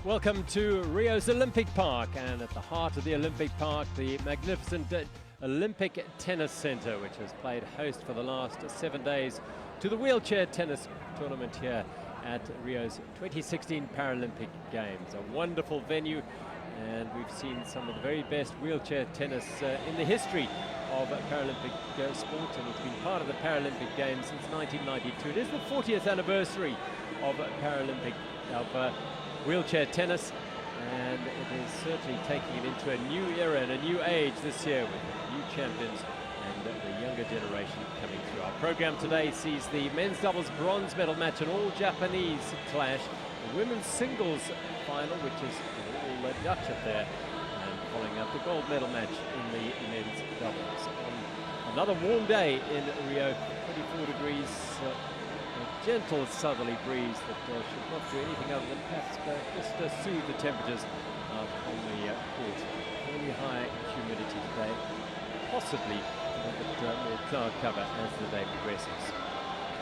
Welcome to Rio's Olympic Park, and at the heart of the Olympic Park, the magnificent Olympic Tennis Center, which has played host for the last 7 days to the wheelchair tennis tournament here at Rio's 2016 Paralympic Games. A wonderful venue, and we've seen some of the very best wheelchair tennis in the history of Paralympic sport, and it's been part of the Paralympic Games since 1992. It is the 40th anniversary of wheelchair tennis, and it is certainly taking it into a new era and a new age this year with new champions and the younger generation coming through. Our program today sees the men's doubles bronze medal match, an all-Japanese clash, the women's singles final, which is all Dutch affair, and following up the gold medal match in the men's doubles. On another warm day in Rio, 24 degrees, a gentle southerly breeze that should not do anything other than perhaps just soothe the temperatures on the court. Fairly high humidity today, possibly a bit more cloud cover as the day progresses.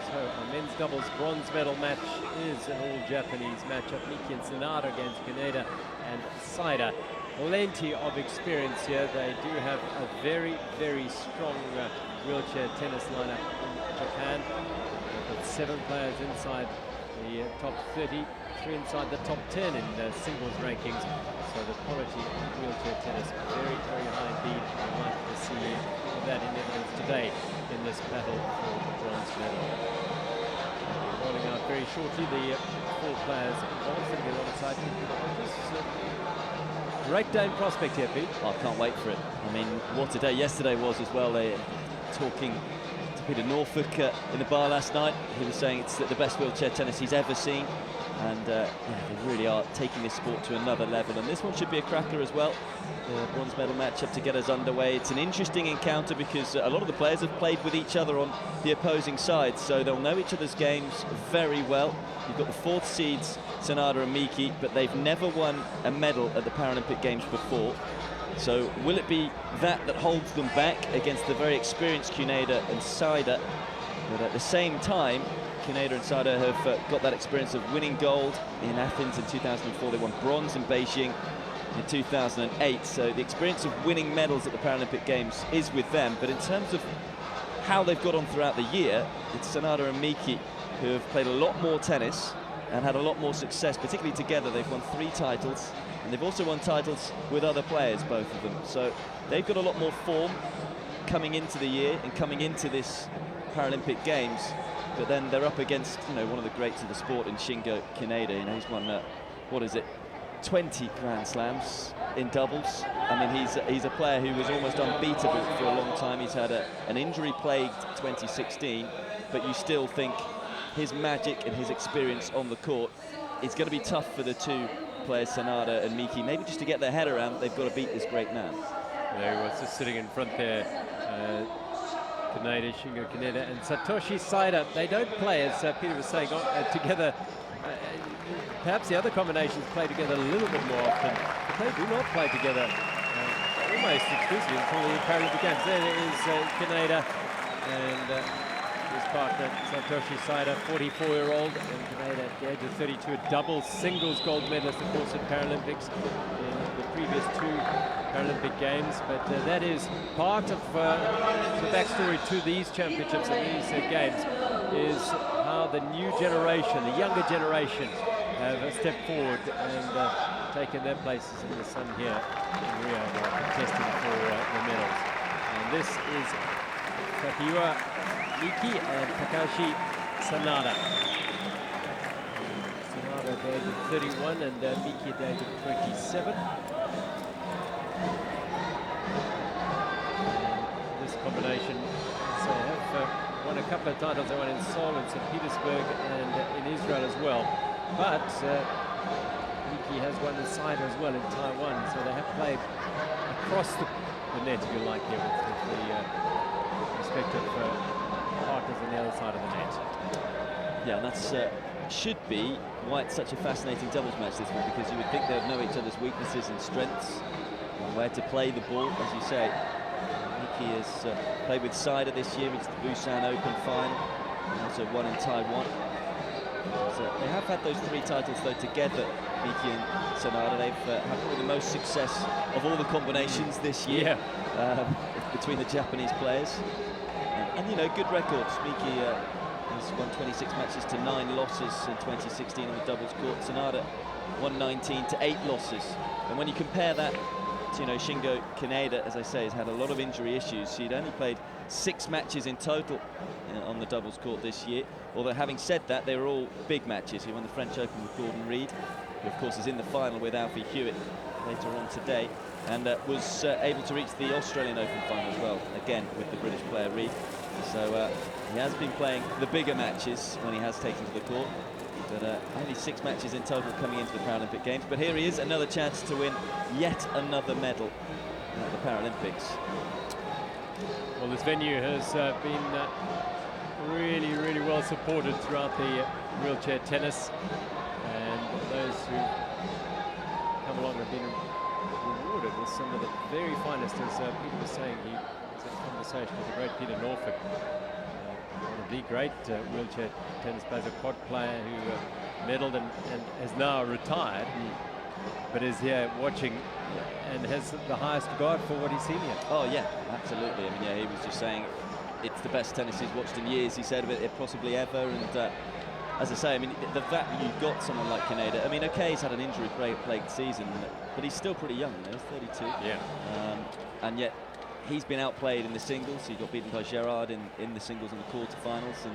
So our men's doubles bronze medal match is an all-Japanese matchup. Miki and Sanada against Kaneda and Saida. Plenty of experience here. They do have a very, very strong wheelchair tennis lineup in Japan. They've got 7 players inside the top 30, 3 inside the top 10 in singles rankings. So the quality of wheelchair tennis very, very high indeed. I'd like to see that in evidence today in this battle for the bronze medal. Rolling out very shortly the 4 players involved, sitting alongside great day in prospect here, Pete. I can't wait for it. I mean, what a day yesterday was as well. They talking to Peter Norfolk in the bar last night. He was saying it's the best wheelchair tennis he's ever seen. And yeah, they really are taking this sport to another level. And this one should be a cracker as well. The bronze medal matchup to get us underway. It's an interesting encounter because a lot of the players have played with each other on the opposing side, so they'll know each other's games very well. You've got the 4th seeds, Sanada and Miki, but they've never won a medal at the Paralympic Games before. So will it be that holds them back against the very experienced Kaneda and Saida? But at the same time, Kaneda and Saida have got that experience of winning gold in Athens in 2004. They won bronze in Beijing in 2008. So the experience of winning medals at the Paralympic Games is with them. But in terms of how they've got on throughout the year, it's Sanada and Miki who have played a lot more tennis and had a lot more success, particularly together. They've won 3 titles, and they've also won titles with other players, both of them. So they've got a lot more form coming into the year and coming into this Paralympic Games. But then they're up against, you know, one of the greats of the sport in Shingo Kaneda. You know, he's won, what is it, 20 Grand Slams in doubles. I mean, he's a player who was almost unbeatable for a long time. He's had an injury-plagued 2016, but you still think his magic and his experience on the court is going to be tough for the 2 players, Sanada and Miki, maybe just to get their head around they've got to beat this great man. There he was, just sitting in front there. Kaneda, Shingo Kaneda and Satoshi Saida. They don't play, as Peter was saying, together. Perhaps the other combinations play together a little bit more often, but they do not play together almost exclusively until the Paralympic Games. There is Kaneda and his partner Satoshi Saida, 44-year-old, and Kaneda at the age of 32, a double singles gold medalist, of course, at Paralympics in the previous 2 Paralympic Games. But that is part of the backstory to these championships and these games, is how the new generation, the younger generation, have stepped forward and taken their places in the sun here in Rio, contesting for the medals. And this is Takiwa Miki and Takashi Sanada. Sanada at the age of 31 and Miki at the age of 27. This combination have won a couple of titles. They won in Seoul and St. Petersburg and in Israel as well. But Miki has won the side as well in Taiwan, so they have played across the net, if you like, here with the respective partners on the other side of the net. Yeah, and that's should be why it's such a fascinating doubles match, this one, because you would think they'd know each other's weaknesses and strengths, and where to play the ball, as you say. Miki has played with Saida this year into the Busan Open final, and also won in Taiwan. So they have had those 3 titles though together, Miki and Sanada. They've had probably the most success of all the combinations this year between the Japanese players. And you know, good records. Miki has won 26 matches to 9 losses in 2016 on the doubles court. Sanada won 19 to 8 losses. And when you compare that to, you know, Shingo Kaneda, as I say, has had a lot of injury issues. He'd only played 6 matches in total on the doubles court this year. Although having said that, they were all big matches. He won the French Open with Gordon Reid, who of course is in the final with Alfie Hewitt later on today, and was able to reach the Australian Open final as well, again with the British player Reid. So he has been playing the bigger matches when he has taken to the court, but only 6 matches in total coming into the Paralympic Games. But here he is, another chance to win yet another medal at the Paralympics. Well, this venue has been really, really well supported throughout the wheelchair tennis, and those who come along have been rewarded with some of the very finest, as Peter was saying. He was in conversation with the great Peter Norfolk, one of the great wheelchair tennis players, a quad player who medalled and has now retired, but is here watching and has the highest regard for what he's seen here. Oh yeah, absolutely. I mean, yeah, he was just saying it's the best tennis he's watched in years, he said, it possibly ever. And as I say, I mean, the fact that you've got someone like Kaneda, I mean, okay, he's had an injury-plagued season, but he's still pretty young, you know, he's 32. Yeah. And yet he's been outplayed in the singles. He got beaten by Gerard in the singles in the quarterfinals,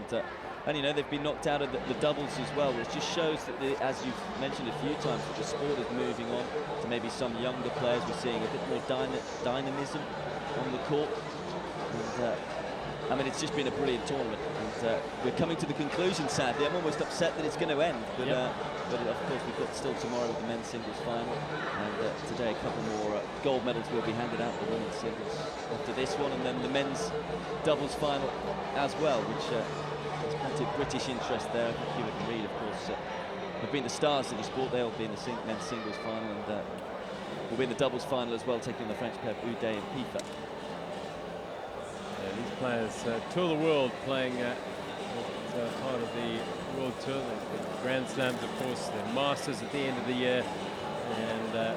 and you know, they've been knocked out of the doubles as well, which just shows that, as you've mentioned a few times, that the sport is moving on to maybe some younger players. We're seeing a bit more dynamism on the court. And, I mean, it's just been a brilliant tournament, and we're coming to the conclusion, sadly. I'm almost upset that it's going to end, but of course we've got still tomorrow with the men's singles final, and today a couple more gold medals will be handed out for women's singles after this one, and then the men's doubles final as well, which there's plenty of British interest there. I think Hewitt and Reid, of course, have been the stars of the sport. They'll be in the men's singles final, and will be in the doubles final as well, taking on the French pair of Uday and Pifa. These players tour the world, playing as part of the World Tour. The Grand Slams, of course, the Masters at the end of the year, and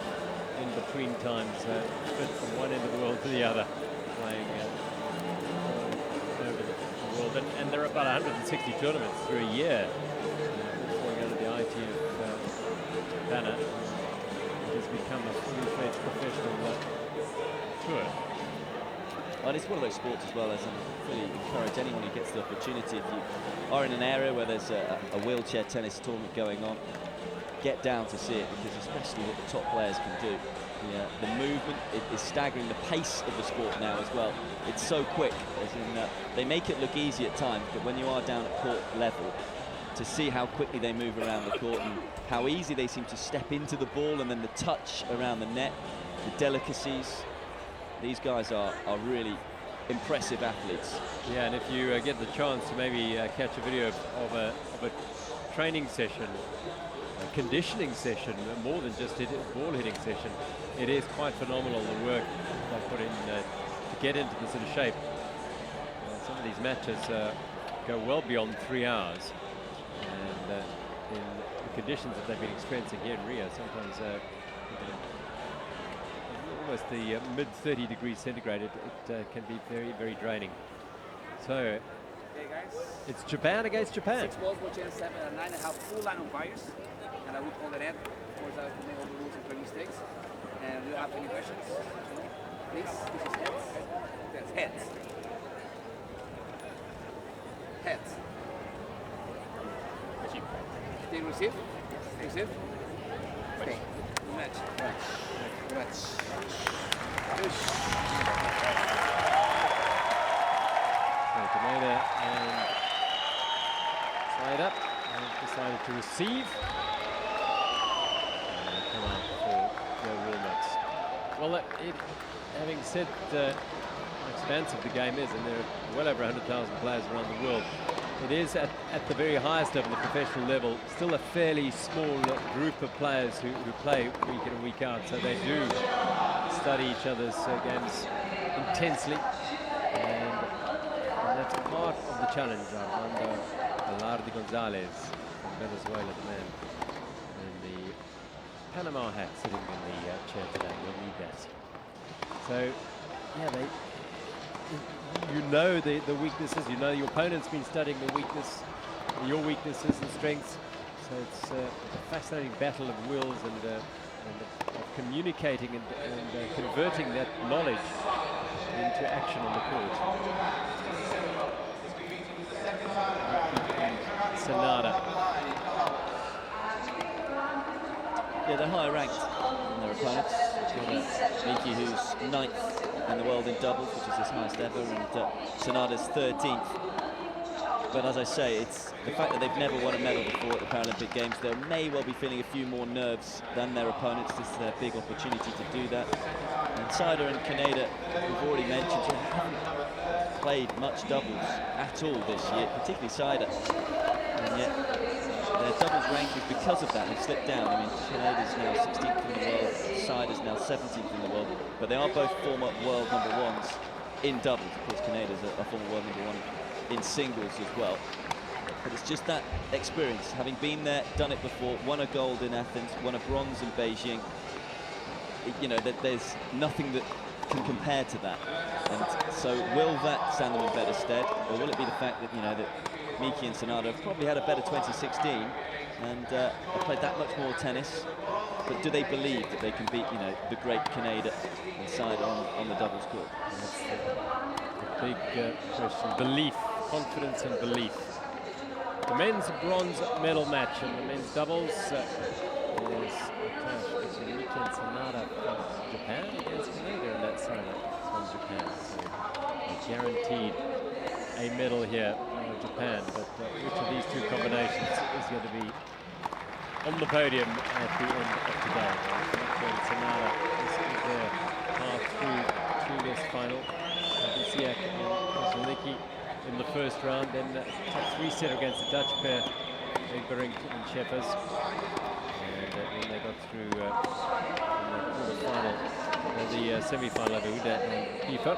in between times, fit from one end of the world to the other, playing all over the world. And there are about 160 tournaments through a year, falling under the ITF banner. It has become a fully-fledged professional tour. And it's one of those sports as well, as I really encourage anyone who gets the opportunity, if you are in an area where there's a wheelchair tennis tournament going on, get down to see it, because especially what the top players can do. The movement is staggering, the pace of the sport now as well. It's so quick, as in, they make it look easy at times, but when you are down at court level, to see how quickly they move around the court and how easy they seem to step into the ball, and then the touch around the net, the delicacies. These guys are really impressive athletes. Yeah, and if you get the chance to maybe catch a video of a training session, a conditioning session, more than just a ball hitting session, it is quite phenomenal, the work they put in to get into this sort of shape. Some of these matches go well beyond 3 hours, and in the conditions that they've been experiencing here in Rio, sometimes almost the mid 30 degrees centigrade, it can be very, very draining. So it's Japan against Japan. 6 balls, will change 7 and 9 and have full line of fires, and I would call the net. Of course, I would make all the rules and play mistakes. And do you have any questions? Please, this is heads. That's heads. Heads. They receive. Receive. Stay. Match. Match. Kaneda and Slater have decided to receive. And come out for Joe Walnuts. Well, having said how expansive the game is, and there are well over 100,000 players around the world, it is at the very highest level, the professional level, still a fairly small group of players who play week in and week out. So they do study each other's games intensely, and that's part of the challenge. Armando Alardi Gonzalez from Venezuela, the man in the Panama hat sitting in the chair today. We'll need that. So, yeah, you know the weaknesses. You know your opponent's been studying your weaknesses and strengths. So it's a fascinating battle of wills and of communicating and converting that knowledge into action on the court. Sonata. Yeah, they're higher ranked than their opponents. Miki, who's 9th in the world in doubles, which is his highest ever, and Sonata's 13th. But as I say, it's the fact that they've never won a medal before at the Paralympic Games. They may well be feeling a few more nerves than their opponents. This is their big opportunity to do that. And Saida and Kaneda, we've already mentioned, haven't played much doubles at all this year, particularly Saida. And yet their doubles rankings, because of that, have slipped down. I mean, Kaneda's now 16th in the world, Saida's now 17th in the world, but they are both former world #1s in doubles. Of course, Kaneda's a former world #1 in singles as well. But it's just that experience, having been there, done it before, won a gold in Athens, won a bronze in Beijing. You know, that there's nothing that can compare to that. And so will that stand them in better stead, or will it be the fact that, you know, that Miki and Sonata have probably had a better 2016 and have played that much more tennis, but do they believe that they can beat, you know, the great Kaneda and Saida on the doubles court? That's the big question. Belief, confidence and belief. The men's bronze medal match in the men's doubles is a clash between Miki and Sonata from Japan against Kaneda and that Saida from Japan. So guaranteed a medal here. Japan, but which of these two combinations is going to be on the podium at the end of today? Sonata is their path through this final. Bisiak and Kozolnicki in the first round, then top 3 set against the Dutch pair, Egberink and Sheffers. And then they got through the quarter-final, the semi-final over Uda and Kiefer.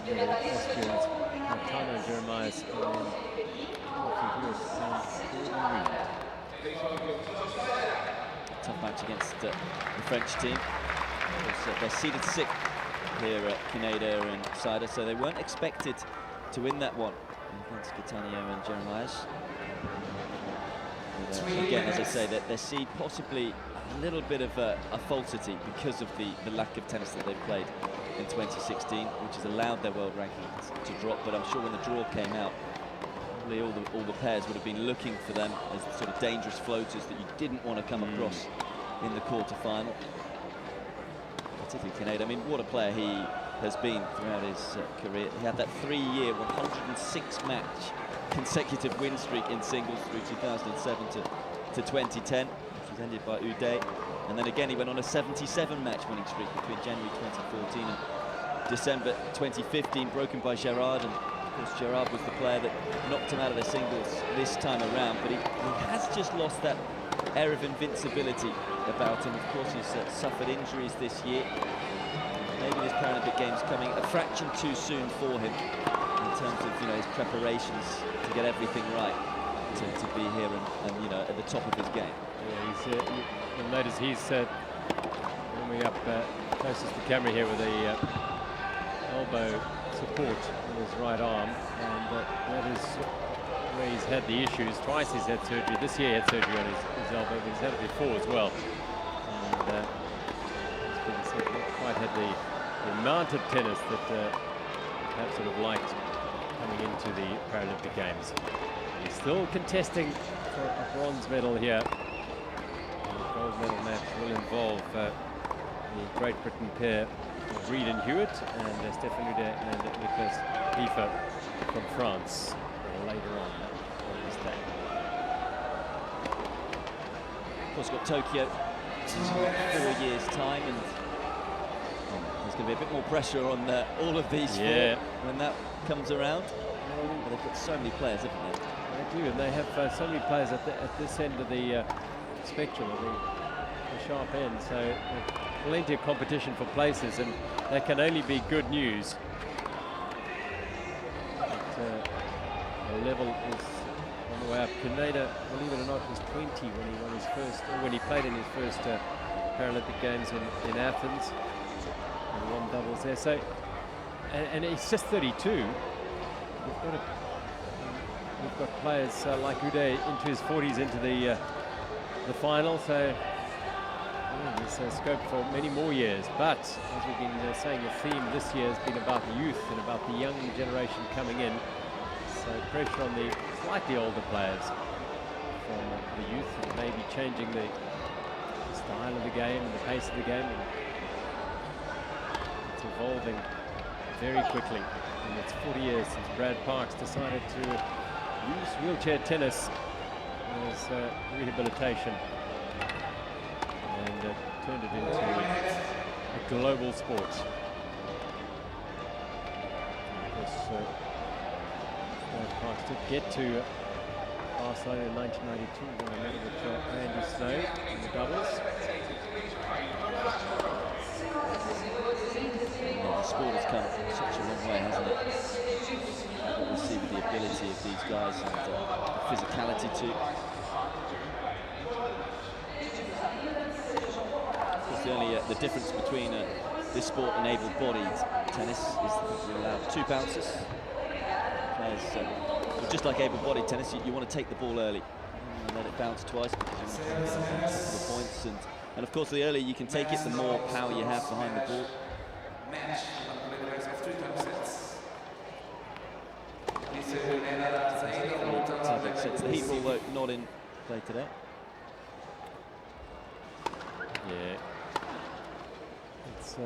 The Austrians, Montano, Jeremias, and tough match against the French team. They're seeded 6th here at Kaneda and Saida, so they weren't expected to win that one against Gatanio and Jeremias. Again, as I say, their seed possibly a little bit of a falsity because of the lack of tennis that they've played in 2016, which has allowed their world rankings to drop. But I'm sure when the draw came out, probably all the pairs would have been looking for them as sort of dangerous floaters that you didn't want to come across in the quarter-final. Particularly Kaneda. I mean, what a player he has been throughout his career. He had that 3-year, 106-match consecutive win streak in singles through 2007 to 2010, which was ended by Uday. And then again, he went on a 77-match winning streak between January 2014 and December 2015, broken by Gerard. And of course, Gerard was the player that knocked him out of the singles this time around. But he has just lost that air of invincibility about him. Of course, he's suffered injuries this year. Maybe this Paralympic Games coming a fraction too soon for him in terms of, you know, his preparations to get everything right to be here and you know, at the top of his game. Yeah, you'll notice he's warming up closest to the camera here with a elbow support in his right arm, and that is where he's had the issues. Twice he's had surgery. This year he had surgery on his elbow, but he's had it before as well. And he's not quite had the amount of tennis that perhaps would have liked coming into the Paralympic Games. He's still contesting for a bronze medal here. The gold medal match will involve the Great Britain pair of Reed and Hewitt and Stéphane Uday and Nicolas Kiefer from France later on this day. Of course, got Tokyo in 4 years' time, and there's going to be a bit more pressure on all of these four when that comes around. But they've got so many players, haven't they? They do, and they have so many players at this end of the spectrum, of the sharp end. So plenty of competition for places, and that can only be good news. But, The level is on the way up. Kaneda, believe it or not, was 20 when he won his first, when he played in his first Paralympic Games in Athens. And he won doubles there. So, and he's just 32. We've got players like Uday into his 40s into the final. So there's scope for many more years. But as we've been saying, the theme this year has been about the youth and about the young generation coming in. So pressure on the slightly older players from the youth, and maybe changing the style of the game and the pace of the game. And it's evolving very quickly. And it's 40 years since Brad Parks decided to use wheelchair tennis as rehabilitation and turned it into a global sport. Brad Parks did get to Barcelona in 1992 when I met with Andy Snow in the doubles. The sport has come such a long way, hasn't it? What we see with the ability of these guys and the physicality too. Of course, the difference between this sport and able-bodied tennis is that you're allowed 2 bounces. Players, just like able-bodied tennis, you want to take the ball early and let it bounce twice because you want to get the points. And of course, the earlier you can take it, the more power you have behind the ball. The heat ball, though, not in play today. Yeah, it's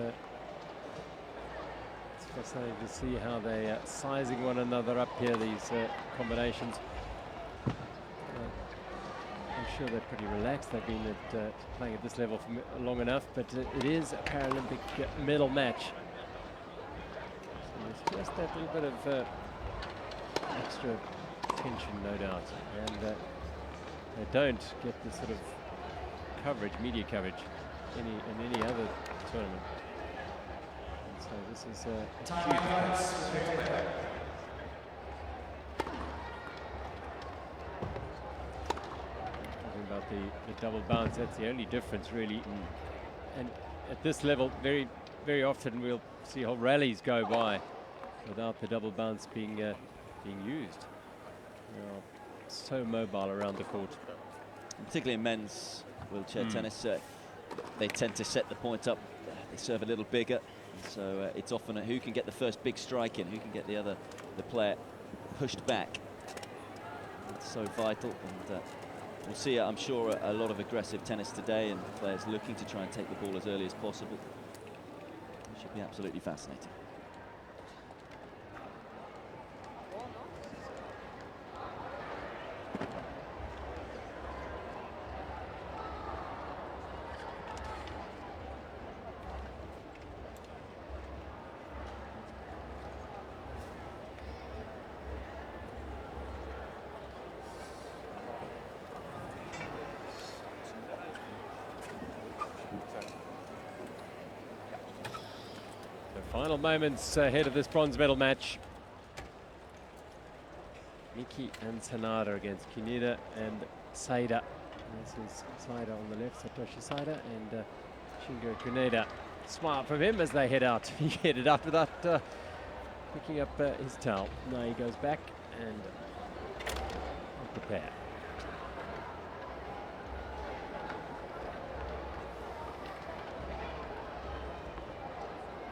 fascinating to see how they sizing one another up here, these combinations. I'm sure they're pretty relaxed. They've been playing at this level for long enough, but it is a Paralympic medal match. So there's just that little bit of extra tension, no doubt, and they don't get the sort of coverage, media coverage, in any other tournament. And so this is a huge talking about the double bounce. That's the only difference, really. And at this level, very, very often we'll see whole rallies go by without the double bounce being used. They're so mobile around the court. Particularly in men's wheelchair tennis, they tend to set the point up. They serve a little bigger, so it's often who can get the first big strike in, who can get the player pushed back. It's so vital, and we'll see, I'm sure, a lot of aggressive tennis today, and players looking to try and take the ball as early as possible. It should be absolutely fascinating. Final moments ahead of this bronze medal match. Miki and Sanada against Kaneda and Saida. This is Saida on the left, Satoshi Saida, and Shingo Kaneda. Smile from him as they head out. He headed up without picking up his towel. Now he goes back and prepare.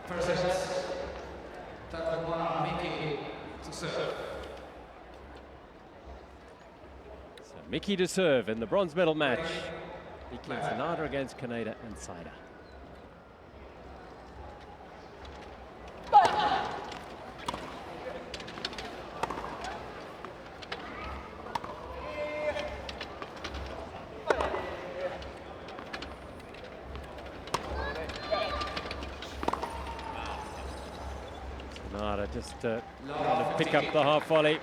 First set, Miki to serve. So Miki to serve in the bronze medal match. Miki and Sanada against Kaneda and Saida. Just trying to pick up the half volley.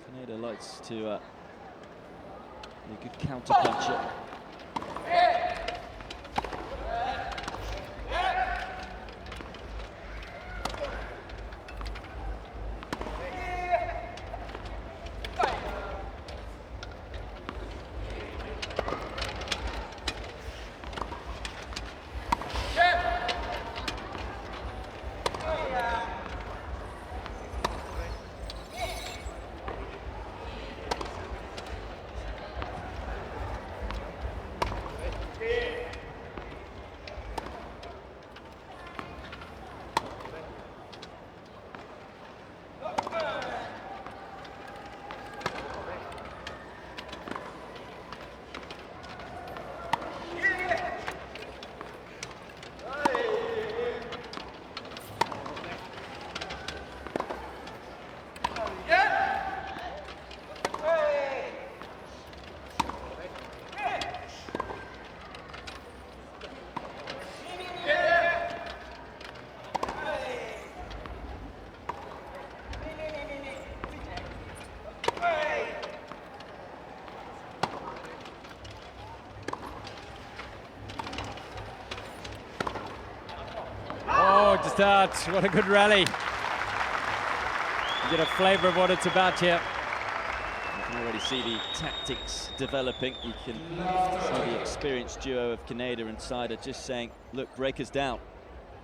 Kaneda likes to be a good counter puncher. just out. What a good rally. You get a flavour of what it's about here. You can already see the tactics developing. You can see the experienced duo of Kaneda and Sider just saying, look, break us down.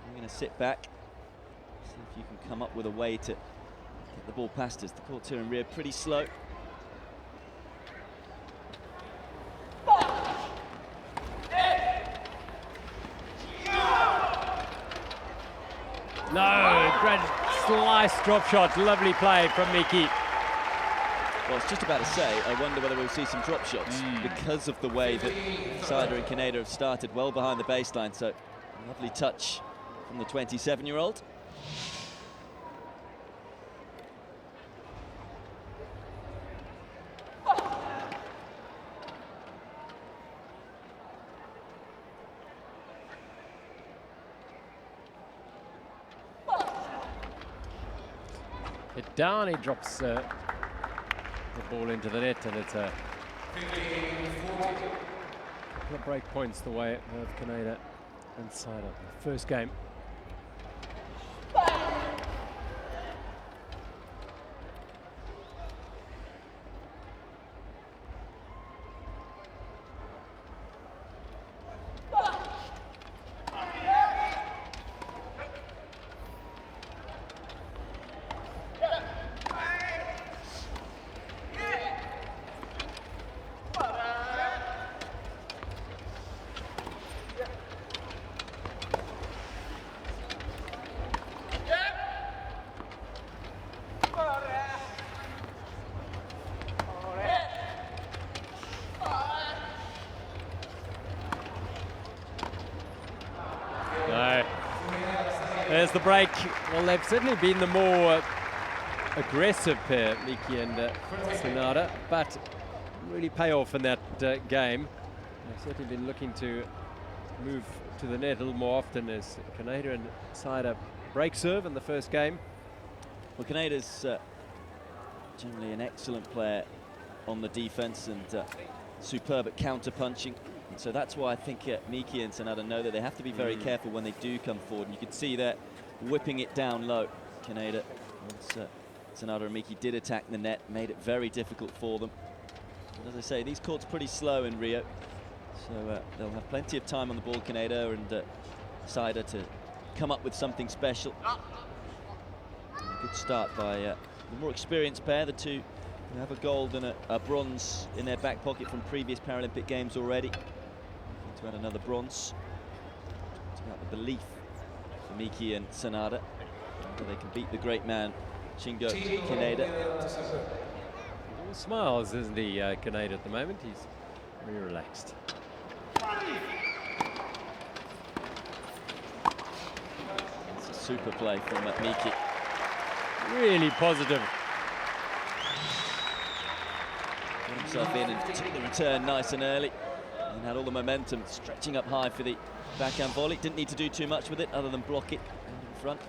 We're going to sit back, see if you can come up with a way to get the ball past us. The courts here in Rio pretty slow. No, great slice drop shot. Lovely play from Miki. Well, I was just about to say, I wonder whether we'll see some drop shots because of the way that Sider and Kaneda have started well behind the baseline. So, a lovely touch from the 27-year-old. It down, he drops the ball into the net, and it's a couple of break points the way of Kaneda and Sider. First game. There's the break. Well, they've certainly been the more aggressive pair, Miki and Sanada, but really pay off in that game. They've certainly been looking to move to the net a little more often as Kaneda and Sider break serve in the first game. Well, Kaneda's generally an excellent player on the defense and superb at counter-punching. And so that's why I think Miki and Sanada know that they have to be very careful when they do come forward. And you can see that whipping it down low. Kaneda, once Sanada and Miki did attack the net, made it very difficult for them. And as I say, these courts pretty slow in Rio. So they'll have plenty of time on the ball, Kaneda and Sider, to come up with something special. And a good start by the more experienced pair, the two who have a gold and a bronze in their back pocket from previous Paralympic Games already. To add another bronze. It's about the belief for Miki and Sanada that they can beat the great man, Shingo Kaneda. All smiles, isn't he, Kaneda, at the moment? He's very relaxed. It's a super play from Miki. Really positive. Got himself in and took the return nice and early. And had all the momentum stretching up high for the backhand volley. Didn't need to do too much with it other than block it in front.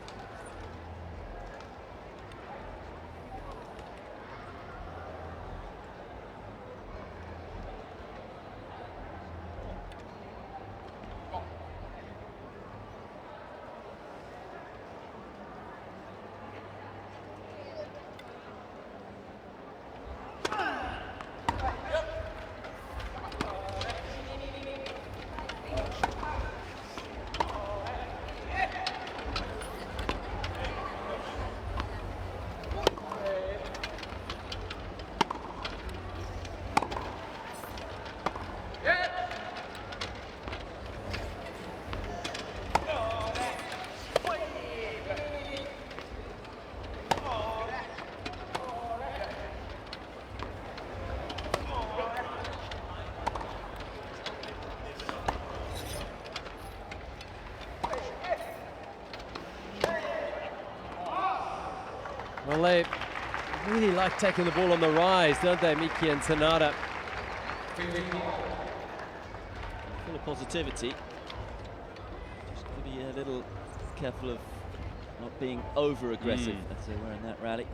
Well, they really like taking the ball on the rise, don't they, Miki and Sanada? Full of positivity. Just got to be a little careful of not being over-aggressive as they were in that rally.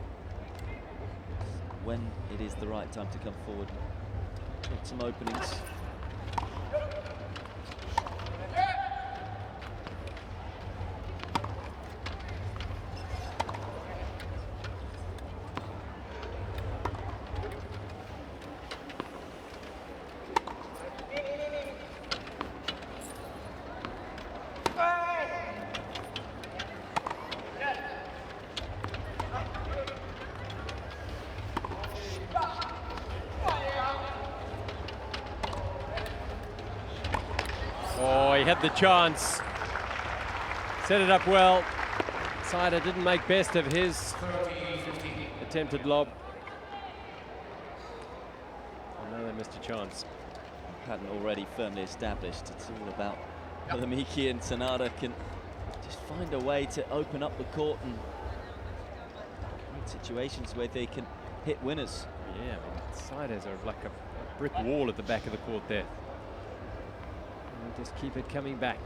When it is the right time to come forward and take some openings. had the chance. Set it up well. Sider didn't make best of his attempted lob. And now they missed a chance. Pattern already firmly established. It's all about whether Miki and Sanada can just find a way to open up the court and create situations where they can hit winners. Yeah, Siders are like a brick wall at the back of the court there. And just keep it coming back.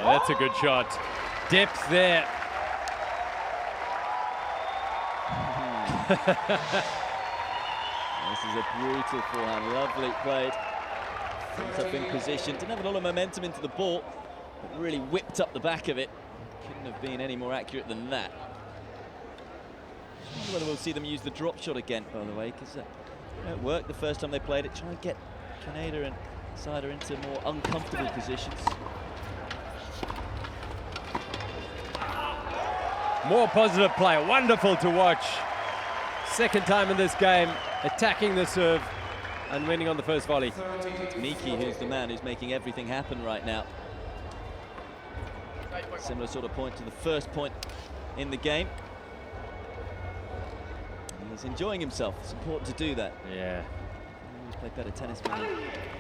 Oh, that's a good shot. Depth there. This is a brutal forehand, lovely played. Ends up in position, didn't have a lot of momentum into the ball, but really whipped up the back of it. Couldn't have been any more accurate than that. I wonder whether we'll see them use the drop shot again, by the way, because it worked the first time they played it. Try and get Kaneda and Sider into more uncomfortable positions. More positive play, wonderful to watch. Second time in this game, attacking the serve and winning on the first volley. It's Miki who's the man who's making everything happen right now. Similar sort of point to the first point in the game. And he's enjoying himself. It's important to do that. Yeah. You always play better tennis when you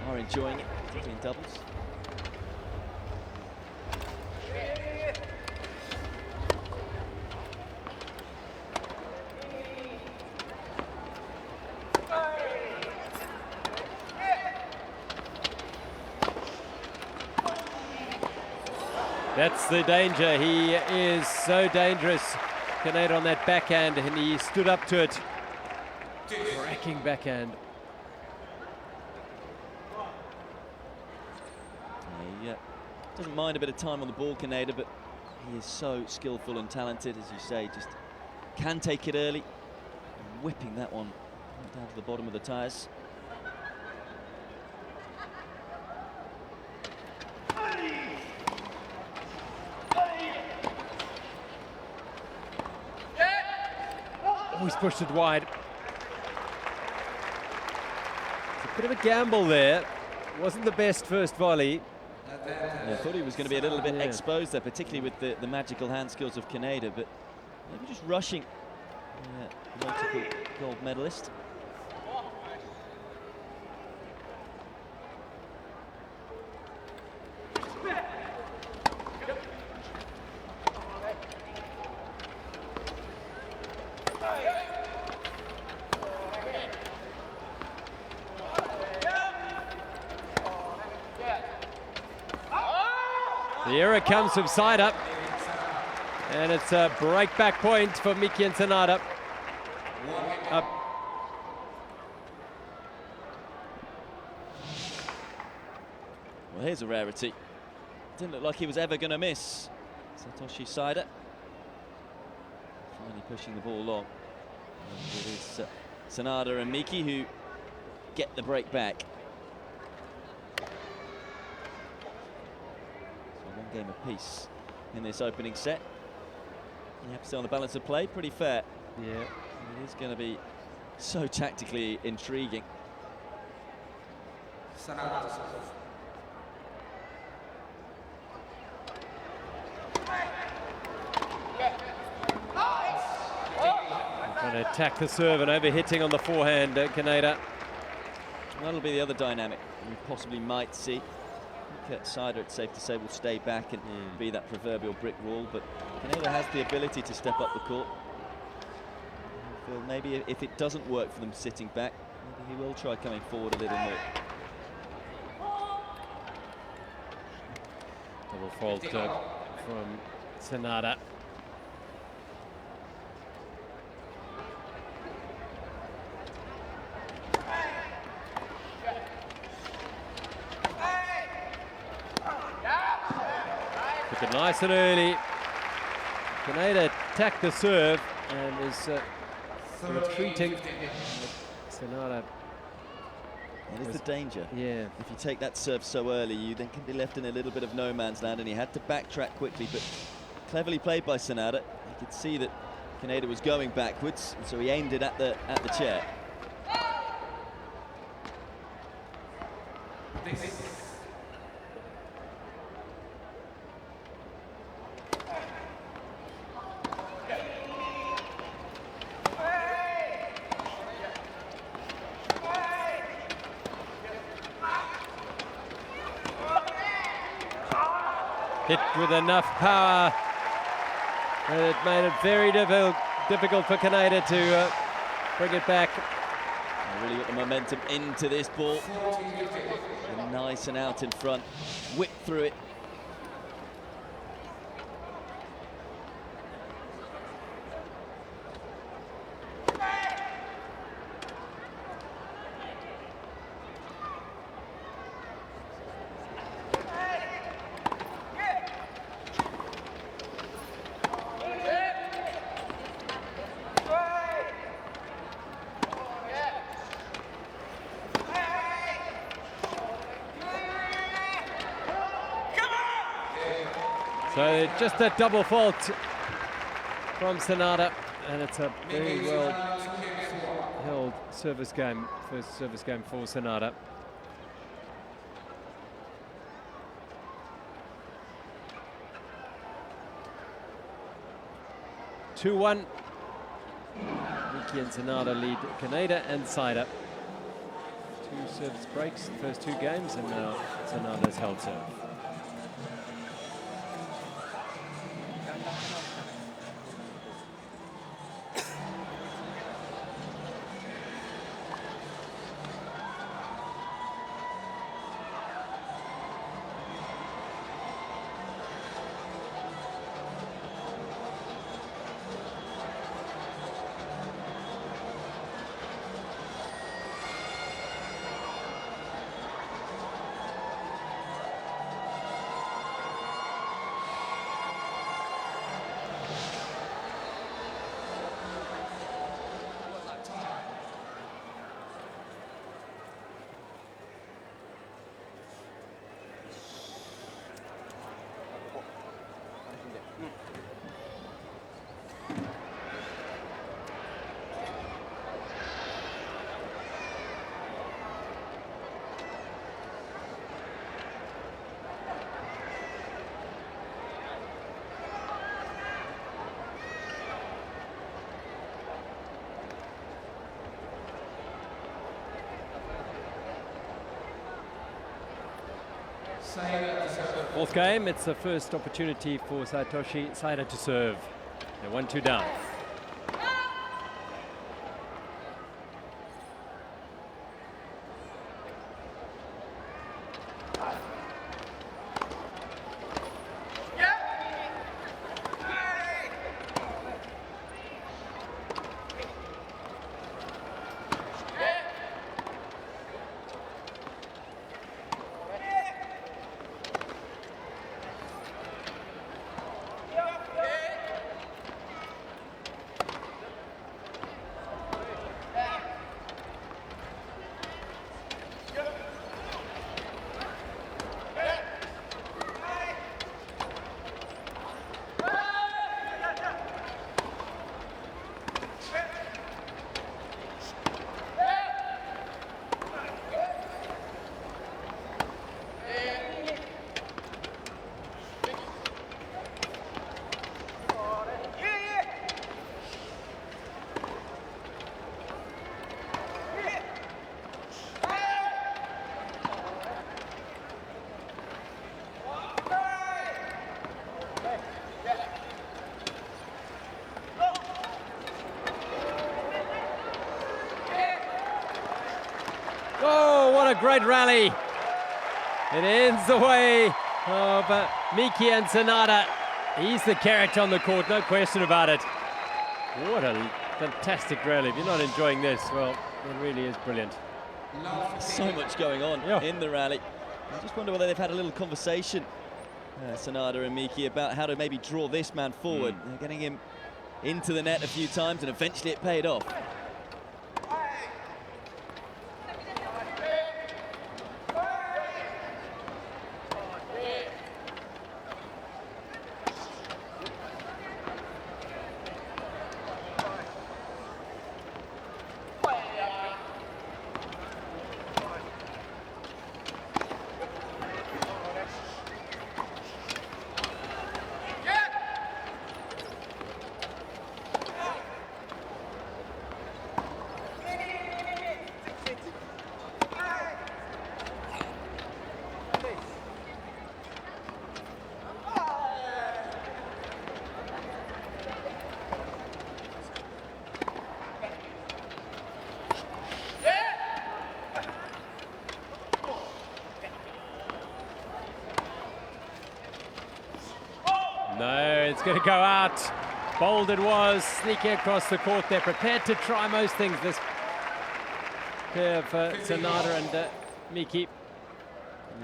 are enjoying it, particularly in doubles. That's the danger. He is so dangerous. Kaneda on that backhand, and he stood up to it. Cracking backhand. He doesn't mind a bit of time on the ball, Kaneda, but he is so skillful and talented, as you say. Just can take it early, and whipping that one down to the bottom of the tyres. He's pushed it wide. It's a bit of a gamble there. Wasn't the best first volley. I thought he was going to be a little bit exposed there, particularly with the magical hand skills of Kaneda, but maybe just rushing the multiple gold medalist. The error comes from Sider, and it's a break-back point for Miki and Sanada. Up. Well, here's a rarity. Didn't look like he was ever going to miss. Satoshi Sider finally pushing the ball long. And it is Sanada and Miki who get the break back. One game apiece in this opening set. You have to stay on the balance of play, pretty fair. Yeah. It is going to be so tactically intriguing. Trying to attack the serve and overhitting on the forehand, Kaneda. That'll be the other dynamic we possibly might see. Sider, it's safe to say, will stay back and be that proverbial brick wall, but Kaneda has the ability to step up the court. I feel maybe if it doesn't work for them sitting back, maybe he will try coming forward a little more. Double fault from Sanada. Took it nice and early. Kaneda attacked the serve and is retreating. Sanada It is the danger. Yeah. If you take that serve so early, you then can be left in a little bit of no man's land, and he had to backtrack quickly, but cleverly played by Sanada. You could see that Kaneda was going backwards, and so he aimed it at the chair. Hit with enough power, and it made it very difficult for Kaneda to bring it back. They really got the momentum into this ball. And nice and out in front, whip through it. So just a double fault from Sanada, and it's a very well held service game, first service game for Sanada. (2-1). Miki and Sanada lead Kaneda and Saida. 2 service breaks in the first 2 games, and now Sanada's held serve. Fourth game, it's the first opportunity for Satoshi Saida to serve. They're 1-2 down. Oh, what a great rally. It ends the way of Miki and Sanada. He's the character on the court, no question about it. What a fantastic rally. If you're not enjoying this, well, it really is brilliant. So much going on in the rally. I just wonder whether they've had a little conversation, Sanada and Miki, about how to maybe draw this man forward. They're getting him into the net a few times, and eventually it paid off. going to go out. Bold it was, sneaking across the court. They're prepared to try most things, this pair of Sanada and Miki. Yeah,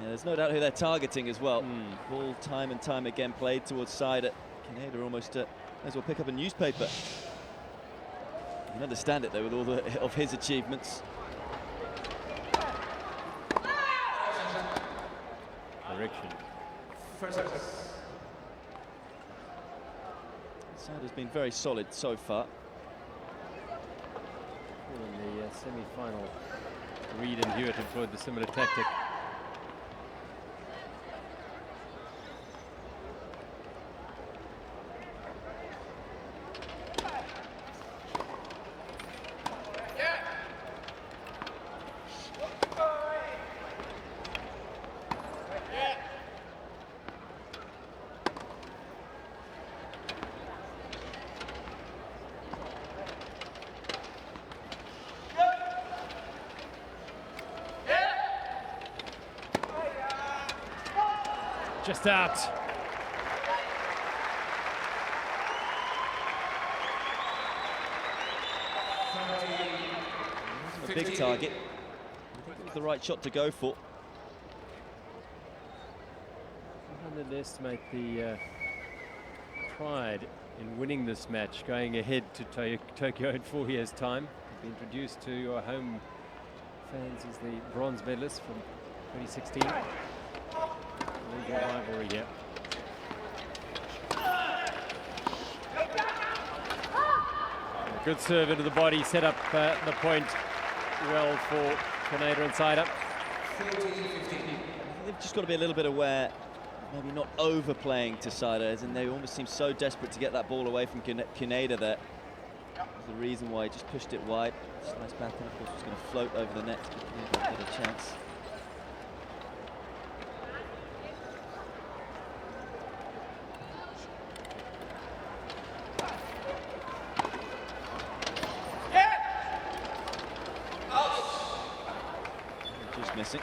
there's no doubt who they're targeting as well. Ball time and time again played towards Saida. Kaneda almost may as well pick up a newspaper. You can understand it though with all of his achievements. Correction. Saida's been very solid so far. In the semi-final, Reed and Hewitt employed the similar tactic. Just out. A big target. I think it was the right shot to go for. Don't underestimate the pride in winning this match, going ahead to Tokyo in 4 years' time. Be introduced to your home fans as the bronze medalist from 2016. Legal rivalry here. Good serve into the body, set up the point well for Kaneda and Saida. They've just got to be a little bit aware, maybe not overplaying to Saida, as in they almost seem so desperate to get that ball away from Kaneda there. That's the reason why he just pushed it wide. Slice back and of course was going to float over the net, but Kaneda get a chance. Missing.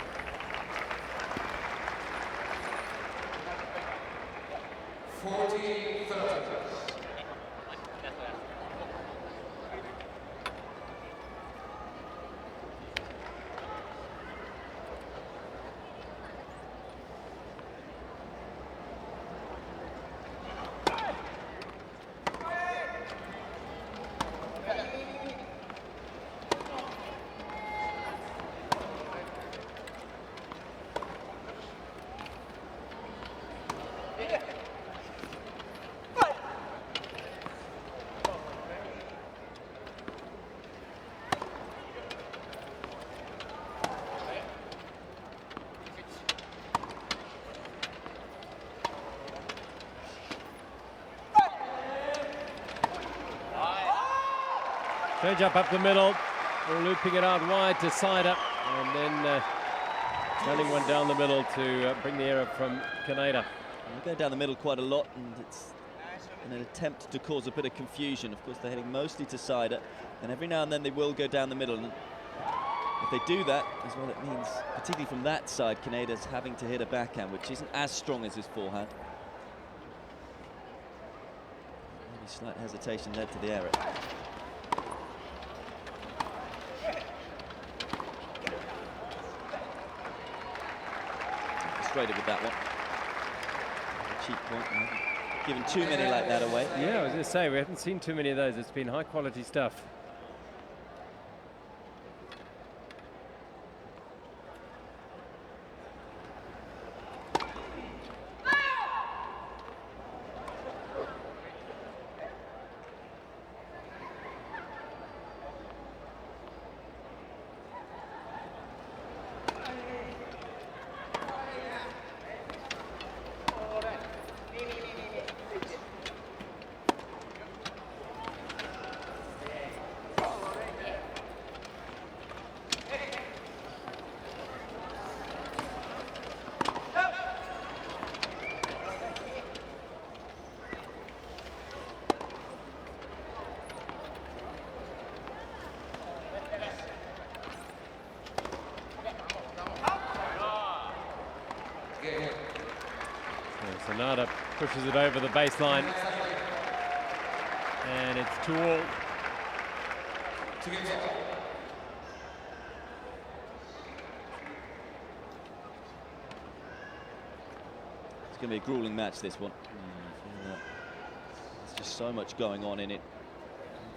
Change up the middle, looping it out wide to Saida, and then running one down the middle to bring the error from Kaneda. They go down the middle quite a lot, and it's in an attempt to cause a bit of confusion. Of course, they're heading mostly to Saida, and every now and then they will go down the middle. And if they do that, as well, it means, particularly from that side, Kaneda's having to hit a backhand, which isn't as strong as his forehand. Maybe slight hesitation led to the error. With that one. A cheap point. Given too many like that away. Yeah, I was going to say, we haven't seen too many of those. It's been high quality stuff. Sanada pushes it over the baseline. And it's 2-all. To get It's going to be a grueling match, this one. There's just so much going on in it.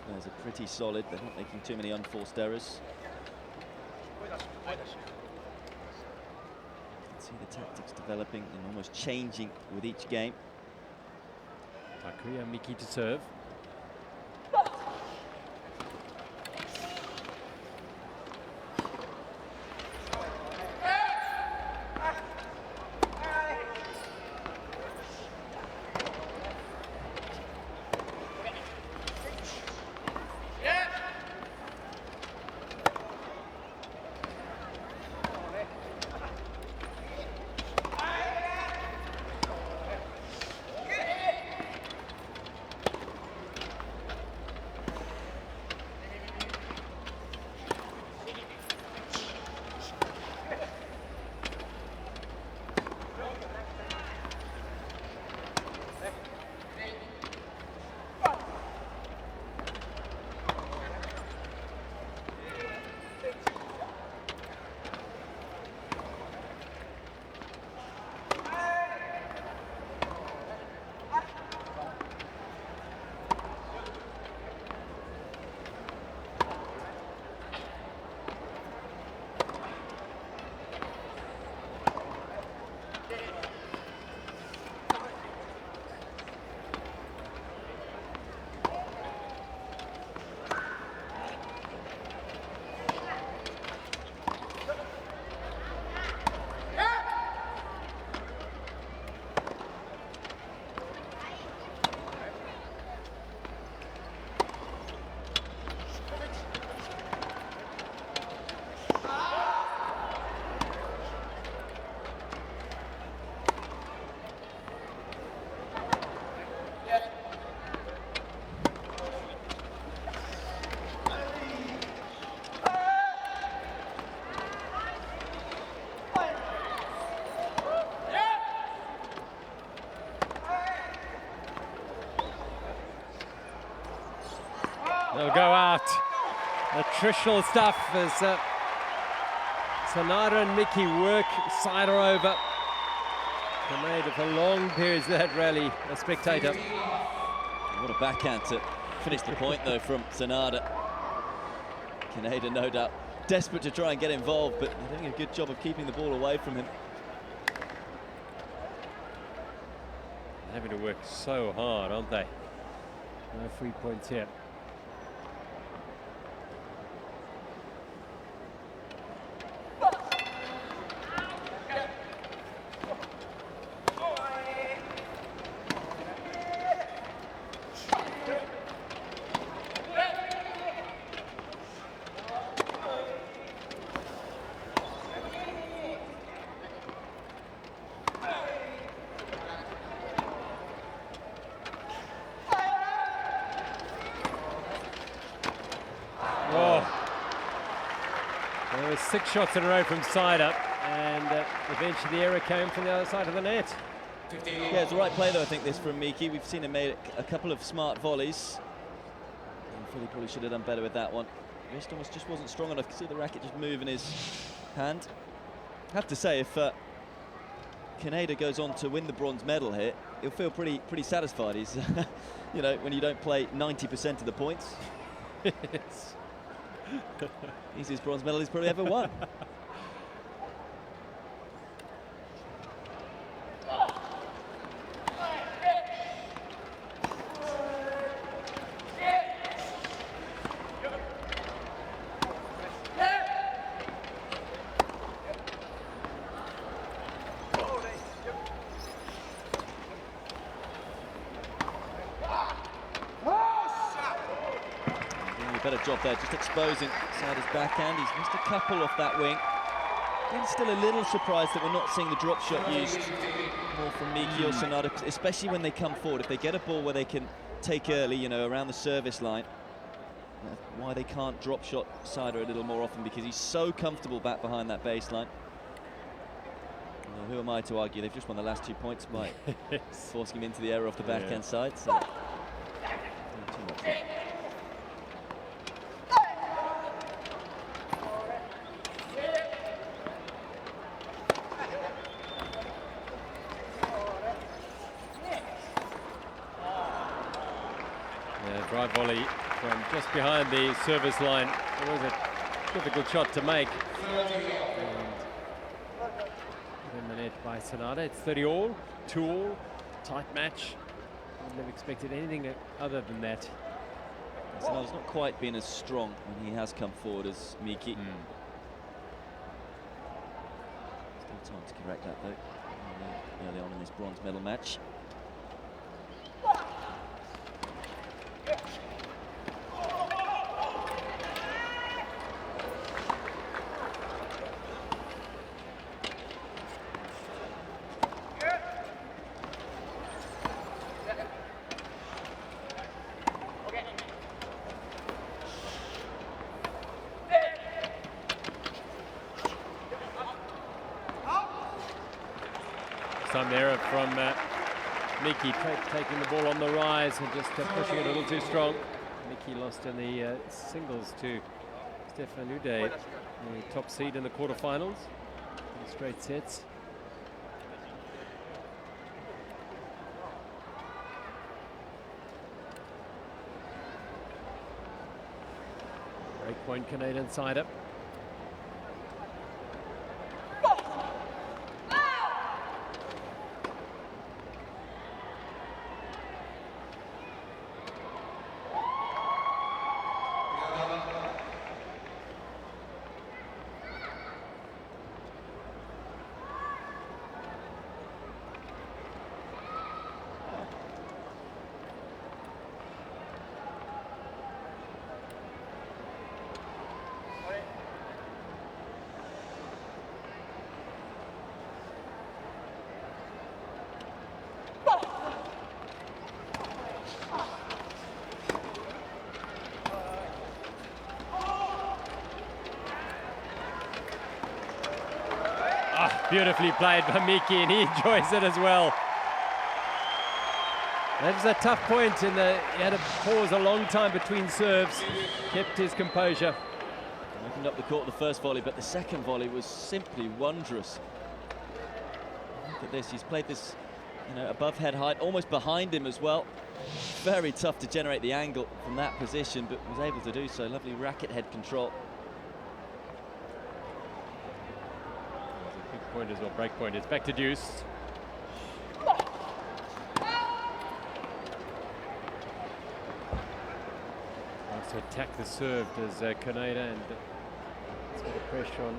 There's a pretty solid. They're not making too many unforced errors. See the tactics developing and almost changing with each game. Takuya Miki to serve. They'll go out. Attritional stuff as Sanada and Miki work Sider over. Kaneda for long periods of that rally, a spectator. What a backhand to finish the point though from Sanada. Kaneda no doubt desperate to try and get involved, but they're doing a good job of keeping the ball away from him. Having to work so hard, aren't they? No free points here. There were 6 shots in a row from Sider, and eventually the error came from the other side of the net. Yeah, it's the right play though, I think, this from Miki. We've seen him make a couple of smart volleys. And Philly probably should have done better with that one. Wrist almost just wasn't strong enough. You see the racket just move in his hand. I have to say, if Kaneda goes on to win the bronze medal here, he'll feel pretty satisfied. He's, you know, when you don't play 90% of the points. Yes. Easiest bronze medal he's probably ever won. Better job there, just exposing Sider's backhand. He's missed a couple off that wing. I'm still a little surprised that we're not seeing the drop shot used more from Miki or Sanada, especially when they come forward. If they get a ball where they can take early, you know, around the service line, why they can't drop shot Sider a little more often, because he's so comfortable back behind that baseline. Who am I to argue? They've just won the last 2 points by forcing him into the error off the backhand side. So Too much in. Yeah, drive volley from just behind the service line. It was a difficult shot to make. And in the net by Sonata. It's 30 all, 2 all, tight match. Wouldn't have expected anything other than that. Sonata's not quite been as strong when he has come forward as Miki. Still time to correct that though, early on in this bronze medal match. Some error from Miki, taking the ball on the rise and just pushing it a little too strong. Miki lost in the singles to Stefan Ude, the top seed in the quarterfinals. In straight sets. Breakpoint Canadian side up. Beautifully played by Miki, and he enjoys it as well. That was a tough point he had to pause a long time between serves, kept his composure. Opened up the court the first volley, but the second volley was simply wondrous. Look at this, he's played this, above head height, almost behind him as well. Very tough to generate the angle from that position, but was able to do so. Lovely racket head control. Point as well, break point. It's back to deuce. Wants to attack the serve, does Kaneda, and it's got a pressure on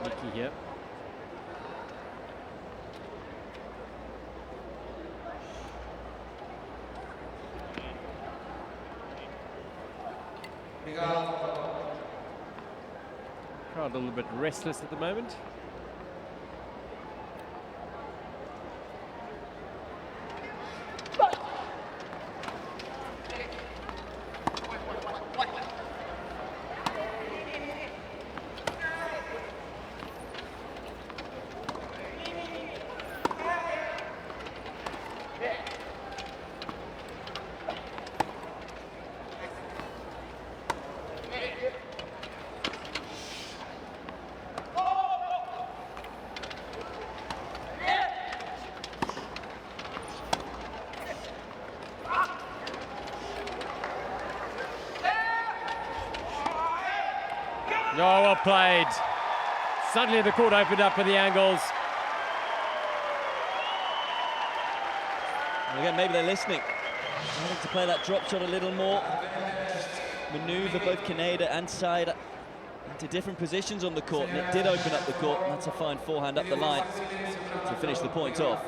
Miki here. Crowd a little bit restless at the moment. Oh, well played. Suddenly the court opened up for the angles. And again, maybe they're listening. Wanting to play that drop shot a little more. Maneuver both Kaneda and Saida into different positions on the court, and it did open up the court, and that's a fine forehand up the line to finish the point off.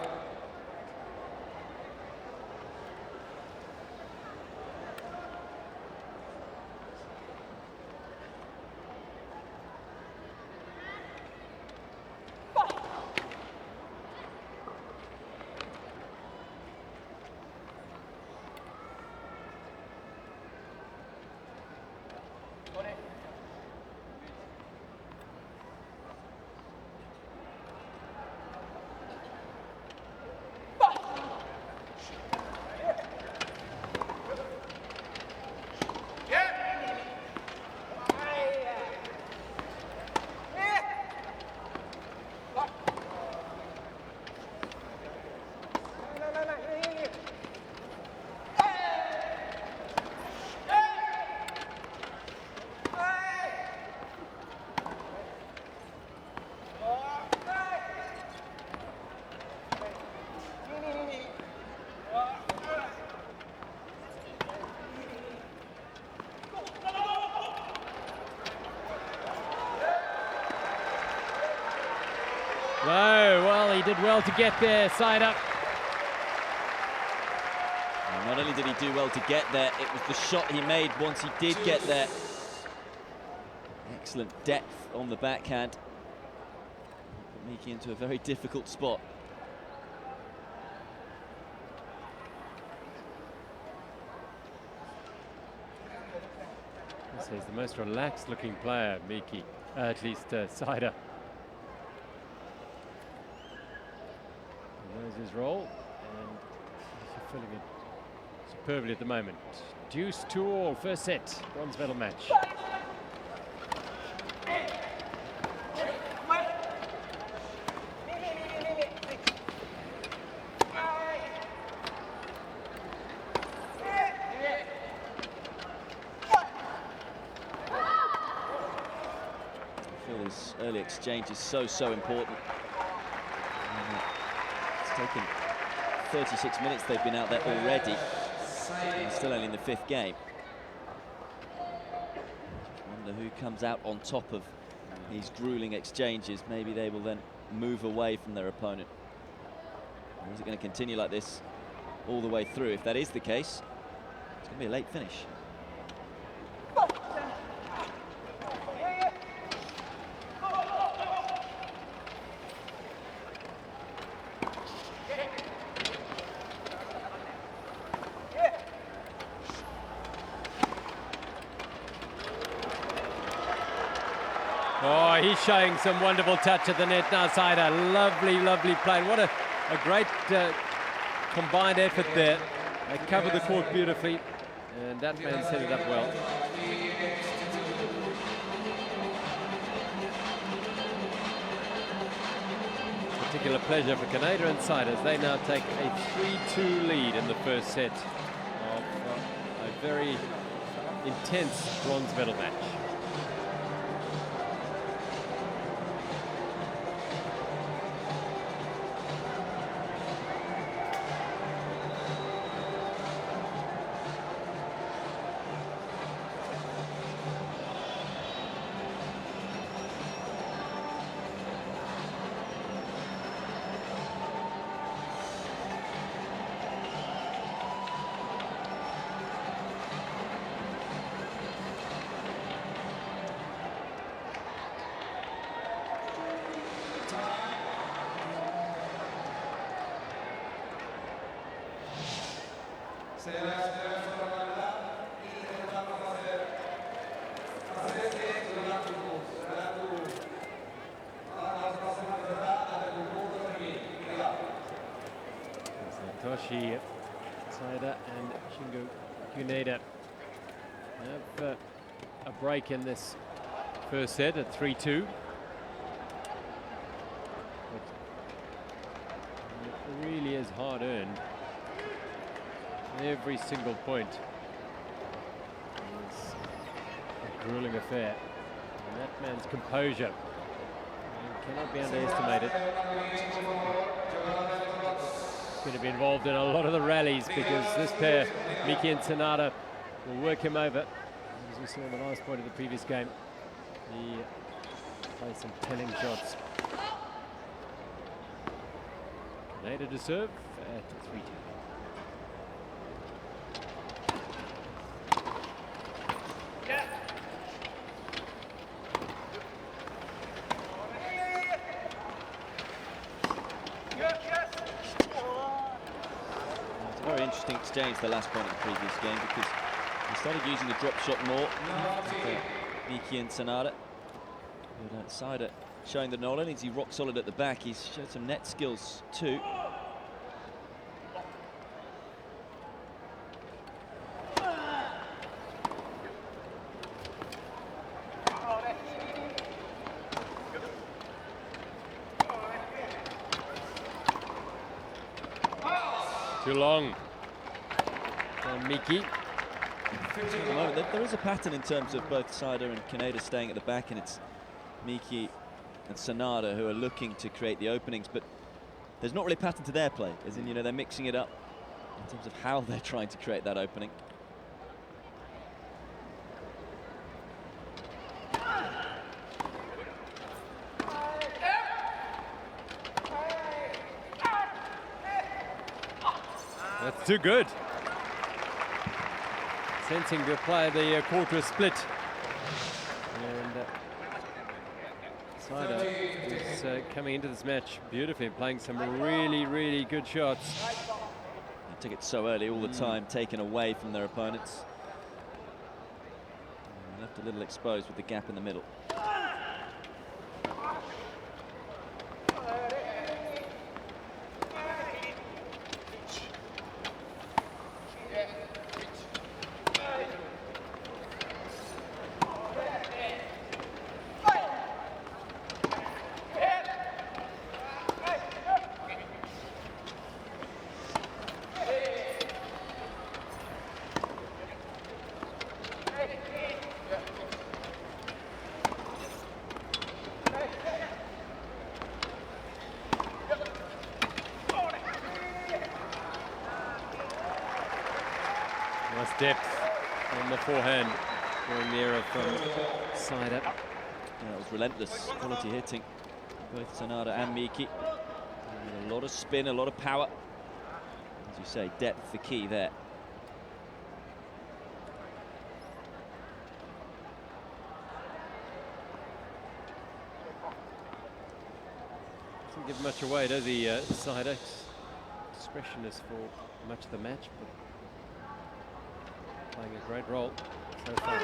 he did well to get there, Sider. And not only did he do well to get there, it was the shot he made once he did get there. Excellent depth on the backhand. Put Miki into a very difficult spot. He's the most relaxed looking player, Miki, at least Sider. He knows his role and he's fulfilling it superbly at the moment. Deuce 2-all, first set, bronze medal match. This early exchange is so important. It's taken 36 minutes they've been out there already. And still only in the 5th game. Just wonder who comes out on top of these grueling exchanges. Maybe they will then move away from their opponent. Or is it going to continue like this all the way through? If that is the case, it's going to be a late finish. Oh, he's showing some wonderful touch at the net now, Sider. Lovely, lovely play. What a great combined effort there. They covered the court beautifully, and that man set it up well. Particular pleasure for Canada and Sider as they now take a 3-2 lead in the first set of a very intense bronze medal match. Toshi, Sider and Shingo Kuneda have a break in this first set at 3-2. It really is hard earned. Every single point is a grueling affair. And that man's composure cannot be underestimated. Going to be involved in a lot of the rallies because this pair, Miki and Sanada, will work him over. As we saw in the last point of the previous game, he played some telling shots. Canada to serve at 3-2. Interesting exchange the last point of the previous game because he started using the drop shot more. Miki and Sanada. But Sider showing that not only is he rock solid at the back, he's showed some net skills too. Too long. Miki. There is a pattern in terms of both Sider and Kaneda staying at the back, and it's Miki and Sanada who are looking to create the openings, but there's not really a pattern to their play, as in, you know, they're mixing it up in terms of how they're trying to create that opening. too good. Sensing to apply the quarter split. And Sider is coming into this match beautifully, playing some really, really good shots. They took it so early all the time, taken away from their opponents. And left a little exposed with the gap in the middle. Nice depth on the forehand, drawing the error from Sider. Yeah, it was relentless quality hitting, both Sanada and Miki. And a lot of spin, a lot of power. As you say, depth the key there. Doesn't give much away, does he, Sider? Discretionless for much of the match, but playing a great role so far.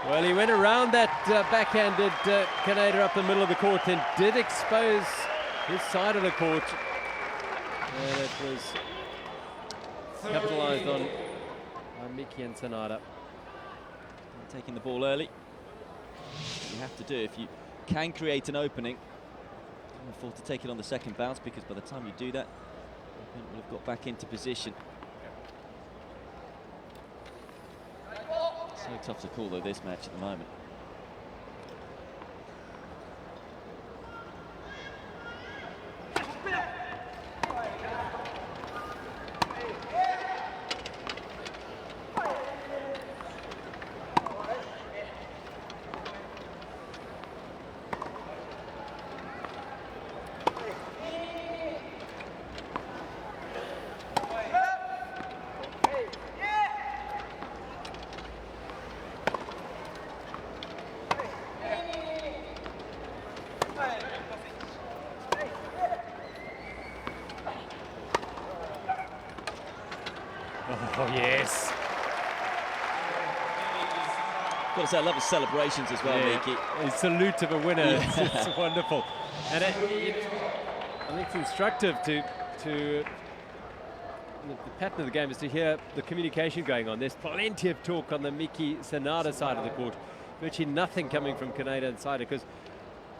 Well, he went around that backhanded Kaneda up the middle of the court and did expose his side of the court. And it was capitalized on by Miki and Sanada. Taking the ball early. You have to do if you can create an opening. Don't afford to take it on the second bounce, because by the time you do that, the opponent will have got back into position. So tough to call though this match at the moment. Oh, yes. Got to say, I love his celebrations as well, Miki. His salute to the winner, it's wonderful. And I think it's instructive to the pattern of the game is to hear the communication going on. There's plenty of talk on the Miki Sanada side of the court. Virtually nothing coming from Kaneda and Sider, because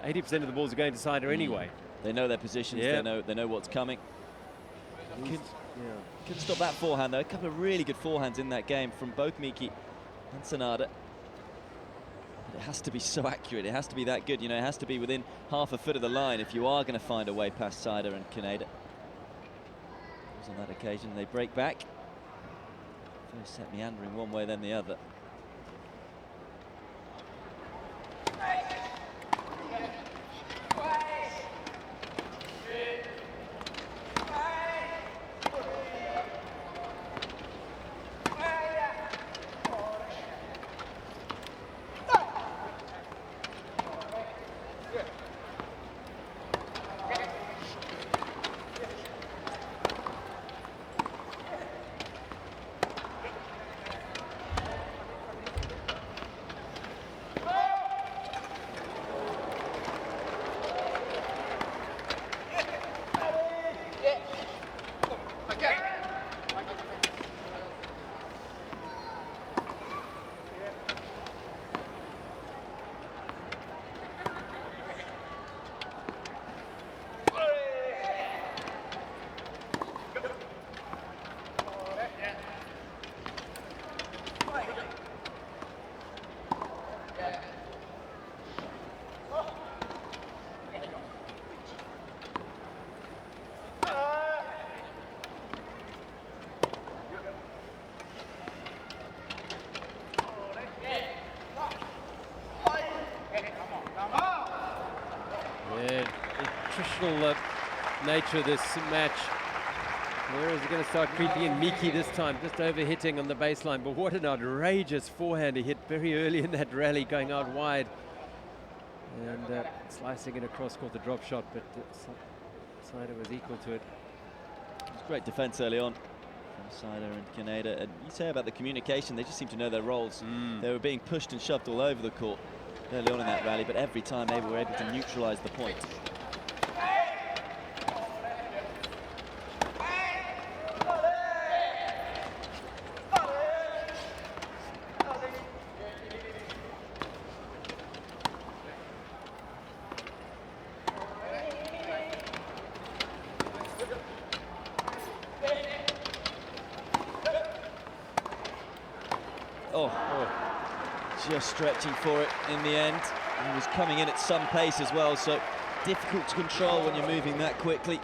80% of the balls are going to Sider anyway. They know their positions, they know what's coming. Couldn't stop that forehand though. A couple of really good forehands in that game from both Miki and Sanada. But it has to be so accurate, it has to be that good, you know, it has to be within half a foot of the line if you are going to find a way past Sider and Kaneda. On that occasion, they break back. First set meandering one way, then the other. nature of this match. Where is he going to start creeping in? Miki this time, just over-hitting on the baseline. But what an outrageous forehand he hit very early in that rally, going out wide. And slicing it across, caught the drop shot, but Saida was equal to it. It was great defense early on from Saida and Kaneda. And you say about the communication, they just seem to know their roles. They were being pushed and shoved all over the court early on in that rally, but every time they were able to neutralize the point. Just stretching for it in the end. He was coming in at some pace as well, so difficult to control when you're moving that quickly.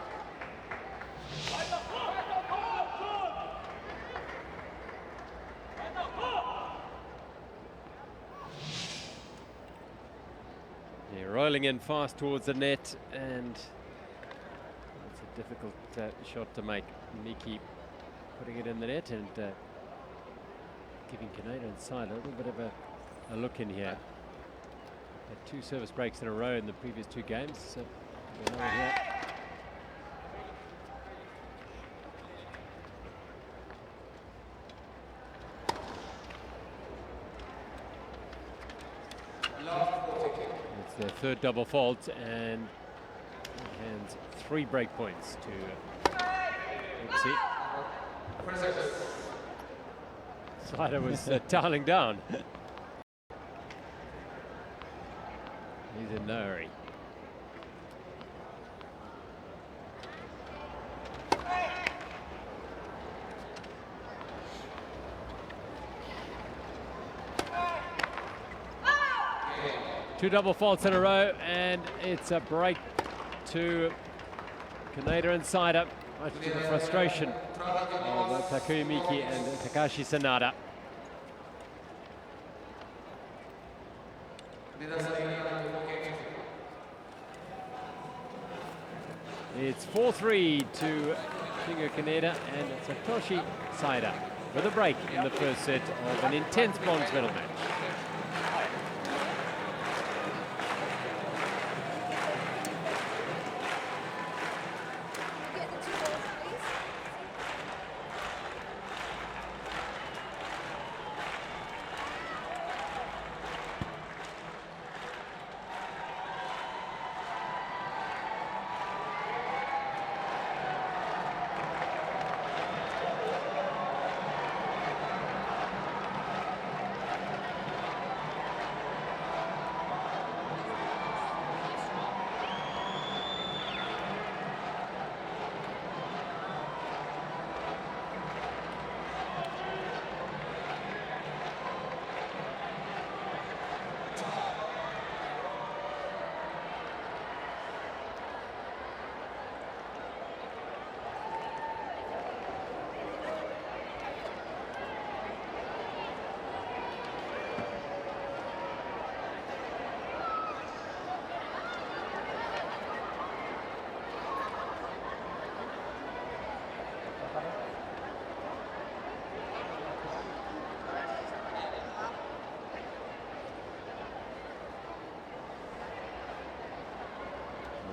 Yeah, rolling in fast towards the net, and it's a difficult shot to make. Miki putting it in the net and giving Kaneda and Saida a little bit of a look in here. Had 2 service breaks in a row in the previous 2 games. So here. It's their 3rd double fault, and hands 3 break points to Oopsie. Saida was toweling down. He's in no hurry. Two double faults in a row, and it's a break to Kaneda and Saida, much to the frustration of Takuya Miki and Takashi Sanada. It's 4-3 to Shingo Kaneda and Satoshi Saida with a break in the first set of an intense bronze medal match.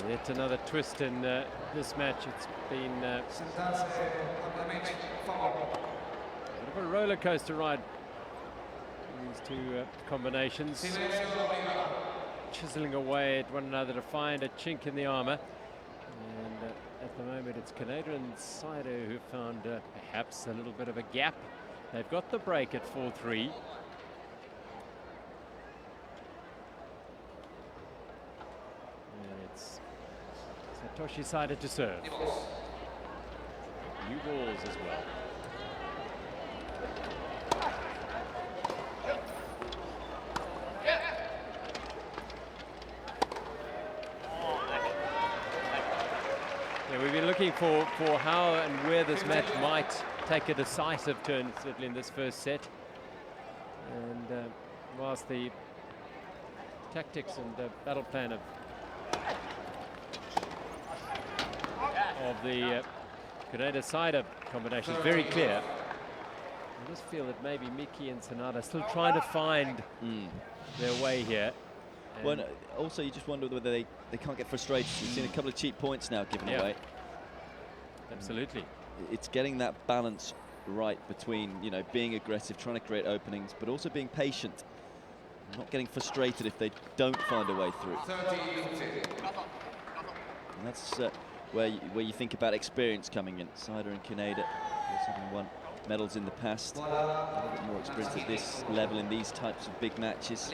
Yet another twist in this match. It's been a bit of a roller coaster ride. These 2 combinations chiseling away at one another to find a chink in the armor. And at the moment it's Kaneda and Saida who found perhaps a little bit of a gap. They've got the break at 4-3. Satoshi Saida to serve. New balls as well. Yeah, we've been looking for how and where this match might take a decisive turn, certainly in this first set. And whilst the tactics and battle plan of of the Grenada-Cider combination is very clear. I just feel that maybe Miki and Sanada are still trying to find their way here. Well, also, you just wonder whether they can't get frustrated. We've seen a couple of cheap points now given away. Absolutely. It's getting that balance right between, you know, being aggressive, trying to create openings, but also being patient, not getting frustrated if they don't find a way through. And that's where you think about experience coming in. Cider and Canada, both having won medals in the past, a little bit more experience at this level in these types of big matches.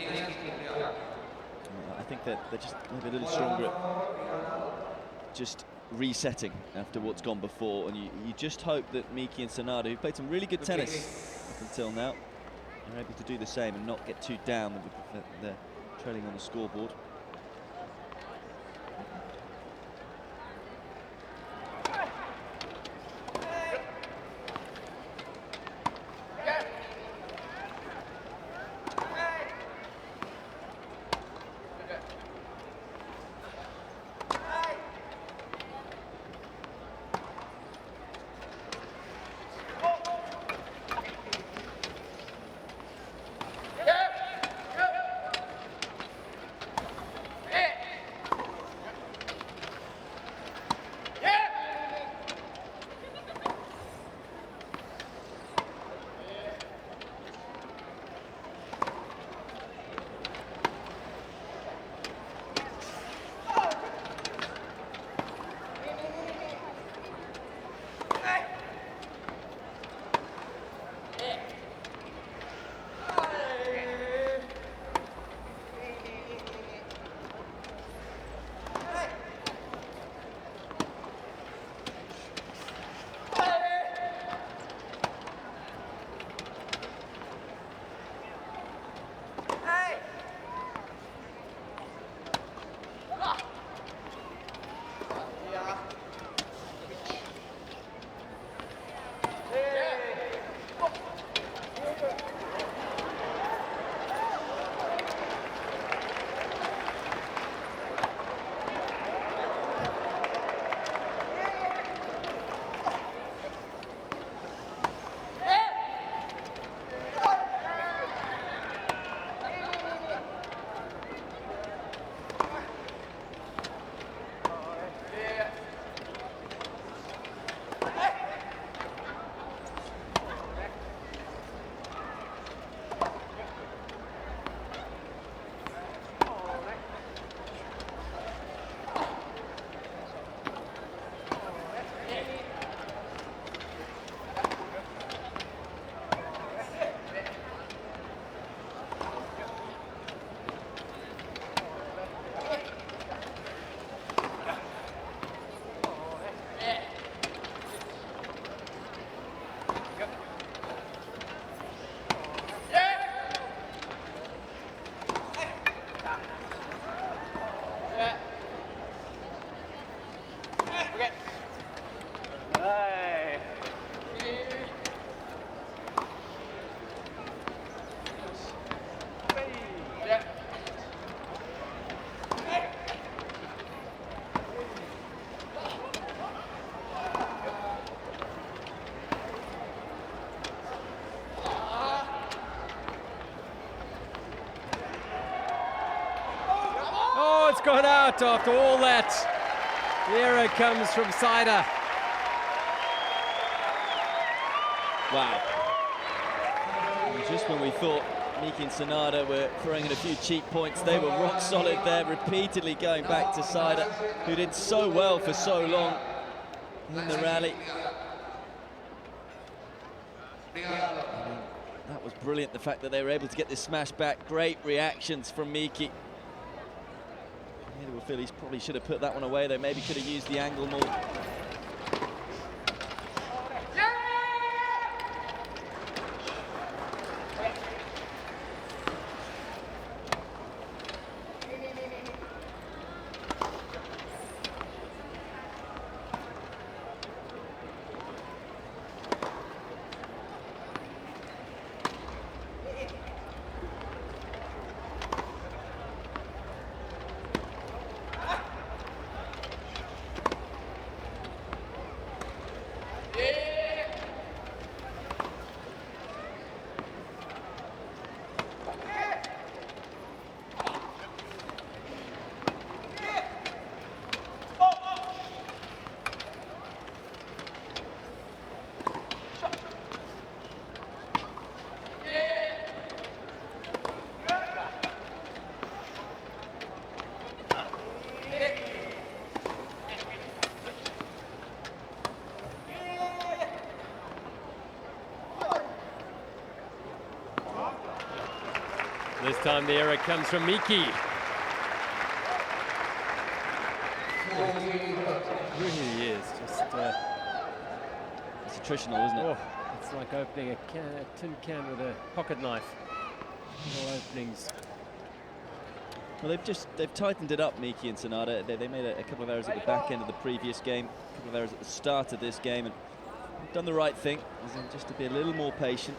I think that they're just maybe a little stronger at just resetting after what's gone before, and you just hope that Miki and Sanada, who've played some really good tennis up until now, are able to do the same and not get too down with the trailing on the scoreboard. It's gone out after all that. The error comes from Cider. Wow. And just when we thought Miki and Sanada were throwing in a few cheap points, they were rock solid there, repeatedly going back to Cider, who did so well for so long in the rally. That was brilliant, the fact that they were able to get this smash back. Great reactions from Miki. Will feel he probably should have put that one away, though. Maybe could have used the angle more. This time the error comes from Miki. Really is just it's attritional, isn't it? oh, it's like opening a tin can with a pocket knife. Little openings. Well, they've tightened it up, Miki and Sanada. They made a couple of errors at the back end of the previous game, a couple of errors at the start of this game, and done the right thing, as in just to be a little more patient.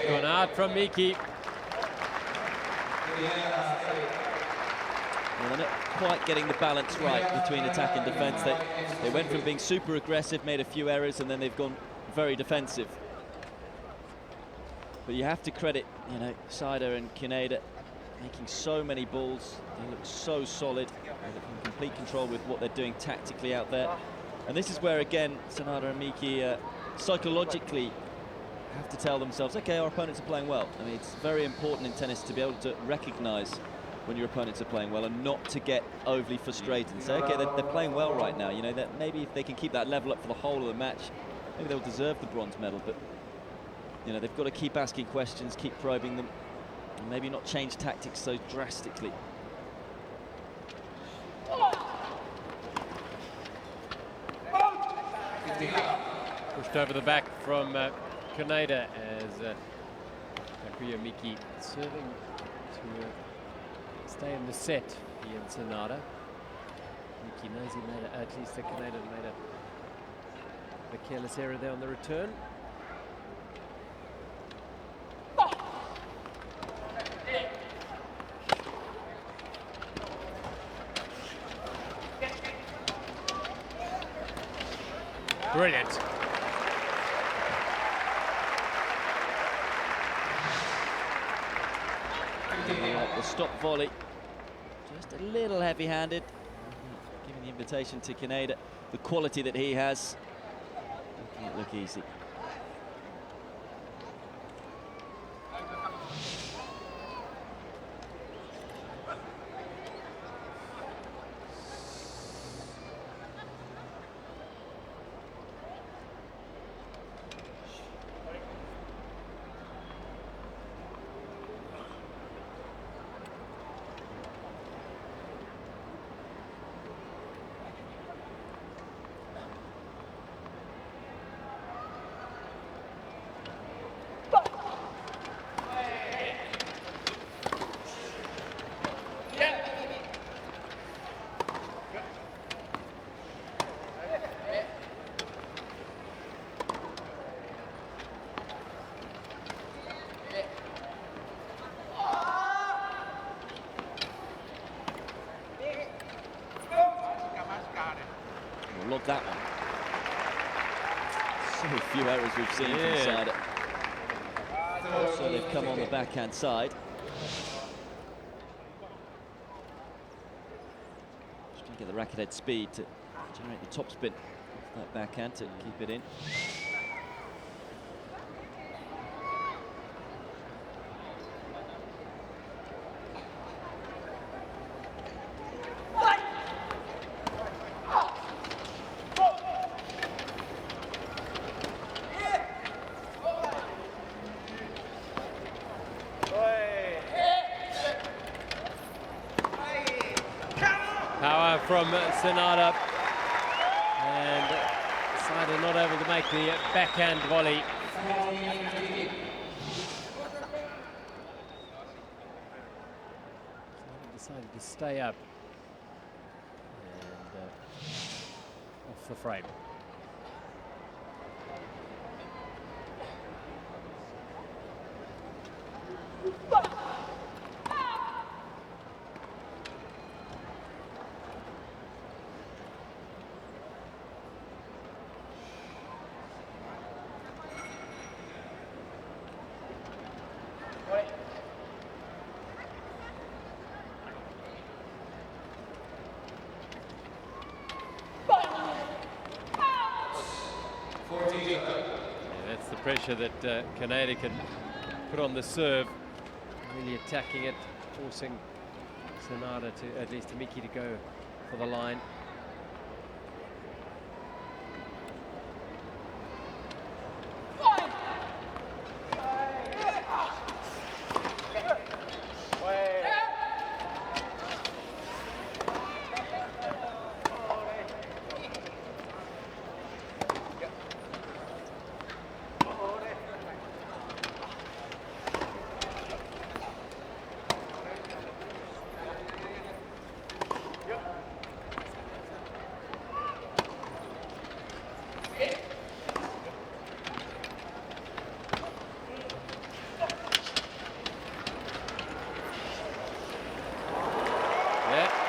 Gone out from Miki. Well, they're not quite getting the balance right between attack and defence. They went from being super aggressive, made a few errors, and then they've gone very defensive. But you have to credit, you know, Saida and Kaneda making so many balls. They look so solid. They're in complete control with what they're doing tactically out there. And this is where, again, Sanada and Miki psychologically have to tell themselves, okay, our opponents are playing well. I mean, it's very important in tennis to be able to recognise when your opponents are playing well and not to get overly frustrated and say, okay, they're playing well right now. You know, that maybe if they can keep that level up for the whole of the match, maybe they'll deserve the bronze medal. But, you know, they've got to keep asking questions, keep probing them, and maybe not change tactics so drastically. Pushed over the back from Kaneda as Takuya Miki serving to stay in the set. He and Sanada. Miki knows he made at least the Kaneda made a careless error there on the return. Brilliant. The stop volley, just a little heavy-handed, giving the invitation to Kaneda, the quality that he has, making it look easy. Love that one. So few errors we've seen from Saida. So they've come on the backhand side. Just trying to get the racket head speed to generate the top spin off that backhand to keep it in. Power from Sanada, and Saida not able to make the backhand volley. Decided to stay up and off the frame. That's the pressure that Kaneda can put on the serve. Really attacking it, forcing Sanada to, at least to Miki, to go for the line.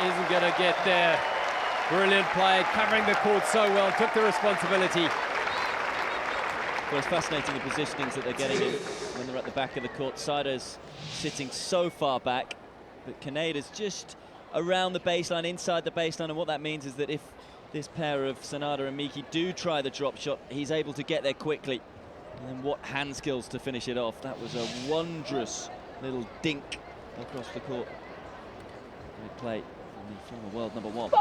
Isn't going to get there. Brilliant play, covering the court so well, took the responsibility. Well, it's fascinating the positionings that they're getting in when they're at the back of the court. Saida's sitting so far back, but Kaneda's just around the baseline, inside the baseline, and what that means is that if this pair of Sanada and Miki do try the drop shot, he's able to get there quickly. And then what hand skills to finish it off. That was a wondrous little dink across the court. Great play from the former world number one.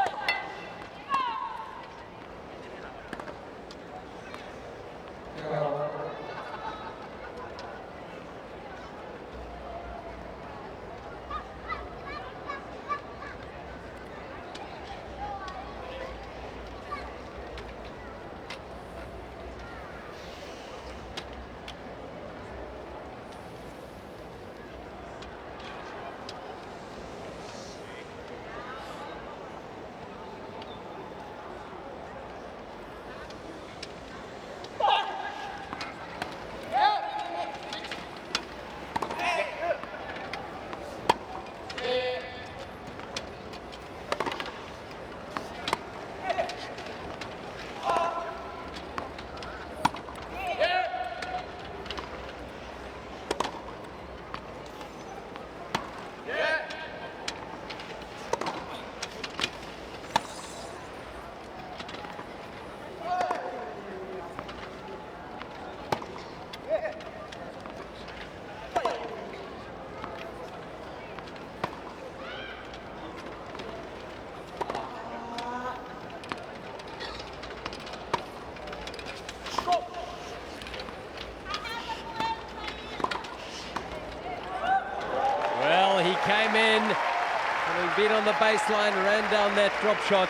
Came in, having been on the baseline, ran down that drop shot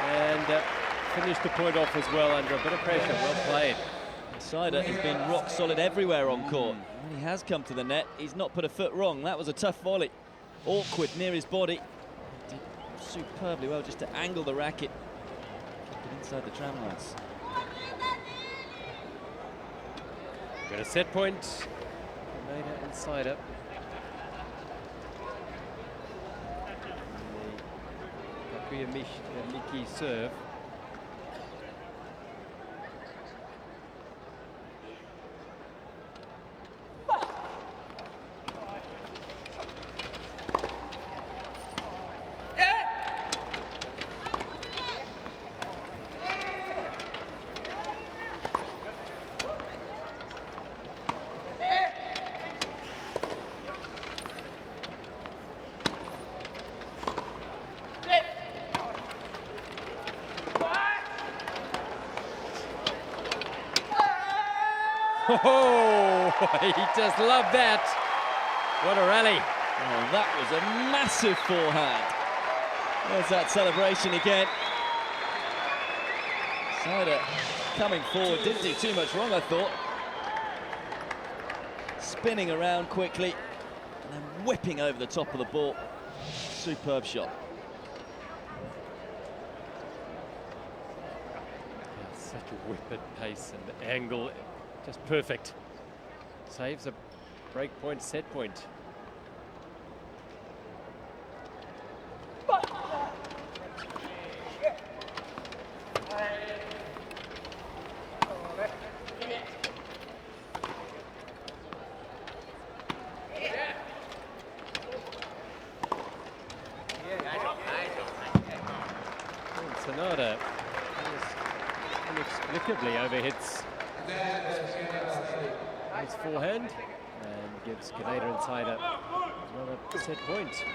and finished the point off as well under a bit of pressure. Well played. Saida has been rock solid everywhere on court. When he has come to the net, he's not put a foot wrong. That was a tough volley. Awkward near his body. Did superbly well just to angle the racket. Keep it inside the tram lines. Got a set point. Kaneda and Saida. Miki serve. Oh, he just loved that. What a rally. Oh, that was a massive forehand. There's that celebration again. Saida coming forward, didn't do too much wrong, I thought. Spinning around quickly and then whipping over the top of the ball. Superb shot. Yeah, such a whip at pace and angle. Just perfect. Saves a break point, set point. Sanada inexplicably overhits his forehand and gives Kaneda inside another set point.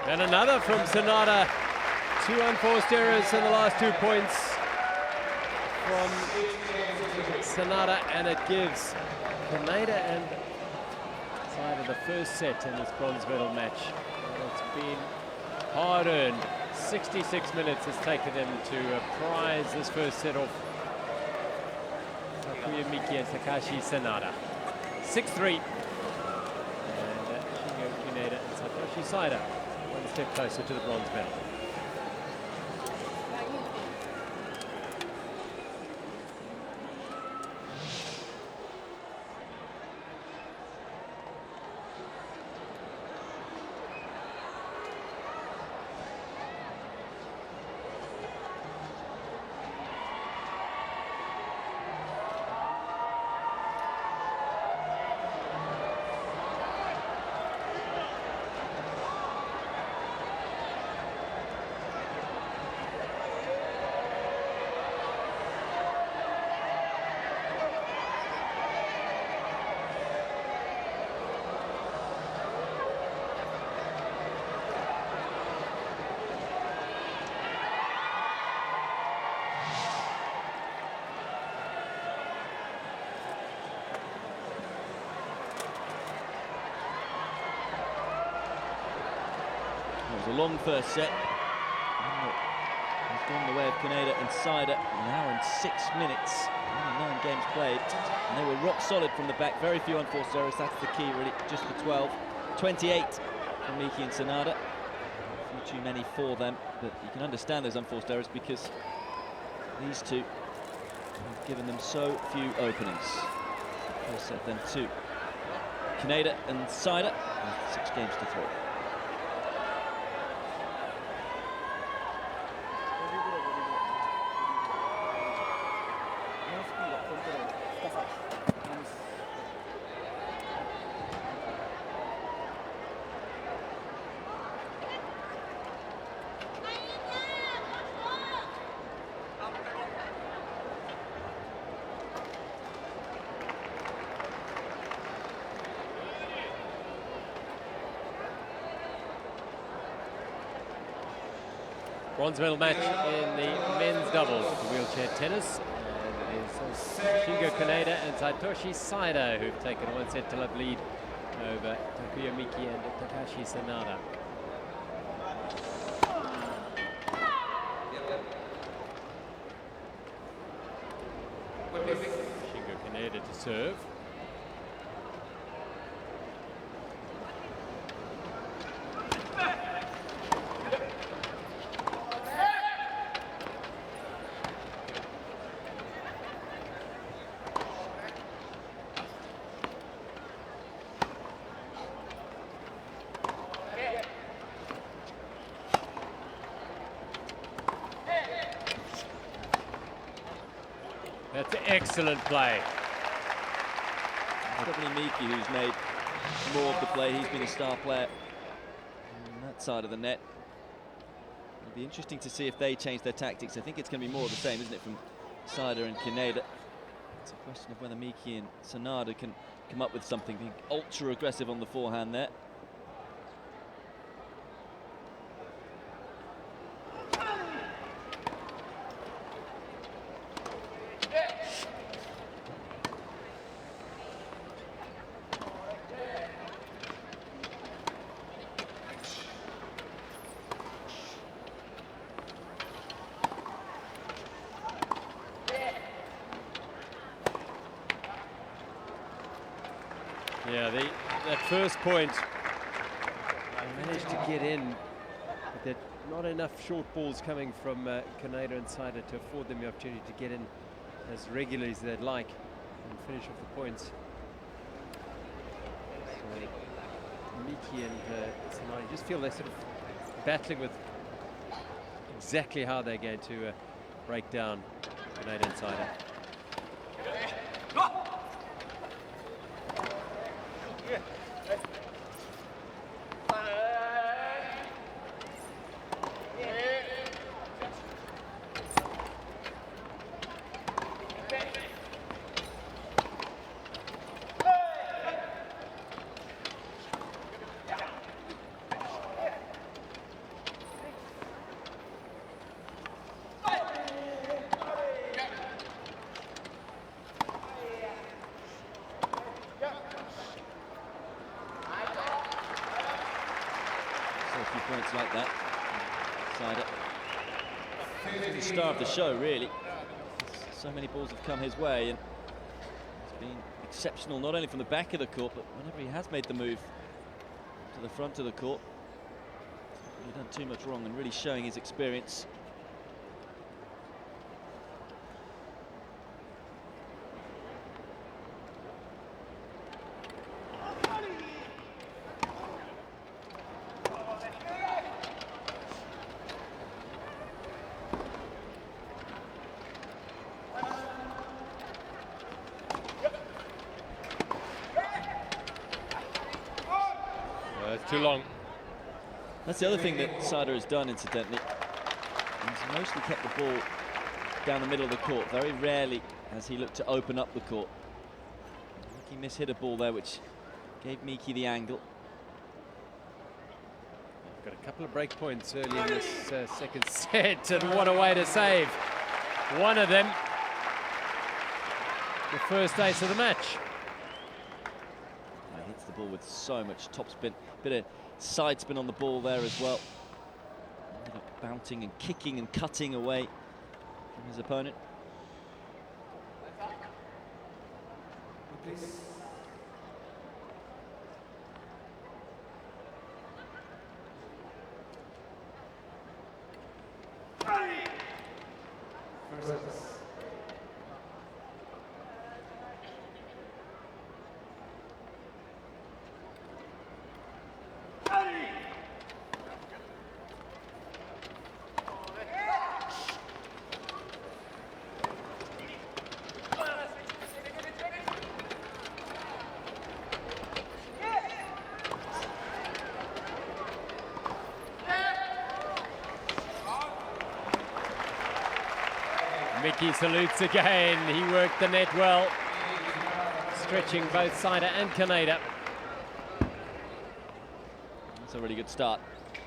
And another from Sanada. 2 unforced errors in the last 2 points from Sanada, and it gives Kaneda and side of the first set in this bronze medal match. And it's been hard-earned. 66 minutes has taken them to prize this first set off. Takuya Miki and Takashi Sanada. 6-3. And Shingo Kaneda and Satoshi Saida one step closer to the bronze medal. It was a long first set. It's gone the way of Kaneda and Saida. An hour and 6 minutes. Only 9 games played. And they were rock solid from the back. Very few unforced errors. That's the key, really. Just the 12. 28 from Miki and Sanada. A few too many for them. But you can understand those unforced errors because these two have given them so few openings. First set then 2. Kaneda and Saida with 6 games to 3. Bronze medal match in the men's doubles for wheelchair tennis. And it is Shingo Kaneda and Satoshi Saida who've taken a 1-set to love lead over Takuya Miki and Takashi Sanada. Shingo Kaneda to serve. That's excellent play. Probably Miki who's made more of the play. He's been a star player on that side of the net. It'll be interesting to see if they change their tactics. I think it's going to be more of the same, isn't it, from Saida and Kaneda. It's a question of whether Miki and Sanada can come up with something, being ultra aggressive on the forehand there. Yeah, that first point, they managed to get in, but there not enough short balls coming from Kaneda and Cider to afford them the opportunity to get in as regularly as they'd like and finish off the points. So Miki and Tsunami just feel they're sort of battling with exactly how they're going to break down Kaneda and Cider. Points like that. Cider, the star of the show, really. So many balls have come his way, and it's been exceptional not only from the back of the court, but whenever he has made the move to the front of the court, he's done too much wrong and really showing his experience. Too long. That's the other thing that Cider has done, incidentally. He's mostly kept the ball down the middle of the court. Very rarely has he looked to open up the court. He mishit a ball there, which gave Miki the angle. Got a couple of break points early in this second set, and what a way to save one of them. The first ace of the match. He hits the ball with so much topspin, bit of side spin on the ball there as well. Ended up bouncing and kicking and cutting away from his opponent. Miki salutes again. He worked the net well, stretching both Cider and Kaneda. That's a really good start,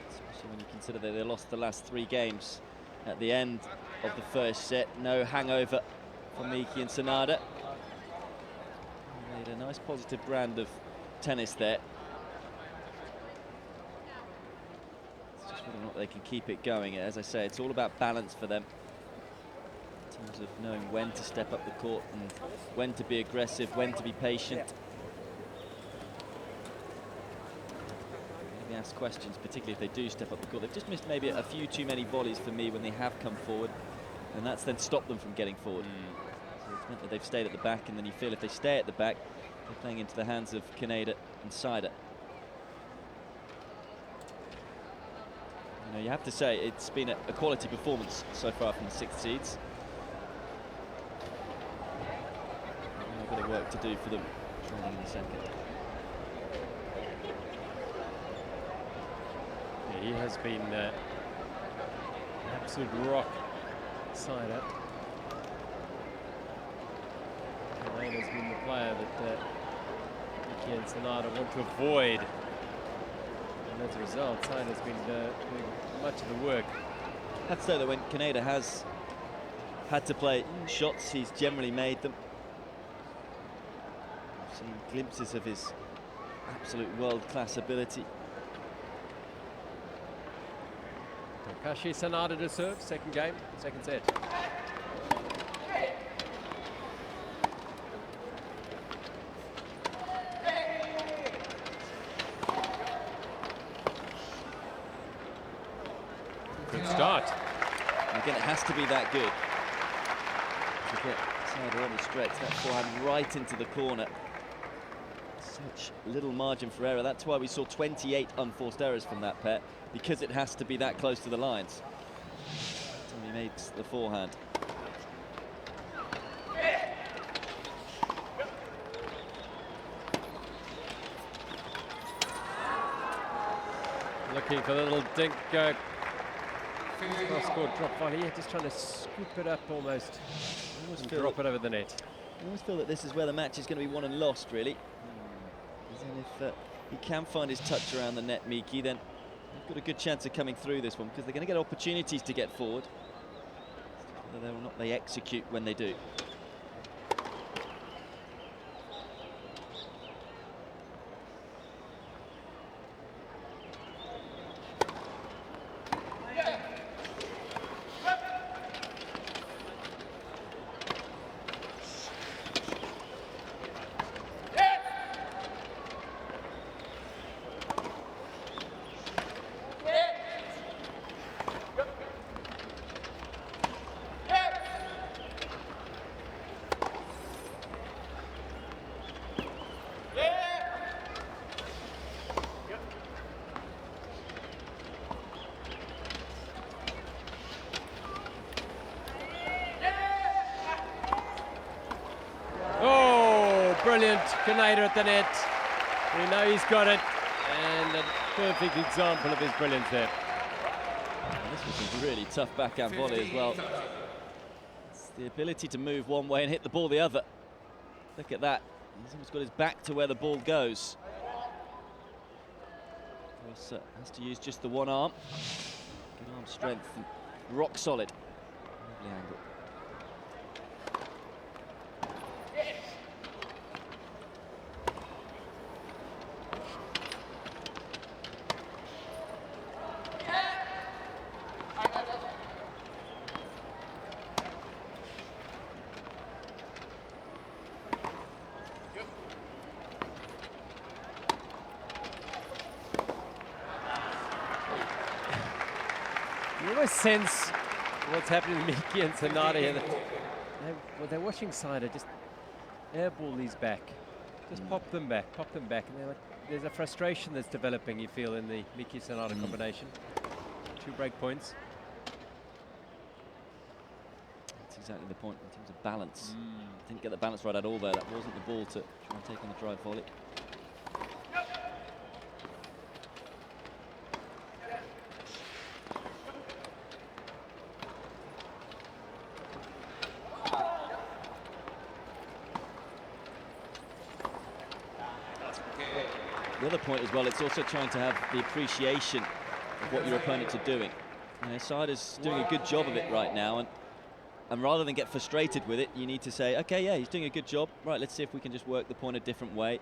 especially when you consider that they lost the last 3 games at the end of the first set. No hangover for Miki and Sanada. Made a nice positive brand of tennis there. It's just whether or not they can keep it going. As I say, it's all about balance for them, in terms of knowing when to step up the court and when to be aggressive, when to be patient. Maybe ask questions, particularly if they do step up the court. They've just missed maybe a few too many volleys for me when they have come forward, and that's then stopped them from getting forward. So it's meant that they've stayed at the back, and then you feel if they stay at the back, they're playing into the hands of Kaneda and Cider. You know, you have to say it's been a quality performance so far from the 6th seeds. A bit of work to do for them trailing in the second. Yeah, he has been an absolute rock Cider. Kaneda's been the player that Miki and Sanada want to avoid. And as a result, Cider's been doing much of the work. I have to say that when Kaneda has had to play shots, he's generally made them. I've seen glimpses of his absolute world-class ability. Takashi Sanada to serve, second game, second set. Good start. And again, it has to be that good to get Snyder on the stretch. That forehand right into the corner. Such little margin for error. That's why we saw 28 unforced errors from that pair, because it has to be that close to the lines. Until he makes the forehand. Looking for the little dink cross-court drop volley. Yeah, just trying to scoop it up almost. And drop it over the net. I always feel that this is where the match is going to be won and lost, really. And if he can find his touch around the net, Miki, then they've got a good chance of coming through this one, because they're going to get opportunities to get forward. Whether or not they execute when they do. Brilliant Grenadier at the net. We know he's got it, and a perfect example of his brilliance there. And this was a really tough backhand volley as well. It's the ability to move one way and hit the ball the other. Look at that. He's almost got his back to where the ball goes. Of course, has to use just the one arm. Good arm strength and rock solid. Lovely angle. You always sense what's happening with Miki and Sonata here. They're watching Snyder just airball these back. Just pop them back. And there's a frustration that's developing, you feel, in the Miki-Sonata combination. 2 break points. That's exactly the point in terms of balance. Didn't get the balance right at all there. That wasn't the ball to try and take on the drive volley. The other point as well, it's also trying to have the appreciation of what your opponents are doing. You know, Snyder's doing a good job of it right now, and rather than get frustrated with it, you need to say, okay, yeah, he's doing a good job. Right, let's see if we can just work the point a different way.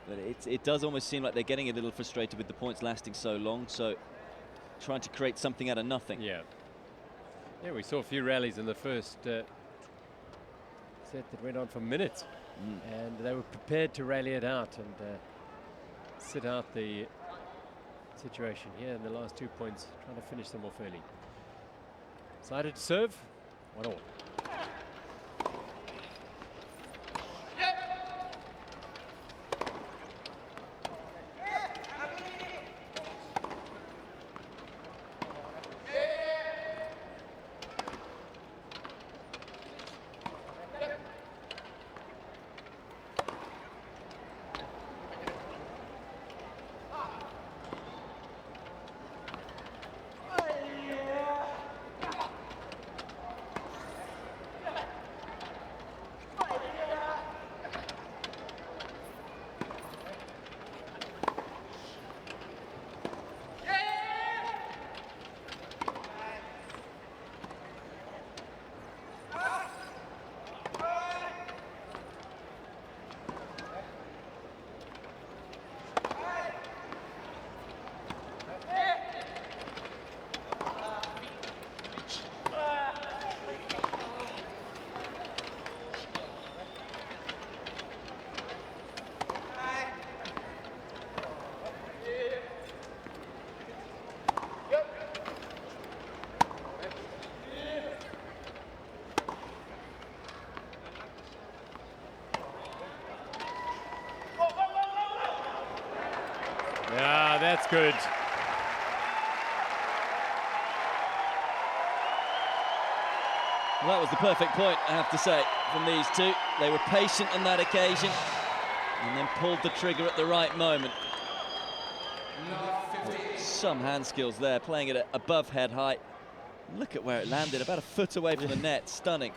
But it does almost seem like they're getting a little frustrated with the points lasting so long, so trying to create something out of nothing. Yeah, we saw a few rallies in the first set that went on for minutes, and they were prepared to rally it out and sit out the situation here in the last 2 points, trying to finish them off early. Decided to serve, 1-all. good. Well, that was the perfect point, I have to say, from these two. They were patient on that occasion and then pulled the trigger at the right moment. Some hand skills there, playing it at above head height. Look at where it landed, about a foot away from the net. Stunning.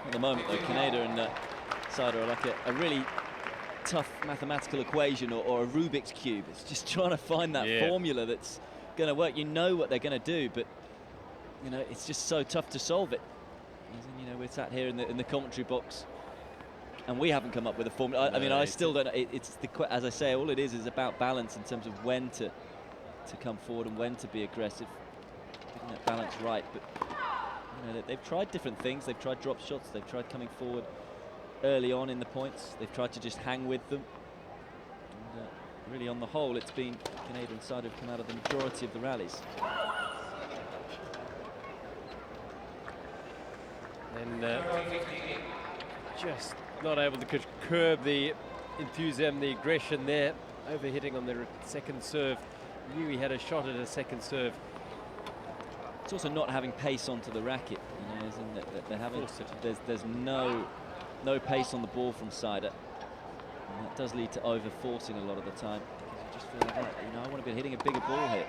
At the moment, though, Kaneda and Saida are like a really tough mathematical equation or a Rubik's Cube. It's just trying to find that formula that's going to work. You know what they're going to do, but you know it's just so tough to solve it. You know, we're sat here in the commentary box, and we haven't come up with a formula. I mean, I still don't know. It's as I say, all it is about balance in terms of when to come forward and when to be aggressive, getting that balance right. But you know, they've tried different things. They've tried drop shots. They've tried coming forward early on in the points. They've tried to just hang with them. And, really, on the whole, it's been Canadian side who've come out of the majority of the rallies. And just not able to curb the enthusiasm, the aggression there. Overhitting on the second serve. Knew he had a shot at a second serve. It's also not having pace onto the racket, you know, isn't it? That they're having, there's no pace on the ball from Saida, and that does lead to over forcing a lot of the time, because you just feel like, you know, I want to be hitting a bigger ball here.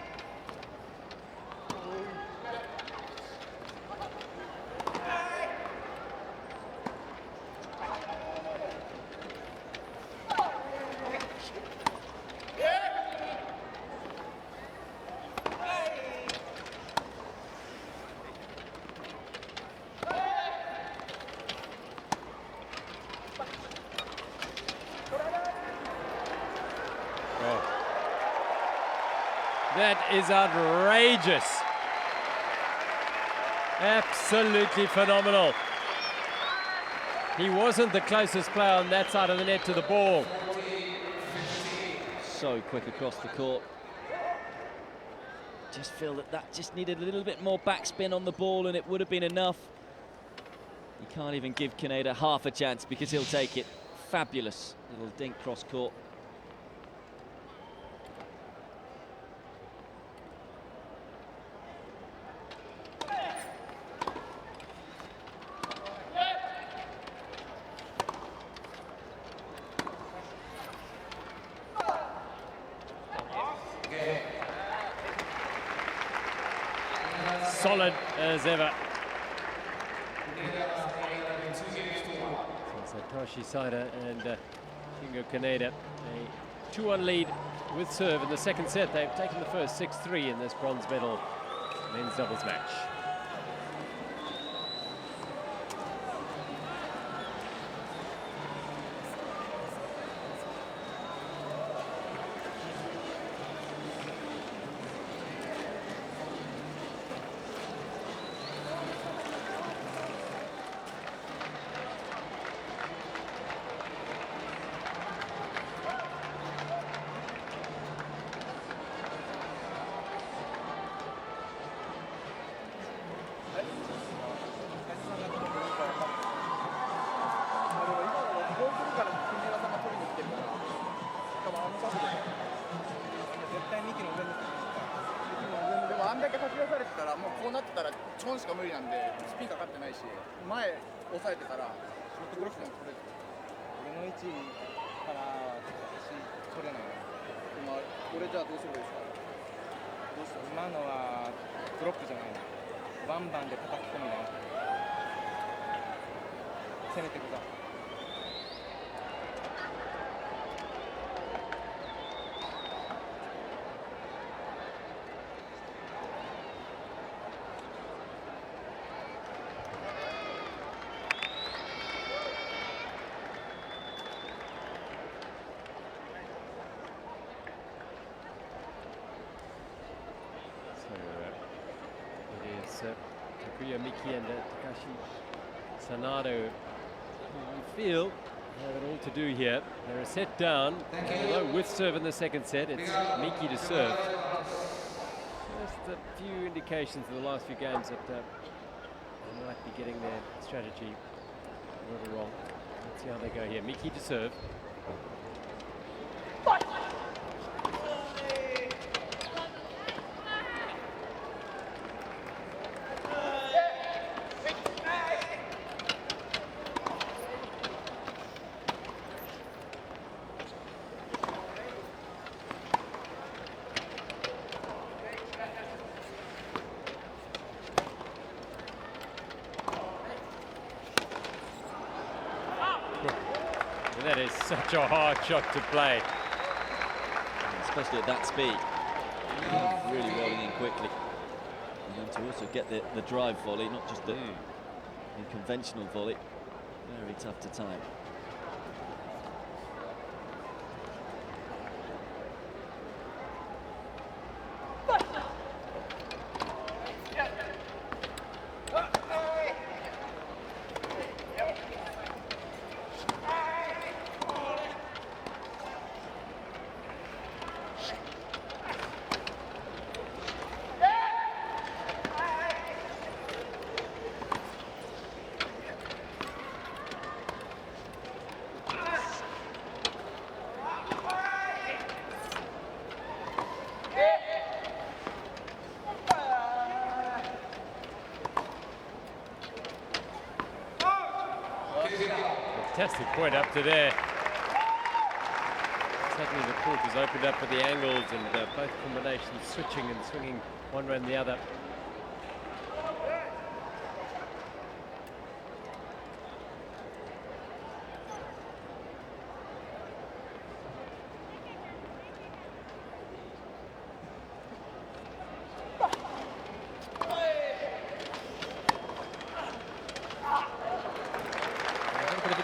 That is outrageous. Absolutely phenomenal. He wasn't the closest player on that side of the net to the ball. So quick across the court. Just feel that just needed a little bit more backspin on the ball and it would have been enough. You can't even give Kaneda half a chance because he'll take it. Fabulous little dink cross court. Solid as ever. So Satoshi Saida and Shingo Kaneda, a 2-1 lead with serve in the second set. They've taken the first 6-3 in this bronze medal men's doubles match. Miki and Takashi Sanado, who we feel have it all to do here. They're a set down, although with serve in the second set, it's Miki to serve. Just a few indications in the last few games that they might be getting their strategy a little wrong. Let's see how they go here. Miki to serve. That is such a hard shot to play. Especially at that speed. Really rolling in quickly. And then to also get the drive volley, not just the conventional volley. Very tough to time. Fantastic point up to there. Suddenly the court has opened up with the angles and both combinations switching and swinging one way and the other.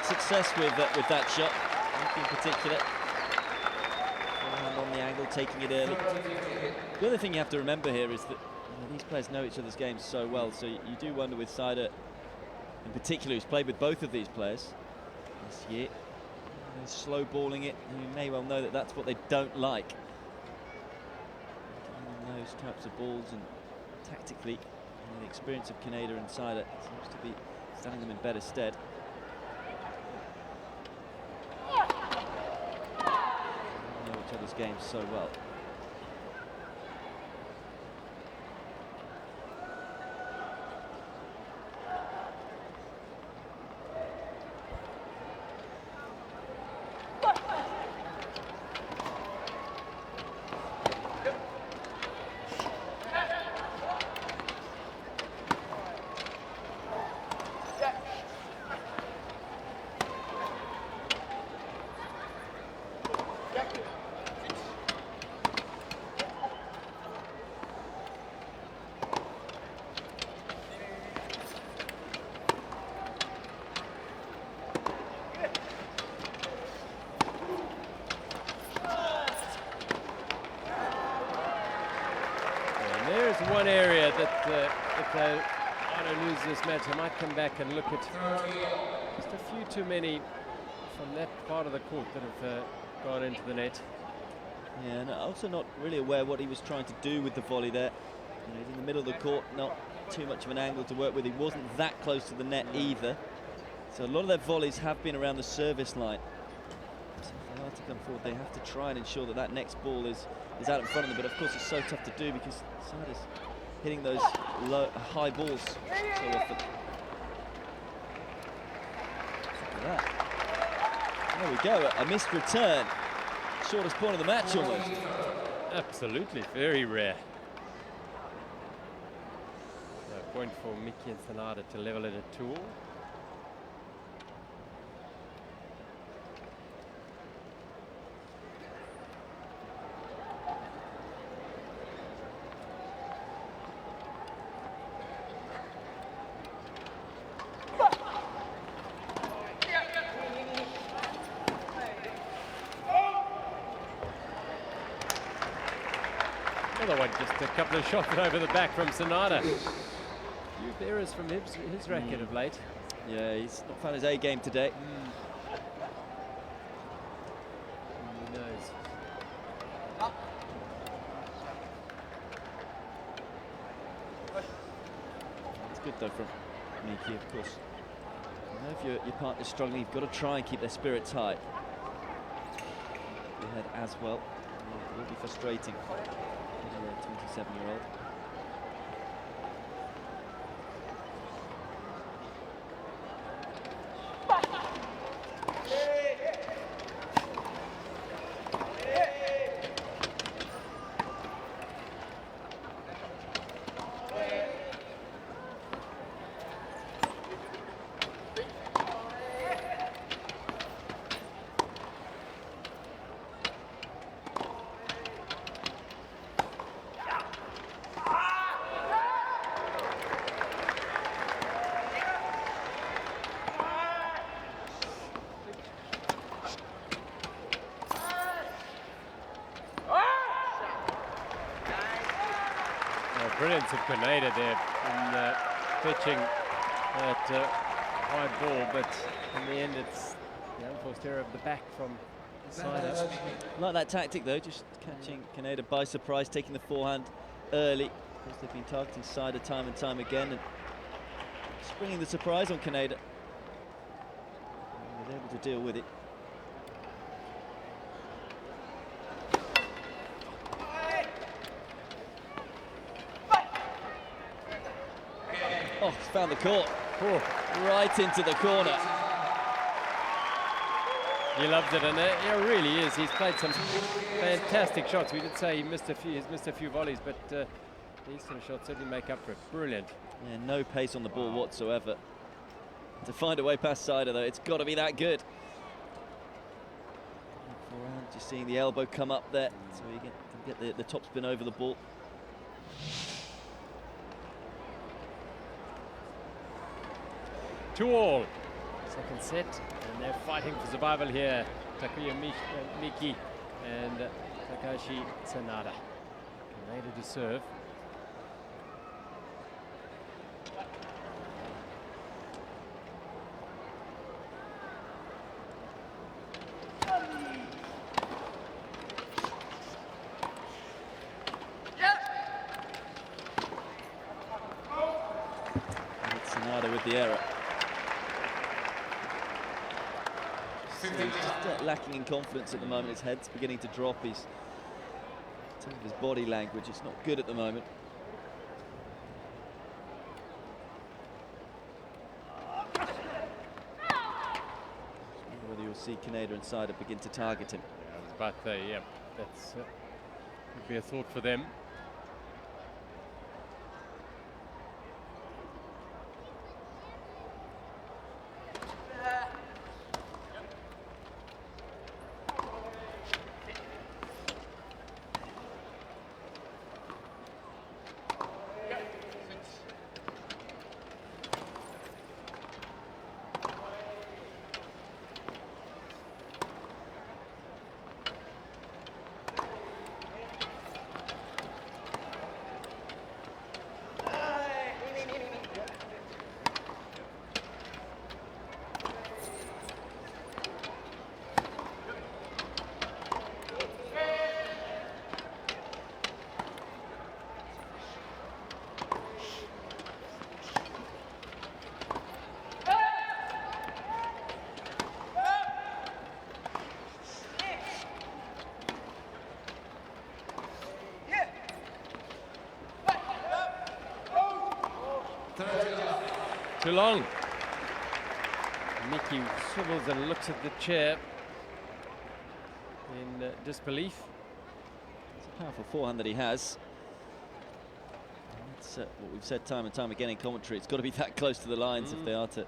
Success with that shot, in particular. Hand on the angle, taking it early. The other thing you have to remember here is that these players know each other's games so well, so you do wonder with Seider, in particular, who's played with both of these players this year. They're slow balling it, and you may well know that that's what they don't like. Those types of balls, and tactically, the experience of Kaneda and Seider seems to be standing them in better stead. Each other's games so well. There's one area that if they don't lose this match, I might come back and look at just a few too many from that part of the court that have gone into the net. Yeah, and also not really aware what he was trying to do with the volley there. You know, he's in the middle of the court, not too much of an angle to work with. He wasn't that close to the net either. So a lot of their volleys have been around the service line. So if they are to come forward, they have to try and ensure that that next ball is out in front of them. But of course, it's so tough to do because Seider's hitting those high balls so often. Look at that. There we go, a missed return. Shortest point of the match almost. Absolutely, very rare. So a point for Miki and Sanada to level it at 2. Another one, just a couple of shots over the back from Sanada. A few couple of errors from his racket of late. Yeah, he's not found his A game today. Who knows? It's good though from Miki, of course. You know, if your partner's struggling, you've got to try and keep their spirits high. Your head as well. It will be frustrating. 27-year-old. Brilliance of Canada there in pitching that high ball, but in the end it's the unforced error of the back from the side up. Like that tactic though, just catching Canada by surprise, taking the forehand early. Of course, they've been targeting Sider time and time again, and springing the surprise on Canada. And was able to deal with it. Oh, he's found the court. Oh, right into the corner. He loved it, and it really is. He's played some fantastic shots. We did say he's missed a few volleys, but these sort of shots certainly make up for it. Brilliant. Yeah, no pace on the ball whatsoever. To find a way past Sider, though, it's got to be that good. Forehand, just seeing the elbow come up there, so you can get the top spin over the ball. Two all. Second set, and they're fighting for survival here. Takuya Miki and Takashi Sanada. Canada to serve. And Sanada with the error. So he's just lacking in confidence at the moment. His head's beginning to drop. In terms of his body language, it's not good at the moment. Whether you'll see Canada and Sider begin to target him. Yeah, I was about to, yeah, that's would be a thought for them. Too long. Miki swivels and looks at the chair in disbelief. It's a powerful forehand that he has. It's what we've said time and time again in commentary. It's got to be that close to the lines if they are to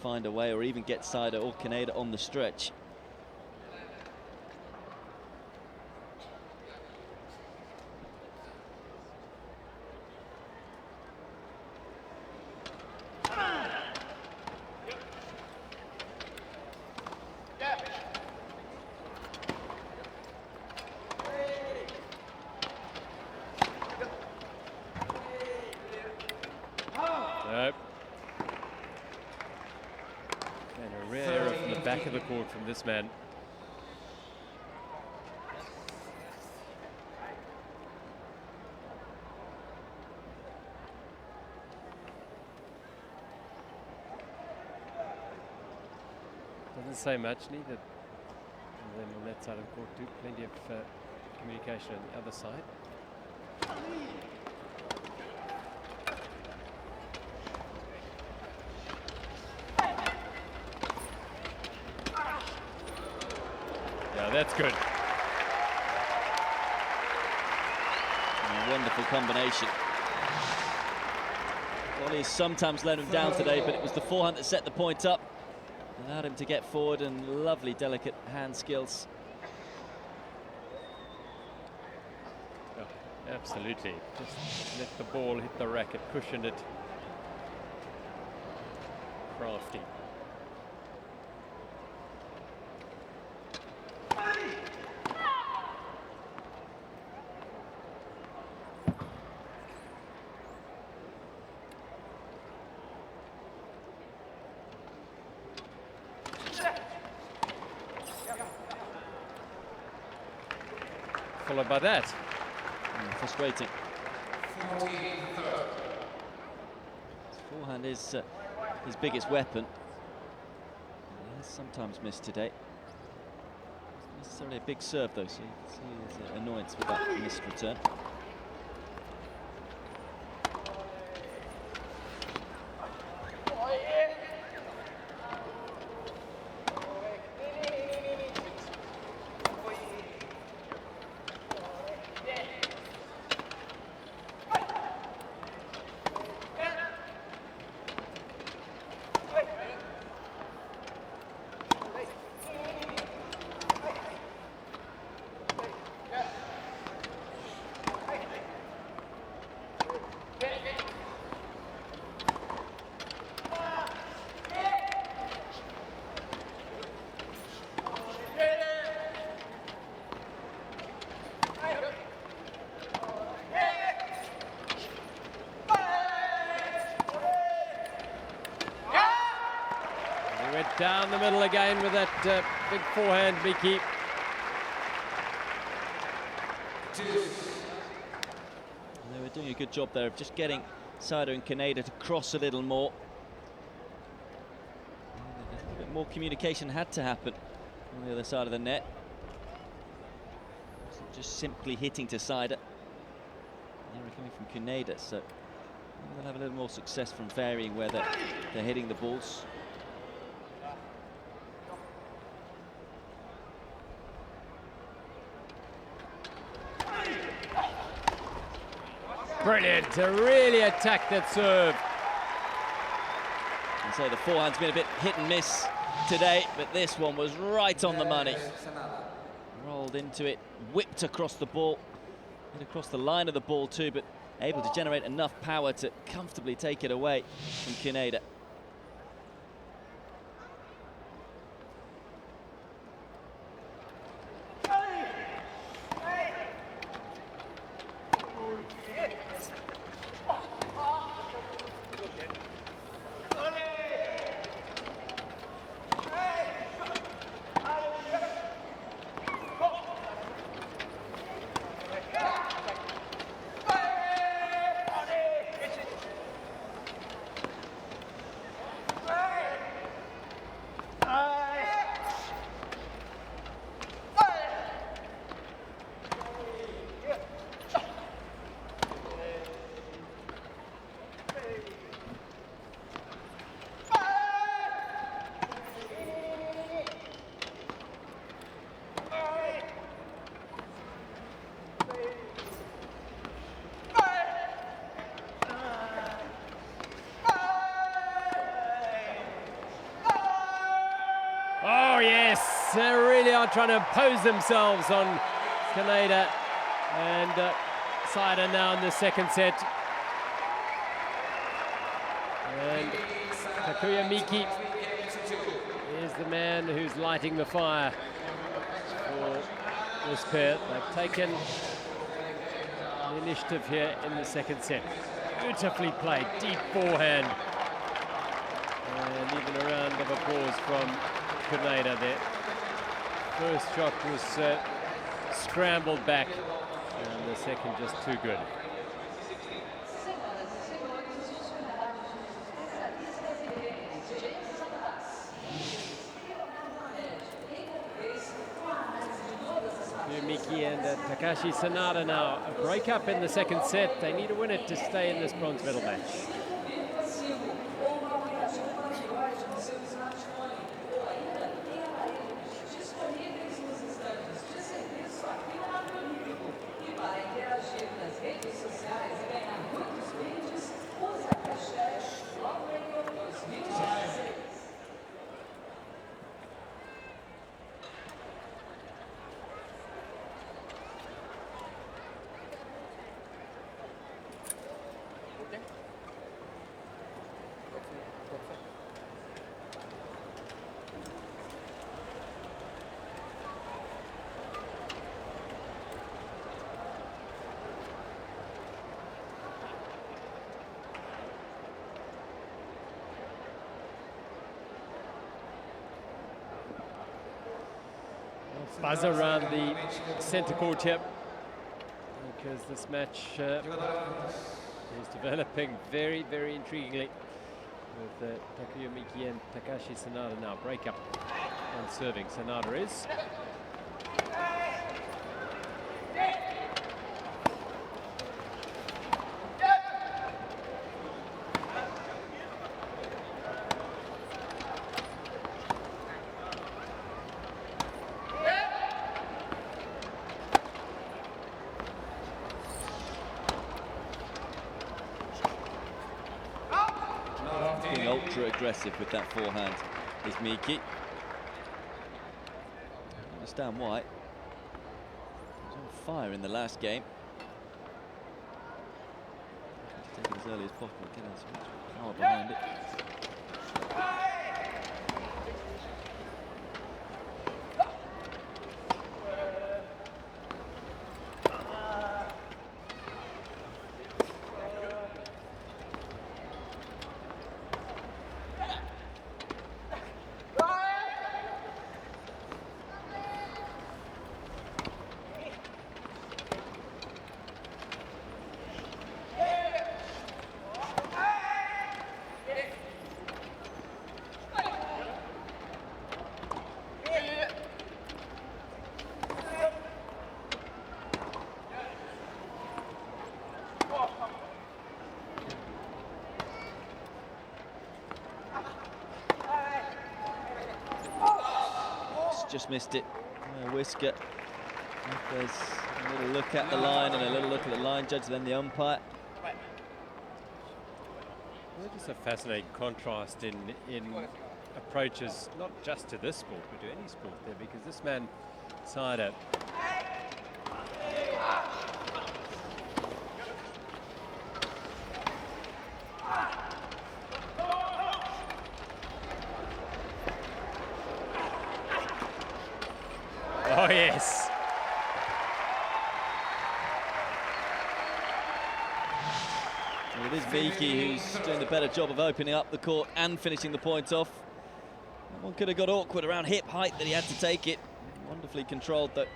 find a way or even get Sider or Canada on the stretch. Nope. And a rare error from the back of the court from this man. Doesn't say much, neither. And then on that side of the court too, plenty of communication on the other side. Yeah, that's good. A wonderful combination. Volleys sometimes let him down today, but it was the forehand that set the point up. Allowed him to get forward, and lovely, delicate hand skills. Oh, absolutely. Just let the ball hit the racket, cushioned it. Crafty. Followed by that. Frustrating. His forehand is his biggest weapon. He has sometimes missed today. Not necessarily a big serve though, so you can see his annoyance with that missed return. Down the middle again with that big forehand, Miki. They were doing a good job there of just getting Saito and Kaneda to cross a little more. A little bit more communication had to happen on the other side of the net. So just simply hitting to Saito. They were coming from Kaneda, so they'll have a little more success from varying where they're hitting the balls. Brilliant to really attack that serve. And so the forehand's been a bit hit and miss today, but this one was right on the money. Rolled into it, whipped across the ball, hit across the line of the ball too, but able to generate enough power to comfortably take it away from Kaneda. Oh yes, they really are trying to impose themselves on Kaneda and Saito now in the second set. And Takuya Miki is the man who's lighting the fire for this pair. They've taken the initiative here in the second set. Beautifully played, deep forehand. And And even a round of applause from Kaneda there. First shot was scrambled back, and the second just too good. Miki and Takashi Sanada now a break up in the second set. They need to win it to stay in this bronze medal match. Buzz around the center court here, because this match is developing very, very intriguingly with Takuya Miki and Takashi Sanada now break up and serving. Sanada is. Ultra aggressive with that forehand is Miki. Understand why. He was on fire in the last game. Take it as early as possible, get as much power behind it. Just missed it. Whisker. There's a little look at the line and a little look at the line judge, then the umpire. Well, just a fascinating contrast in approaches, not just to this sport, but to any sport there, because this man, Saida, oh yes. Well, it is Miki who's doing the better job of opening up the court and finishing the point off. That one could have got awkward around hip height that he had to take it. Wonderfully controlled though.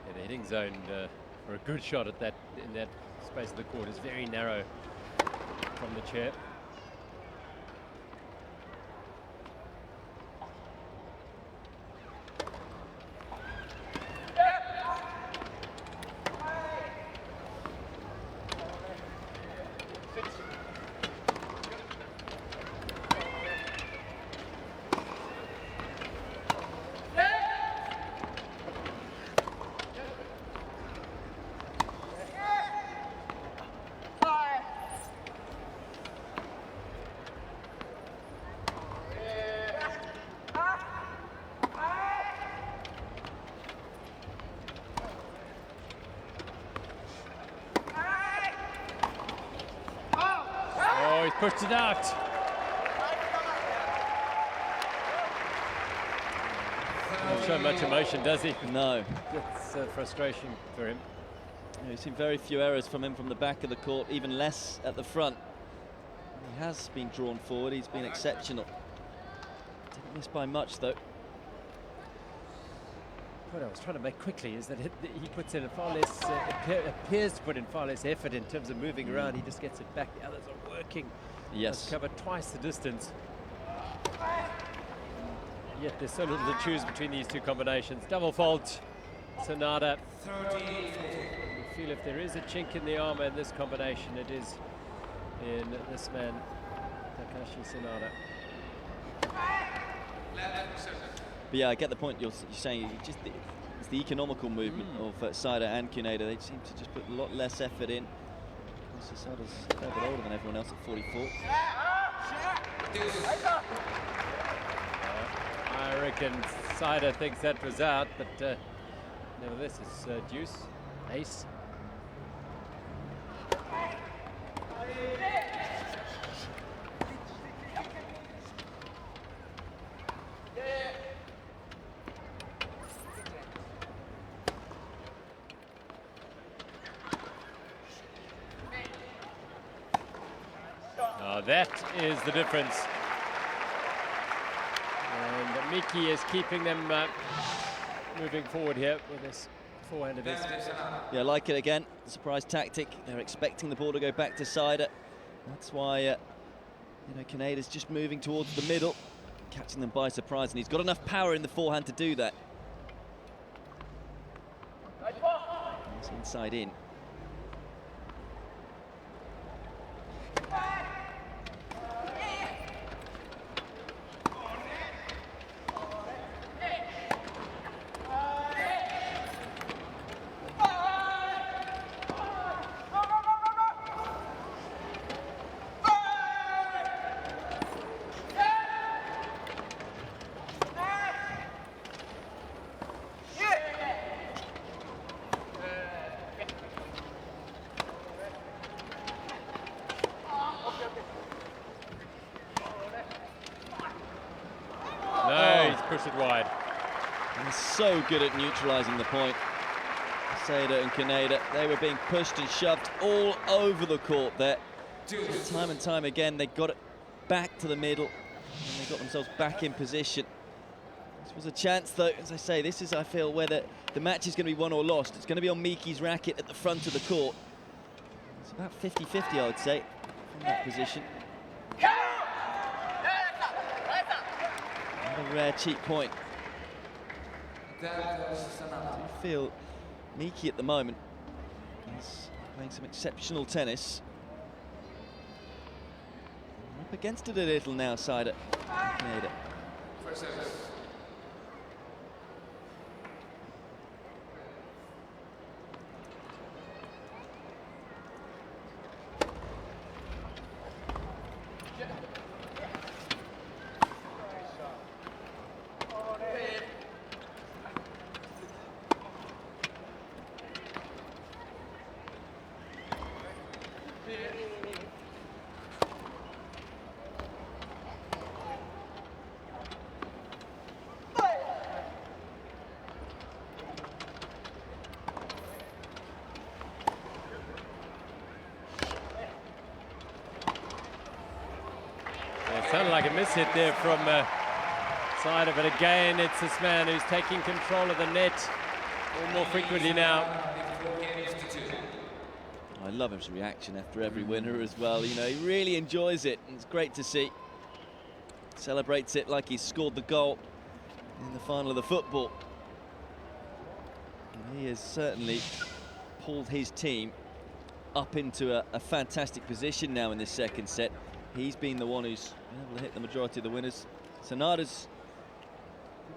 Yeah, the hitting zone for a good shot at that in that space of the court is very narrow from the chair. Pushed it out. Not so much emotion, does he? No. That's frustration for him. Yeah, we've seen very few errors from him from the back of the court, even less at the front. He has been drawn forward, he's been exceptional. Didn't miss by much though. What I was trying to make quickly is that he puts in a far less, appears to put in far less effort in terms of moving around. He just gets it back. The others are working. Yes. He's covered twice the distance. Yet there's so little to choose between these two combinations. Double fault, Sonata. You feel if there is a chink in the armor in this combination, it is in this man, Takashi Sonata. But yeah, I get the point you're saying. It's the economical movement of Saida and Kaneda. They seem to just put a lot less effort in. Sada's a bit older than everyone else at 44. I reckon Saida thinks that was out, but nevertheless, it's deuce, ace. That is the difference. And Miki is keeping them moving forward here with this forehand of his. Yeah, I like it again. Surprise tactic. They're expecting the ball to go back to Saida. That's why, Kaneda's just moving towards the middle, catching them by surprise, and he's got enough power in the forehand to do that. It's inside in. Push it wide. And so good at neutralizing the point. Saida and Kaneda, they were being pushed and shoved all over the court there. Time and time again, they got it back to the middle and they got themselves back in position. This was a chance though, as I say, this is, I feel, where the match is going to be won or lost. It's going to be on Miki's racket at the front of the court. It's about 50-50, I would say, from that position. A rare cheap point. I feel Miki at the moment is playing some exceptional tennis. Up against it a little now, Saida. First service. Sounded like a mishit there from Saida, but again, it's this man who's taking control of the net more frequently now. I love his reaction after every winner as well. You know, he really enjoys it, and it's great to see. Celebrates it like he's scored the goal in the final of the football. And he has certainly pulled his team up into a fantastic position now in this second set. He's been the one who's been able to hit the majority of the winners. Sonata's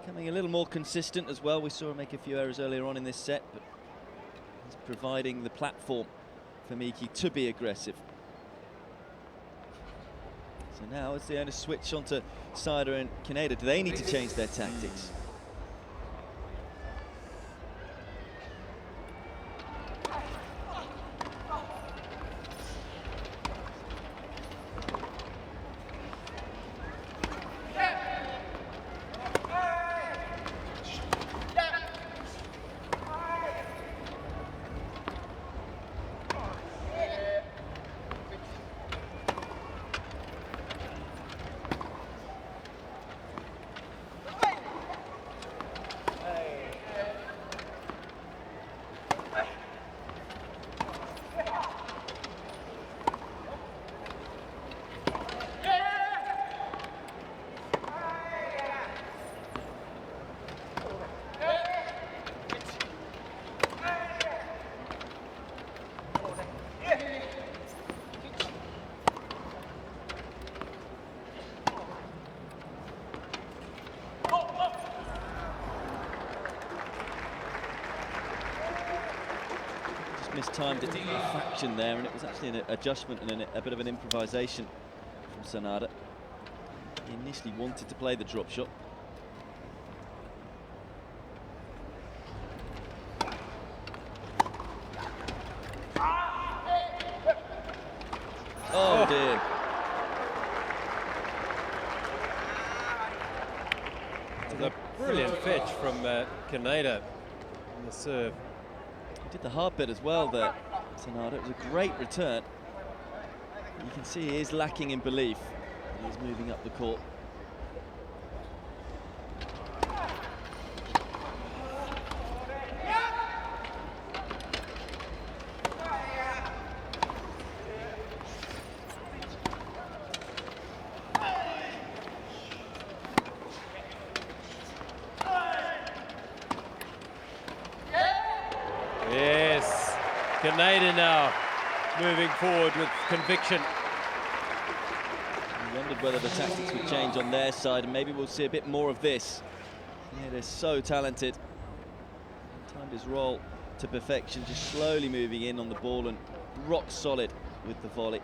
becoming a little more consistent as well. We saw him make a few errors earlier on in this set, but he's providing the platform for Miki to be aggressive. So now it's the only switch onto Saida and Kaneda. Do they need to change their tactics? mistimed it a fraction there, and it was actually an adjustment and a bit of an improvisation from Sanada. He initially wanted to play the drop shot. Oh dear. It's a brilliant fetch from Kaneda on the serve. He did the hard bit as well there, Sanada. It was a great return. You can see he is lacking in belief. He's moving up the court. Yes, Kaneda now moving forward with conviction. I wondered whether the tactics would change on their side, and maybe we'll see a bit more of this. Yeah, they're so talented. Timed his roll to perfection, just slowly moving in on the ball and rock solid with the volley.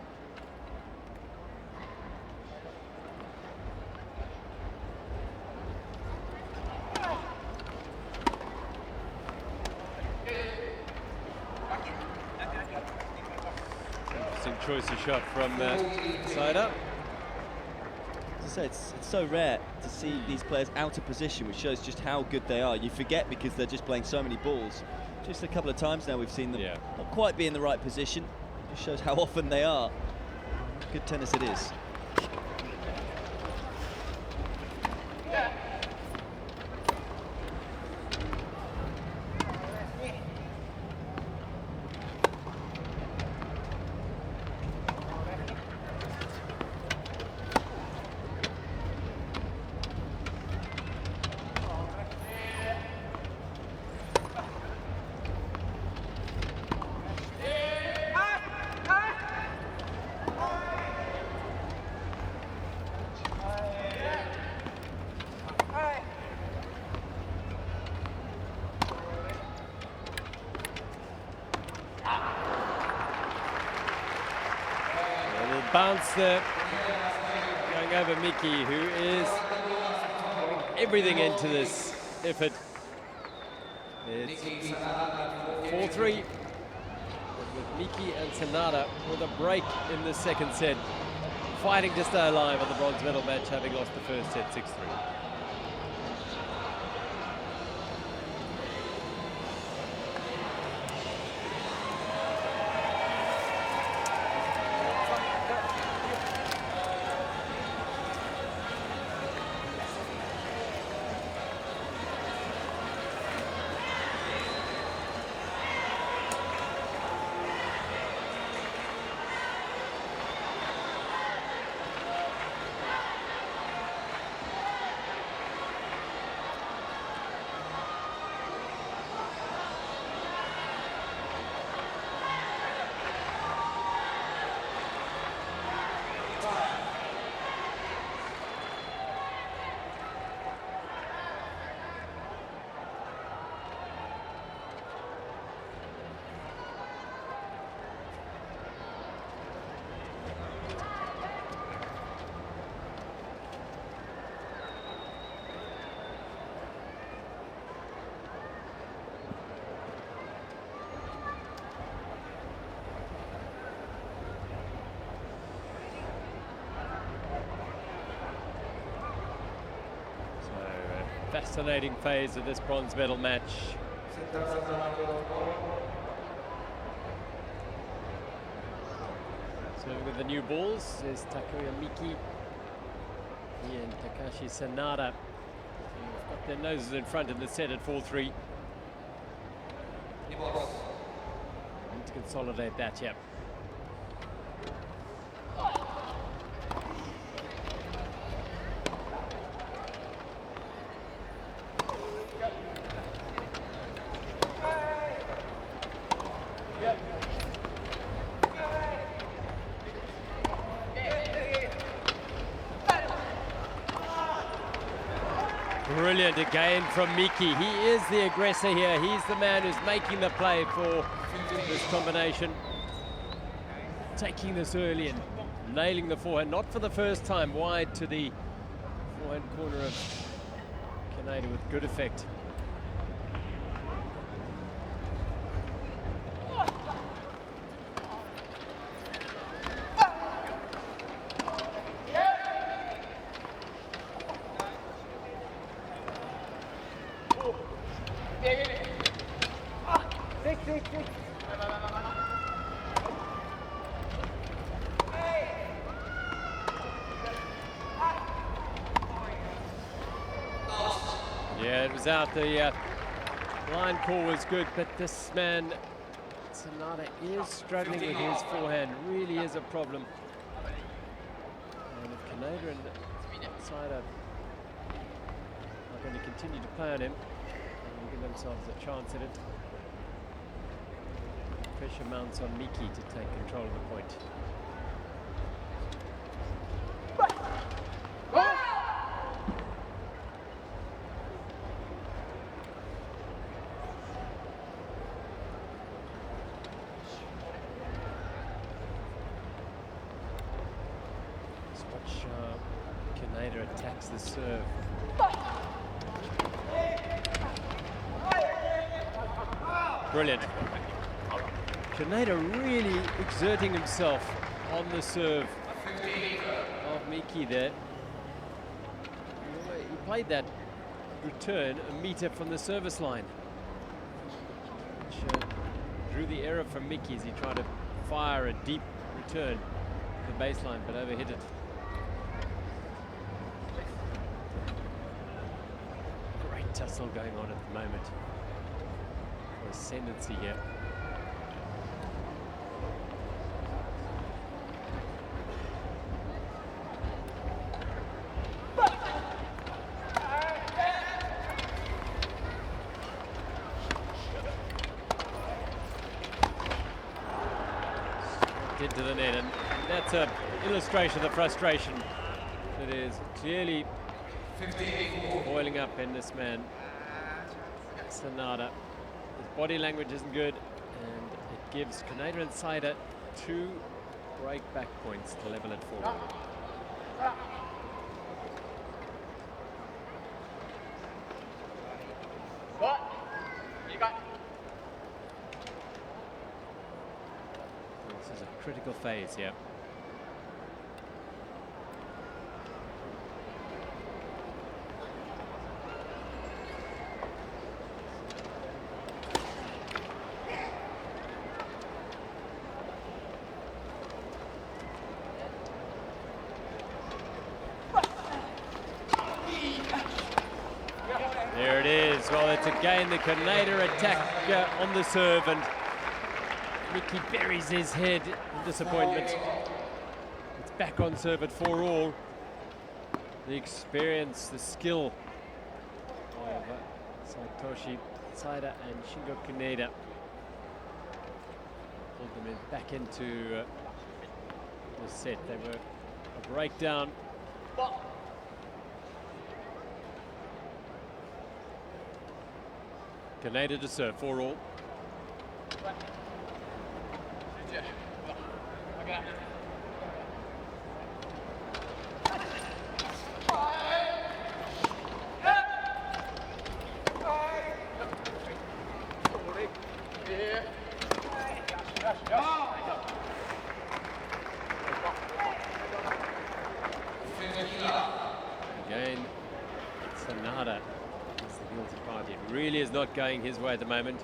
Interesting choice of shot from Saida. As I say, it's so rare to see these players out of position, which shows just how good they are. You forget because they're just playing so many balls. Just a couple of times now we've seen them not quite be in the right position. It just shows how often they are. Good tennis it is. Bounce there, going over Miki, who is putting everything into this effort. It's 4-3 with Miki and Sanada with a break in the second set, fighting to stay alive on the bronze medal match, having lost the first set 6-3. Fascinating phase of this bronze medal match. Serving with the new balls is Takuya Miki and Takashi Sanada. They've got their noses in front in the set at 4-3. Need to consolidate that, yep. Brilliant again from Miki. He is the aggressor here. He's the man who's making the play for this combination. Taking this early and nailing the forehand, not for the first time, wide to the forehand corner of Canada with good effect. Yeah, it was out. The line call was good, but this man, Sonata, is struggling with his forehand. Really is a problem. And if Canada and Saida are going to continue to play on him and give themselves a chance at it, pressure mounts on Miki to take control of the point. Canada attacks the serve. Brilliant. Canada really exerting himself on the serve of Miki there. He played that return a meter from the service line, which drew the error from Miki as he tried to fire a deep return to the baseline, but overhit it. Tussle going on at the moment for ascendancy here. Into the net, and that's an illustration of the frustration that is clearly boiling up in this man, Sonata. His body language isn't good, and it gives Canada and Saida 2 break back points to level it forward. This is a critical phase here. There it is. Well, it's again the Canada attack on the serve, and Miki buries his head in disappointment. It's back on serve at 4-all. The experience, the skill of Satoshi Saida and Shingo Kaneda pulled them back into the set. They were a breakdown. Canada to serve, 4-all. Again, Sonata is the guilty party. It really is not going his way at the moment.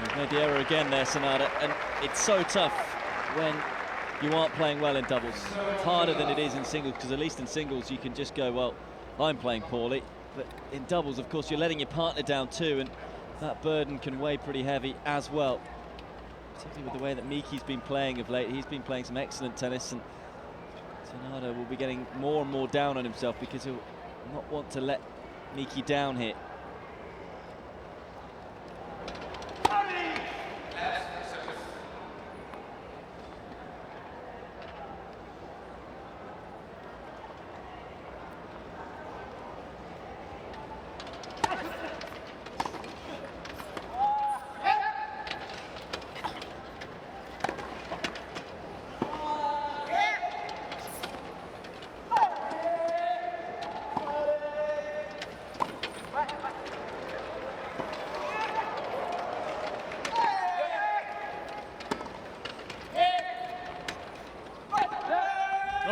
He's made the error again there, Sanada, and it's so tough when you aren't playing well in doubles. It's harder than it is in singles, because at least in singles you can just go, well, I'm playing poorly. But in doubles, of course, you're letting your partner down too, and that burden can weigh pretty heavy as well. Particularly with the way that Miki's been playing of late. He's been playing some excellent tennis, and Sanada will be getting more and more down on himself because he'll not want to let Miki down here.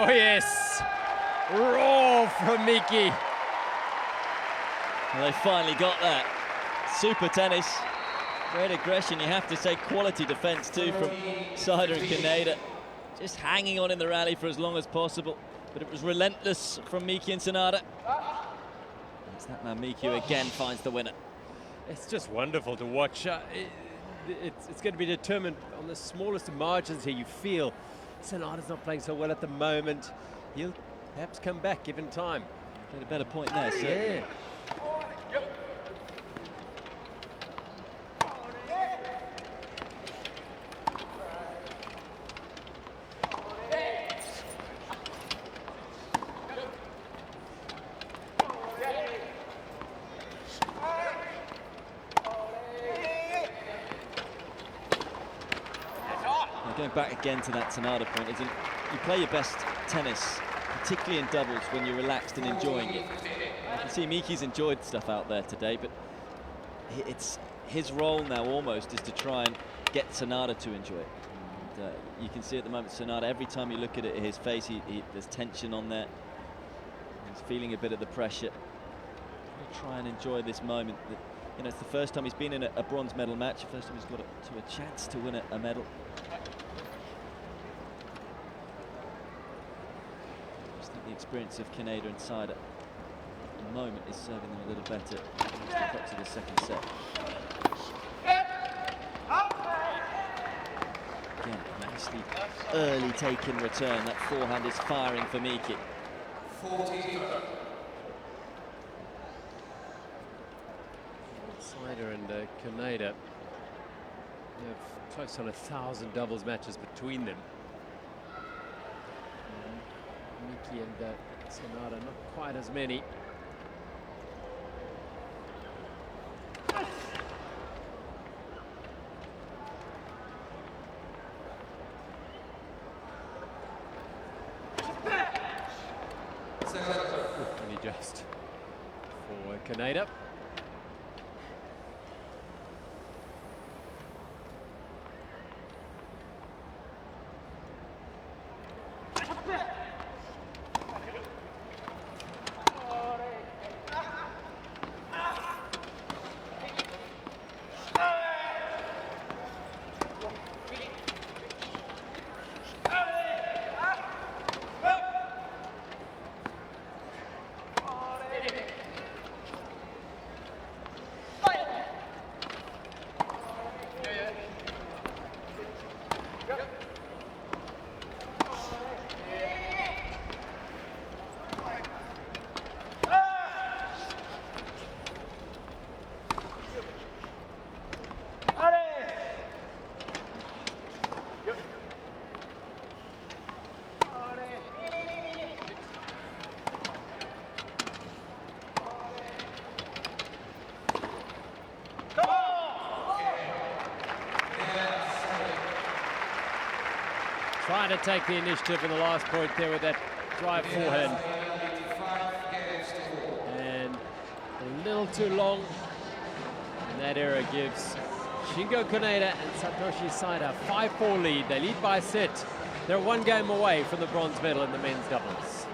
Oh yes, raw from Miki. Well, they finally got that. Super tennis, great aggression. You have to say quality defense too from Saida and Kaneda. Just hanging on in the rally for as long as possible, but it was relentless from Miki and Sanada. It's that man Miki who again finds the winner. It's just wonderful to watch. It's going to be determined on the smallest of margins here. You feel Sanada's not playing so well at the moment. He'll perhaps come back given time. Get a better point there, so. Yeah. Going back again to that Sanada point, is you play your best tennis, particularly in doubles, when you're relaxed and enjoying it. You can see Miki's enjoyed stuff out there today, but it's his role now almost is to try and get Sanada to enjoy it. And, you can see at the moment Sanada, every time you look at it, his face, there's tension on there. He's feeling a bit of the pressure. He'll try and enjoy this moment. You know, it's the first time he's been in a bronze medal match, the first time he's got to a chance to win a medal. The experience of Kaneda and Saida at the moment is serving them a little better. Step up to the second set. Again, nicely early taken return. That forehand is firing for Miki. Saida and Kaneda have close on 1,000 doubles matches between them. Miki and Sanada, not quite as many. Only just for Kaneda. Trying to take the initiative in the last point there with that drive forehand. And a little too long. And that error gives Shingo Kaneda and Satoshi Saida a 5-4 lead. They lead by a set. They're one game away from the bronze medal in the men's doubles.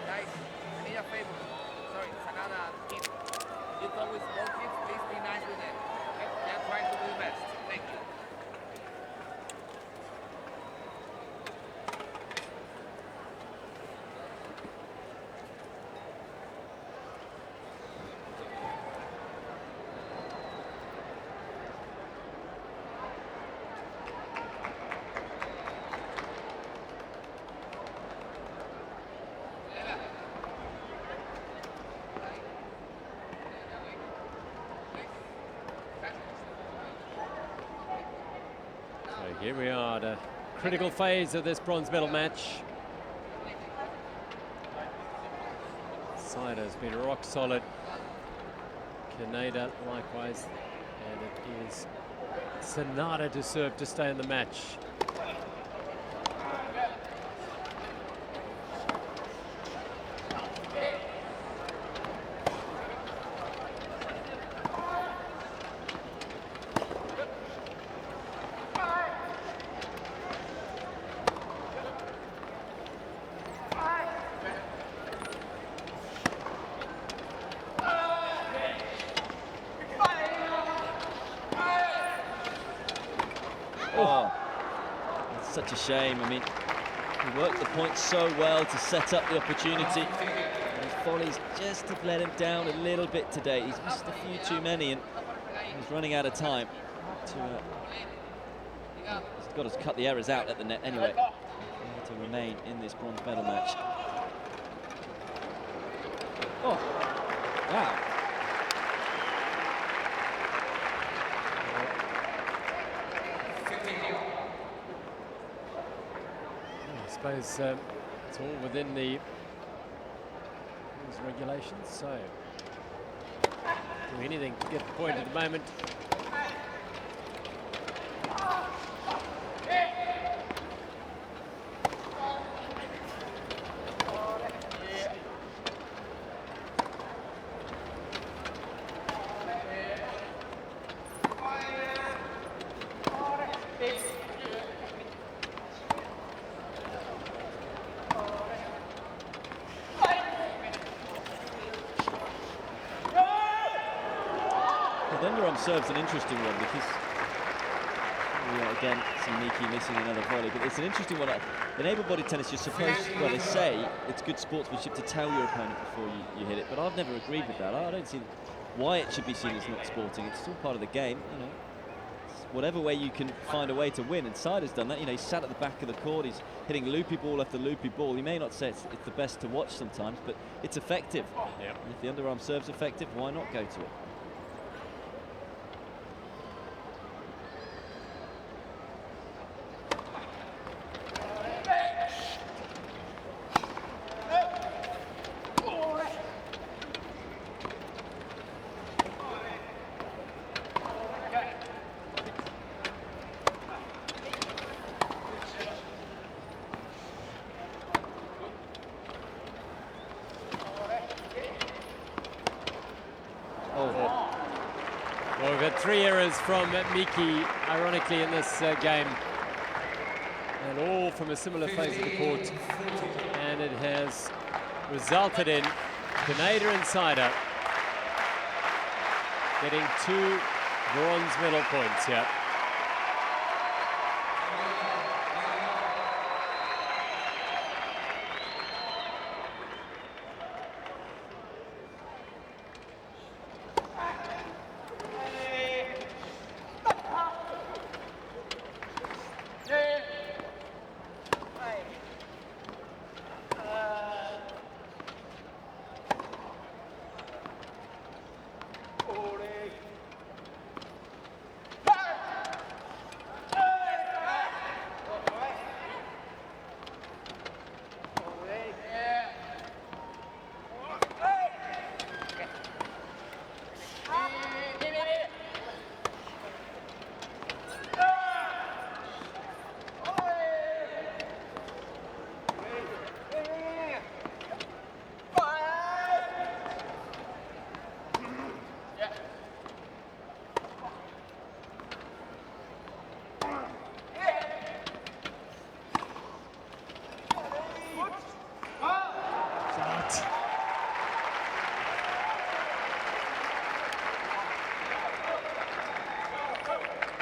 Guys, I need a favor. Sorry, it's another tip. You talk with small kids, please be nice with them. Okay? They are trying to do the best. Thank you. So here we are, the critical phase of this bronze medal match. Sider's been rock solid. Kaneda likewise. And it is Sonata to serve to stay in the match. Oh, it's such a shame. I mean, he worked the point so well to set up the opportunity. And his volleys just have let him down a little bit today. He's missed a few too many, and he's running out of time. He's got to cut the errors out at the net anyway to remain in this bronze medal match. Oh, wow. I suppose it's all within the rules regulations, so do anything to get the point at the moment. The underarm serve's an interesting one because, again, see Miki missing another volley, but it's an interesting one. In able-bodied tennis, you're supposed, well, they say it's good sportsmanship to tell your opponent before you hit it, but I've never agreed with that. I don't see why it should be seen as not sporting. It's still part of the game, you know. It's whatever way you can find a way to win, and Sider's done that. You know, he's sat at the back of the court, he's hitting loopy ball after loopy ball. He may not say it's the best to watch sometimes, but it's effective. Yep. And if the underarm serve's effective, why not go to it? Well, we've had 3 errors from Miki, ironically, in this game. And all from a similar phase of the court. And it has resulted in Kaneda and Sider getting 2 bronze medal points here.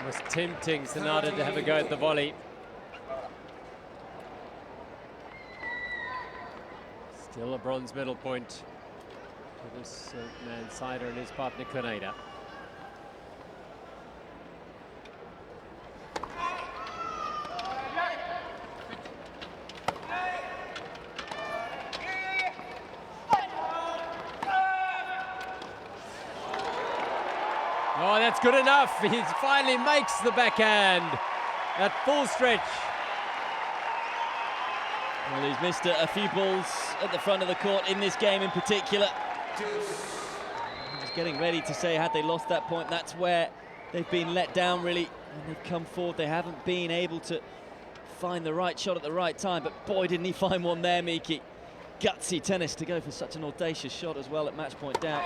Was tempting Sanada to have a go at the volley. Still a bronze medal point for this man Seider and his partner Kaneda. Oh, that's good enough. He finally makes the backhand at full stretch. Well, he's missed a few balls at the front of the court in this game in particular. I was getting ready to say, had they lost that point, that's where they've been let down, really. When they've come forward, they haven't been able to find the right shot at the right time, but boy, didn't he find one there, Miki. Gutsy tennis to go for such an audacious shot as well at match point down.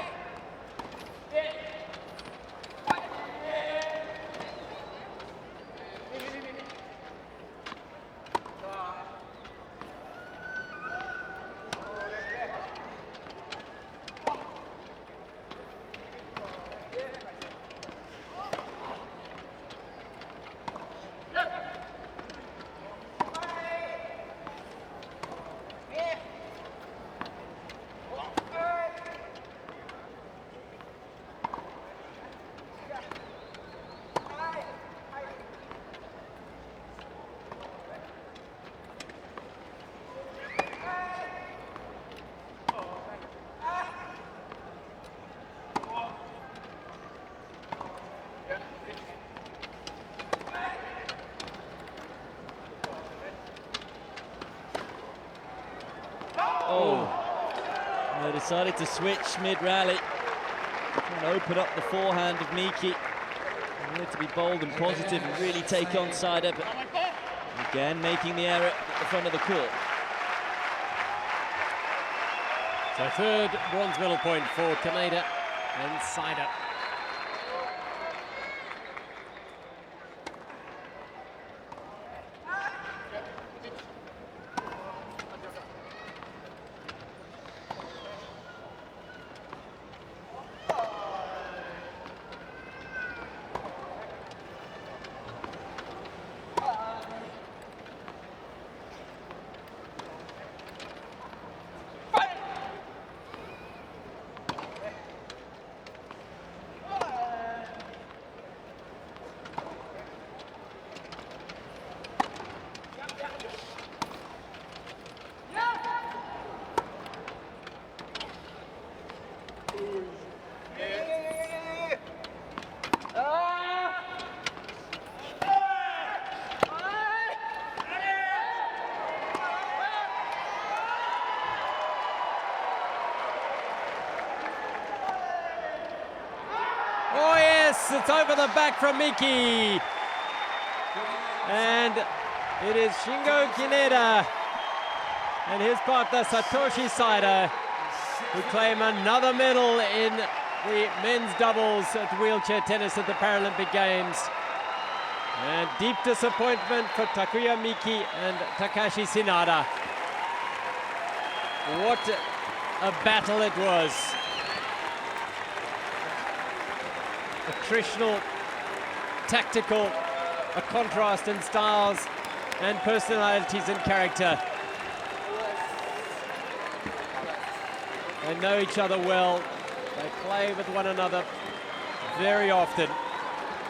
They decided to switch mid-rally. Trying to open up the forehand of Miki. They wanted to be bold and positive and really take on Seider, but again making the error at the front of the court. So third bronze medal point for Kaneda and Seider. Oh yes, it's over the back from Miki. And it is Shingo Kaneda and his partner Satoshi Seider who claim another medal in the men's doubles at wheelchair tennis at the Paralympic Games. And deep disappointment for Takuya Miki and Takashi Sanada. What a battle it was. Attritional, tactical, a contrast in styles and personalities and character. They know each other well. They play with one another very often.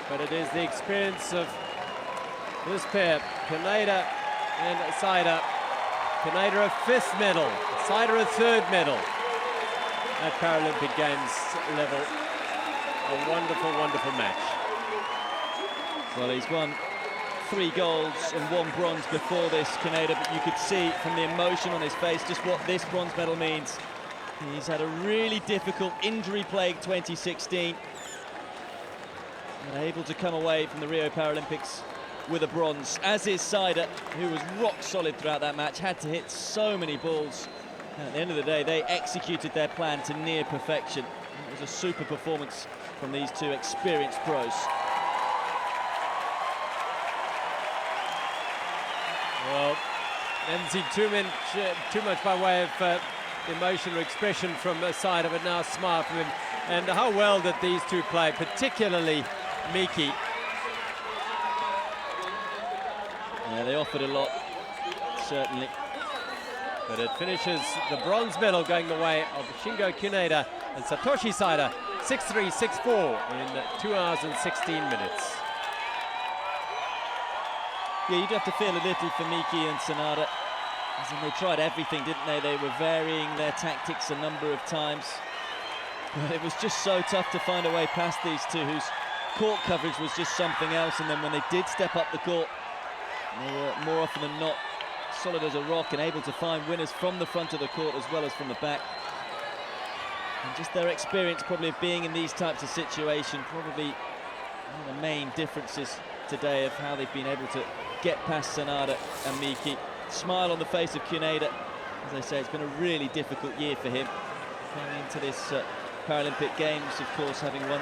But it is the experience of this pair, Kaneda and Seider. Kaneda a 5th medal, Seider a 3rd medal at Paralympic Games level. A wonderful, wonderful match. Well, he's won 3 golds and 1 bronze before this, Kaneda, but you could see from the emotion on his face just what this bronze medal means. He's had a really difficult injury-plagued 2016 and able to come away from the Rio Paralympics with a bronze, as is Seider, who was rock solid throughout that match, had to hit so many balls. At the end of the day, they executed their plan to near perfection. It was a super performance from these 2 experienced pros. Well, didn't see too much by way of emotion or expression from Seider, but now a smile from him. And how well that these 2 play, particularly Miki. Yeah, they offered a lot, certainly. But it finishes the bronze medal going the way of Shingo Kuneda and Satoshi Saida, 6-3, 6-4 in 2 hours and 16 minutes. Yeah, you'd have to feel a little for Miki and Sanada. As in, they tried everything, didn't they? They were varying their tactics a number of times. But it was just so tough to find a way past these two, whose court coverage was just something else. And then when they did step up the court, they were more often than not solid as a rock and able to find winners from the front of the court as well as from the back. And just their experience probably of being in these types of situations, probably one of the main differences today of how they've been able to get past Sanada and Miki. Smile on the face of Kuneda. As I say, it's been a really difficult year for him. Coming into this Paralympic Games, of course, having won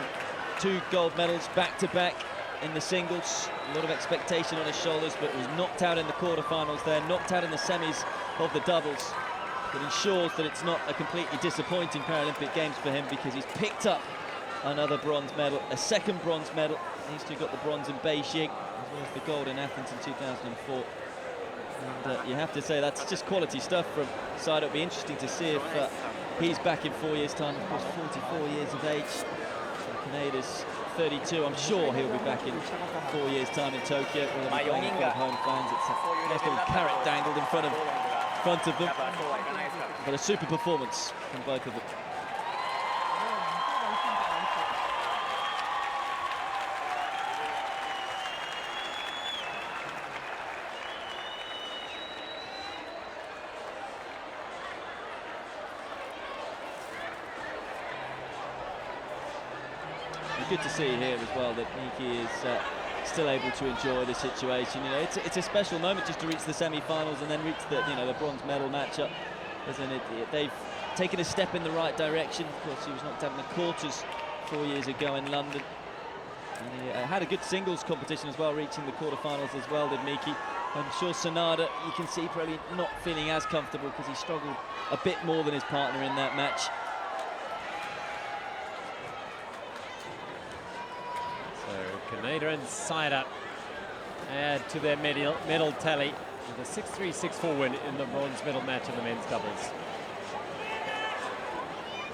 2 gold medals back-to-back in the singles. A lot of expectation on his shoulders, but was knocked out in the quarterfinals there, knocked out in the semis of the doubles. But ensures that it's not a completely disappointing Paralympic Games for him, because he's picked up another bronze medal, a second bronze medal. These two got the bronze in Beijing, as well as the gold in Athens in 2004. And you have to say that's just quality stuff from Saida. It'll be interesting to see if he's back in 4 years' time. Of course, 44 years of age. Kuneda's 32. I'm sure he'll be back in 4 years' time in Tokyo. We'll be playing in front of home fans. It's a nice little carrot dangled in front of them. But a super performance from both of them. Good to see here as well that Miki is still able to enjoy the situation. You know, it's a special moment just to reach the semi-finals and then reach the the bronze medal matchup. Isn't it? They've taken a step in the right direction. Of course, he was knocked out in the quarters 4 years ago in London. And he had a good singles competition as well, reaching the quarterfinals as well, did Miki. I'm sure Sanada, you can see, probably not feeling as comfortable because he struggled a bit more than his partner in that match. Kuneda and Saida add to their medal tally with a 6-3, 6-4 win in the bronze medal match in the men's doubles.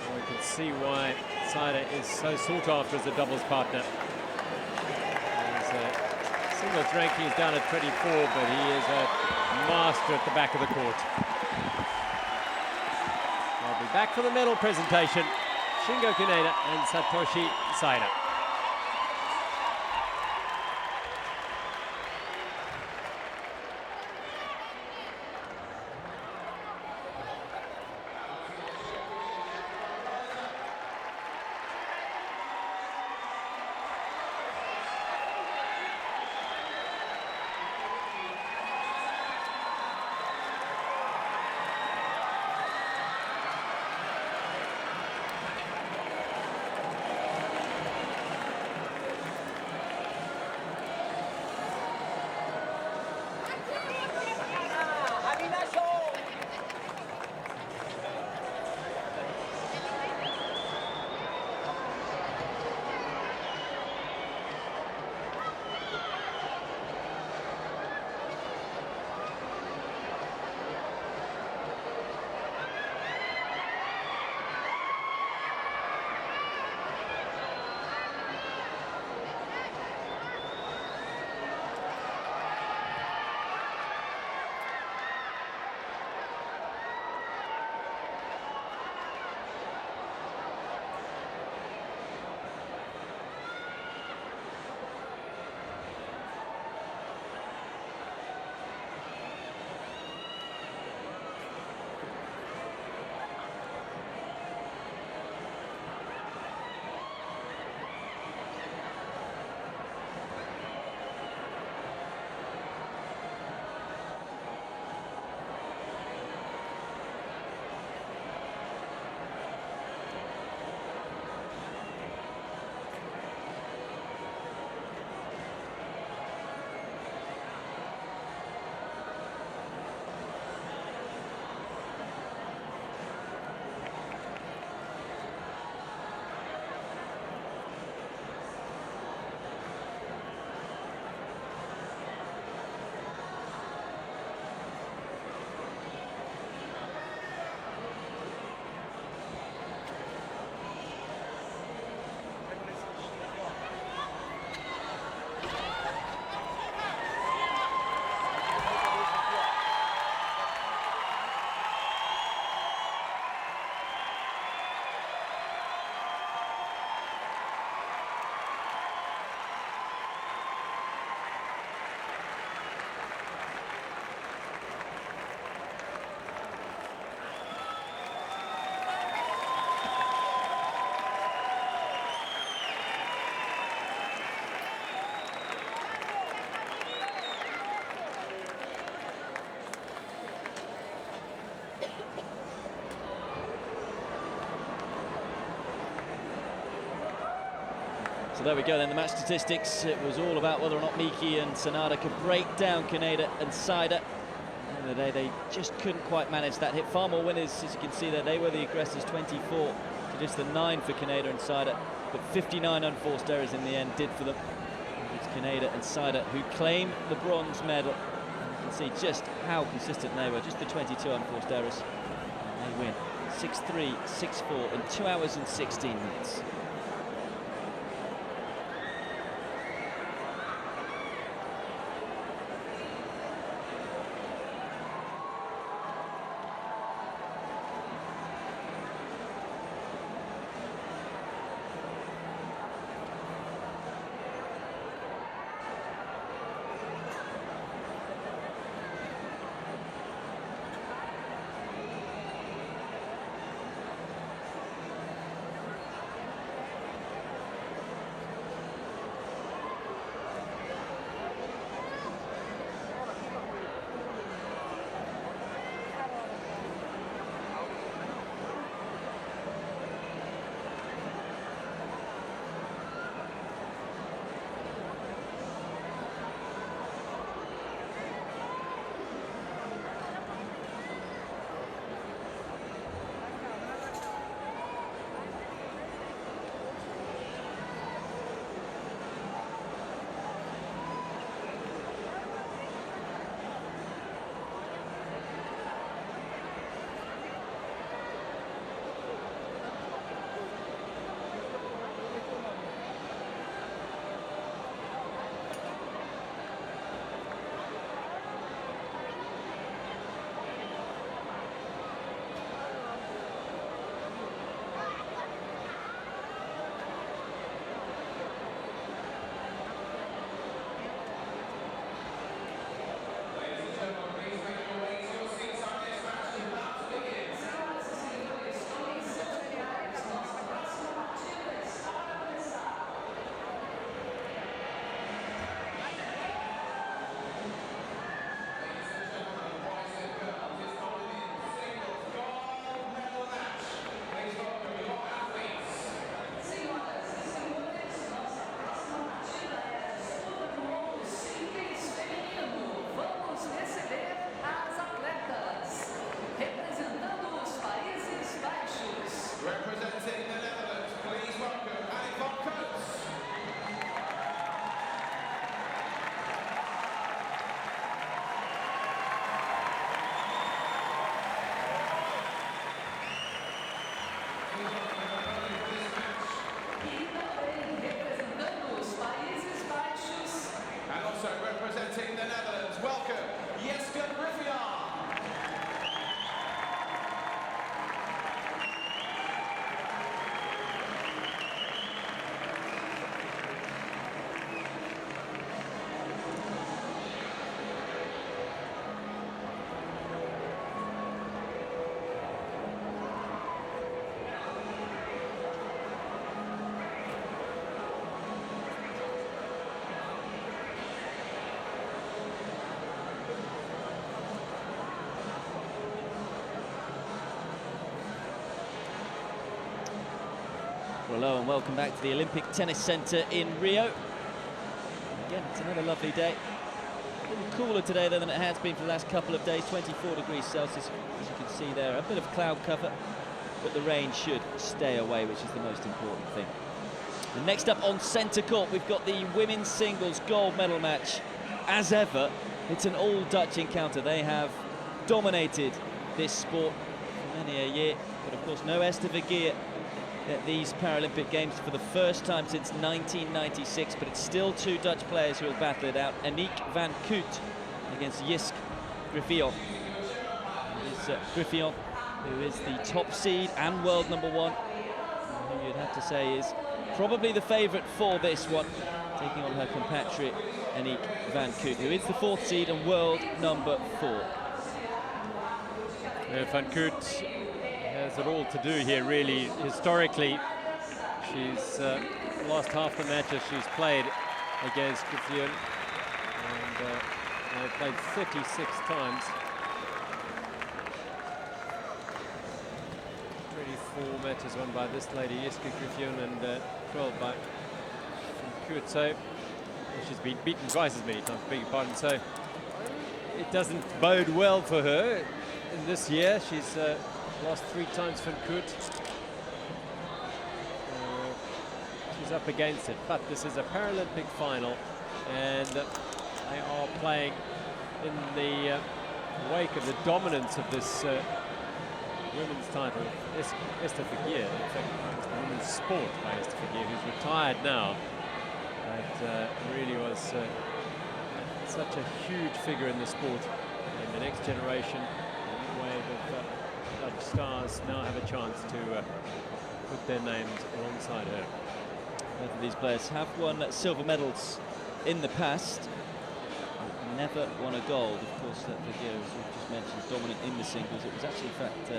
Well, you can see why Saida is so sought after as a doubles partner. His singles ranking is down at 24, but he is a master at the back of the court. I'll be back for the medal presentation. Shingo Kuneda and Satoshi Saida. So there we go then, the match statistics. It was all about whether or not Miki and Sanada could break down Kaneda and Saida. At the end of the day, they just couldn't quite manage that hit. Far more winners, as you can see there. They were the aggressors, 24 to just the 9 for Kaneda and Saida. But 59 unforced errors in the end did for them. It's Kaneda and Saida who claim the bronze medal. And you can see just how consistent they were, just the 22 unforced errors. And they win 6-3, 6-4 in 2 hours and 16 minutes. Hello and welcome back to the Olympic Tennis Centre in Rio. Again, it's another lovely day. A little cooler today though than it has been for the last couple of days, 24 degrees Celsius, as you can see there. A bit of cloud cover, but the rain should stay away, which is the most important thing. And next up on centre court, we've got the women's singles gold medal match. As ever, it's an all-Dutch encounter. They have dominated this sport for many a year, but of course no Esther Vergeer at these Paralympic Games for the first time since 1996, but it's still 2 Dutch players who will battle it out. Aniek van Kuut against Jisk Griffioen. Griffioen, who is the top seed and world #1, who you'd have to say is probably the favourite for this one, taking on her compatriot Aniek van Kuut, who is the 4th seed and world #4. Van Kuut has it all to do here, really. Historically, she's lost half the matches she's played against Griffioen, and they've played 36 times. 34 matches won by this lady, Jisk Griffioen, and 12 by Kurt, so she's been beaten twice as many times, beg your pardon, so it doesn't bode well for her in this year. She's lost 3 times from Kurt. She's up against it, but this is a Paralympic final, and they are playing in the wake of the dominance of this women's title, Esther Figuier. In fact, it's the women's sport by Esther Figuier, who's retired now. But really was such a huge figure in the sport. And the next generation, a new wave of Dutch stars now have a chance to put their names alongside her. Both of these players have won silver medals in the past. Never won a gold. Of course, Figuier, as we've just mentioned, dominant in the singles. It was actually, in fact,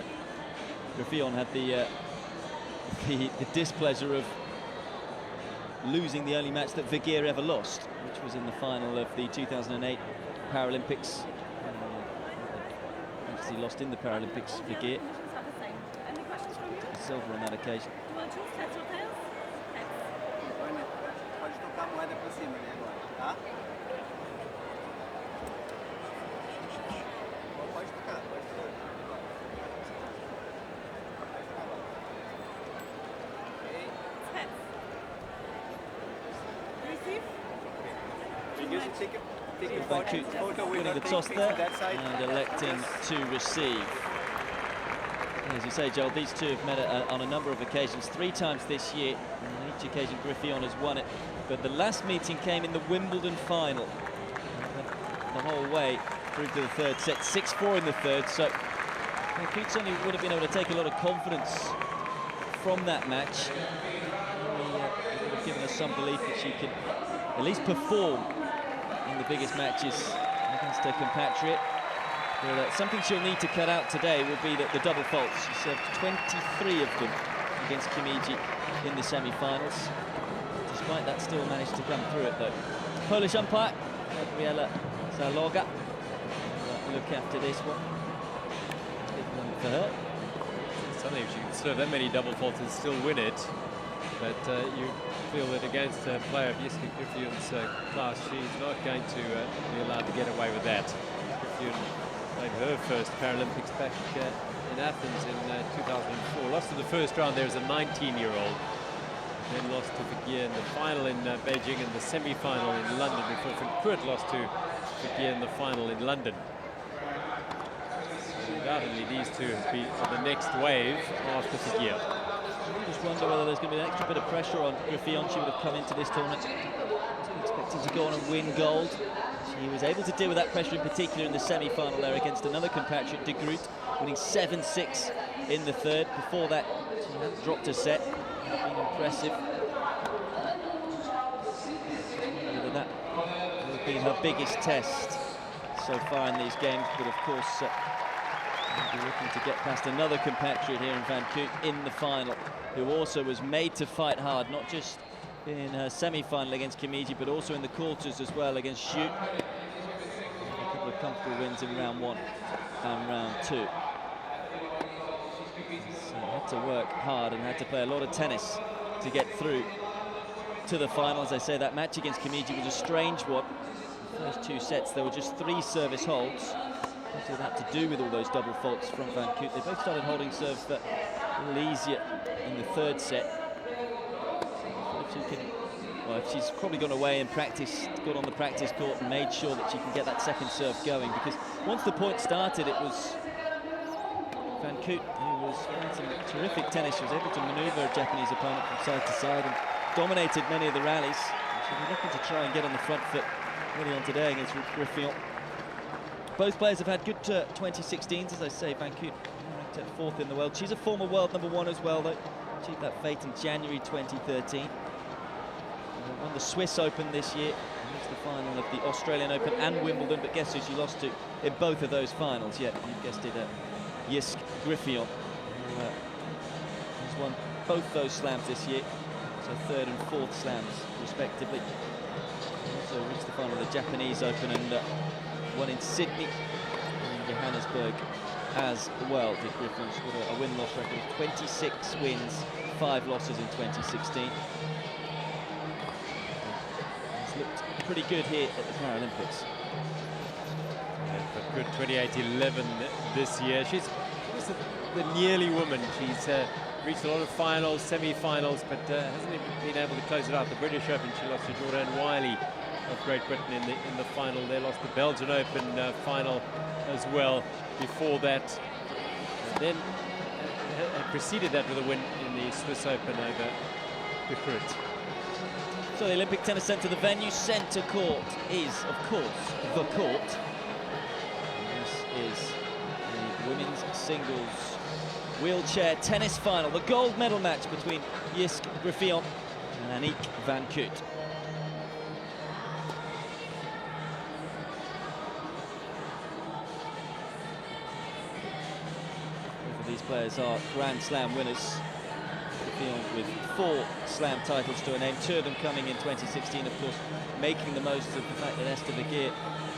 Griffillon had the displeasure of losing the only match that Figuier ever lost, which was in the final of the 2008 Paralympics. He lost in the Paralympics, Figuier. Silver on that occasion. Winning the toss there and electing to receive. As you say, Joel, these two have met on a number of occasions, 3 times this year. On each occasion, Griffillon has won it. But the last meeting came in the Wimbledon final. The whole way through to the 3rd set, 6-4 in the 3rd. So Van Koot certainly would have been able to take a lot of confidence from that match. It would have given us some belief that she could at least perform in the biggest matches against her compatriot. But something she'll need to cut out today will be the double faults. She served 23 of them against Kimiji in the semi-finals. Despite that, still managed to come through it, though. Polish umpire, Gabriela Zaloga, look after this one. Big one for her. Something she can serve that many double faults and still win it. But you feel that against a player of Jessica Griffion's class, she's not going to be allowed to get away with that. Griffion played her first Paralympics back in Athens in 2004. Lost in the first round there as a 19-year-old. Then lost to Figuier in the final in Beijing and the semi-final in London before Van Koot lost to Figuier in the final in London. So undoubtedly these two have been for the next wave after Figuier. I just wonder whether there's going to be an extra bit of pressure on Griffillon. She would have come into this tournament expecting to go on and win gold. She was able to deal with that pressure in particular in the semi-final there against another compatriot, De Groot, winning 7-6 in the 3rd. Before that, she hadn't dropped a set. Been impressive. Whether that will have been her biggest test so far in these games, but of course, we'll be looking to get past another compatriot here in Van Koot in the final, who also was made to fight hard, not just in her semi-final against Kimiji, but also in the quarters as well against Xu. A couple of comfortable wins in round 1 and round 2. So had to work hard and had to play a lot of tennis to get through to the final. As I say, that match against Kimiji was a strange one. The first 2 sets, there were just 3 service holds. What did that to do with all those double faults from Van Koot? They both started holding serves a little easier in the 3rd set. If she's probably gone away and practiced, gone on the practice court and made sure that she can get that 2nd serve going, because once the point started, it was Van Koot who was playing some terrific tennis. She was able to maneuver a Japanese opponent from side to side and dominated many of the rallies. She'll be looking to try and get on the front foot early on today against Griffillon. Both players have had good 2016s, as I say. Van Koot ranked at 4th in the world. She's a former world #1 as well, though. Achieved that fate in January 2013. Won the Swiss Open this year. Reached the final of the Australian Open and Wimbledon, but guess who she lost to in both of those finals? Yeah, you guessed it, Jisk Griffillon, who has won both those slams this year. So 3rd and 4th slams, respectively. Also reached the final of the Japanese Open and won in Sydney and Johannesburg as well. Did Griffillon scored a win-loss record of 26 wins, 5 losses in 2016. She's looked pretty good here at the Paralympics. A good 28-11 this year. She's the nearly woman. She's reached a lot of finals, semi-finals, but hasn't been able to close it out. The British Open, she lost to Jordan Wiley of Great Britain in the final. They lost the Belgian Open final as well before that. And then preceded that with a win in the Swiss Open over the Crut. So the Olympic Tennis Centre, the venue, centre court is, of course, the court. This is the women's singles wheelchair tennis final, the gold medal match between Jiske Griffioen and Aniek van Kooit. Both of these players are Grand Slam winners. Griffioen with 4 Slam titles to her name, 2 of them coming in 2016, of course, making the most of the fact that Esther Vergeer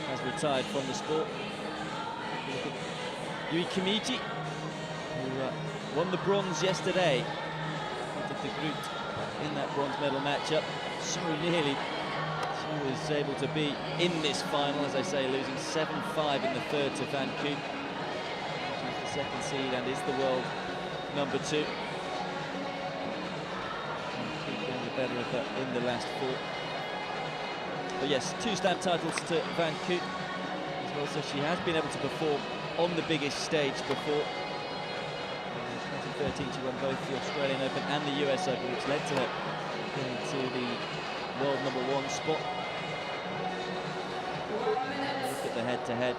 has retired from the sport. Yui Kimiji, who won the bronze yesterday, the Groot in that bronze medal matchup. So nearly she was able to be in this final, as I say, losing 7-5 in the third to Van Kooit. She's the second seed and is the world number 2. Better of her in the last 4. But yes, 2 Slam titles to Van Kooit as well, so she has been able to perform on the biggest stage before. In 2013 she won both the Australian Open and the US Open, which led to her getting to the world number 1 spot. Look at the head-to-head.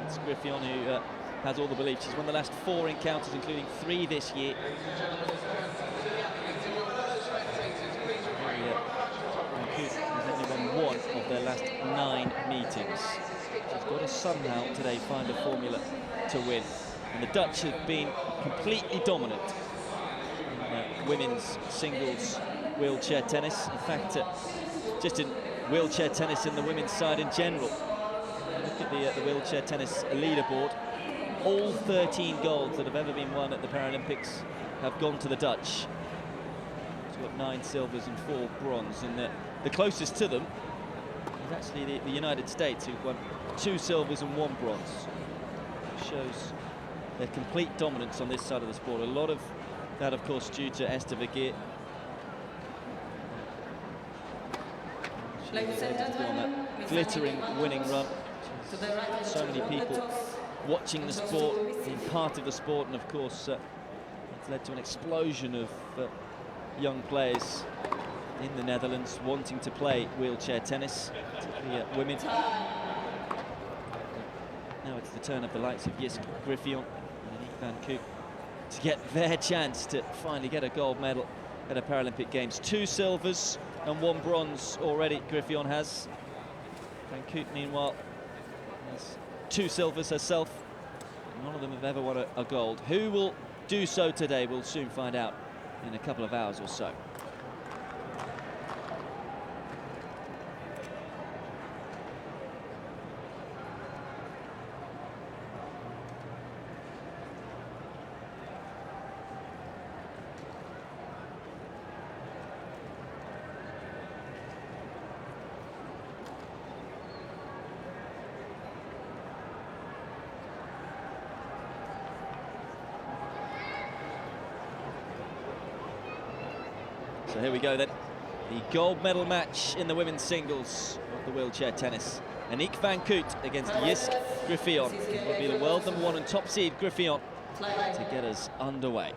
It's Griffioen who has all the belief. She's won the last 4 encounters, including 3 this year. Has only won 1 of their last 9 meetings. She's got to somehow today find a formula to win. And the Dutch have been completely dominant in women's singles wheelchair tennis. In fact, just in wheelchair tennis in the women's side in general. Look at the wheelchair tennis leaderboard. All 13 golds that have ever been won at the Paralympics have gone to the Dutch. She's got 9 silvers and 4 bronze, and the closest to them is actually the United States, who've won 2 silvers and 1 bronze. It shows their complete dominance on this side of the sport. A lot of that, of course, due to Esther Vergeer. She was able to go on that glittering winning run. So many people watching the sport, being part of the sport, and of course it's led to an explosion of young players in the Netherlands wanting to play wheelchair tennis, particularly women. Now it's the turn of the likes of Jiske Griffioen and Aniek van Kooit to get their chance to finally get a gold medal at a Paralympic Games. 2 silvers and 1 bronze already Griffioen has. Van Kooit, meanwhile, has 2 silvers herself. None of them have ever won a gold. Who will do so today, we'll soon find out in a couple of hours or so. So here we go then, the gold medal match in the women's singles of the wheelchair tennis. Aniek van Kooit against Jiske Griffioen. It will be the world number 1 and top seed Griffioen to get us underway.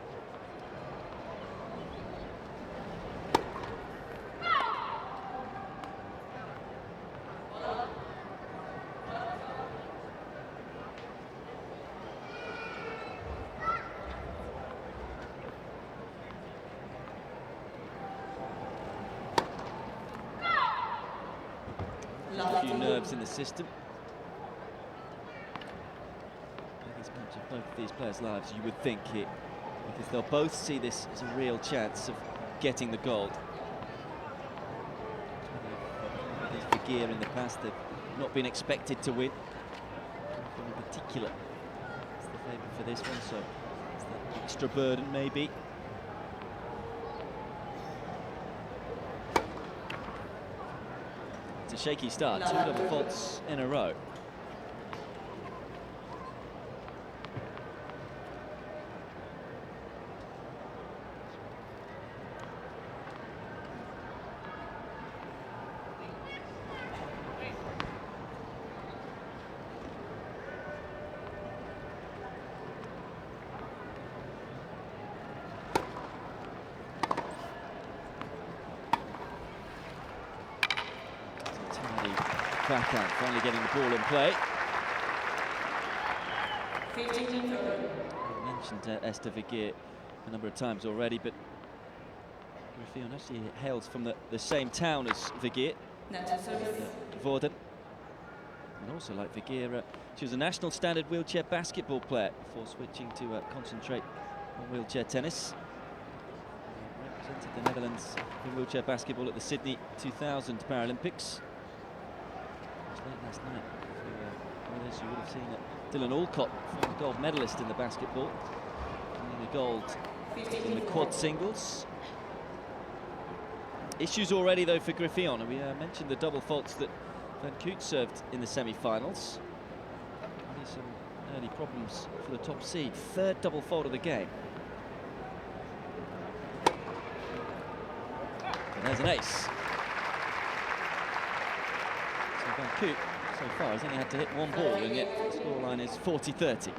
A few nerves in the system. Biggest match of both of these players' lives, you would think, here, because they'll both see this as a real chance of getting the gold. These Vergeer in the past, they've not been expected to win. In particular, it's the favourite for this one, so it's that extra burden maybe. It's a shaky start, 2 double faults in a row. Backhand, finally getting the ball in play. I mentioned Esther Viguier a number of times already, but Griffillon actually hails from the same town as Viguier, Vorden. And also, like Viguier, she was a national standard wheelchair basketball player before switching to concentrate on wheelchair tennis. Represented the Netherlands in wheelchair basketball at the Sydney 2000 Paralympics. Late last night, as you would have seen Dylan Alcott, former gold medalist in the basketball, winning the gold in the quad singles. Issues already though for Griffillon, and we mentioned the double faults that Van Koot served in the semi-finals. Maybe some early problems for the top seed. 3rd double fault of the game. And there's an ace. Van Koot, so far, has only had to hit 1 ball, and yet the scoreline is 40-30.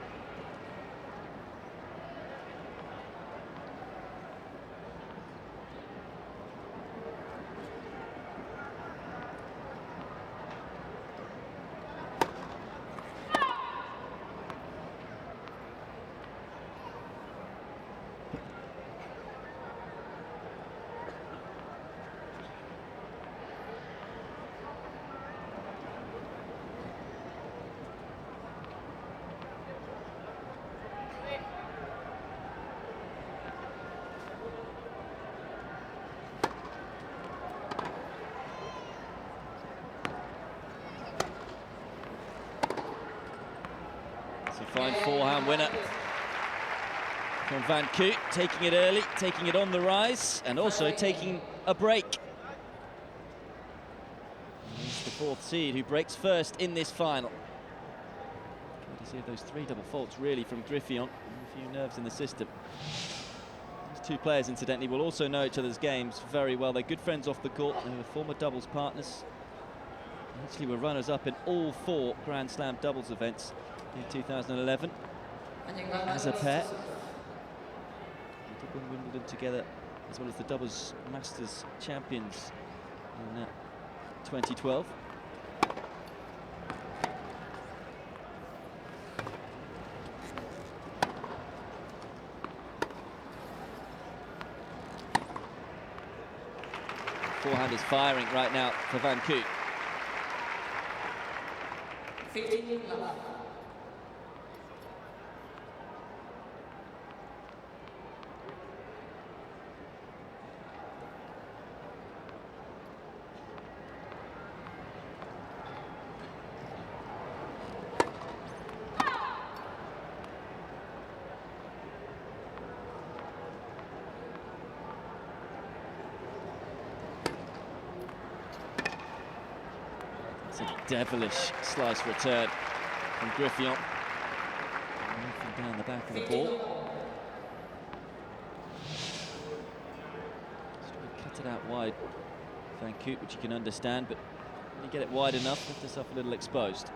Fine forehand winner from Van Koot, taking it early, taking it on the rise, and also taking a break. He's the 4th seed who breaks first in this final. Courtesy of those 3 double faults really from Griffillon, a few nerves in the system. These 2 players, incidentally, will also know each other's games very well. They're good friends off the court. They were former doubles partners. Actually were runners-up in all 4 Grand Slam doubles events in 2011 as a pair. They did win Wimbledon together, as well as the doubles Masters champions in 2012. Forehand is firing right now for Van Koot. 15 love. It's a devilish slice return from Griffillon. Down the back of the ball. Cut it out wide, Van Koot, which you can understand, but when you get it wide enough, left herself a little exposed.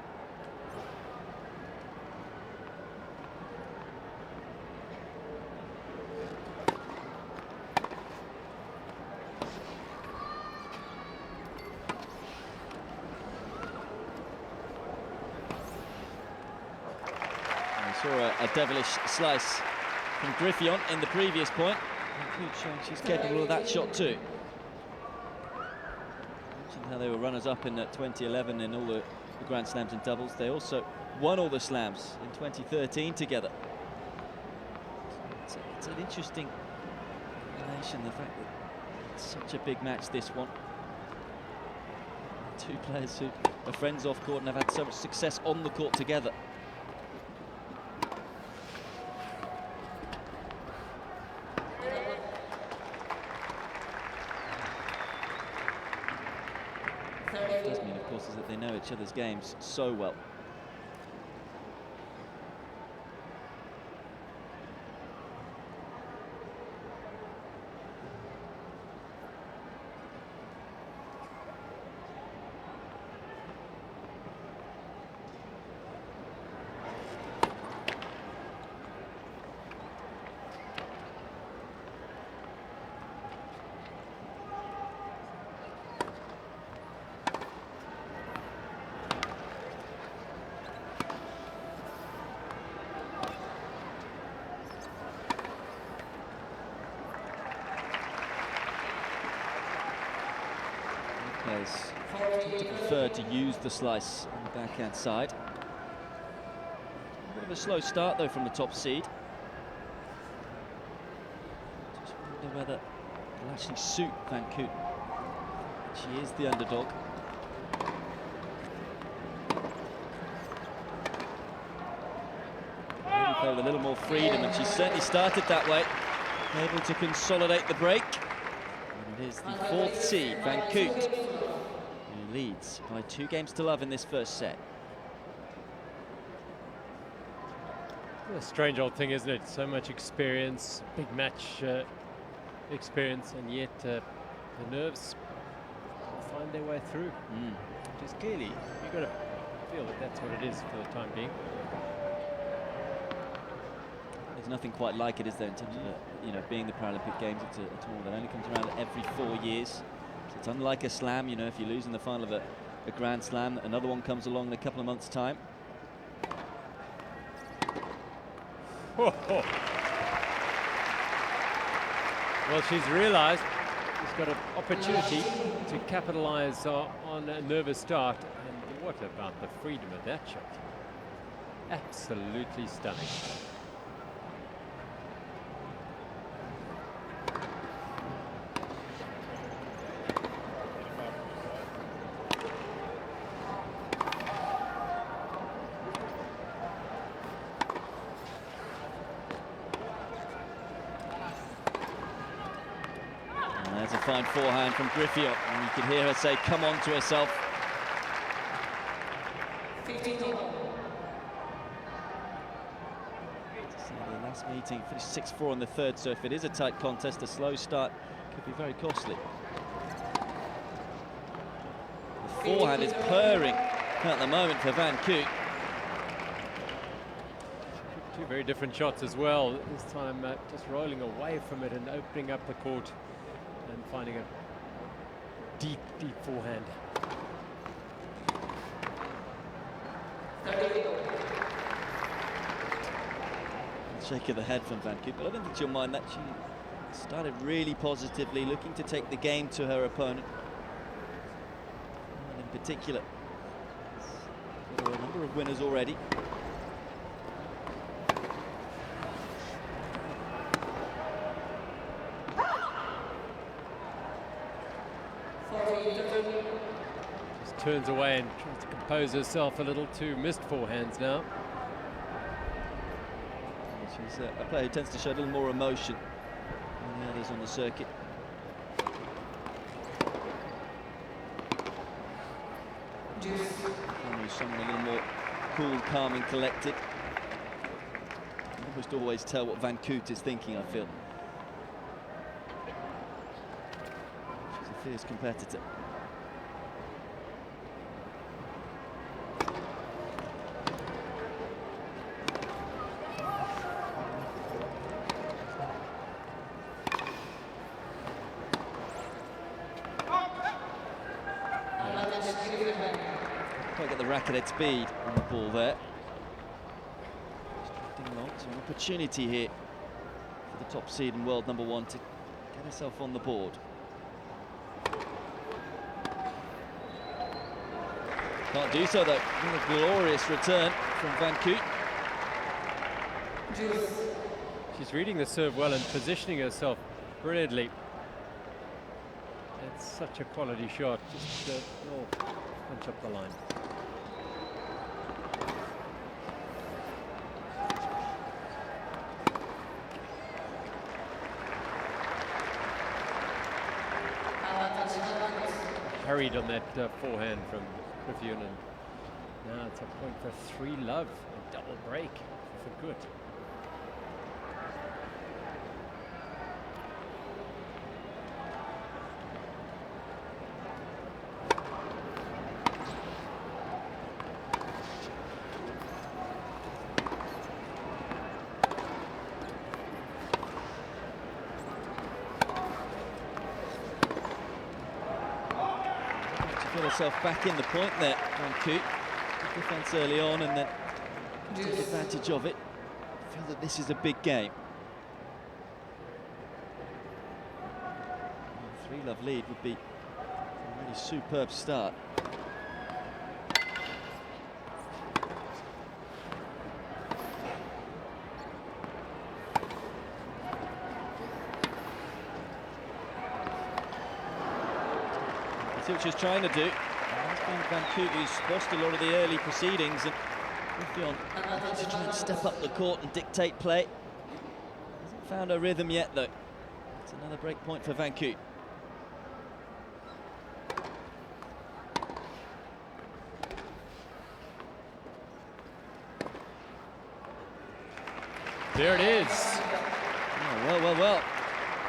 Saw a devilish slice from Griffillon in the previous point. Showing she's capable of that shot too. Mentioned how they were runners-up in 2011 in all the Grand Slams in doubles. They also won all the slams in 2013 together. It's an interesting combination, the fact that it's such a big match, this one. 2 players who are friends off court and have had so much success on the court together. It does mean, of course, is that they know each other's games so well. To prefer to use the slice on the backhand side. A bit of a slow start though from the top seed. Just wonder whether it'll actually suit Van Koot. She is the underdog. Maybe play with a little more freedom, and she certainly started that way. Able to consolidate the break. And it is the fourth seed, Van Koot, who leads by 2 games to love in this first set. A strange old thing, isn't it? So much experience, big match experience, and yet the nerves find their way through. Just clearly, you've got to feel that that's what it is for the time being. There's nothing quite like it, is there, in terms of being the Paralympic Games. It's a tournament that only comes around every 4 years. So it's unlike a slam. If you lose in the final of a Grand Slam, another one comes along in a couple of months' time. Well, she's realised she's got an opportunity to capitalise on a nervous start. And what about the freedom of that shot? Absolutely stunning. There's a fine forehand from Griffith, and you can hear her say, come on, to herself. 15 all. So the last meeting finished 6-4 in the third, so if it is a tight contest, a slow start could be very costly. The forehand is purring at the moment for Van Koot. 2 very different shots as well. This time just rolling away from it and opening up the court and finding a deep, deep forehand. Shake of the head from Van Koot, but I don't think she'll mind that. She started really positively, looking to take the game to her opponent. And in particular, there are a number of winners already. Just turns away and tries to compose herself a little. 2 missed forehands now. She's a player who tends to show a little more emotion than the others on the circuit. Someone a little more cool, calm and collected. You almost always tell what Van Koot is thinking, I feel. She's a fierce competitor. Quite get the racket at speed on the ball there. Just drifting along, so an opportunity here for the top seed and world number 1 to get herself on the board. Can't do so though. What a glorious return from Van Koot. She's reading the serve well and positioning herself brilliantly. It's such a quality shot. Just punch up the line. harried on that forehand from Griffin, and now it's a point for 3-love, a double break for good. Got herself back in the point there, Van Koot. Good defence early on and then took advantage of it. I feel that this is a big game. 3-love lead would be a really superb start. See what she's trying to do. It's been Van Koot who's lost a lot of the early proceedings, and Griffin to try and step up the court and dictate play. Hasn't found her rhythm yet, though. It's another break point for Van Koot. There it is. Oh, well.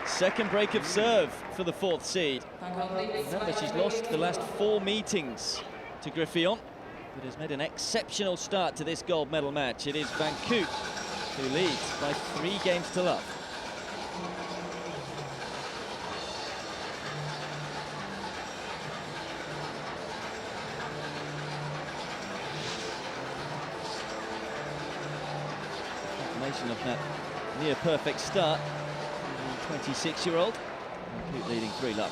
Second break of serve for the 4th seed. Remember, she's lost the last 4 meetings to Griffin, but has made an exceptional start to this gold medal match. It is Van Koot who leads by 3 games to love. Confirmation of that near perfect start. 26-year-old, Van Koot leading 3-love.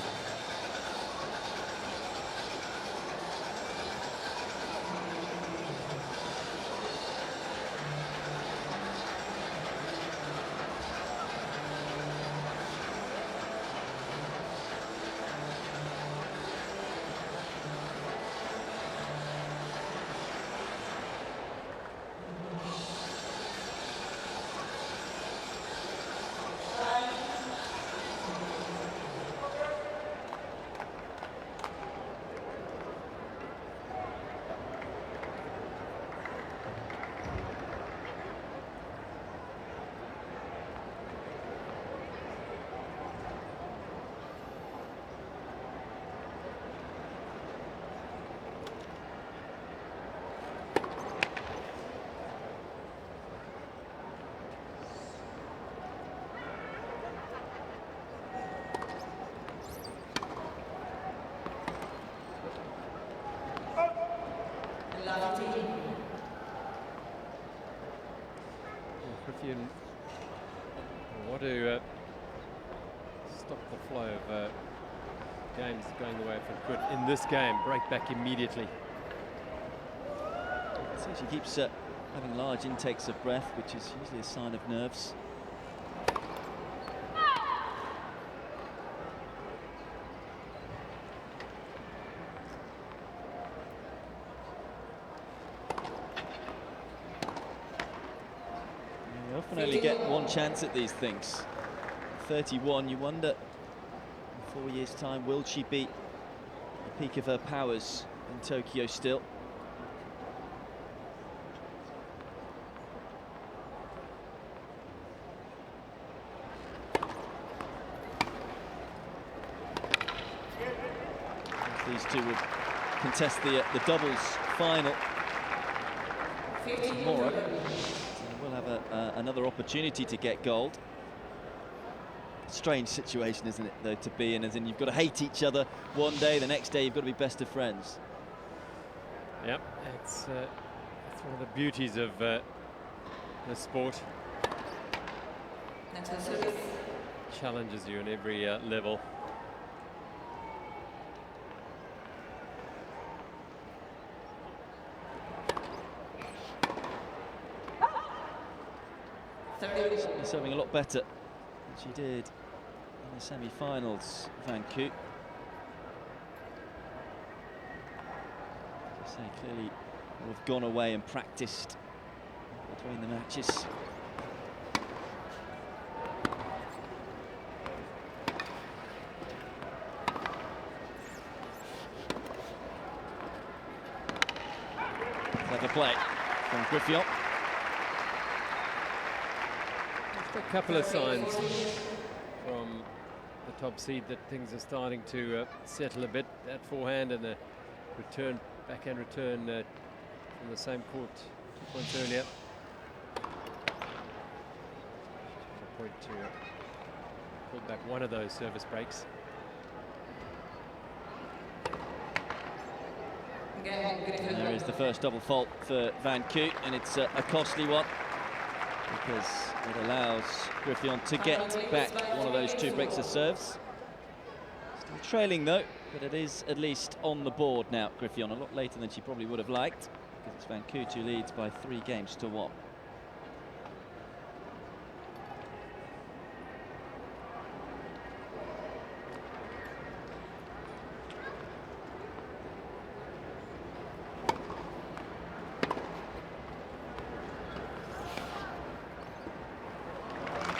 Griffin want to stop the flow of games going the way of Van Koot in this game. Break back immediately. So she keeps having large intakes of breath, which is usually a sign of nerves. You often only get one chance at these things. 31, you wonder, in 4 years' time, will she be at the peak of her powers in Tokyo still? These two would contest the doubles final tomorrow. So we'll have another opportunity to get gold. Strange situation, isn't it, though, to be in, as in you've got to hate each other one day, the next day you've got to be best of friends. Yep, it's one of the beauties of the sport. Challenges you in every level. She's serving a lot better than she did in the semi-finals, Van Koot. As I say, clearly will have gone away and practiced between the matches. play from Griffith. Just a couple of signs from the top seed that things are starting to settle a bit. That forehand and the return, backhand return from the same court 2 points earlier. A point to pull back one of those service breaks. There is the first double fault for Van Koot, and it's a costly one because it allows Griffith to get back one of those 2 breaks of serves. Still trailing though, but it is at least on the board now. Griffith a lot later than she probably would have liked, because it's Van Koot who leads by 3 games to 1.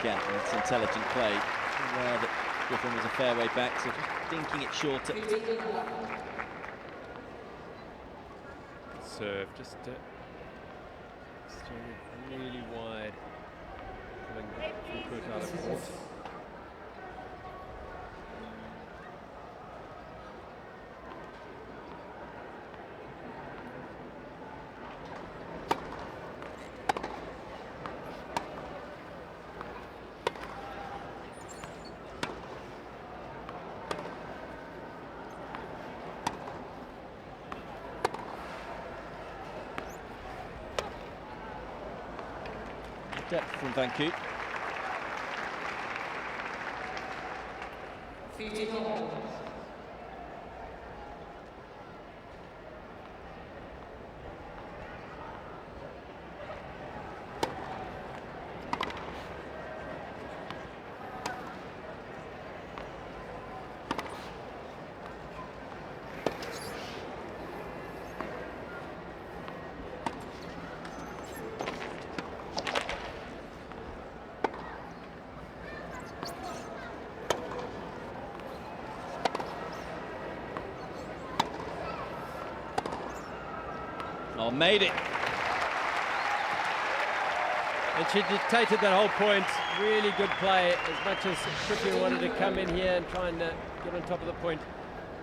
Again, it's intelligent play. Aware that Griffith was a fair way back, so just dinking it shorter. Serve just really wide, pulling Van Koot out of court. Depth from Van Koot. 15 all. Oh, made it. And she dictated that whole point. Really good play. As much as Griffith wanted to come in here and try and get on top of the point,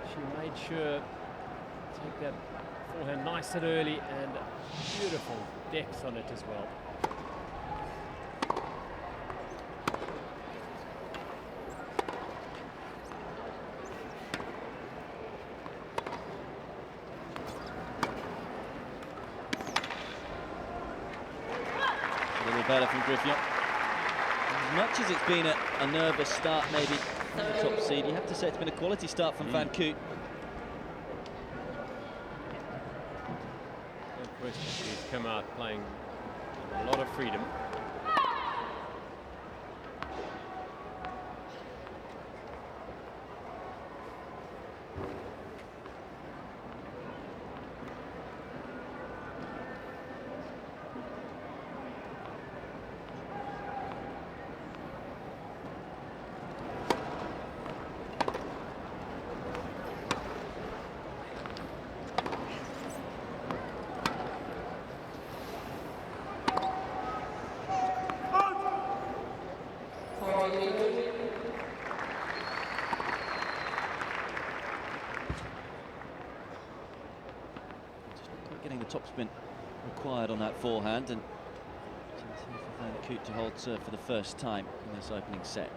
she made sure to take that forehand nice and early, and beautiful depth on it as well. Better from Griffith. As much as it's been a nervous start, maybe from the top seed, you have to say it's been a quality start from Van Koot. No question, she's come out playing with a lot of freedom. Getting the topspin required on that forehand, and for Van Koot to hold serve for the first time in this opening set.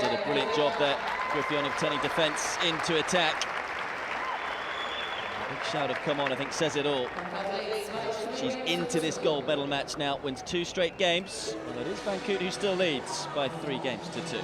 Did a brilliant job there, Griffith, of turning defence into attack. A big shout of "come on," I think says it all. She's into this gold medal match now, wins 2 straight games, and it is Van Koot who still leads by 3 games to 2.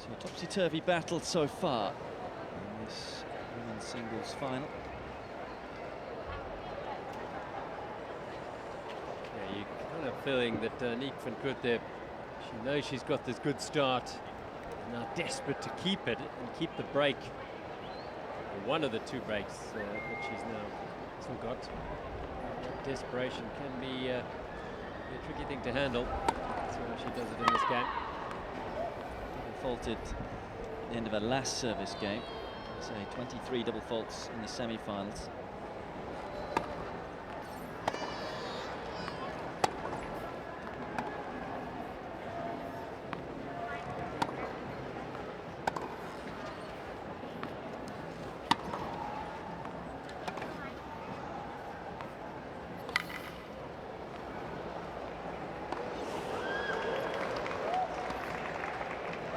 So a topsy-turvy battle so far in this women's singles final. Yeah, you're kind of feeling that Nick van Coort there, she knows she's got this good start, now desperate to keep it and keep the break. One of the two breaks that she's now still got. That desperation can be a tricky thing to handle. That's how she does it in this game. Double faulted at the end of her last service game. So 23 double faults in the semi-finals.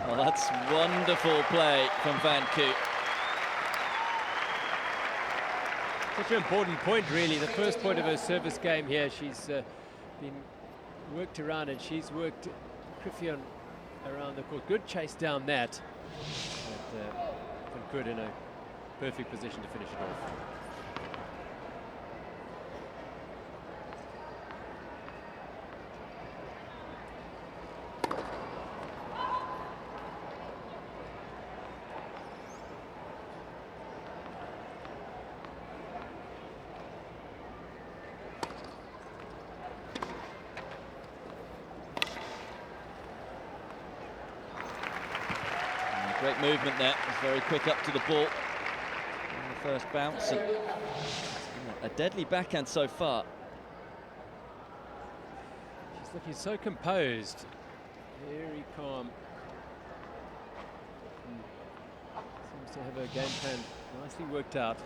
Well, that's wonderful play from Van Coot. Such an important point, really. The first point of her service game here. She's been worked around and she's worked Griffith around the court. Good chase down that. But Van Coot in a perfect position to finish it off. Great movement there. It's very quick up to the ball. And the first bounce. And a deadly backhand so far. She's looking so composed. Very calm. Seems to have her game plan nicely worked out.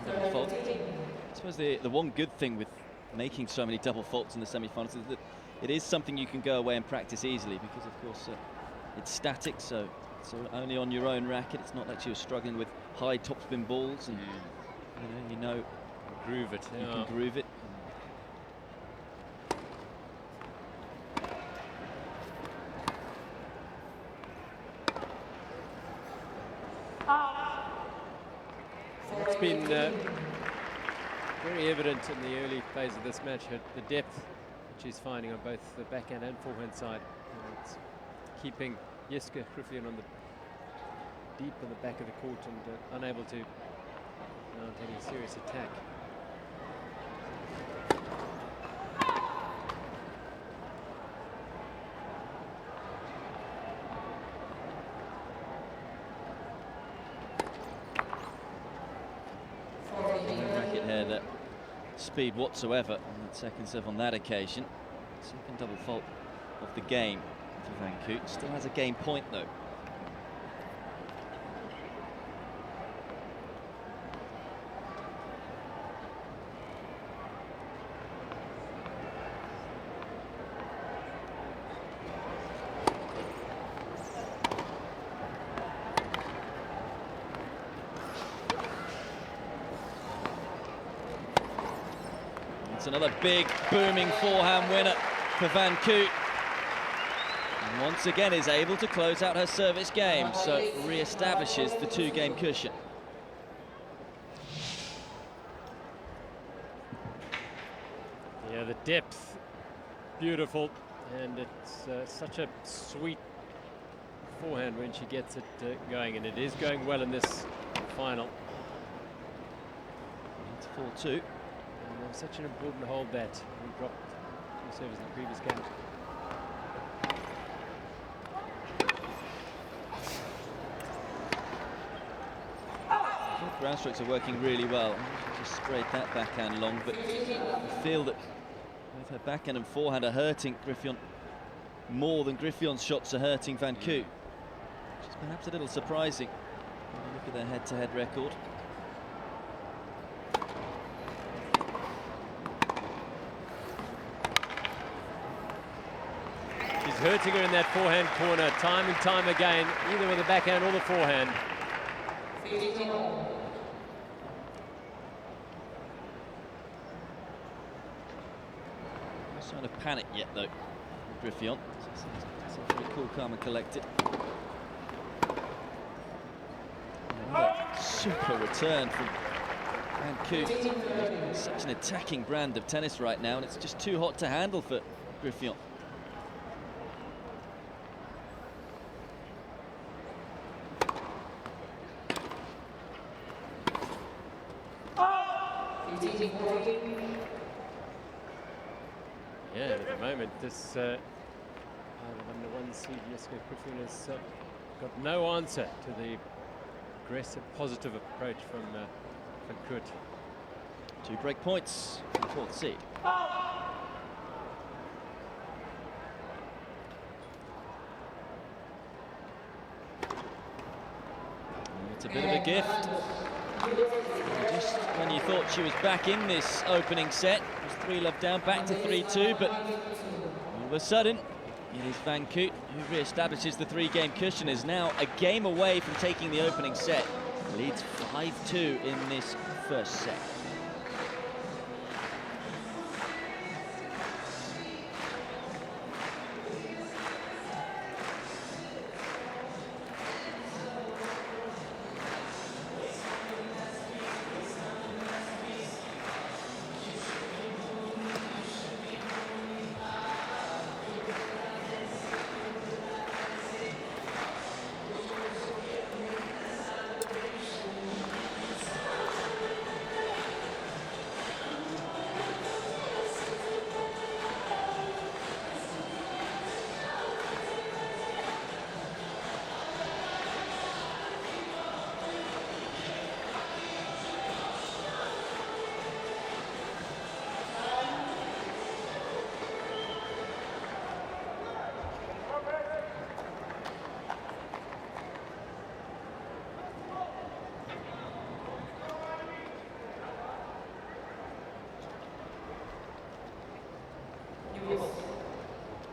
I suppose the one good thing with making so many double faults in the semi-finals is that it is something you can go away and practice easily, because of course it's static, so it's only on your own racket. It's not like you're struggling with high topspin balls, and you know groove it. You can groove it. It's been very evident in the early phase of this match, the depth that she's finding on both the backhand and forehand side. It's keeping Jiske Griffith on the deep in the back of the court and unable to mount any serious attack. Speed whatsoever on that second serve on that occasion. Second double fault of the game for Van Coot. Still has a game point though. It's another big, booming forehand winner for Van Coot. And once again is able to close out her service game, so re-establishes the two-game cushion. Yeah, the depth, beautiful, and it's such a sweet forehand when she gets it going, and it is going well in this final. It's 4-2. Such an important hold that we dropped two serves in the previous game. I think ground strokes are working really well. Just sprayed that backhand long, but I feel that both her backhand and forehand are hurting Griffith more than Griffith's shots are hurting Van Coot, which is perhaps a little surprising when you look at their head-to-head record. hurting her in that forehand corner time and time again, either with the backhand or the forehand. 15 all. No sign of panic yet, though. Griffith. Very cool, calm and collected. Super return from Van Koot. Such an attacking brand of tennis right now, and it's just too hot to handle for Griffith. Yeah, at the moment, this number one seed Jessica Griffin has got no answer to the aggressive, positive approach from Van Koot. 2 break points for the 4th seed. It's a bit of a gift. Just when you thought she was back in this opening set, it was 3-love down, back to 3-2, but all of a sudden, it is Van Koot who re-establishes the 3-game cushion, is now a game away from taking the opening set. Leads 5-2 in this first set.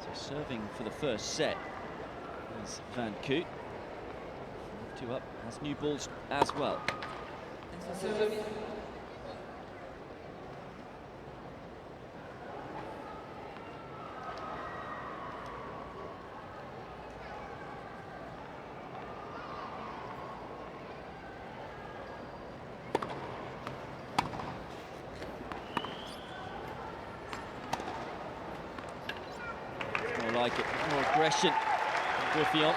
So serving for the first set is Van Koot. 2 up, has new balls as well. Like it, more aggression. Griffith. Yeah,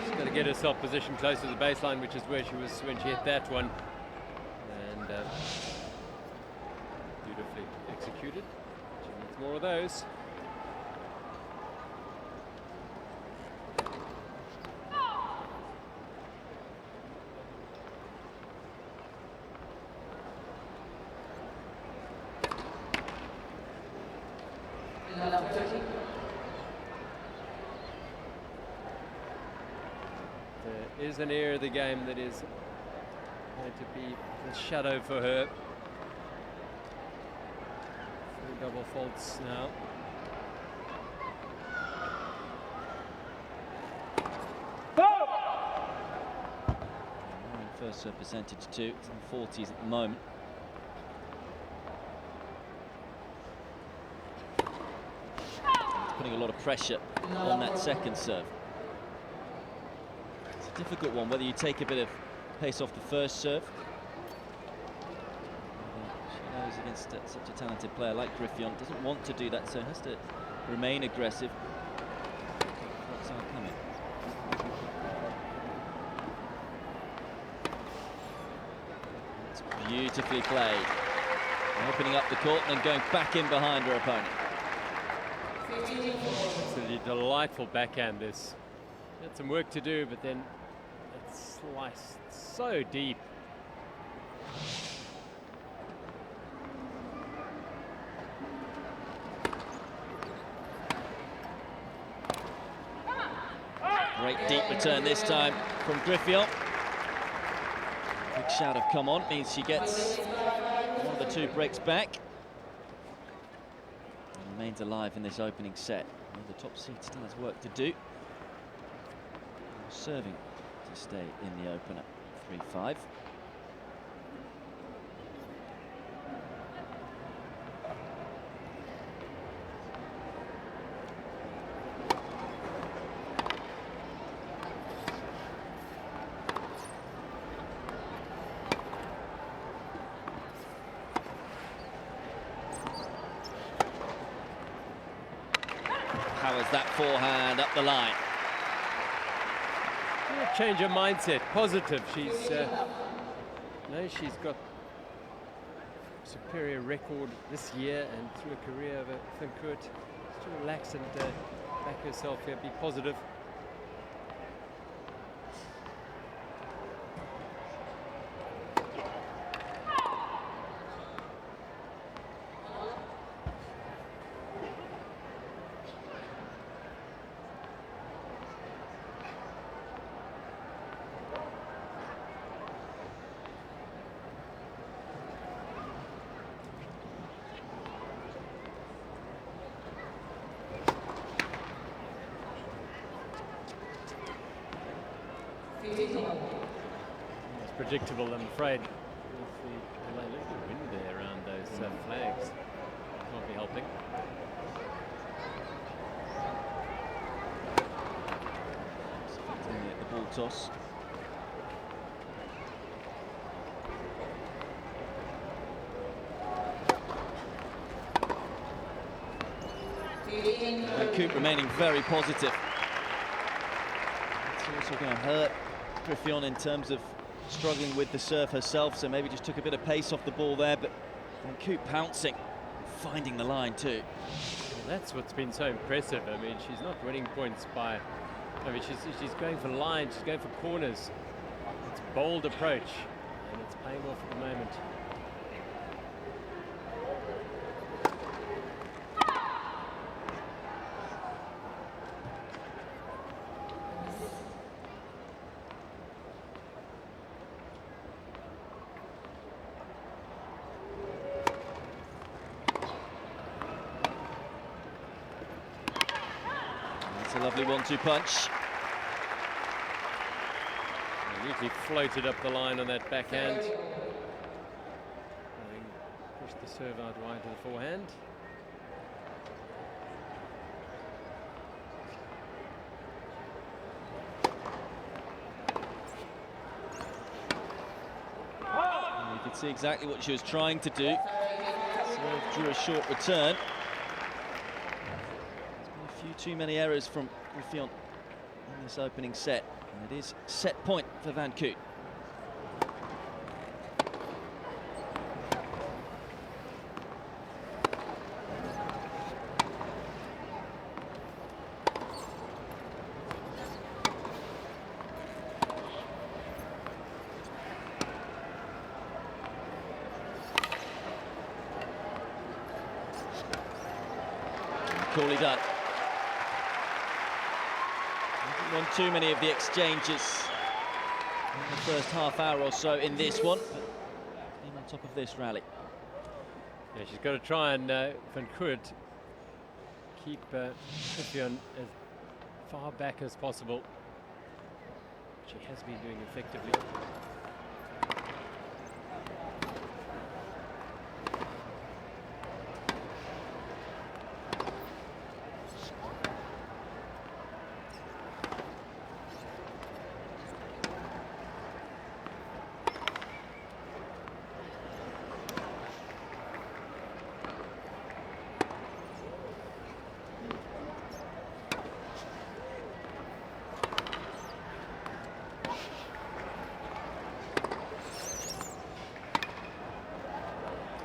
she's got to get herself positioned close to the baseline, which is where she was when she hit that one. And beautifully executed. She needs more of those. There is an area of the game that is going to be a shadow for her. 3 double faults now. First serve percentage 2, it's in the 40s at the moment. It's putting a lot of pressure on that second serve. It's a difficult one, whether you take a bit of pace off the first serve. She knows against such a talented player like Griffith, doesn't want to do that, so has to remain aggressive. Clocks aren't coming. It's beautifully played. Opening up the court and then going back in behind her opponent. Absolutely delightful backhand this. Had some work to do, but then it sliced so deep. Great deep return this time from Griffith. Big shout of come on means she gets one of the 2 breaks back. remains alive in this opening set. And the top seed still has work to do. Serving to stay in the opener, 3-5. Powers that forehand up the line. Change her mindset, positive. She's she's got superior record this year and through a career of Van Coort. Just to relax and back herself here, be positive. It's predictable, I'm afraid. Look at the wind there around those flags. Can't be helping. At the ball toss. And Coop remaining very positive. It's also going to hurt Griffith in terms of struggling with the serve herself, so maybe just took a bit of pace off the ball there, but Coop pouncing, finding the line too. Well, that's what's been so impressive. I mean, she's not winning points by, I mean, she's going for lines, she's going for corners. It's a bold approach, and it's paying off at the moment. It's a lovely 1-2 punch. Neatly floated up the line on that backhand. Pushed the serve out wide to the forehand. And you could see exactly what she was trying to do. Serve drew a short return. A few too many errors from Griffith in this opening set, and it is set point for Van Coot. Coolly done. Won too many of the exchanges in the first half hour or so in this one, but been on top of this rally. Yeah, she's got to try and Van Coort keep Griffith as far back as possible. She has been doing effectively.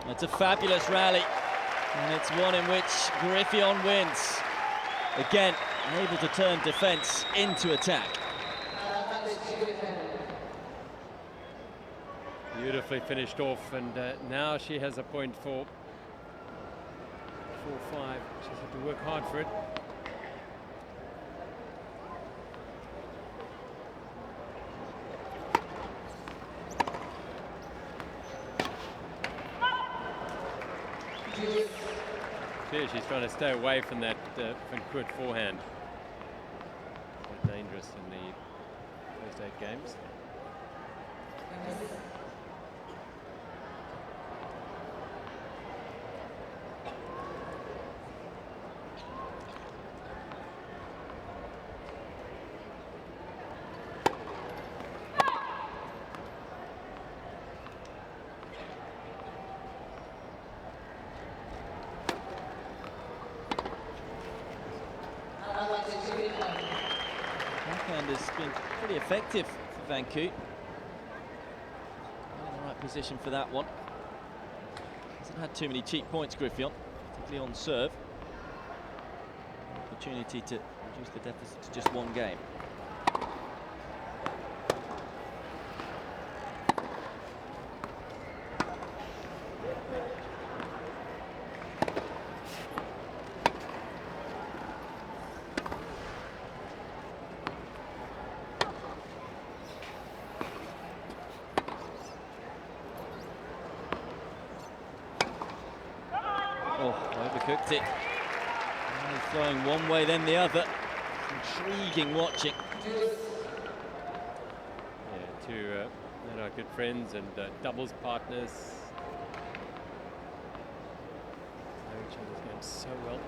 It's a fabulous rally, and it's one in which Griffith wins. Again, able to turn defence into attack. Beautifully finished off, and now she has a point for 4-5. She's had to work hard for it. She's trying to stay away from that Van Koot forehand. Quite dangerous in the first 8 games. Backhand has been pretty effective for Van Koot. In the right position for that one. Hasn't had too many cheap points, Griffith, particularly on serve. Opportunity to reduce the deficit to just 1 game. Oh, overcooked it. Only throwing one way, then the other. Intriguing watching. Yeah, two they're our good friends and doubles partners. Know each other's games so well.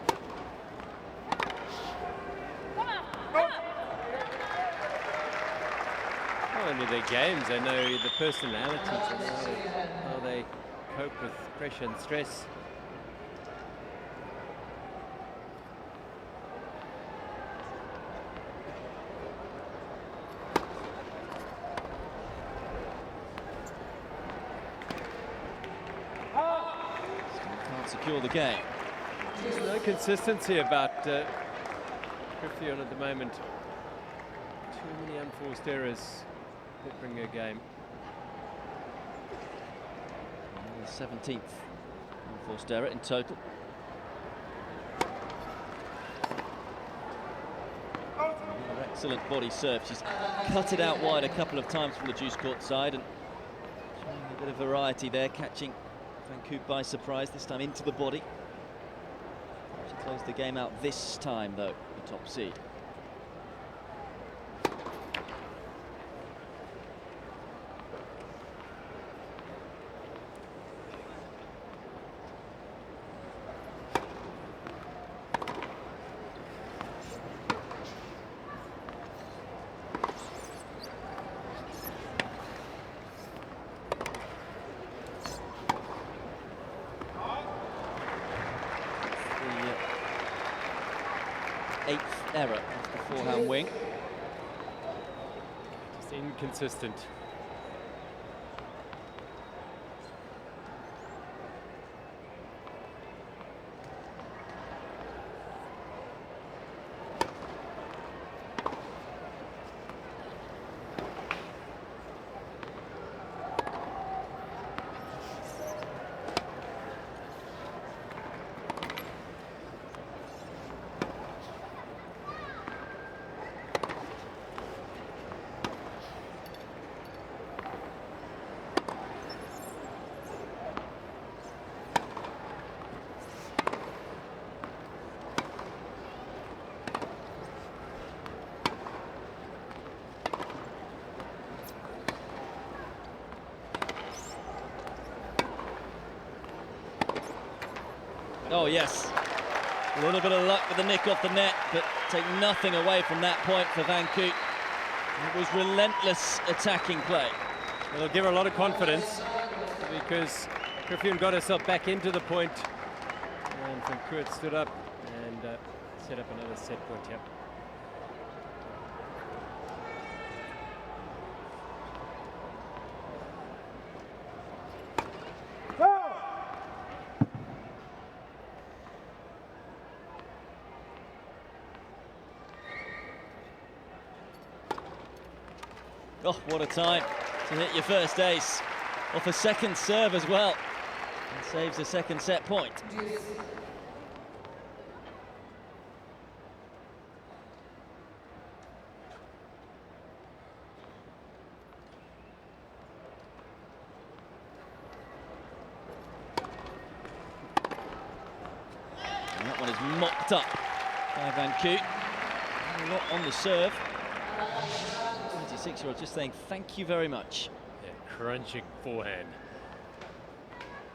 Not only their games, they know the personalities, they know how they cope with pressure and stress. Secure the game. There's no consistency about Griffith at the moment. Too many unforced errors that bring her game. And the 17th unforced error in total. Another excellent body serve. She's cut it out wide a couple of times from the deuce court side and showing a bit of variety there, catching Van Koot by surprise, this time into the body. She closed the game out this time, though, the top seed. Eighth error of the forehand wing. Just inconsistent. Oh yes, a little bit of luck with the nick off the net, but take nothing away from that point for Van Koot. It was relentless attacking play. It'll give her a lot of confidence because Griffith got herself back into the point and Van Koot stood up and set up another set point here. Oh, what a time to hit your first ace off a second serve as well. And saves a second set point. that one is mopped up by Van Koot. A lot on the serve. 26-year-old just saying thank you very much. Yeah, crunching forehand.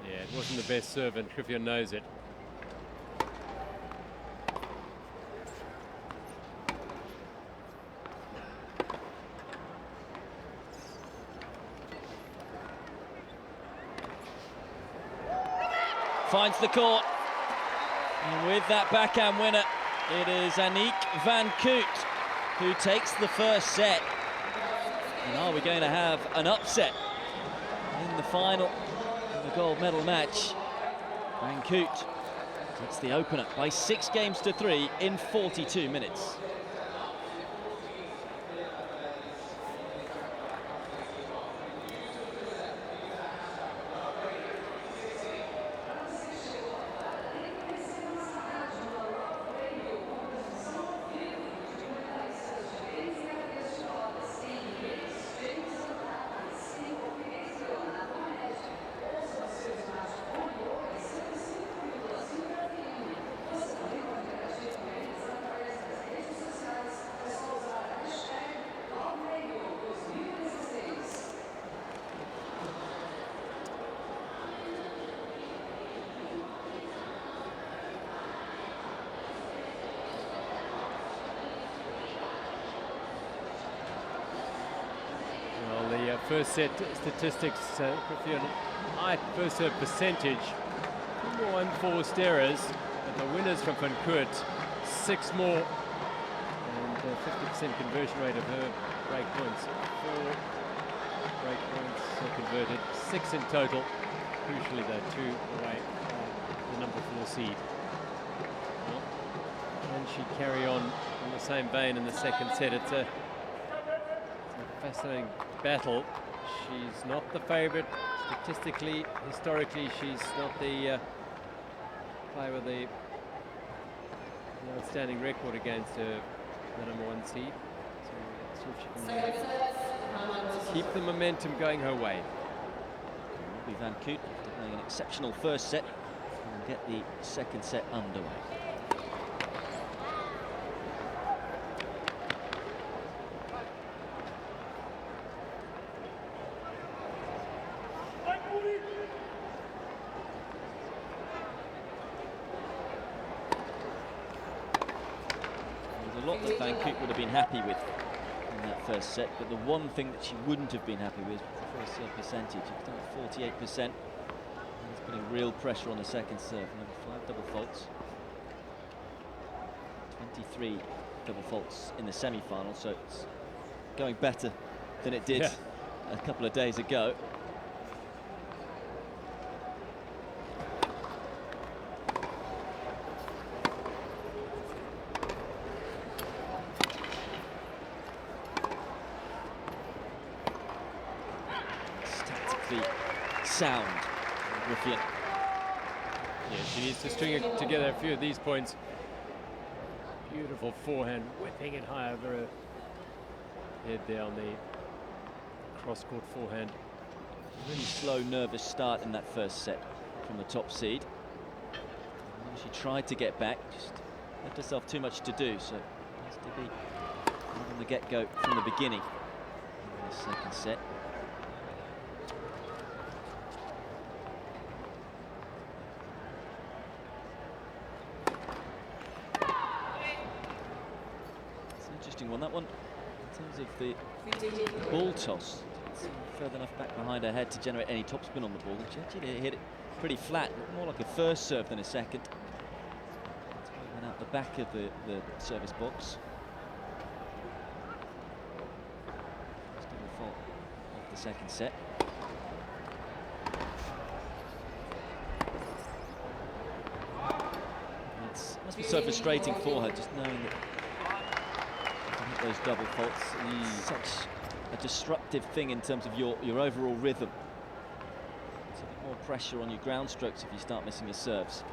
Yeah, it wasn't the best serve, and Trippier knows it. Finds the court, and with that backhand winner, it is Annick Van Koot who takes the first set. And are we going to have an upset in the final of the gold medal match? Van Koot takes the opener by 6 games to 3 in 42 minutes. First set statistics, high first serve percentage, 2 more unforced errors, and the winners from Van Koot, 6 more, and 50% conversion rate of her break points. 4 break points converted, 6 in total. Crucially, though, 2 away the number 4 seed. Well, can she carry on in the same vein in the second set? It's a fascinating battle. She's not the favourite statistically, historically. She's not the player with the outstanding record against the number 1 seed. So let's see if she can keep the momentum going her way. Van Koot, after playing an exceptional first set, will get the second set underway. That Van Koot would have been happy with in that first set, but the one thing that she wouldn't have been happy with was the first serve percentage. She's done 48%. It's putting real pressure on the second serve. Number 5 double faults, 23 double faults in the semi-final, so it's going better than it did a couple of days ago. Sound, Ruffian. Yeah, she needs to string together a few of these points. Beautiful forehand, whipping it high over her head there on the cross-court forehand. Really slow, nervous start in that first set from the top seed. She tried to get back, just left herself too much to do, so it has to be on the get-go from the beginning in the second set. On that one, in terms of the ball toss, it's further enough back behind her head to generate any topspin on the ball. She actually hit it pretty flat, more like a first serve than a second. It went out the back of the service box. Still a fault of the second set. It must be so frustrating for her, just knowing that those double faults, such a disruptive thing in terms of your overall rhythm. It's a bit more pressure on your ground strokes if you start missing your serves.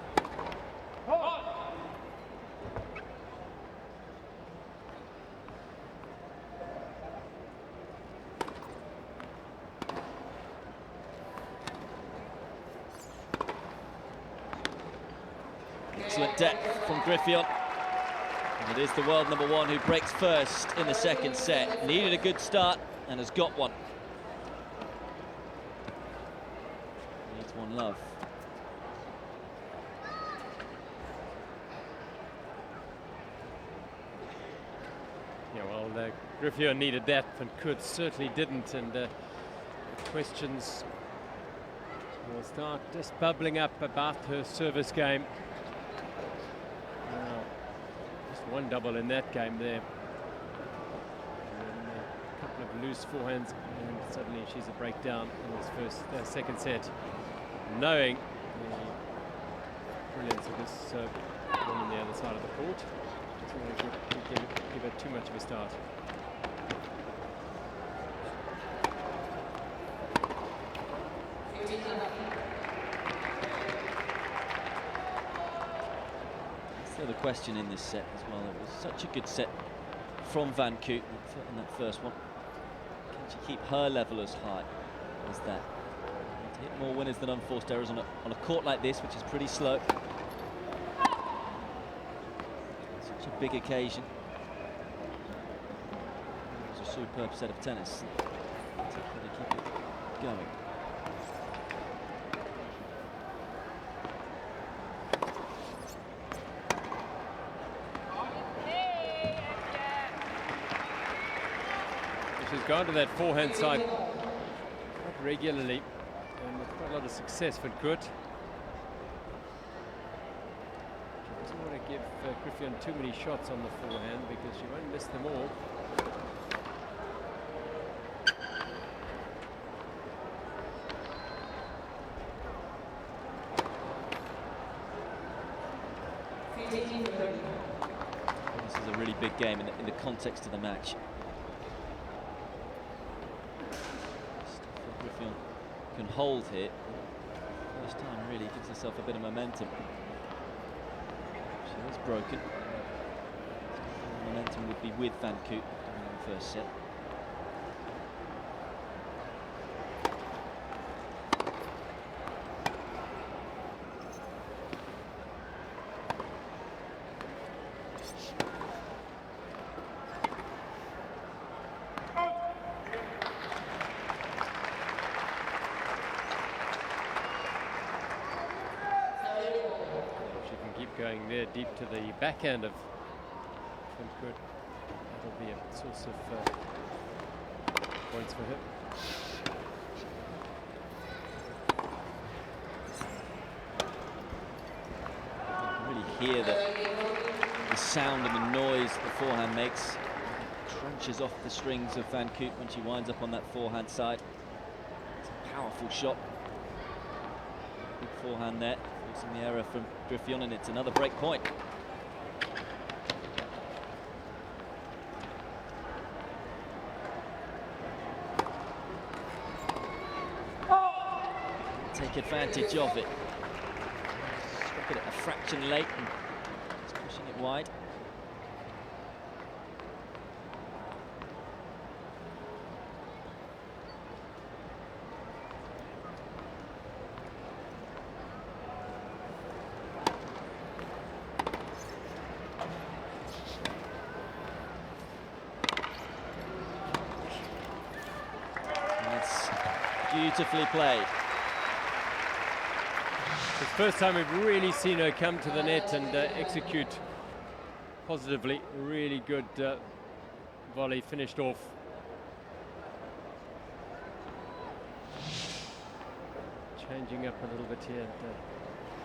Excellent depth from Griffith. And it is the world #1 who breaks first in the second set. Needed a good start and has got one. Needs one love. Yeah, well, Griffith needed that, and Kurt certainly didn't. And the questions will start just bubbling up about her service game. Just one double in that game there. And a couple of loose forehands, and suddenly she's a breakdown in this second set. Knowing the brilliance of this woman on the other side of the court. Just want to give her too much of a start. So the question in this set as well, it was such a good set from Van Koot in that first one. Can she keep her level as high as that? To hit more winners than unforced errors on a court like this, which is pretty slow. Such a big occasion. It was a superb set of tennis. To keep it going. She's gone to that forehand side quite regularly and with quite a lot of success for Kurt. She doesn't want to give Griffith too many shots on the forehand because she won't miss them all. This is a really big game in the context of the match. Griffith can hold here. First time really gives herself a bit of momentum. She was broken. Momentum would be with Van Koot in the first set. Going there deep to the backhand of Van Koot. That'll be a source of points for him. You can really hear the sound and the noise the forehand makes. It crunches off the strings of Van Koot when she winds up on that forehand side. It's a powerful shot. Big forehand there. Forcing the error from Griffith, and it's another break point. Take advantage of it. Struck it at a fraction late and it's pushing it wide. Beautifully played. It's the first time we've really seen her come to the net and execute positively. Really good volley finished off. Changing up a little bit here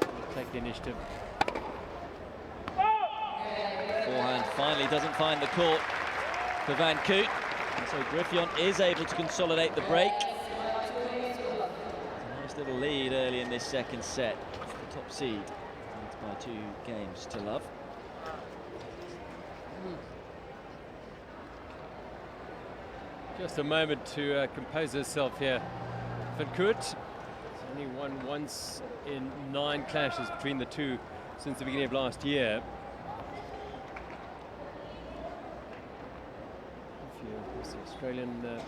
and take the initiative. Forehand finally doesn't find the court for Van Koot. And so Griffith is able to consolidate the break. Little lead early in this second set. It's the top seed. It's by 2 games to love. Just a moment to compose herself here. Van Koot has only won once in 9 clashes between the two since the beginning of last year. If the Australian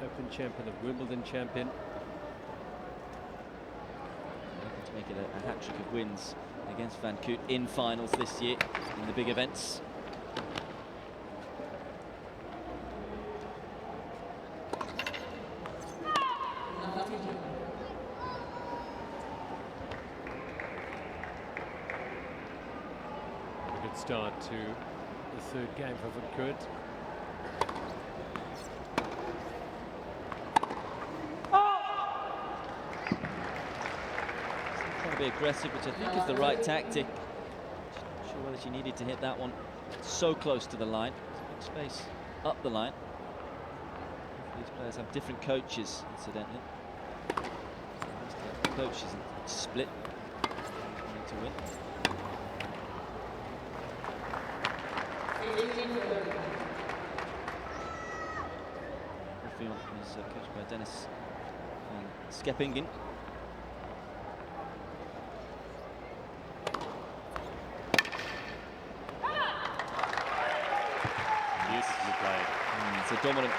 Open champion, the Wimbledon champion. make it a hat-trick of wins against Van Koot in finals this year in the big events. A good start to the third game for Van Koot. Trying to be aggressive, which I think is the right tactic. Not sure whether she needed to hit that one so close to the line. There's a big space up the line. These players have different coaches, incidentally. Coaches and split to win. Griffith is coached by Dennis van Skeppingen. It's a dominant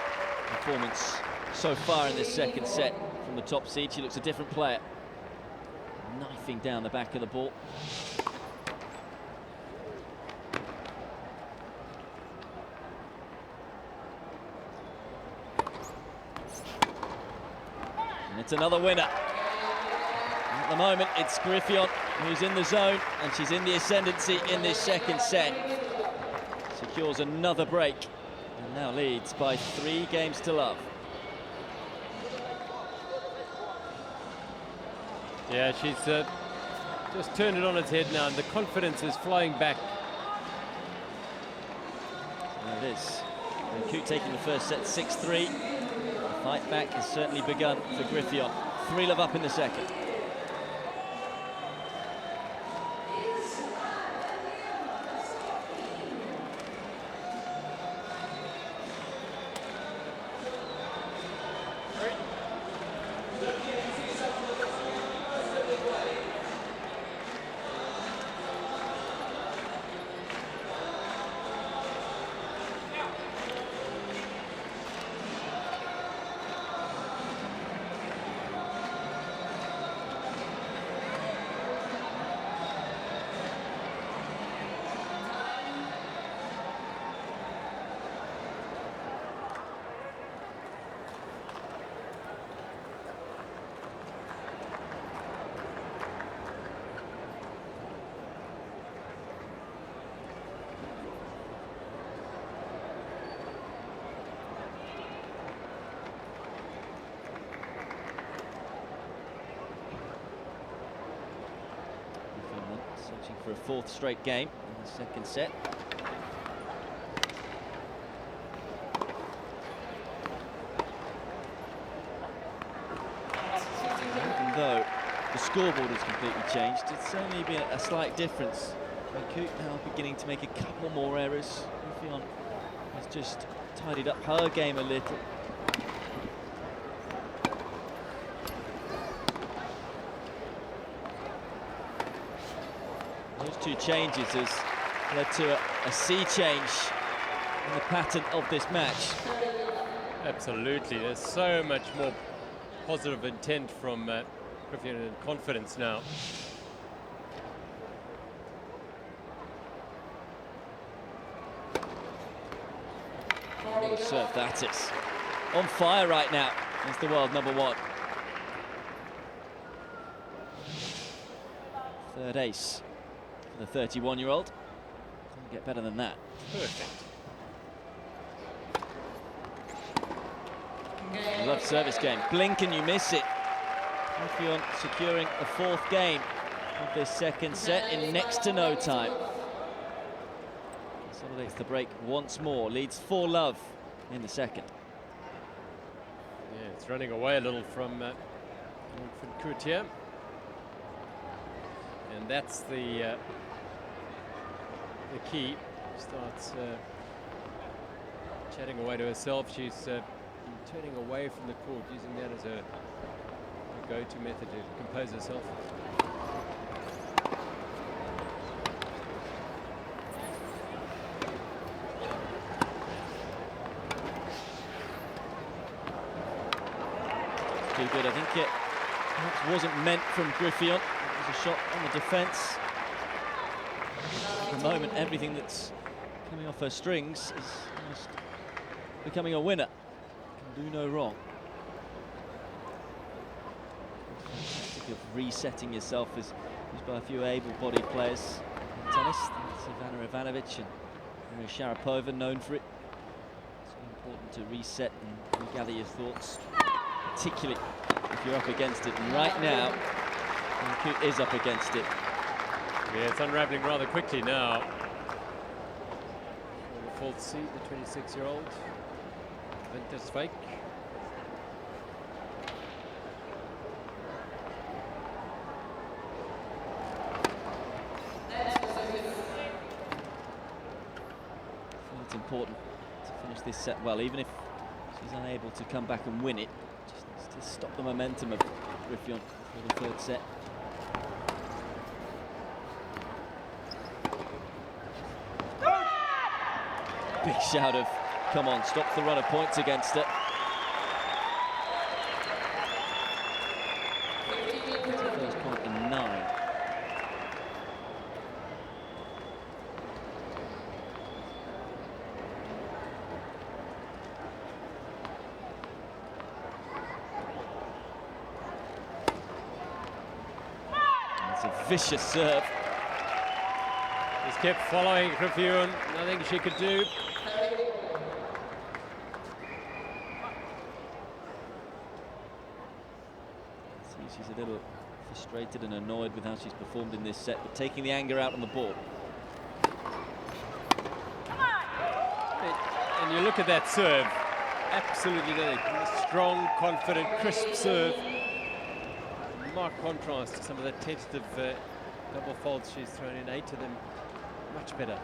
performance so far in this second set from the top seed. She looks a different player. Knifing down the back of the ball. And it's another winner. At the moment, it's Griffith who's in the zone, and she's in the ascendancy in this second set. Secures another break, and now leads by 3 games to love. Yeah, she's just turned it on its head now, and the confidence is flowing back. There it is. Van Koot taking the first set 6-3. The fight back has certainly begun for Griffith. 3-love up in the second. Searching for a 4th straight game in the second set. Even though the scoreboard has completely changed, it's only been a slight difference. Van Koot now beginning to make a couple more errors. Griffith has just tidied up her game a little. Those 2 changes has led to a sea change in the pattern of this match. Absolutely, there's so much more positive intent from Griffith and confidence now. What a serve that is. On fire right now is the world number 1. 3rd ace for the 31-year-old. Couldn't get better than that. Perfect. Love service game. Blink and you miss it. Griffith securing a 4th game of this second set in next to no time. Consolidates the break once more. Leads 4-love in the second. Yeah, it's running away a little from Van Koot here. And that's the key. Starts chatting away to herself. She's turning away from the court, using that as a go-to method to compose herself. Too good. I think it perhaps wasn't meant from Griffith. It There's a shot on the defence. At the moment, everything that's coming off her strings is almost becoming a winner. Can do no wrong. Fantastic of resetting yourself is used by a few able-bodied players in tennis. Ivana Ivanovic and Maria Sharapova known for it. It's important to reset and regather your thoughts, particularly if you're up against it. And right now, Kut is up against it. Yeah, it's unraveling rather quickly now. The fourth seed, the 26-year-old Vintas Fake. It's important to finish this set well, even if she's unable to come back and win it. Just needs to stop the momentum of Griffin for the third set. Big shout of, come on, stops the run of points against her. That's her first point in 9. It's a vicious serve. Just kept following Griffin, nothing she could do. She's a little frustrated and annoyed with how she's performed in this set, but taking the anger out on the board. And you look at that serve, absolutely strong, confident, crisp serve. Marked contrast to some of the tentative double faults she's thrown in, 8 of them, much better.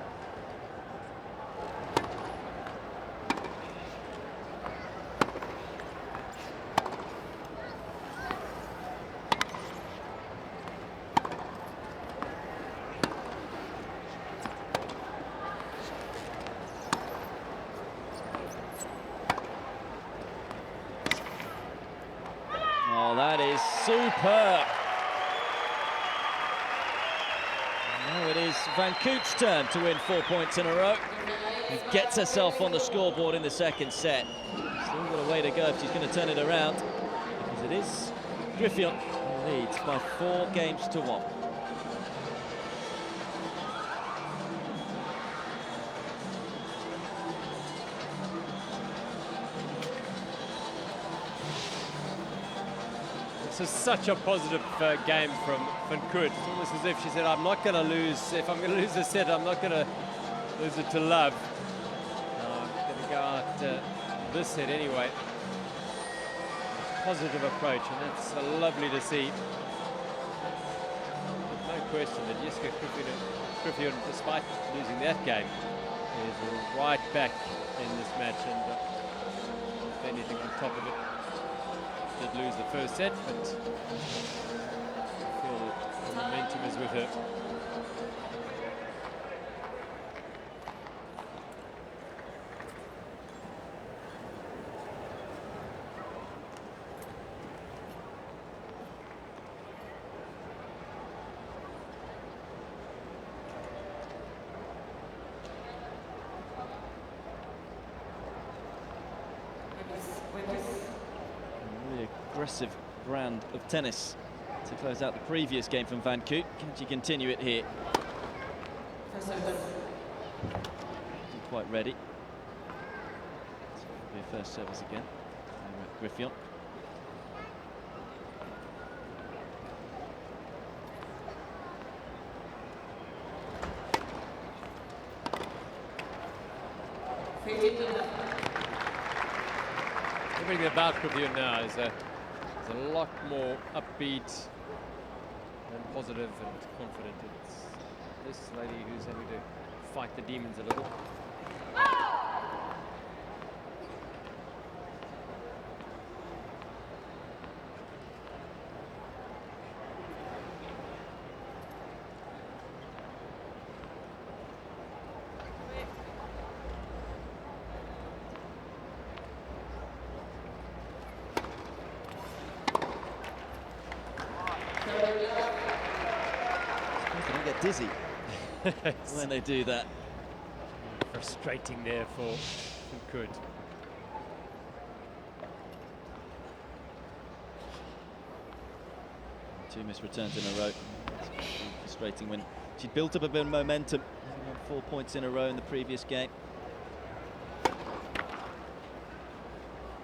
Oh, that is superb. Now it is Van Koot's turn to win 4 points in a row. He gets herself on the scoreboard in the second set. Still got a way to go if she's going to turn it around, because it is Griffin who leads by 4 games to 1. This is such a positive game from Van Koot. It's almost as if she said, I'm not going to lose. If I'm going to lose a set, I'm not going to lose it to love. I'm going to go out this set anyway. Positive approach, and that's lovely to see. But no question that Jessica Griffin, despite losing that game, is right back in this match, and if anything on top of it. Did lose the first set, but I feel that the momentum is with her. Aggressive brand of tennis to close out the previous game from Van Koot. Can she continue it here? Not quite ready. So it'll be a first service again. Griffin. Everything about Griffin now is a lot more upbeat and positive and confident. It's this lady who's having to fight the demons a little. They don't get dizzy when they do that. Frustrating there for who could. Two missed returns in a row. It's frustrating when she built up a bit of momentum, having won 4 points in a row in the previous game.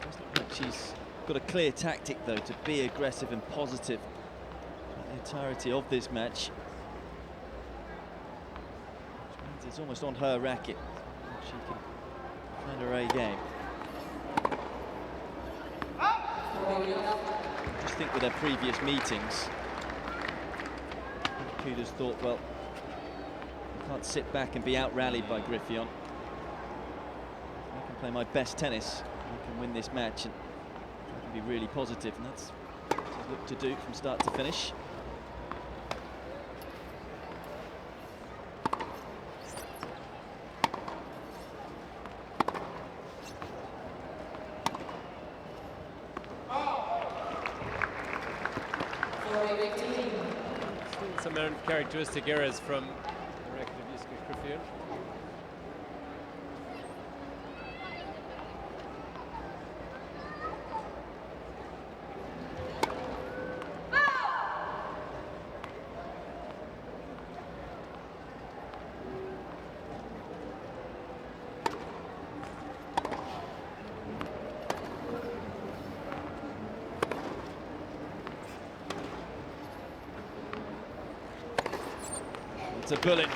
Doesn't look like she's got a clear tactic though to be aggressive and positive throughout the entirety of this match. Which means it's almost on her racket. She can find her A game. Just think with their previous meetings, Kuda's thought, well, I can't sit back and be out-rallied by Griffion. I can play my best tennis, I can win this match, and I can be really positive, and that's what she's looked to do from start to finish. Some characteristic errors from the record of Jiska Griffion. It's a bullet.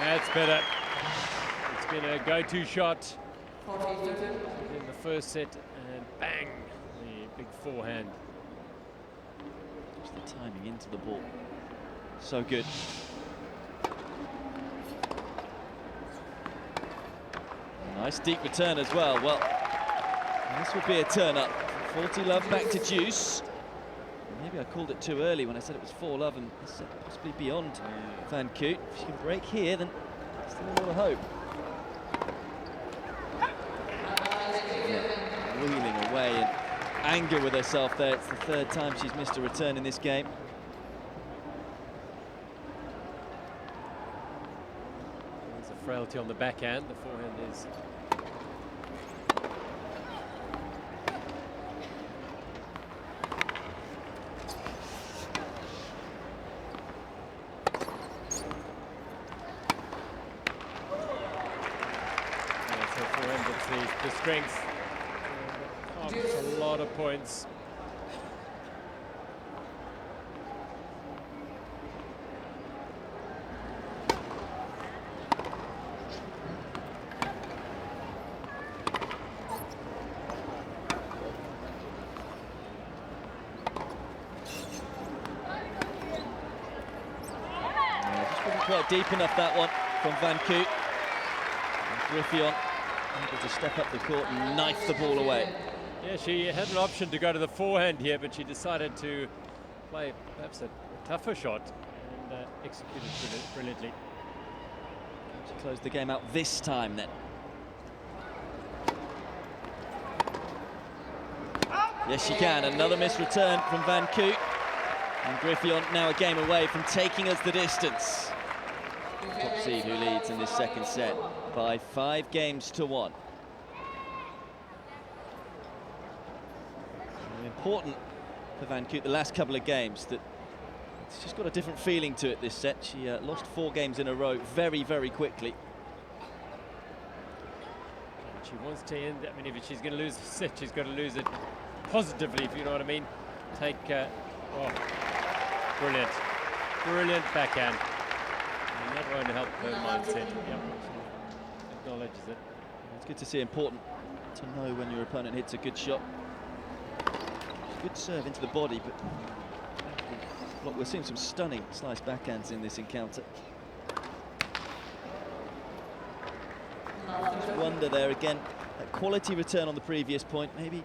That's better. It's been a go-to shot in the first set, and bang, the big forehand. Just the timing into the ball. So good. Nice deep return as well. Well, this would be a turn-up. 40-love back to deuce. Maybe I called it too early when I said it was 4-love and possibly beyond Van Koot. If she can break here, then still a lot of hope. Yeah, wheeling away in anger with herself there. It's the third time she's missed a return in this game. There's a frailty on the backhand. The forehand is the strength. It's a lot of points. Just wasn't quite deep enough, that one from Van Koot. Griffion able to step up the court and knife the ball away. Yeah, she had an option to go to the forehand here, but she decided to play perhaps a tougher shot and executed brilliantly. She closed the game out this time then. Yes, she can. Another missed return from Van Koot. And Griffion now a game away from taking us the distance. Top seed who leads in this second set by 5 games to 1. And important for Van Koot the last couple of games that it's just got a different feeling to it this set. She lost 4 games in a row very, very quickly. And she wants to end. I mean, if she's going to lose the set, she's got to lose it positively, if you know what I mean. Take, oh, brilliant, brilliant backhand. And that won't help her mindset. Yep. She acknowledges it. It's good to see, important to know when your opponent hits a good shot. Good serve into the body, but look, we're seeing some stunning slice backhands in this encounter. Just wonder there again, that quality return on the previous point, maybe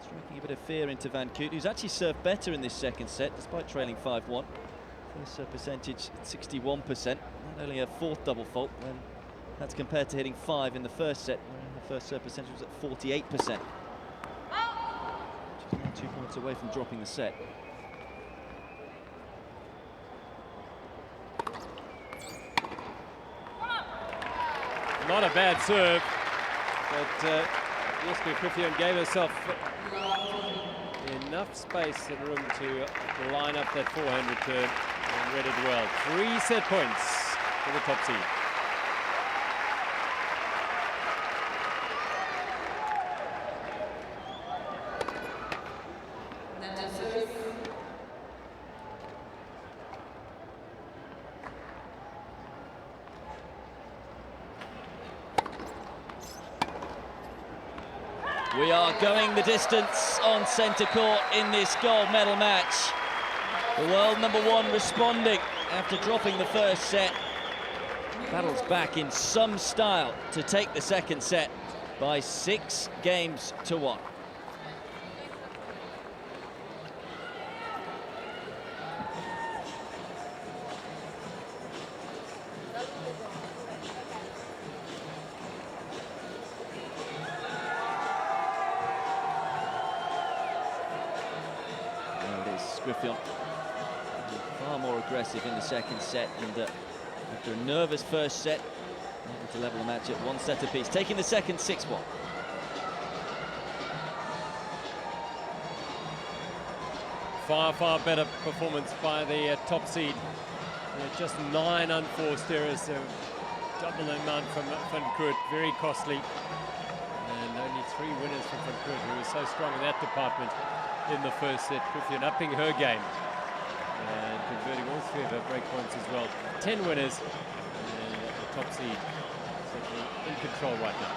striking a bit of fear into Van Koot, who's actually served better in this second set, despite trailing 5-1. First serve percentage at 61%, not only a 4th double fault, when that's compared to hitting 5 in the first set, where the first serve percentage was at 48%. Just now 2 points away from dropping the set. Not a bad serve, but Jesper Kriffion gave herself enough space and room to line up that forehand return and read it well. 3 set points for the top seed. We are going the distance on centre court in this gold medal match. The world #1 responding after dropping the first set. Battles back in some style to take the second set by 6 games to 1. Kriffion far more aggressive in the second set, and after a nervous first set, able to level the match at 1 set apiece, taking the second 6-1. Far better performance by the top seed. Just 9 unforced errors, so double the amount from Van Koot, very costly. And only 3 winners from Van Koot, who was so strong in that department in the first set. Kriffion upping her game and converting all 3 of her break points as well. 10 winners, and the top seed certainly in control right now.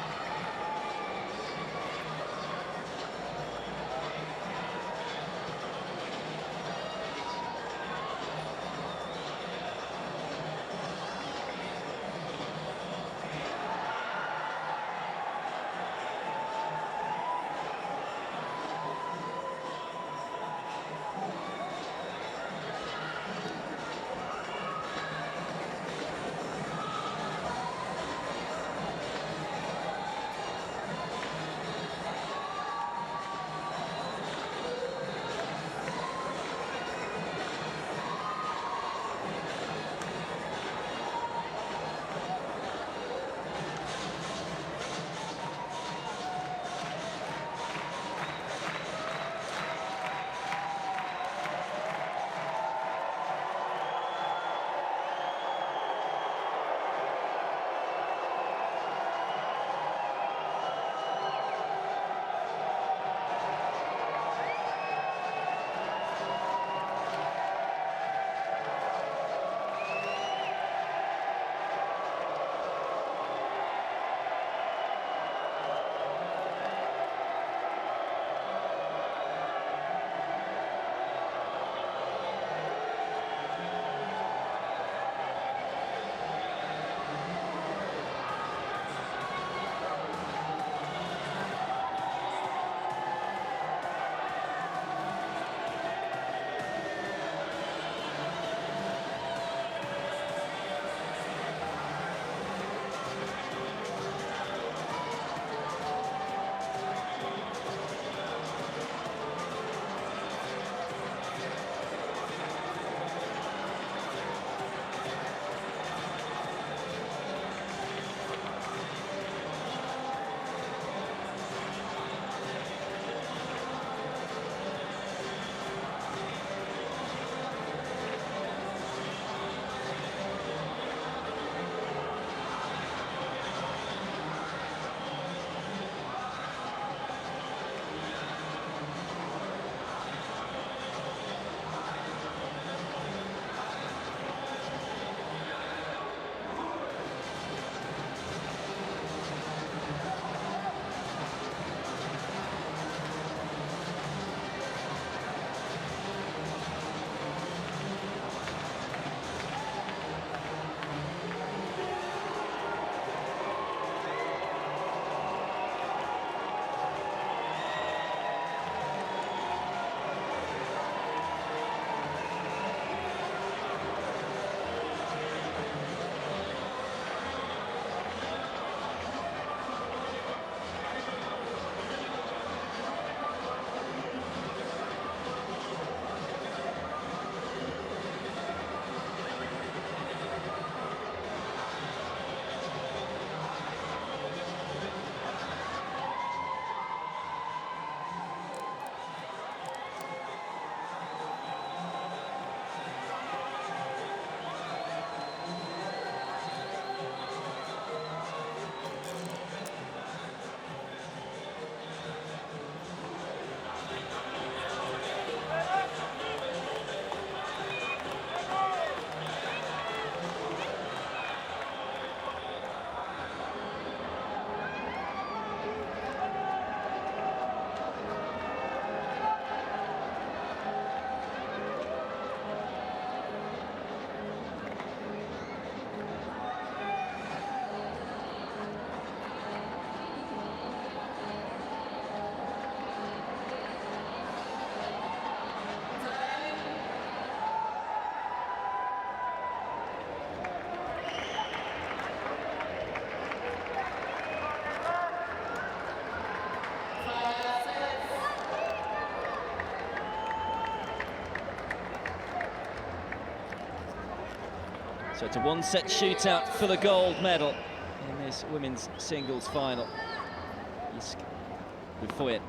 So it's a one-set shootout for the gold medal in this women's singles final. Before get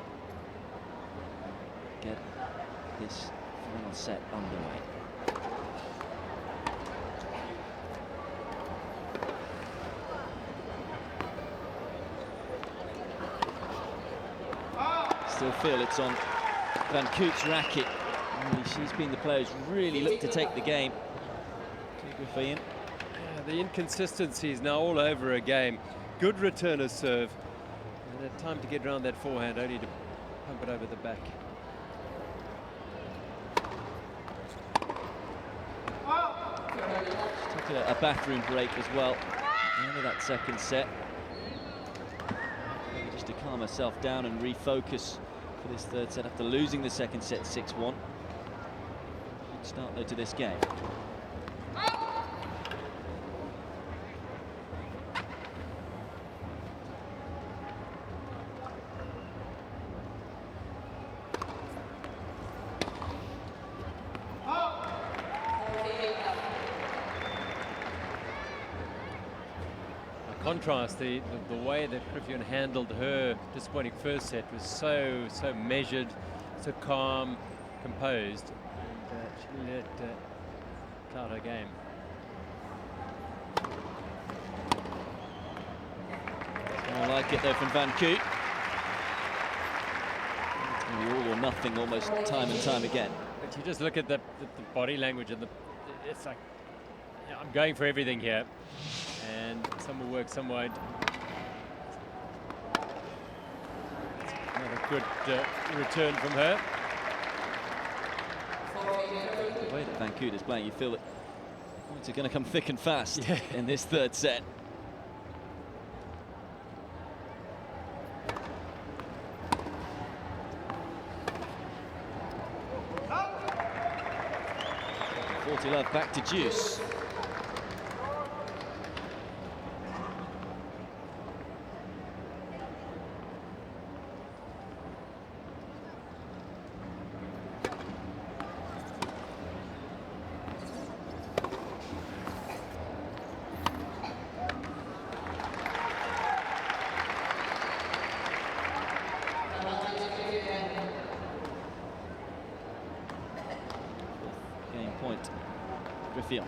this final set underway. Still feel it's on Van Koot's racket. Really, she's been the player who's really looked to take the game. Yeah, the inconsistencies now all over a game. Good returner serve. And had time to get around that forehand, only to pump it over the back. She took a bathroom break as well at the end of that second set. Maybe just to calm herself down and refocus for this third set after losing the second set 6-1. Good start though to this game. Contrast, the way that Griffin handled her disappointing first set was so measured, so calm, composed, and she let cloud her game. More like it though from Van Koot. All or nothing almost time and time again. But you just look at the body language and it's like, yeah, I'm going for everything here. And some will work, some won't. Another good return from her. The way that Van Koot is playing, you feel that points are going to come thick and fast in this third set. Love back to deuce. Game point. Griffin.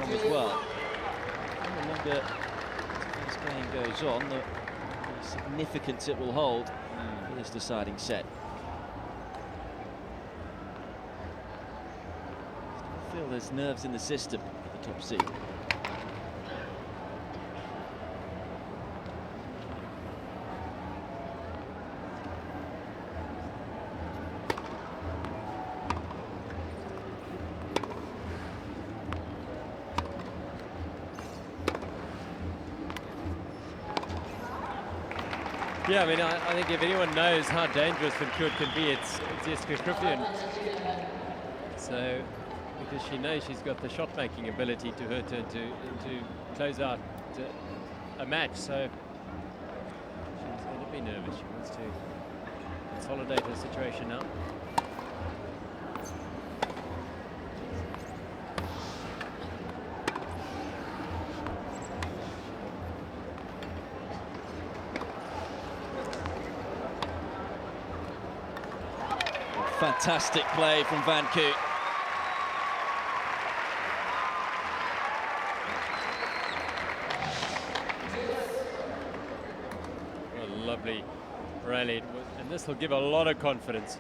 As well. The longer this game goes on, the significance it will hold for this deciding set. I feel there's nerves in the system at the top seed. Yeah, I mean, I think if anyone knows how dangerous Van Koot can be, it's Jessica Griffin. So, because she knows she's got the shot-making ability to her to close out a match. So she's going to be nervous. She wants to consolidate her situation now. Fantastic play from Van Koot. What a lovely rally. And this will give a lot of confidence.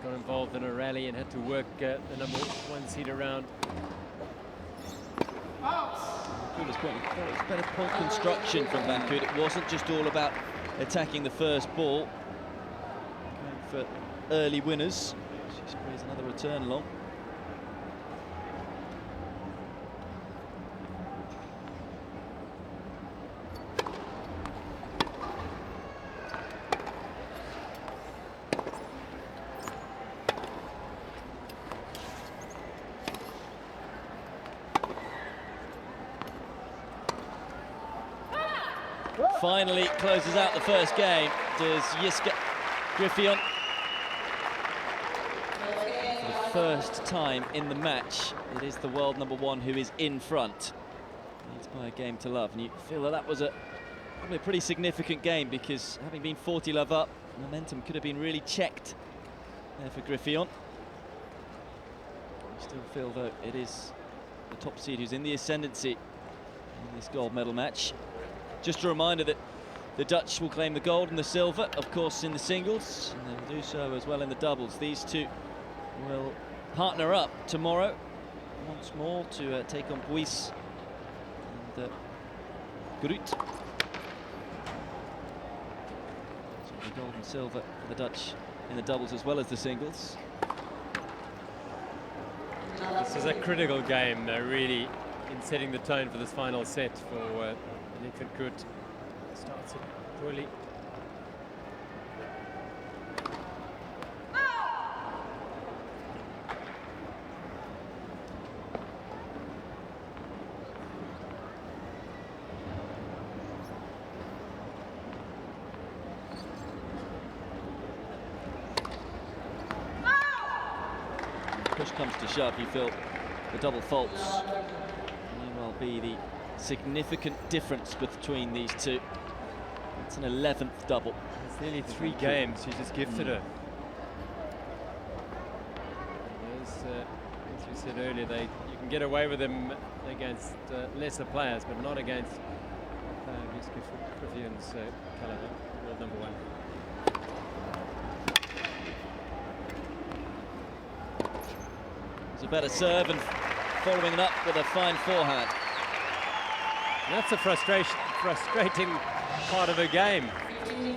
Got involved in a rally and had to work the number one seed around. It was better point construction from Van Koot. It wasn't just all about attacking the first ball. Going for early winners. She sprays another return long. finally closes out the first game. Does Jiska Griffithon. For the first time in the match, it is the world #1 who is in front. Leads by a game to love, and you feel that was probably a pretty significant game, because having been 40-love up, momentum could have been really checked there for Griffithon. I still feel, though, it is the top seed who's in the ascendancy in this gold medal match. Just a reminder that the Dutch will claim the gold and the silver, of course, in the singles, and they'll do so as well in the doubles. These two will partner up tomorrow once more to take on Buys and Groot. So the gold and silver for the Dutch in the doubles as well as the singles. This is a critical game, really, in setting the tone for this final set for Nick Groot. Starts it poorly. Push comes to shove, you feel the double faults may well be the significant difference between these two. It's an 11th double. It's nearly 3 games she just gifted her. As we said earlier, you can get away with them against lesser players, but not against Griffithon's caliber, world #1. It's a better serve, and following it up with a fine forehand. And that's a frustrating part of her game. She's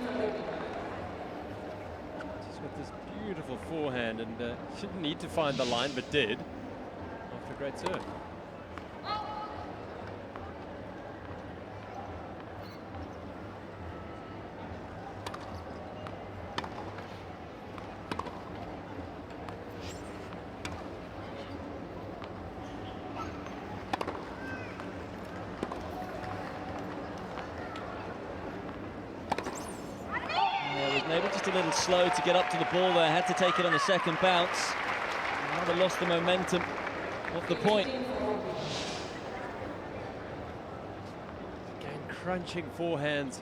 got this beautiful forehand, and she didn't need to find the line, but did after a great serve. Maybe just a little slow to get up to the ball there, had to take it on the second bounce. Rather lost the momentum of the point. Again, crunching forehands.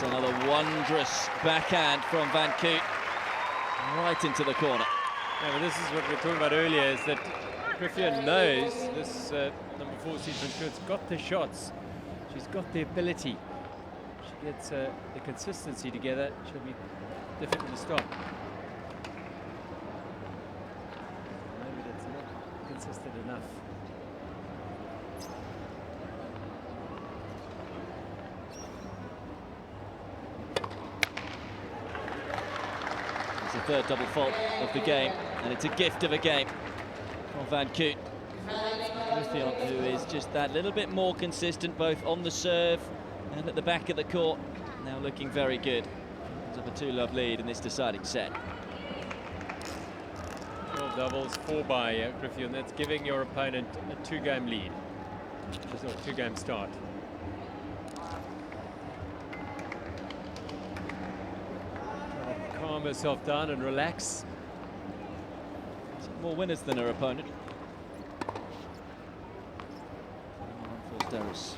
Another wondrous backhand from Van Koot, right into the corner. Yeah, but this is what we were talking about earlier, is that Griffithon knows this #4 seed Van Koot's got the shots. She's got the ability. She gets the consistency together, she'll be difficult to stop. Maybe that's not consistent enough. The third double fault of the game, and it's a gift of a game from Van Koot. Griffithon, who is just that little bit more consistent both on the serve and at the back of the court, now looking very good. It's up a 2-love lead in this deciding set. 12 doubles, 4 by Griffithon. That's giving your opponent a 2-game lead, just a 2-game start. Calm herself down and relax. More winners than her opponent. Unforced errors.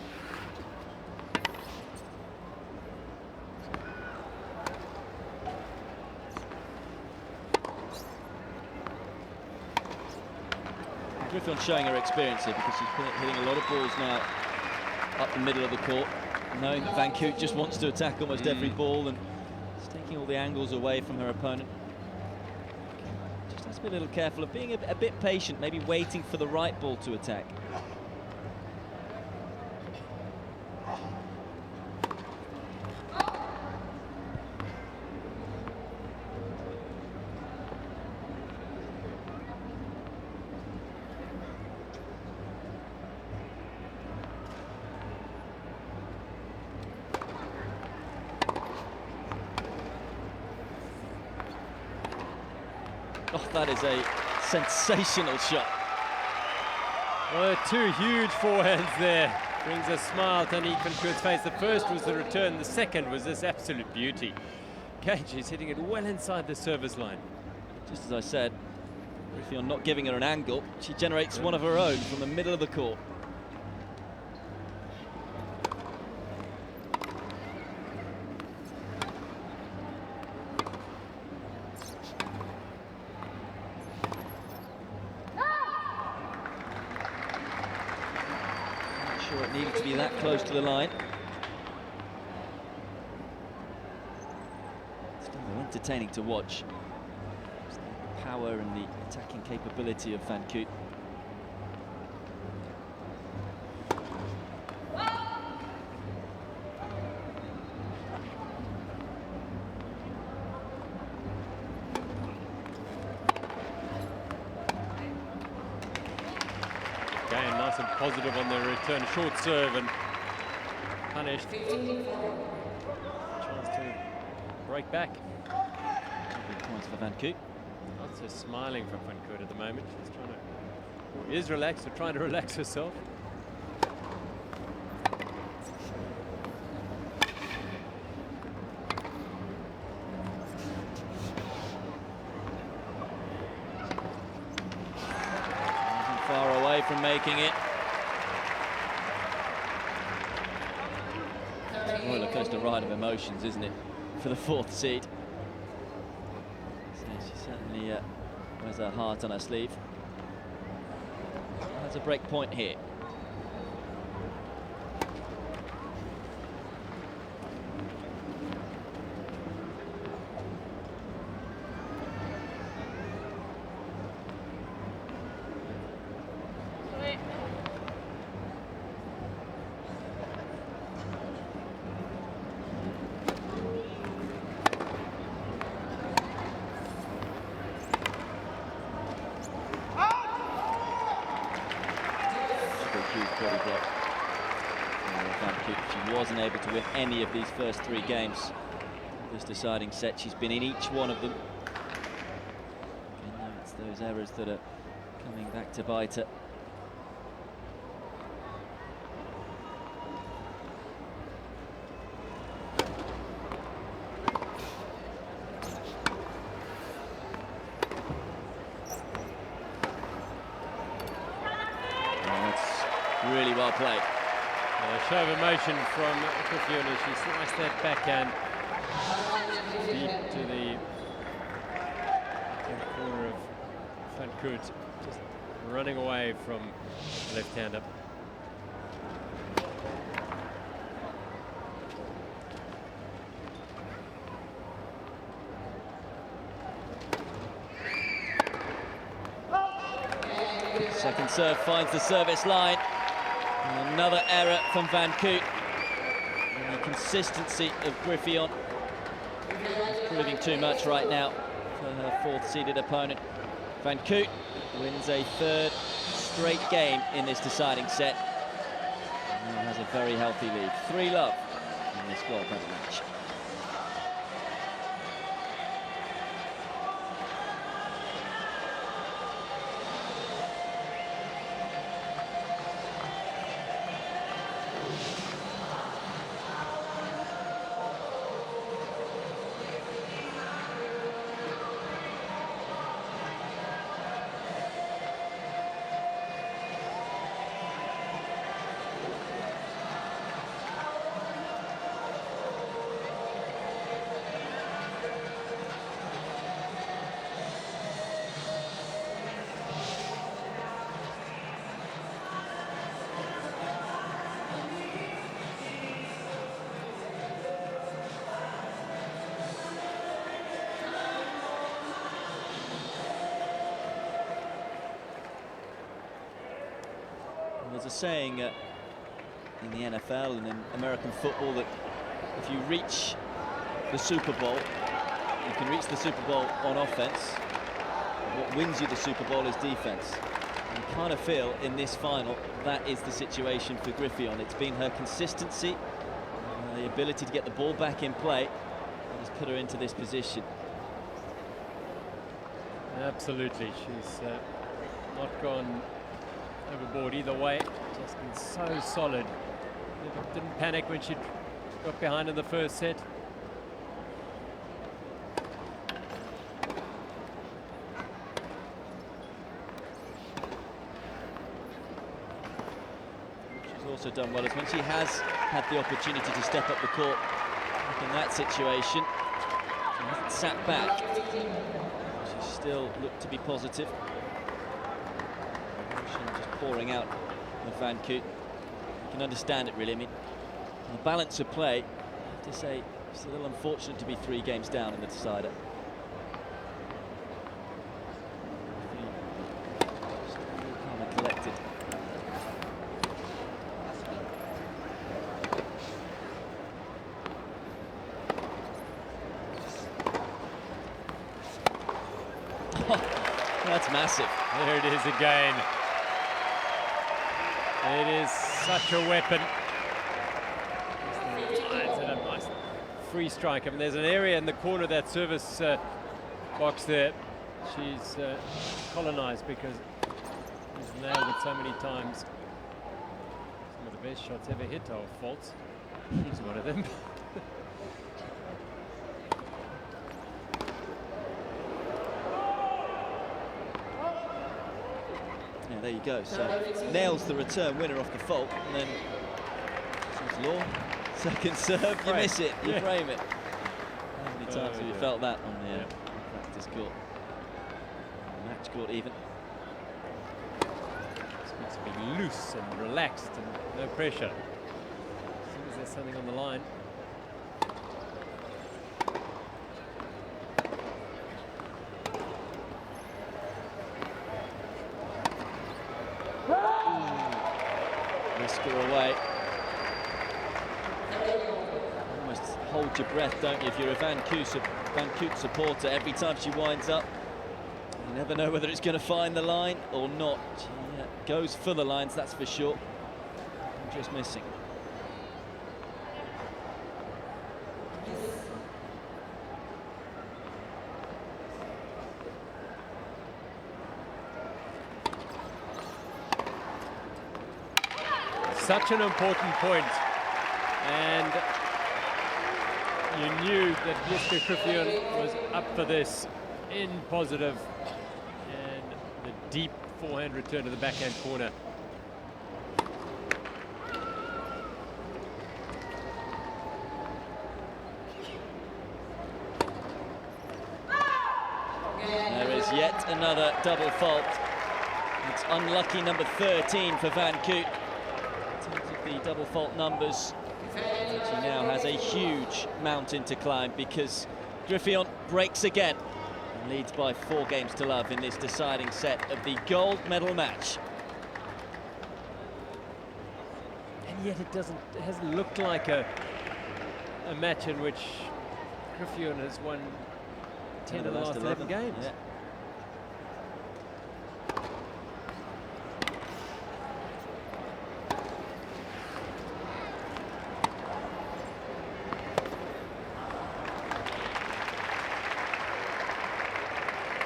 Griffithon showing her experience here, because she's hitting a lot of balls now up the middle of the court, knowing that Van Koot just wants to attack almost every ball, and taking all the angles away from her opponent. Just has to be a little careful of being a bit patient, maybe waiting for the right ball to attack. Oh, that is a sensational shot. Well, two huge forehands there. Brings a smile to Aniek van Coot's face. The first was the return, the second was this absolute beauty. Gage is hitting it well inside the service line. Just as I said, if you're not giving her an angle, she generates one of her own from the middle of the court. Not sure it needed to be that close to the line. Still entertaining to watch. The power and the attacking capability of Van Coot. Again, nice and positive on the return. Short serve and punished. Chance to break back. Good points for Van Coot. Not so smiling from Van Coot at the moment. She's trying to, or is relaxed, or trying to relax herself. Isn't far away from making it. Roller coaster ride of emotions, isn't it, for the fourth seed? So she certainly wears her heart on her sleeve. That's a break point here. Body block. She wasn't able to win any of these first three games. This deciding set, she's been in each one of them. And now it's those errors that are coming back to bite her. Really well played. A show of emotion from Griffin as she sliced that backhand deep to the corner of Van Coot, just running away from the left-hander. Second serve finds the service line. And another error from Van Coot. And the consistency of Griffin is proving too much right now for her fourth-seeded opponent. Van Coot wins a third straight game in this deciding set. And now has a very healthy lead. 3-love in this World Cup match. There's a saying in the NFL and in American football that if you reach the Super Bowl, you can reach the Super Bowl on offense. What wins you the Super Bowl is defense. And you kind of feel in this final that is the situation for Griffin. It's been her consistency, the ability to get the ball back in play that has put her into this position. Absolutely, she's not gone overboard either way. Just been so solid. Didn't panic when she got behind in the first set. She's also done well is when she has had the opportunity to step up the court in that situation. She hasn't sat back. She still looked to be positive. Just pouring out of Van Koot. You can understand it really. I mean, the balance of play, I have to say, it's a little unfortunate to be 3 games down in the decider. Just a little calm and collected. That's massive. There it is again. It is such a weapon. It's a nice free strike. I mean, there's an area in the corner of that service box there. She's colonized because she's nailed it so many times. Some of the best shots ever hit are faults. Here's one of them. Yeah, there you go. So nails the return winner off the fault, and then law. Second serve, you miss it, you frame it. How many times have you felt that on the practice court? Match court even. It's meant to be loose and relaxed and no pressure. As soon as there's something on the line. Whisker away. Almost hold your breath, don't you, if you're a Van Koot supporter. Every time she winds up, you never know whether it's going to find the line or not. She goes for the lines, that's for sure. Just missing. Such an important point, and you knew that Mr. Griffith was up for this in positive, and the deep forehand return to the backhand corner. There is yet another double fault. It's unlucky number 13 for Van Koot. The double fault numbers, she now has a huge mountain to climb because Griffith breaks again and leads by 4 games to love in this deciding set of the gold medal match. And yet it hasn't looked like a match in which Griffith has won 10 of the last 11 games. Yeah.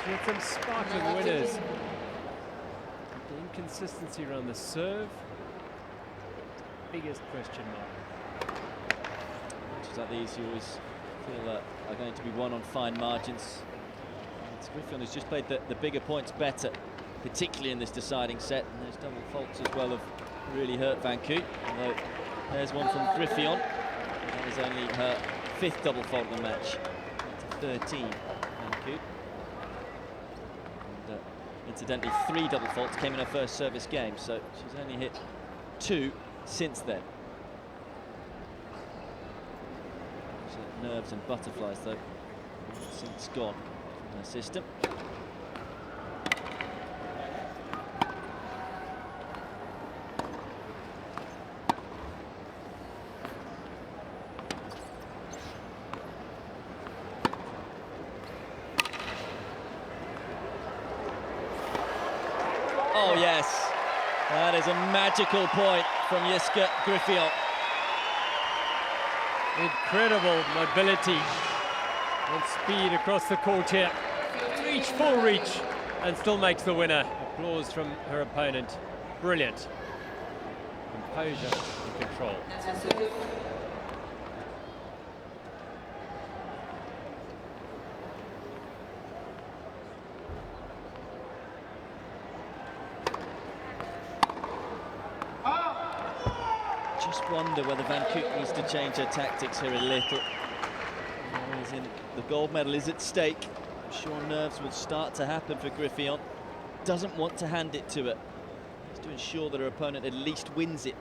She had some sparkling winners. The inconsistency around the serve, biggest question mark. Matches like these you always feel are going to be won on fine margins. Griffith has just played the bigger points better, particularly in this deciding set, and those double faults as well have really hurt Van Koot. Although there's one from Griffith. That is only her 5th double fault in the match. That's 13, Van Koot. Incidentally, 3 double faults came in her first service game, so she's only hit 2 since then. Nerves and butterflies, though, since gone from her system. Oh yes, that is a magical point from Jiska Griffith. Incredible mobility and speed across the court here. reach, full reach, and still makes the winner. Applause from her opponent. Brilliant. Composure and control. Just wonder whether Van Koot needs to change her tactics here a little. As in, the gold medal is at stake. I'm sure nerves will start to happen for Griffith. Doesn't want to hand it to her. Just to ensure that her opponent at least wins it.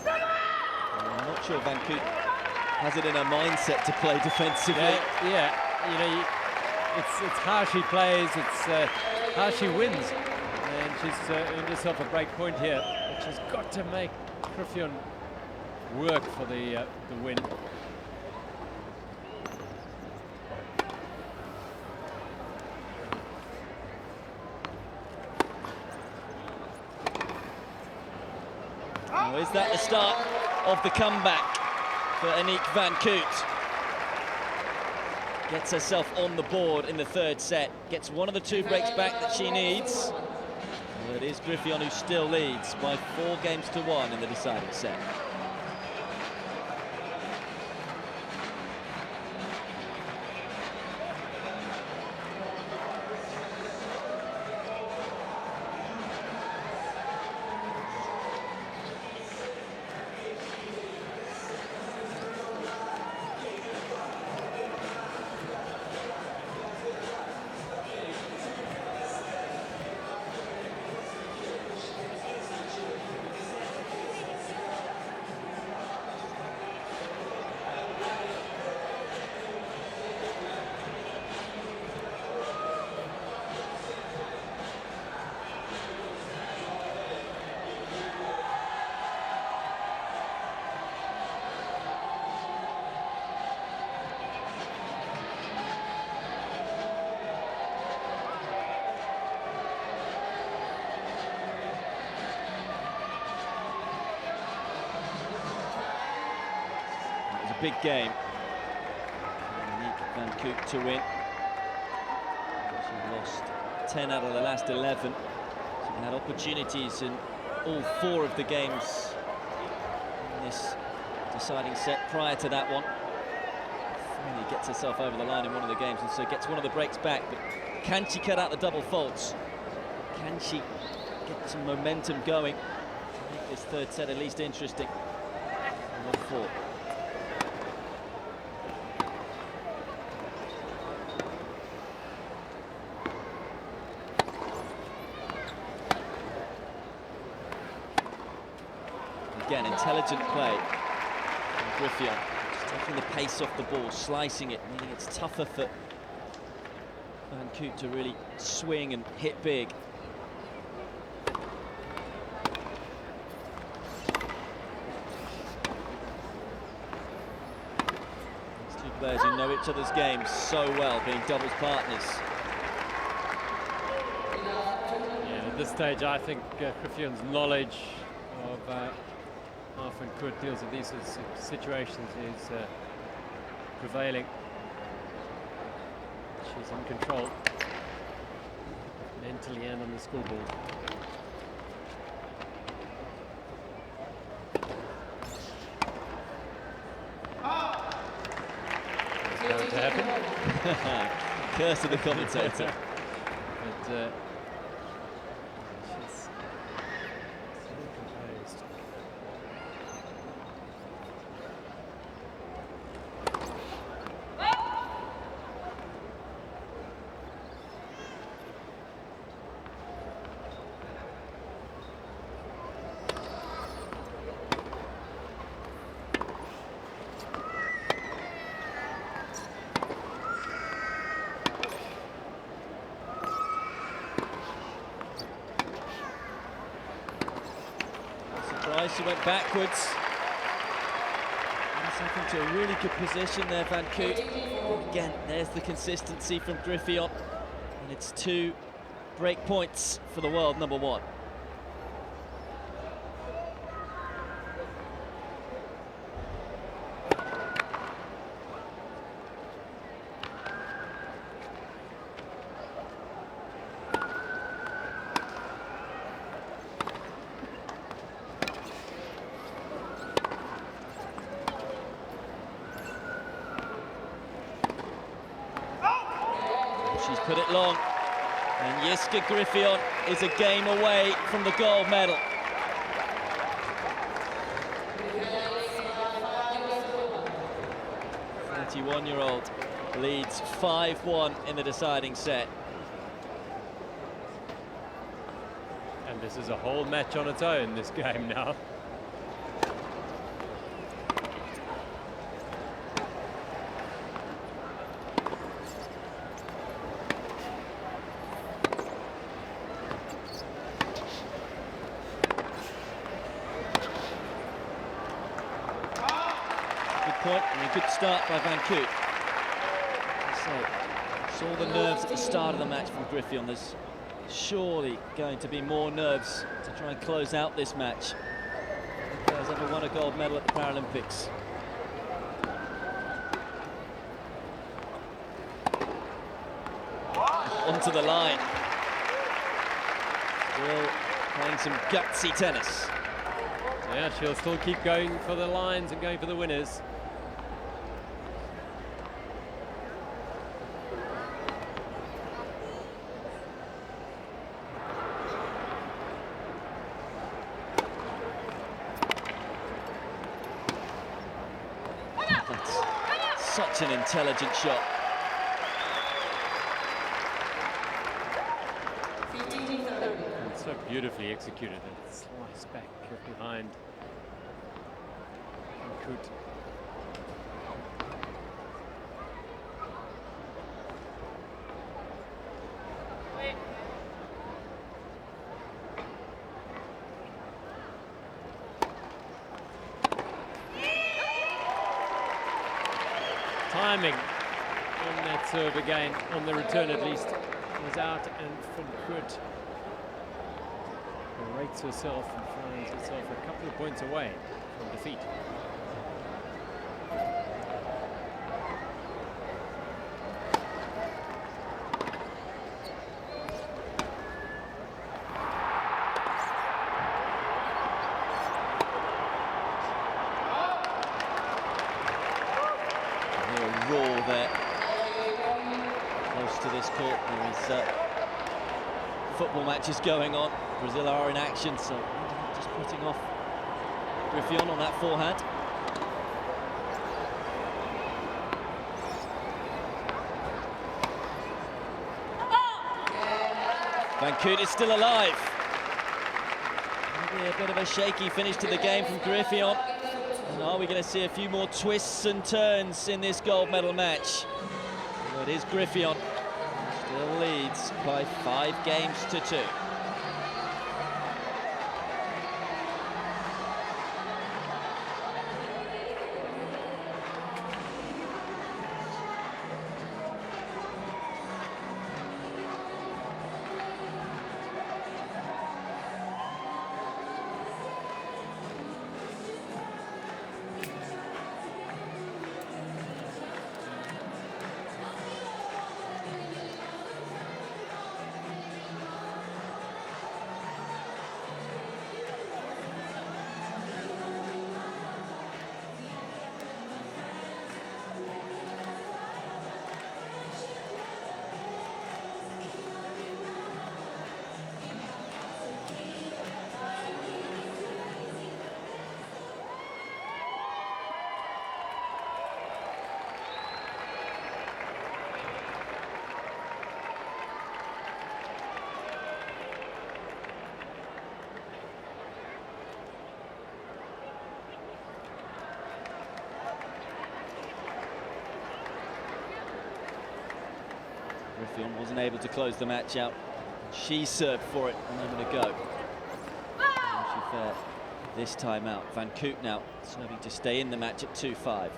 I'm not sure Van Koot has it in her mindset to play defensively. Yeah, you know, it's how she plays, it's how she wins. And she's earned herself a break point here, but she's got to make Griffith work for the win. Now, is that the start of the comeback for Aniek Van Koot? Gets herself on the board in the third set, gets one of the 2 breaks back that she needs. Well, it is Griffith who still leads by 4 games to 1 in the deciding set. Big game. Aniek Van Koot to win. She lost 10 out of the last 11. She had opportunities in all 4 of the games in this deciding set prior to that one. Finally gets herself over the line in one of the games and so gets one of the breaks back. But can she cut out the double faults? Can she get some momentum going to make this third set at least interesting? 1-4. Again, intelligent play from Griffith, just taking the pace off the ball, slicing it, meaning it's tougher for Van Koot to really swing and hit big. These 2 players who know each other's games so well, being doubles partners. Yeah, at this stage, I think Griffith's knowledge of how Van Koot deals with these situations is prevailing. She's in control mentally and on the scoreboard. It's going to happen. Curse of the commentator. But she's still composed. She went backwards. Second to a really good position there, Van Koot. Again, there's the consistency from Griffith. And it's 2 break points for the world number 1. put it long. And Jiska Griffion is a game away from the gold medal. 31-year-old leads 5-1 in the deciding set. And this is a whole match on its own, this game now. Point, and a good start by Van Koot. So, saw the nerves at the start of the match from Griffion. There's surely going to be more nerves to try and close out this match. If there's ever won a gold medal at the Paralympics. Onto the line. Still playing some gutsy tennis. Yeah, she'll still keep going for the lines and going for the winners. Such an intelligent shot. And so beautifully executed. And slice back behind Koot. Timing on that serve again, on the return at least, was out, and Van Koot rates herself and finds herself a couple of points away from defeat. Raw there, close to this court. There is football matches going on. Brazil are in action, so just putting off Griffion on that forehand. Van Koot is still alive. Maybe a bit of a shaky finish to the game from Griffion. And are we going to see a few more twists and turns in this gold medal match? Well, it is Griffion, still leads by 5 games to 2. Griffion wasn't able to close the match out. She served for it a moment ago. She fair this time out. Van Koot now serving to stay in the match at 2-5.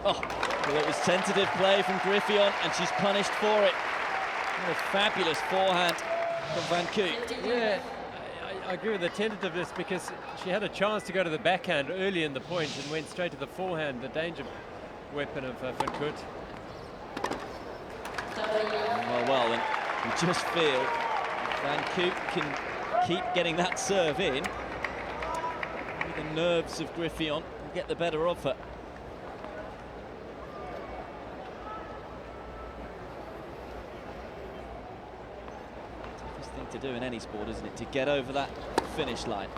Oh, well, it was tentative play from Griffion, and she's punished for it. What a fabulous forehand from Van Koot. Yeah, I agree with the tentativeness because she had a chance to go to the backhand early in the point and went straight to the forehand, the danger weapon of Van Koot. Well, and you just feel Van Koot can keep getting that serve in. The nerves of Griffithon will get the better of her. Toughest thing to do in any sport, isn't it? To get over that finish line.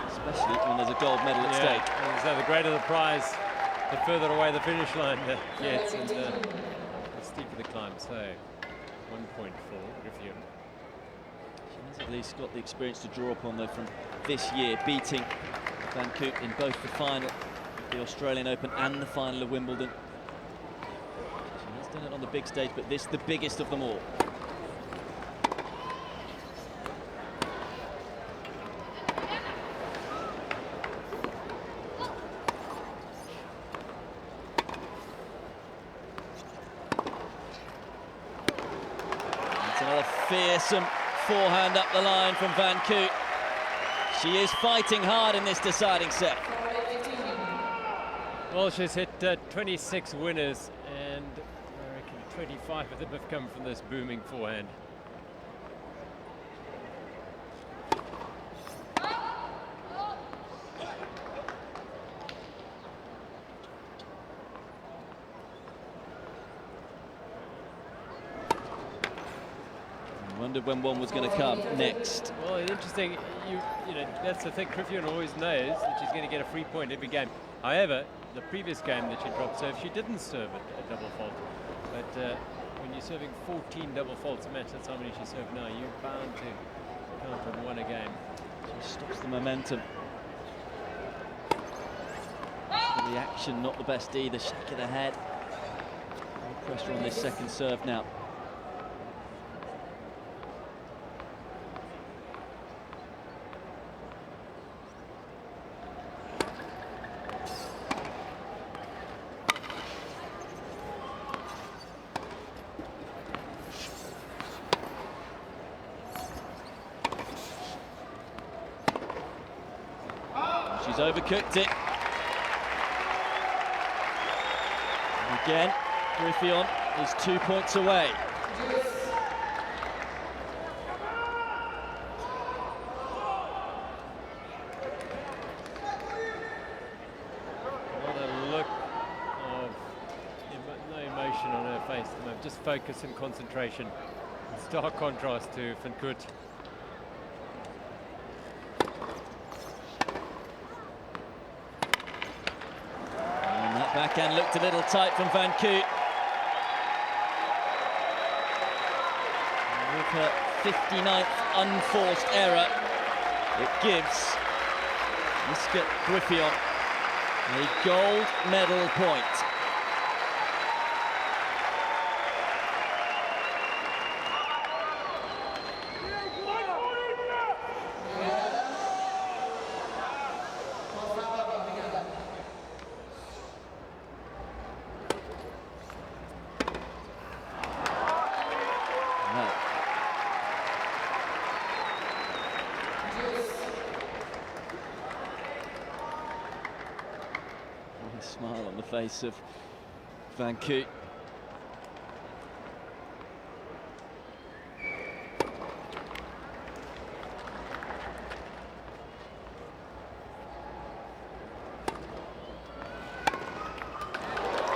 Especially when there's a gold medal at stake. So the greater the prize, the further away the finish line gets, and the steeper the climb. So 1 point for Griffithon. She has at least got the experience to draw upon though from this year, beating Van Koot in both the final of the Australian Open and the final of Wimbledon. She has done it on the big stage, but this the biggest of them all. Fearsome forehand up the line from Van Koot. She is fighting hard in this deciding set. Well, she's hit 26 winners, and I reckon 25 of them have come from this booming forehand. Wondered when one was going to come next. Well, interesting. You know, that's the thing. Griffithon always knows that she's going to get a free point every game. However, the previous game that she dropped serve, she didn't serve a double fault. But when you're serving 14 double faults a match, that's how many she served now. You're bound to count on one a game. She stops the momentum. The reaction not the best either. Shake of the head. No pressure on this second serve now. She's overcooked it. And again, Griffithon is 2 points away. What a look of no emotion on her face at the moment. Just focus and concentration. In stark contrast to Van Koot. Backhand looked a little tight from Van Koot. With her 59th unforced error, it gives Iska Griffithon a gold medal point. Smile on the face of Van Koot.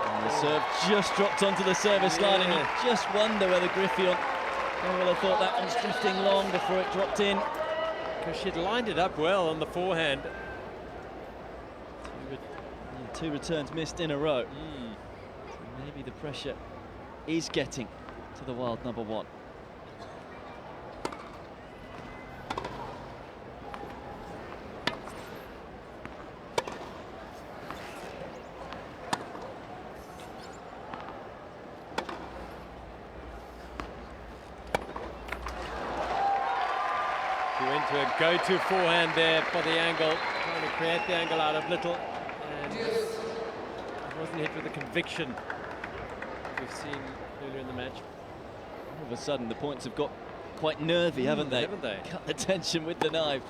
And the serve just dropped onto the service line, and you just wonder whether Griffithon will have thought that one's drifting long before it dropped in. Because she'd lined it up well on the forehand. Two returns missed in a row. So maybe the pressure is getting to the wild number one. She went to a go-to forehand there for the angle, trying to create the angle out of little, and it wasn't hit with the conviction we've seen earlier in the match. All of a sudden, the points have got quite nervy, haven't they? Haven't they? Cut the tension with the knife.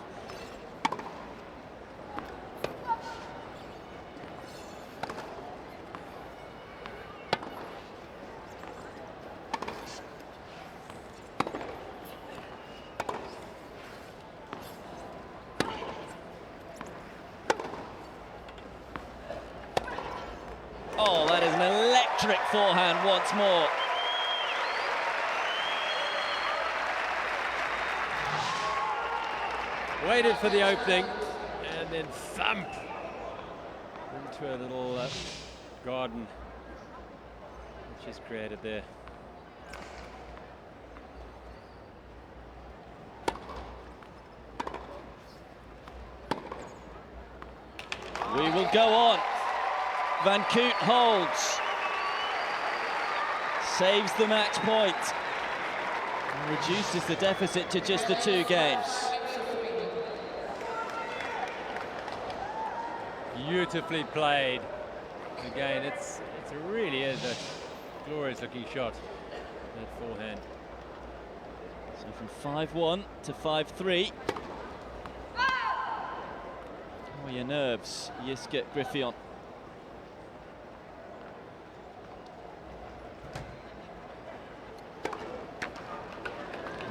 Oh, that is an electric forehand once more. Waited for the opening and then thump into a little garden which is created there. We will go on. Van Koot holds. Saves the match point. And reduces the deficit to just the 2 games. Beautifully played. Again, it really is a glorious looking shot, that forehand. So from 5-1 to 5-3. Oh, your nerves, Jiske Griffithon.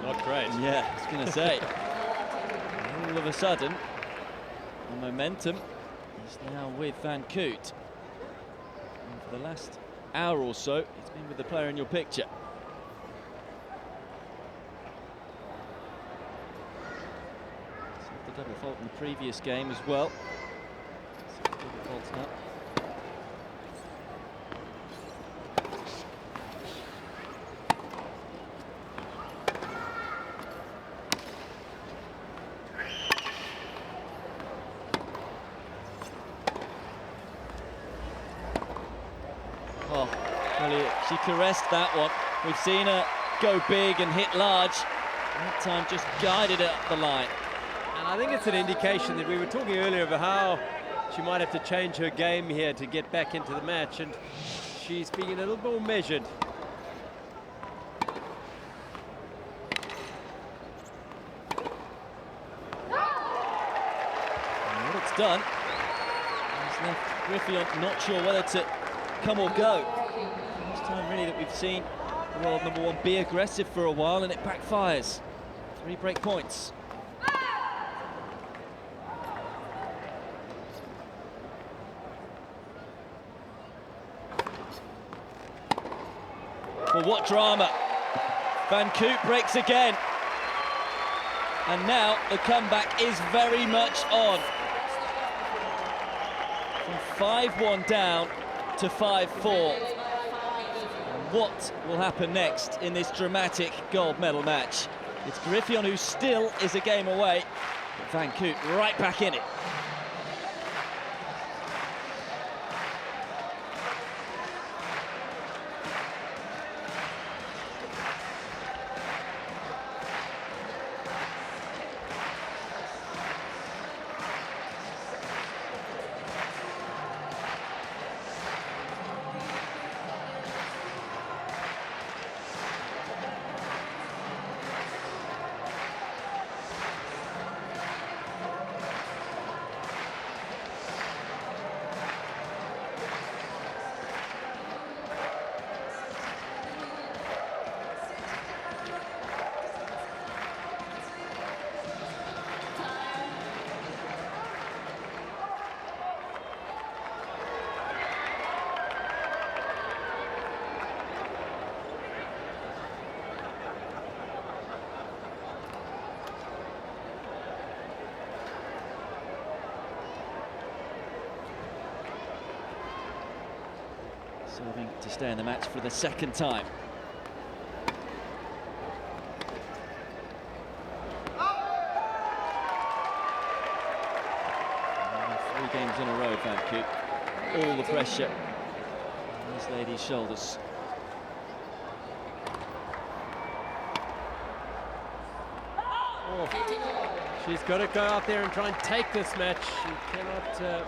Not great. Yeah, I was going to say. All of a sudden, the momentum is now with Van Koot. And for the last hour or so, it's been with the player in your picture. The double fault in the previous game as well. So double faults now. Oh, well, she caressed that one. We've seen her go big and hit large. That time just guided it up the line. And I think it's an indication that we were talking earlier of how she might have to change her game here to get back into the match, and she's being a little more measured. And what it's done has left Griffithon not sure whether to come or go. First time really that we've seen the world number 1 be aggressive for a while, and it backfires. 3 break points. Well, what drama. Van Koot breaks again. And now the comeback is very much on. From 5-1 down to 5-4. What will happen next in this dramatic gold medal match? It's Griffithon who still is a game away, but Van Koot right back in it. Serving to stay in the match for the 2nd time. And 3 games in a row, Van Koot. All the pressure on this lady's shoulders. Oh, She's got to go out there and try and take this match. She cannot hope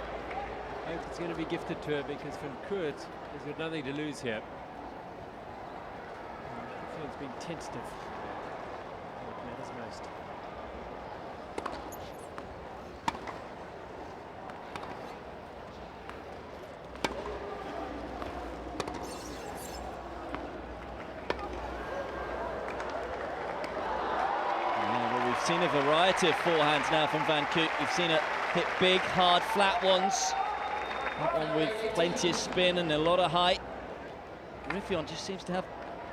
it's going to be gifted to her, because Van Koot has got nothing to lose here. It's been tentative. What matters most. We've seen a variety of forehands now from Van Koot. We've seen her hit big, hard, flat ones. That one with plenty of spin and a lot of height. Griffith just seems to have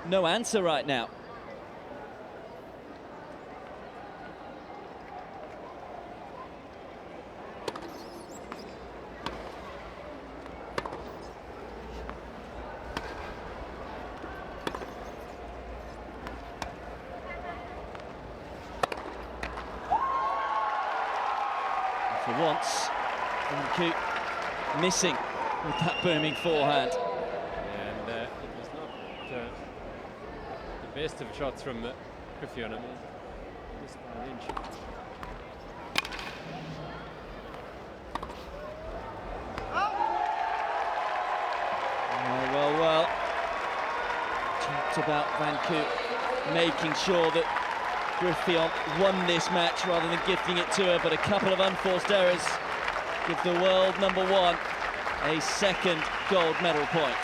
no answer right now. For once, Van Koot missing with that booming forehand. And it was not the best of shots from Griffith. I mean, just by an inch. Well. Talked about Van Koot making sure that Griffith won this match rather than gifting it to her, but a couple of unforced errors give the world #1 a second gold medal point.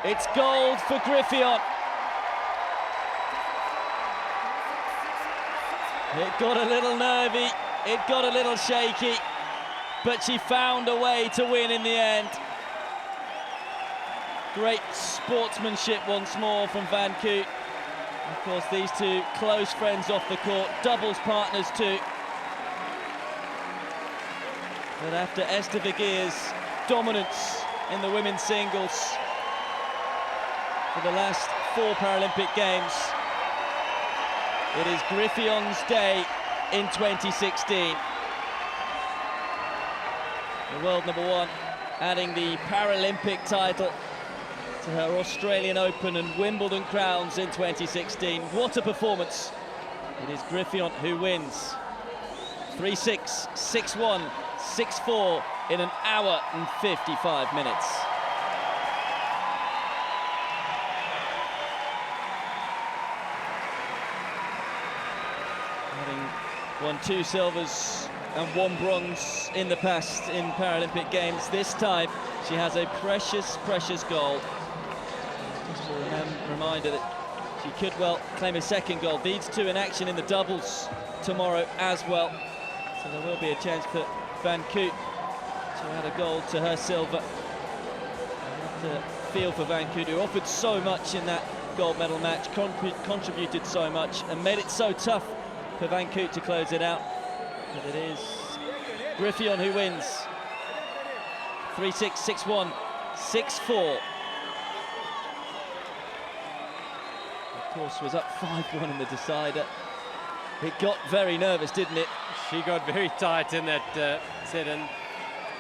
It's gold for Griffith. It got a little nervy, it got a little shaky, but she found a way to win in the end. Great sportsmanship once more from Van Koot. Of course, these two close friends off the court, doubles partners too. But after Esther Vergeer's dominance in the women's singles for the last 4 Paralympic Games, it is Griffith's day in 2016. The world #1 adding the Paralympic title to her Australian Open and Wimbledon crowns in 2016. What a performance. It is Griffith who wins. 3-6, 6-1, 6-4 in an hour and 55 minutes. Won 2 silvers and 1 bronze in the past in Paralympic Games. This time she has a precious, precious gold. Just a reminder that she could well claim a second gold. These two in action in the doubles tomorrow as well. So there will be a chance for Van Koot to add a gold to her silver. I have to feel for Van Koot, who offered so much in that gold medal match, contributed so much and made it so tough for Van Koot to close it out. But it is Griffith who wins. 3-6, 6-1, 6-4. Of course, was up 5-1 in the decider. It got very nervous, didn't it? She got very tight in that set, and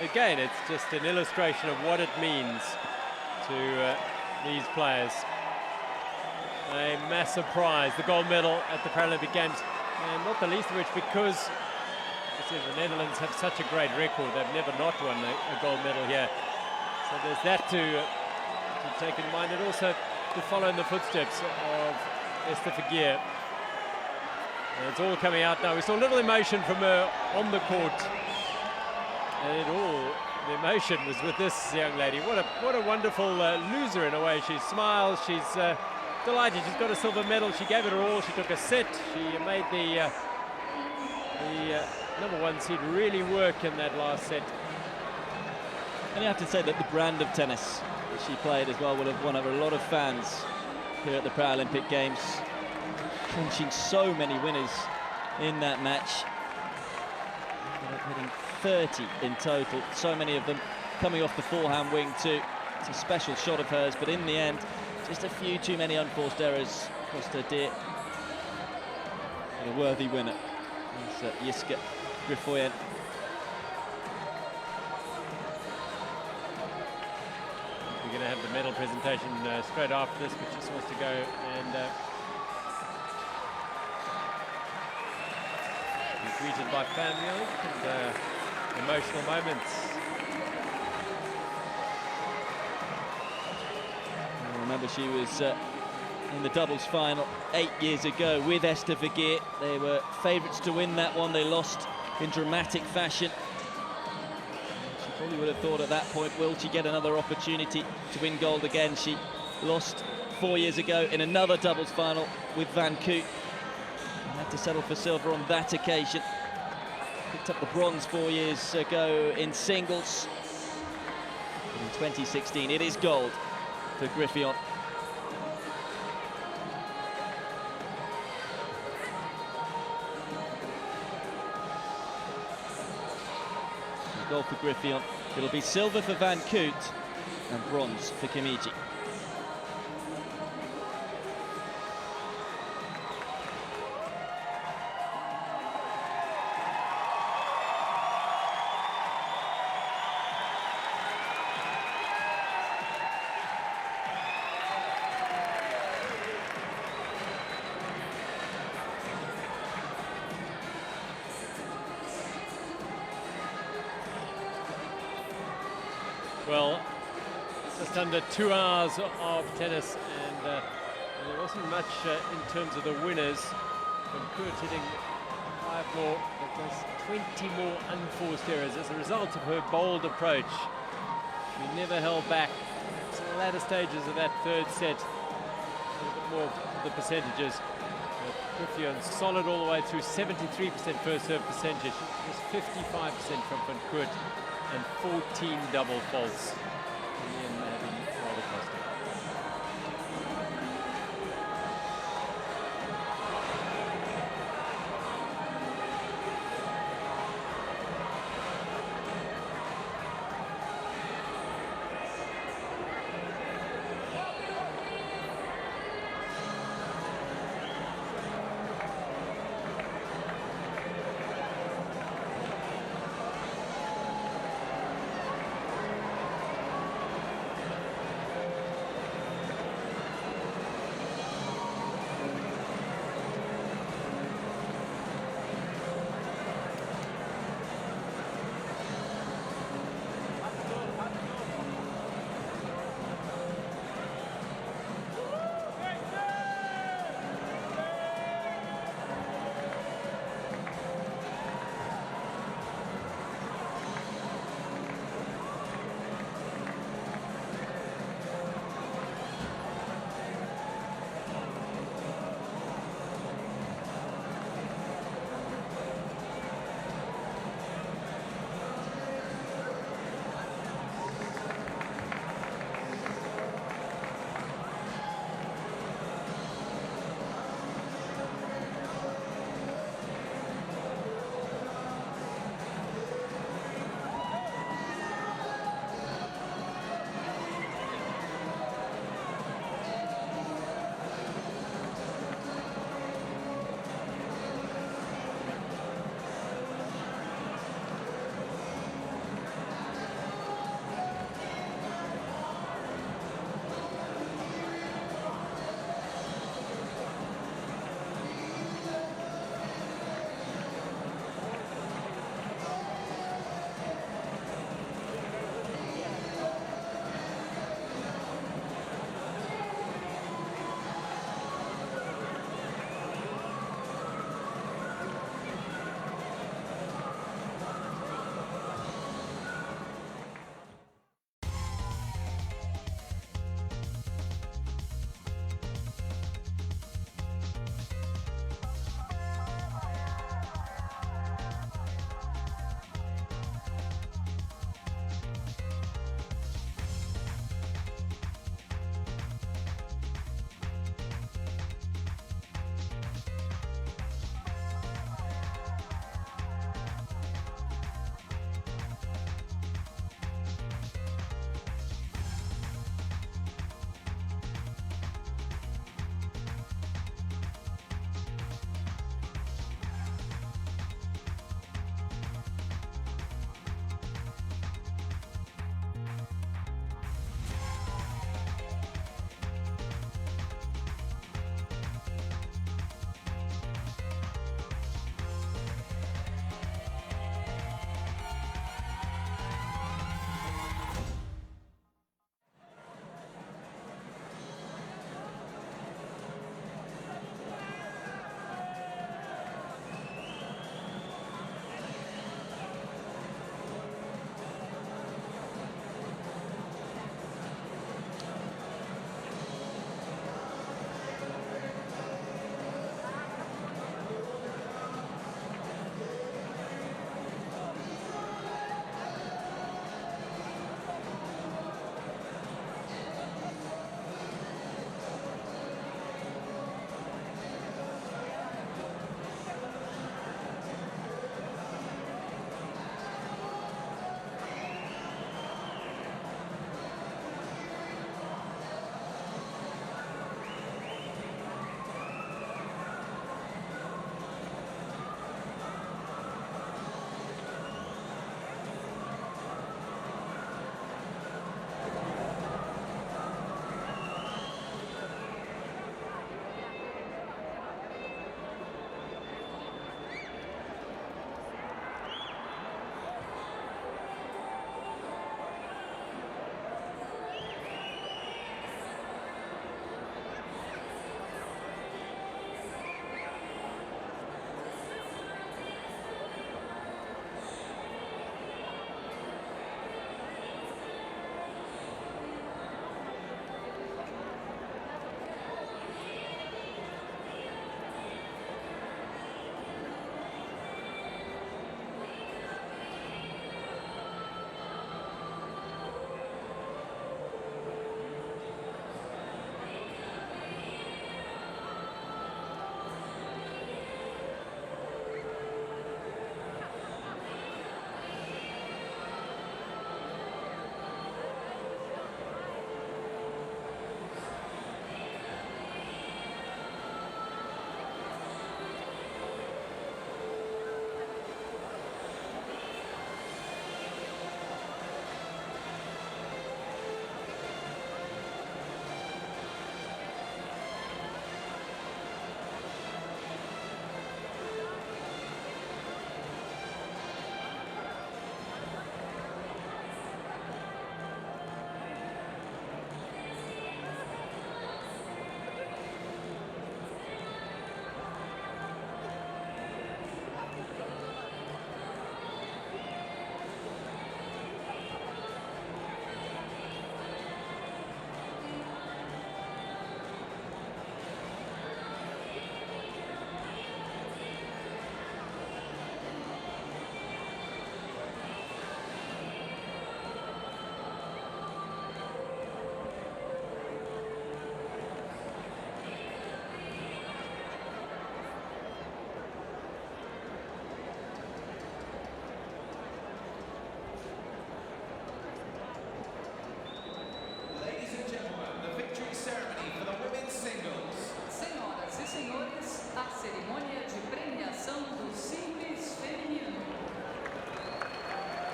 again, it's just an illustration of what it means to these players. A massive prize, the gold medal at the Paralympic Games. And not the least of which because the Netherlands have such a great record. They've never not won a gold medal here. So there's that to take in mind, and also to follow in the footsteps of Esther Vergeer. And it's all coming out now. We saw a little emotion from her on the court. And the emotion was with this young lady. What a wonderful loser in a way. She smiles, she's delighted. She's got a silver medal. She gave it her all. She took a set. She made the #1 seed really work in that last set. And you have to say that the brand of tennis that she played as well will have won over a lot of fans here at the Paralympic Games, clinching so many winners in that match. Hitting 30 in total, so many of them coming off the forehand wing too. It's a special shot of hers, but in the end, Just a few too many unforced errors cost her dear. And a worthy winner is Jiska Griffoyen. We're going to have the medal presentation straight after this, but she just wants to go and be greeted by family, I think, and emotional moments. Remember, she was in the doubles final 8 years ago with Esther Vergeer. They were favourites to win that one. They lost in dramatic fashion. She probably would have thought at that point, will she get another opportunity to win gold again? She lost 4 years ago in another doubles final with Van Koot. And had to settle for silver on that occasion. Picked up the bronze 4 years ago in singles. But in 2016, it is gold for Griffoyen. Gold for Griffoyen. It'll be silver for Van Koot and bronze for Kimiji. Well, just under 2 hours of tennis, and there wasn't much in terms of the winners. Van Koot hitting 5 more, but there's 20 more unforced errors as a result of her bold approach. She never held back to the latter stages of that third set. A little bit more of the percentages. Griffoyen solid all the way through, 73% first serve percentage. It was 55% from Van Koot. And 14 double faults. In the end, having rather costly.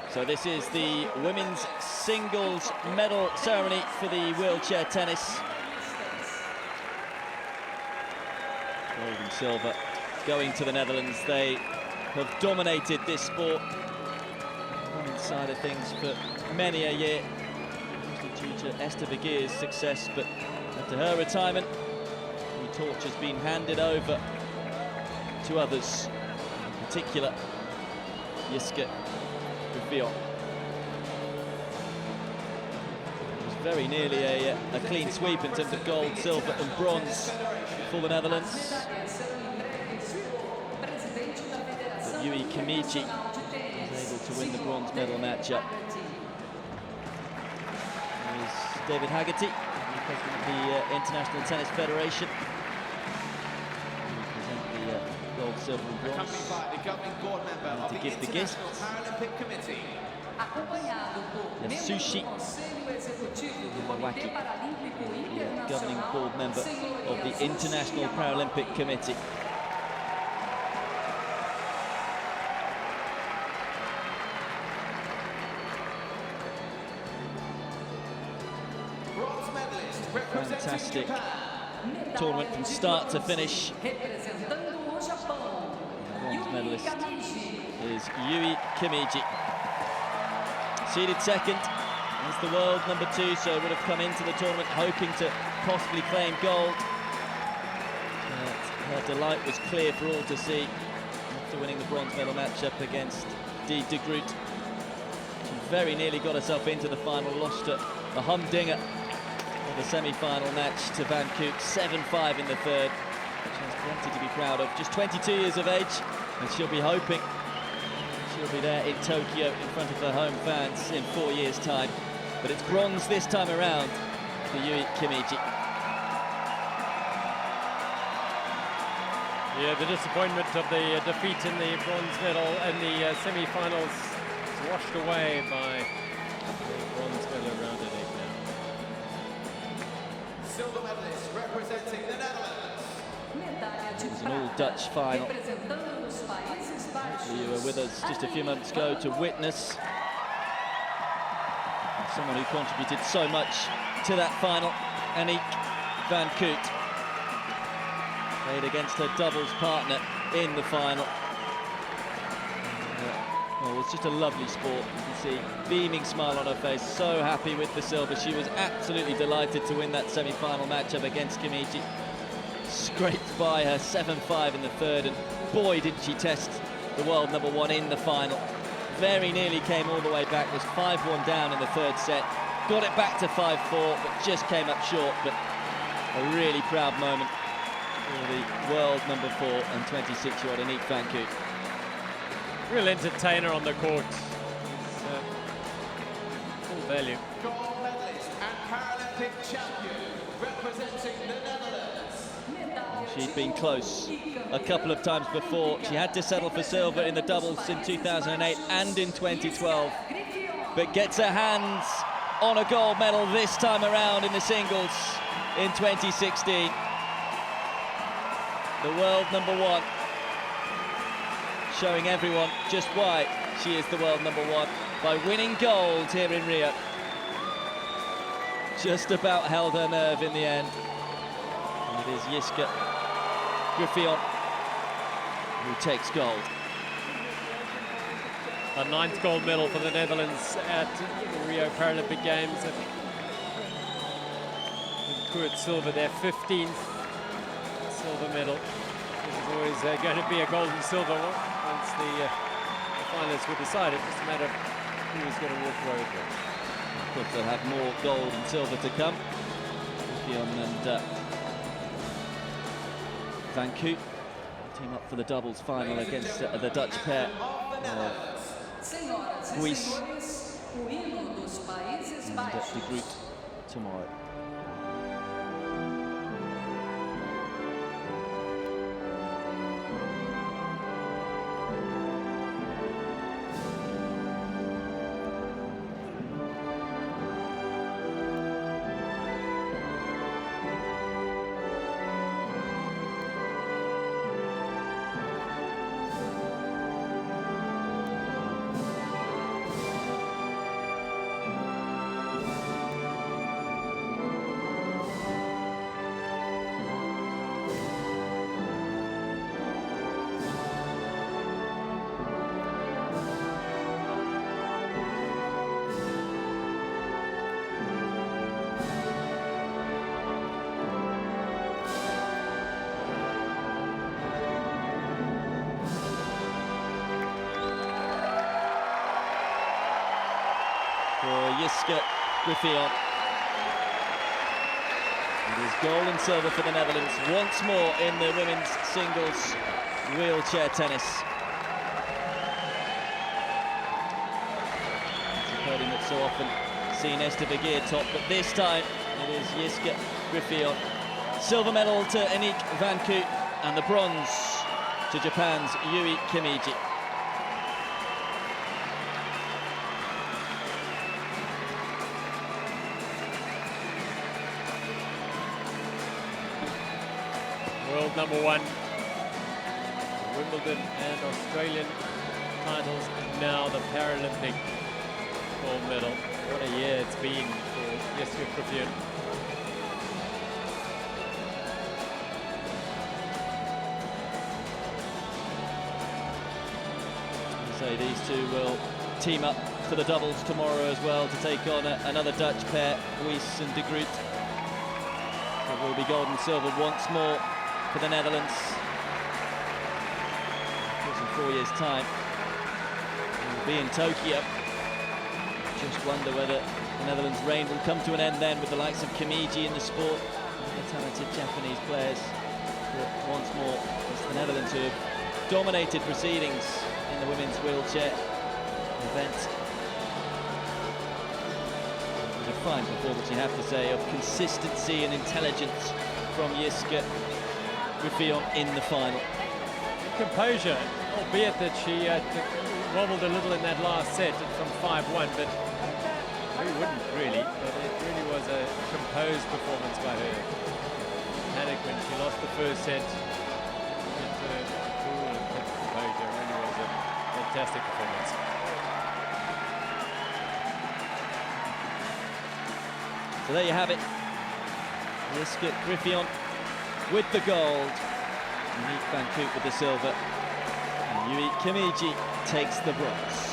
So this is the women's singles medal ceremony for the wheelchair tennis. Gold and silver going to the Netherlands. They have dominated this sport, women's side of things, for many a year, mostly due to Esther Begir's success, but after her retirement, the torch has been handed over to others, in particular Jiske Griffiths. It was very nearly a clean sweep in terms of gold, silver and bronze for the Netherlands. But Yui Kimiji was able to win the bronze medal matchup. There's David Haggerty, president of the International Tennis Federation. Gold, silver and bronze. Accompanied by the governing board member of the give the gifts. International Paralympic Committee. Yasushi Iwaki, the governing board member of the International Paralympic Committee. Bronze medalist representing Fantastic Japan. tournament from start to finish. Bronze medalist is Yui Kimiji. Seeded second as the world number 2, so would have come into the tournament hoping to possibly claim gold. Her delight was clear for all to see after winning the bronze medal matchup against De Groot. She very nearly got herself into the final, lost a humdinger of the semi-final match to Van Koot, 7-5 in the third. She has plenty to be proud of. Just 22 years of age, and she'll be hoping she'll be there in Tokyo in front of her home fans in 4 years' time. But it's bronze this time around for Yui Kimiji. Yeah, the disappointment of the defeat in the bronze medal and the semi-finals is washed away by the bronze medal around it now. Silver medalist representing the Netherlands. It was an all-Dutch final. You were with us just a few months ago to witness someone who contributed so much to that final, Aniek Van Koot. Played against her doubles partner in the final. Well, it was just a lovely sport. You can see beaming smile on her face, so happy with the silver. She was absolutely delighted to win that semi-final matchup against Kimiji. Scraped by her 7-5 in the third, and boy did she test the world number 1 in the final. Very nearly came all the way back, was 5-1 down in the third set. Got it back to 5-4, but just came up short. But a really proud moment for the world number 4 and 26-year-old Aniek Van Koot. Real entertainer on the court. Full value. Gold medalist and Paralympic champion representing the Netherlands. She'd been close a couple of times before. She had to settle for silver in the doubles in 2008 and in 2012, but gets her hands on a gold medal this time around in the singles in 2016. The world number 1, showing everyone just why she is the world number 1 by winning gold here in Rio. Just about held her nerve in the end. And it is Jiske Griffiths who takes gold. A 9th gold medal for the Netherlands at the Rio Paralympic Games. Koert silver, their 15th silver medal. This is always going to be a gold and silver once the finalists were decided. It's just a matter of who is going to walk away with it. Of course, they'll have more gold and silver to come. Griffiths and Van Koot team up for the doubles final against the Dutch pair Guis and De Groot tomorrow. Jiske Griffioen. It is gold and silver for the Netherlands once more in the women's singles wheelchair tennis. It's a podium that's so often seen Esther Begeer top, but this time it is Jiske Griffioen. Silver medal to Aniek van Koot, and the bronze to Japan's Yui Kimiji. World number one, Wimbledon and Australian titles, and now the Paralympic gold medal. What a year it's been for Jiske Griffioen. So these two will team up for the doubles tomorrow as well to take on another Dutch pair, Weiss and de Groot. It will be gold and silver once more for the Netherlands. Of course, in 4 years' time, we'll be in Tokyo. Just wonder whether the Netherlands' reign will come to an end then with the likes of Kimiji in the sport, and the talented Japanese players. But once more, it's the Netherlands who have dominated proceedings in the women's wheelchair event. It was a fine performance, you have to say, of consistency and intelligence from Jiske Griffioen in the final. Composure, albeit that she wobbled a little in that last set from 5-1, but who wouldn't really? But it really was a composed performance by her. Panic when she lost the first set. Cool and composure. Really was a fantastic performance. So there you have it. Jiske Griffioen with the gold, Aniek van Koot with the silver, and Yui Kimiji takes the bronze.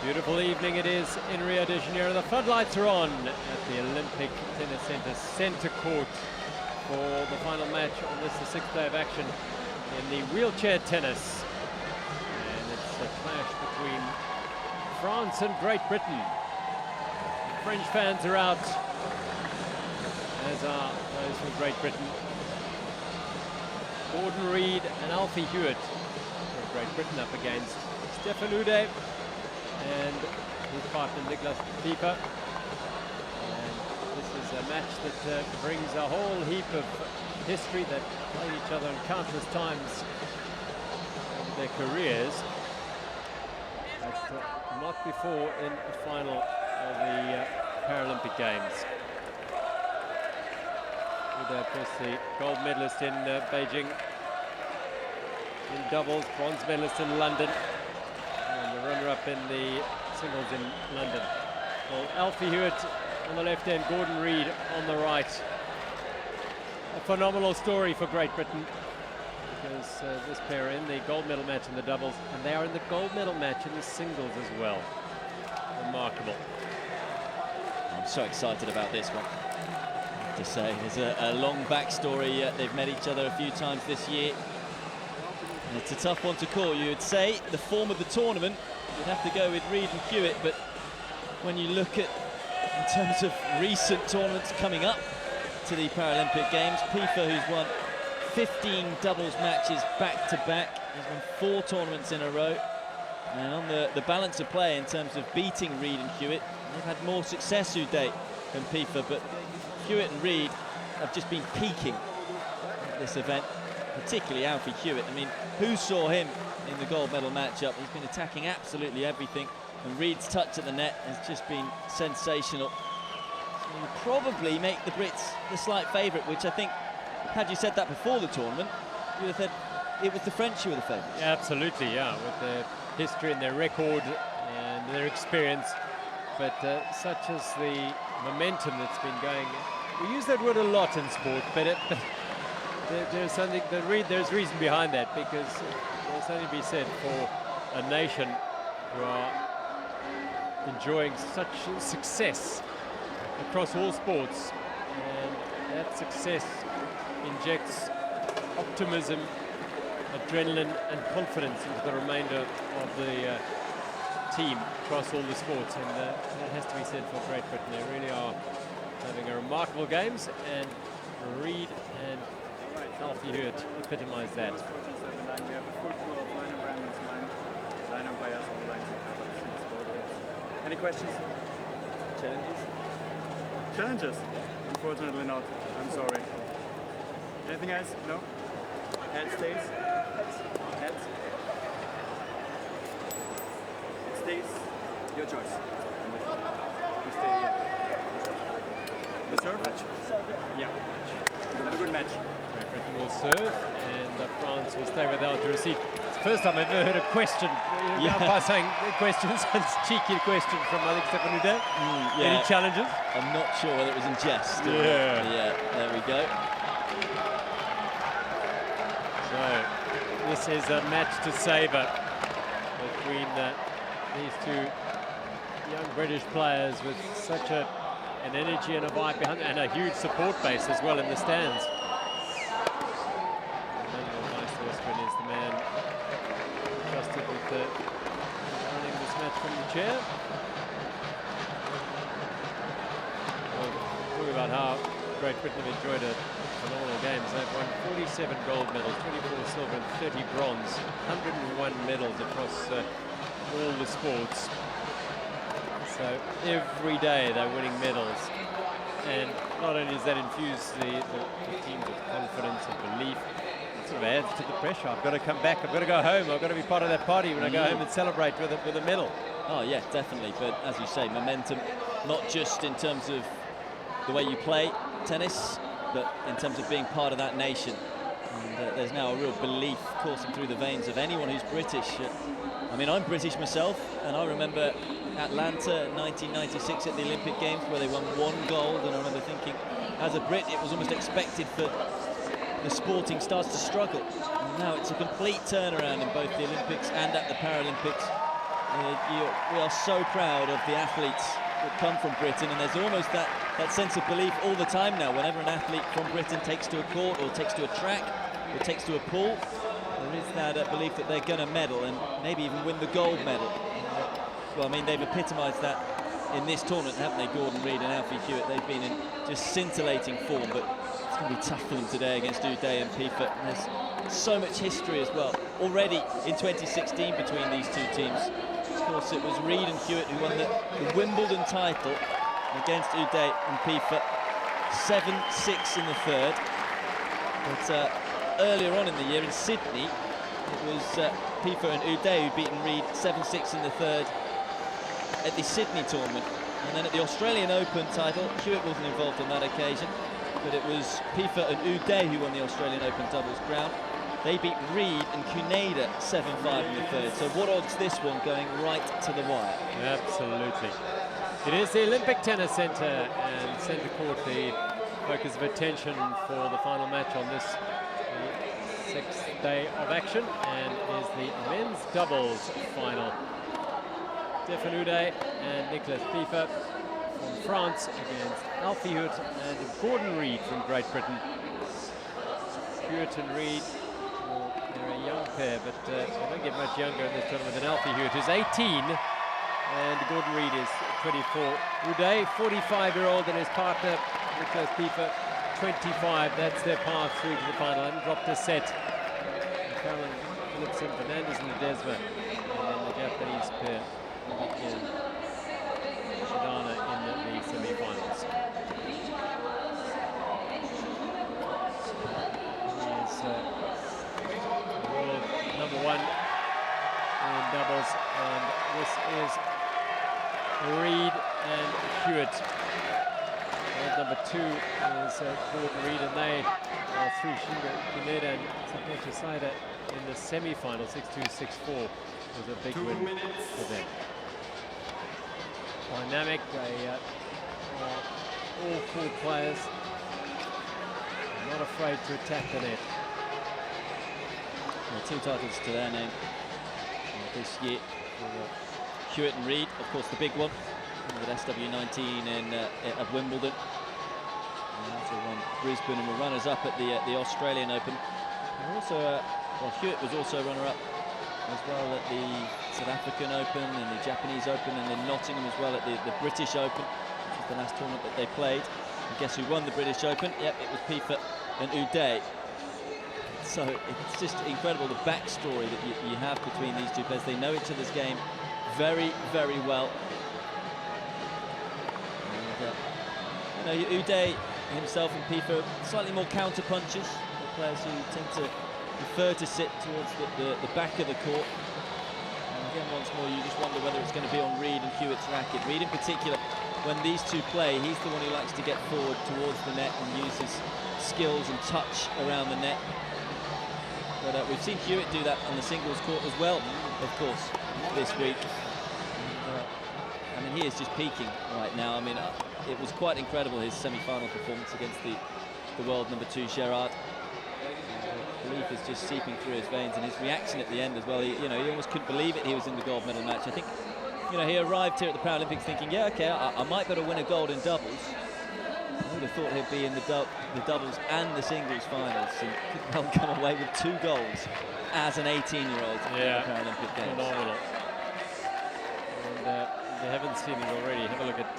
Beautiful evening it is in Rio de Janeiro. The floodlights are on at the Olympic Tennis Center court for the final match on this, the 6th day of action in the wheelchair tennis. And it's a clash between France and Great Britain. French fans are out, as are those from Great Britain. Gordon Reid and Alfie Hewitt for Great Britain up against Stefan Ude and his partner Niklas Pieper. And this is a match that brings a whole heap of history. They've played each other countless times over their careers, but not before in a final of the Paralympic Games. Ude, of course, the gold medalist in Beijing in doubles, bronze medalist in London, and the runner-up in the singles in London. Well, Alfie Hewitt on the left end, Gordon Reid on the right. A phenomenal story for Great Britain, because this pair are in the gold medal match in the doubles, and they are in the gold medal match in the singles as well. Remarkable. I'm so excited about this one. I have to say, there's a long backstory. They've met each other a few times this year. And it's a tough one to call. You would say the form of the tournament, you'd have to go with Reid and Hewitt, but when you look at, in terms of recent tournaments coming up to the Paralympic Games, Pieper, who's won 15 doubles matches back-to-back, has won 4 tournaments in a row. And on the balance of play in terms of beating Reid and Hewitt, they've had more success Ude than Pieper, but Hewitt and Reid have just been peaking at this event, particularly Alfie Hewitt. I mean, who saw him in the gold medal matchup? He's been attacking absolutely everything, and Reid's touch at the net has just been sensational. So you probably make the Brits the slight favourite, which I think, had you said that before the tournament, you'd have said it was the French who were the favourites. Yeah, absolutely, yeah, with their history and their record and their experience. But such as the momentum that's been going, we use that word a lot in sport, but there's something that there's reason behind that, because there's something to be said for a nation who are enjoying such success across all sports, and that success injects optimism, adrenaline and confidence into the remainder of the team across all the sports, and that has to be said for Great Britain. They really are having a remarkable games, and Reid and Alfie Hewitt epitomise that. We have a full crew of line environments, line umpires, all the lines. Any questions? Challenges? Challenges? Unfortunately not. I'm sorry. Anything else? No? Head stays? Heads? It stays? Your choice. You stay here. The serve? Yeah. Have a good match. Great Britain will serve, and France will stay without to receive. It's the first time I've ever heard a question. By saying questions, it's a cheeky question from, I think, Stefan Ude. Any challenges? I'm not sure whether it was in jest. Yeah, there we go. So this is a match to savour between these two young British players, with such an energy and a vibe behind them, and a huge support base as well in the stands. Is the man trusted with running this match from the chair. Well, talking about how Great Britain have enjoyed a phenomenal games. They've won 47 gold medals, 24 silver and 30 bronze, 101 medals across all the sports. So every day they're winning medals, and not only does that infuse the team with confidence and belief, it sort of adds to the pressure. I've got to come back, I've got to go home, I've got to be part of that party when I go home and celebrate with a medal. Oh yeah, definitely. But as you say, momentum, not just in terms of the way you play tennis, but in terms of being part of that nation. And there's now a real belief coursing through the veins of anyone who's British. I mean, I'm British myself, and I remember Atlanta 1996 at the Olympic Games, where they won 1 gold, and I remember thinking, as a Brit, it was almost expected for the sporting stars to struggle. And now it's a complete turnaround in both the Olympics and at the Paralympics. We are so proud of the athletes that come from Britain, and there's almost that sense of belief all the time now. Whenever an athlete from Britain takes to a court or takes to a track or takes to a pool, there is that belief that they're going to medal and maybe even win the gold medal. Well, I mean, they've epitomised that in this tournament, haven't they, Gordon Reid and Alfie Hewitt? They've been in just scintillating form, but it's going to be tough for them today against Uday and Pifa. There's so much history as well already in 2016 between these two teams. Of course, it was Reid and Hewitt who won the Wimbledon title against Uday and Pifa, 7-6 in the third. But earlier on in the year in Sydney, it was Pifa and Uday who'd beaten Reid 7-6 in the third at the Sydney tournament. And then at the Australian Open title, Hewitt wasn't involved on that occasion, but it was Pifa and Uday who won the Australian Open doubles crown. They beat Reid and Cuneda 7-5 in the third. So what odds this one going right to the wire? Absolutely. It is the Olympic Tennis Centre, and centre court the focus of attention for the final match on this sixth day of action, and is the men's doubles final. Stefan Uday and Nicolas Pifa from France against Alfie Hewitt and Gordon Reid from Great Britain. Hewitt and Reid, well, they're a young pair, but they don't get much younger in this tournament than Alfie Hewitt, who's 18, and Gordon Reid is 24. Uday, 45-year-old, and his partner, Nicolas Pifa, 25. That's their path through to the final. Haven't dropped a set. Caroline Philipson, Fernandez and Ledesma, and then the Japanese pair, in Shidana in the semi-finals. He is world #1 in doubles, and this is Reid and Hewitt. World #2 is Gordon Reid, and they are through Shingo Cuneda and Satoshi Saida in the semi-final. 6-2, 6-4 was a big win for them. Dynamic, they are all four players, not afraid to attack the net. Well, 2 titles to their name this year for Hewitt and Reid. Of course, the big one with SW19 at Wimbledon. They also won Brisbane and were runners-up at the Australian Open. And also, well, Hewitt was also runner-up as well at the South African Open and the Japanese Open, and then Nottingham as well at the British Open, which was the last tournament that they played. And guess who won the British Open? Yep, it was Pifa and Uday. So it's just incredible the backstory that you have between these two players. They know each other's game very, very well. And, you know, Uday himself and Pifa slightly more counter punchers, the players who tend to prefer to sit towards the back of the court. And again, once more, you just wonder whether it's going to be on Reid and Hewitt's racket. Reid in particular, when these two play, he's the one who likes to get forward towards the net and use his skills and touch around the net. But we've seen Hewitt do that on the singles court as well, of course, this week. And, I mean, he is just peaking right now. I mean, it was quite incredible, his semi-final performance against the world #2 Gerard. Belief is just seeping through his veins, and his reaction at the end as well. He almost couldn't believe it. He was in the gold medal match. I think, he arrived here at the Paralympics thinking, yeah, okay, I might better win a gold in doubles. I would have thought he'd be in the doubles and the singles finals, and could well come away with 2 golds as an 18-year-old in the Paralympic Games. Phenomenal. And if you haven't seen it already, have a look at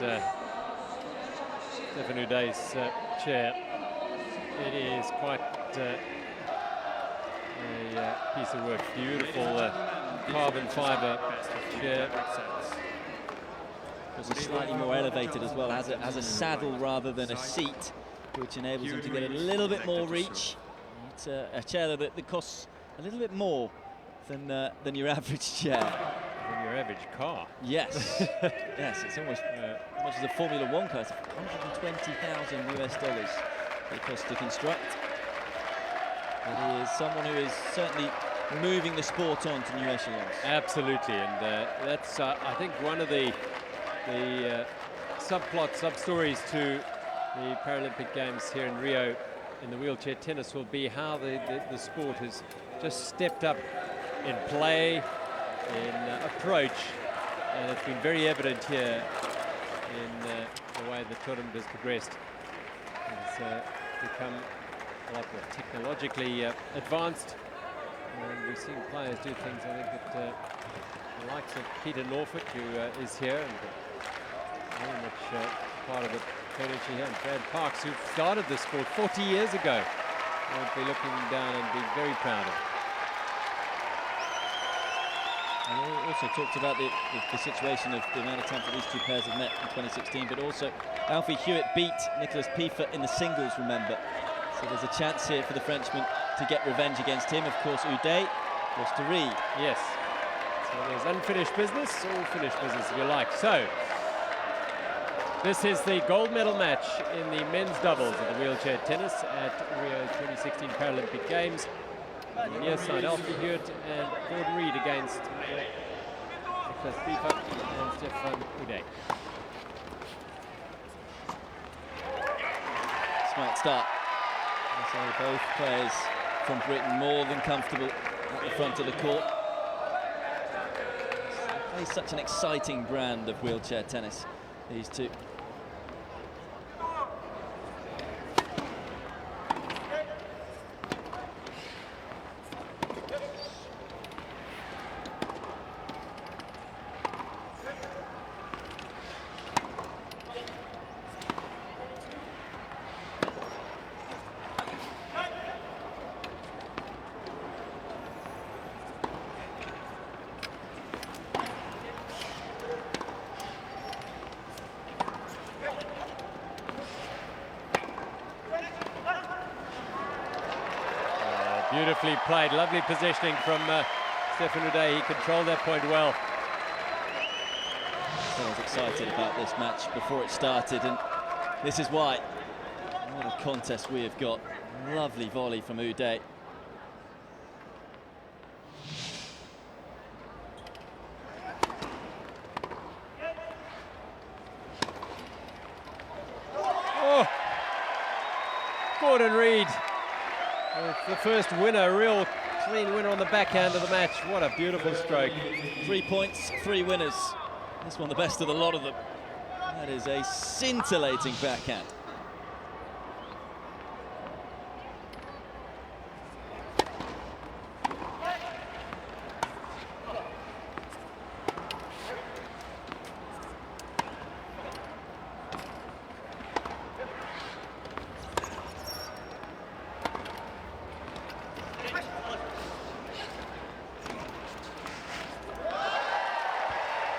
Stefan Uday's chair. It is quite a piece of work. Beautiful carbon fibre chair. Was slightly more elevated as well, has a saddle rather than a seat, which enables him to get a little bit more reach. It's a chair that costs a little bit more than your average chair. Than your average car. Yes, yes, it's almost as much as a Formula 1 car. It's $120,000 US they cost to construct. But he is someone who is certainly moving the sport on to new echelons. Absolutely, and that's I think one of the sub-stories to the Paralympic Games here in Rio in the wheelchair tennis will be how the sport has just stepped up in play, in approach, and it's been very evident here in the way the tournament has progressed. It's become a lot more technologically advanced, and we've seen players do things, I think, that the likes of Peter Norfolk, who is here and very much part of the furniture here, and Brad Parks, who started this sport 40 years ago, will be looking down and be very proud of it. And we also talked about the situation of the amount of times that these two pairs have met in 2016, but also Alfie Hewitt beat Nicolas Piefer in the singles, remember. So there's a chance here for the Frenchman to get revenge against him. Of course, Uday was to Rio. Yes. So there's unfinished business, or finished business if you like. So this is the gold medal match in the men's doubles of the wheelchair tennis at Rio 2016 Paralympic Games. On the near side, Alfie Hewitt and Gordon Reid against Nicolas Piefer and Stefan Uday. Smart start. So both players from Britain more than comfortable at the front of the court. They play such an exciting brand of wheelchair tennis, these two. Beautifully played, lovely positioning from Stefan Uday. He controlled that point well. I was excited about this match before it started, and this is why. What a contest we have got. Lovely volley from Uday. Oh! Gordon Reid. The first winner, real clean winner on the backhand of the match. What a beautiful stroke. 3 points, 3 winners. This one the best of the lot of them. That is a scintillating backhand.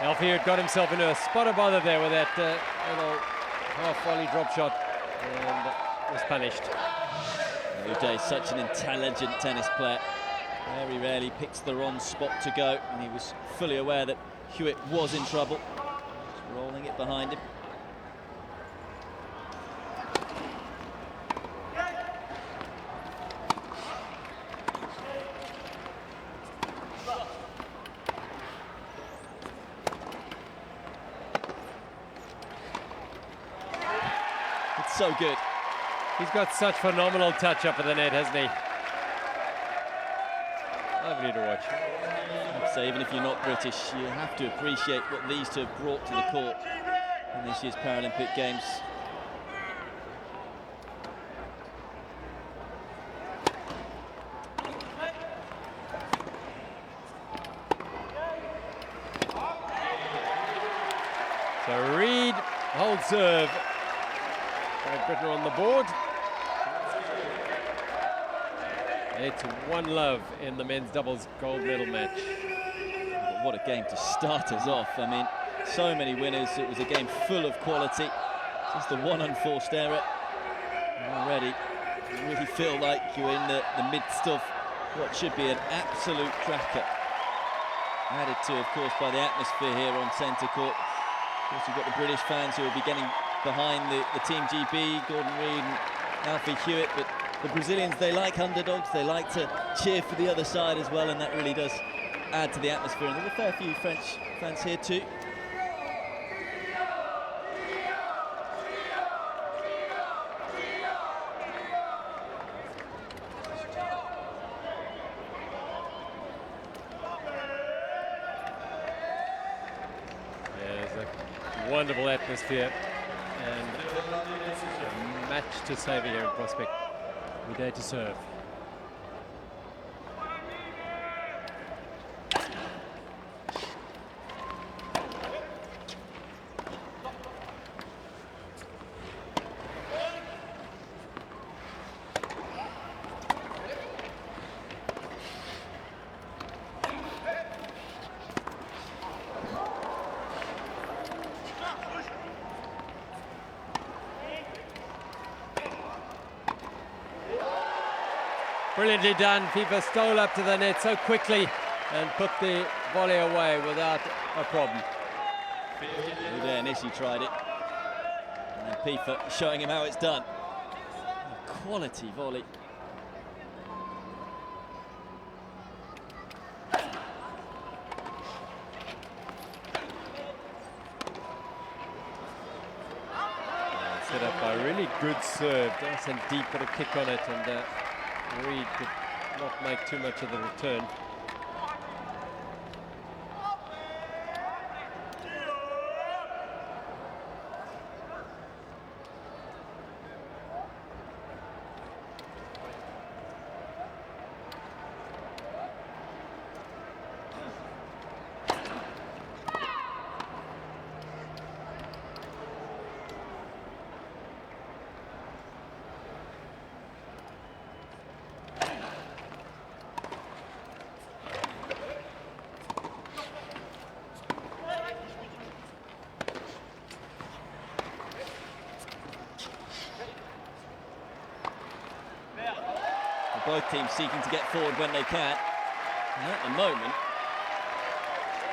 Alfie had got himself into a spot of bother there with that little half-volley drop shot and was punished. Uday is such an intelligent tennis player. Very rarely picks the wrong spot to go, and he was fully aware that Hewitt was in trouble. Just rolling it behind him. So good. He's got such phenomenal touch up at the net, hasn't he? Lovely to watch. I'd say even if you're not British, you have to appreciate what these two have brought to the court in this year's Paralympic Games. So Reid holds serve. Great Britain on the board. It's 1-love in the men's doubles gold medal match. But what a game to start us off. I mean, so many winners. It was a game full of quality. Just the one unforced error. And already, you really feel like you're in the midst of what should be an absolute cracker. Added to, of course, by the atmosphere here on centre court. Of course, you've got the British fans who will be getting behind the Team GB, Gordon Reid and Alfie Hewitt, but the Brazilians, they like underdogs, they like to cheer for the other side as well, and that really does add to the atmosphere. And there's a fair few French fans here too. Wonderful atmosphere and a match to savour here in Prospect. We dare to serve. Brilliantly done. FIFA stole up to the net so quickly and put the volley away without a problem. There, Nishi tried it. And FIFA showing him how it's done. A quality volley. Set up by a really good serve. Nice and deep, put a kick on it, and Reed could not make too much of the return. Both teams seeking to get forward when they can. And at the moment,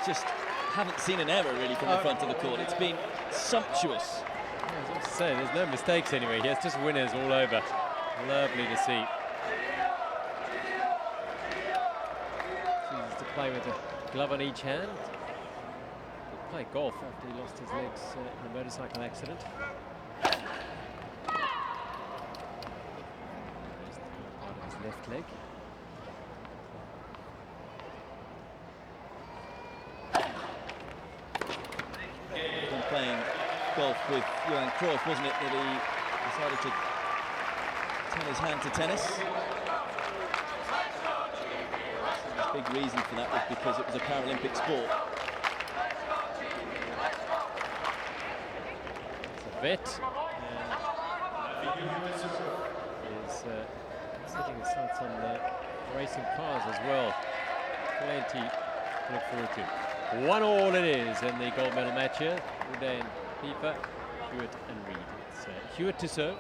just haven't seen an error really from the front of the court. It's been sumptuous. I was about to say, there's no mistakes anyway. He has just winners all over. Lovely to see. Chooses to play with a glove on each hand. He'll play golf after he lost his legs in a motorcycle accident. Left leg. Been playing golf with Johan Cruyff, wasn't it, that he decided to turn his hand to tennis? A big reason for that was because it was a Paralympic sport. It's a vet. Setting his sights on the racing cars as well. Plenty to look forward to. 1-1 it is in the gold medal match here. Uday and FIFA, Hewitt and Reed. It's Hewitt to serve.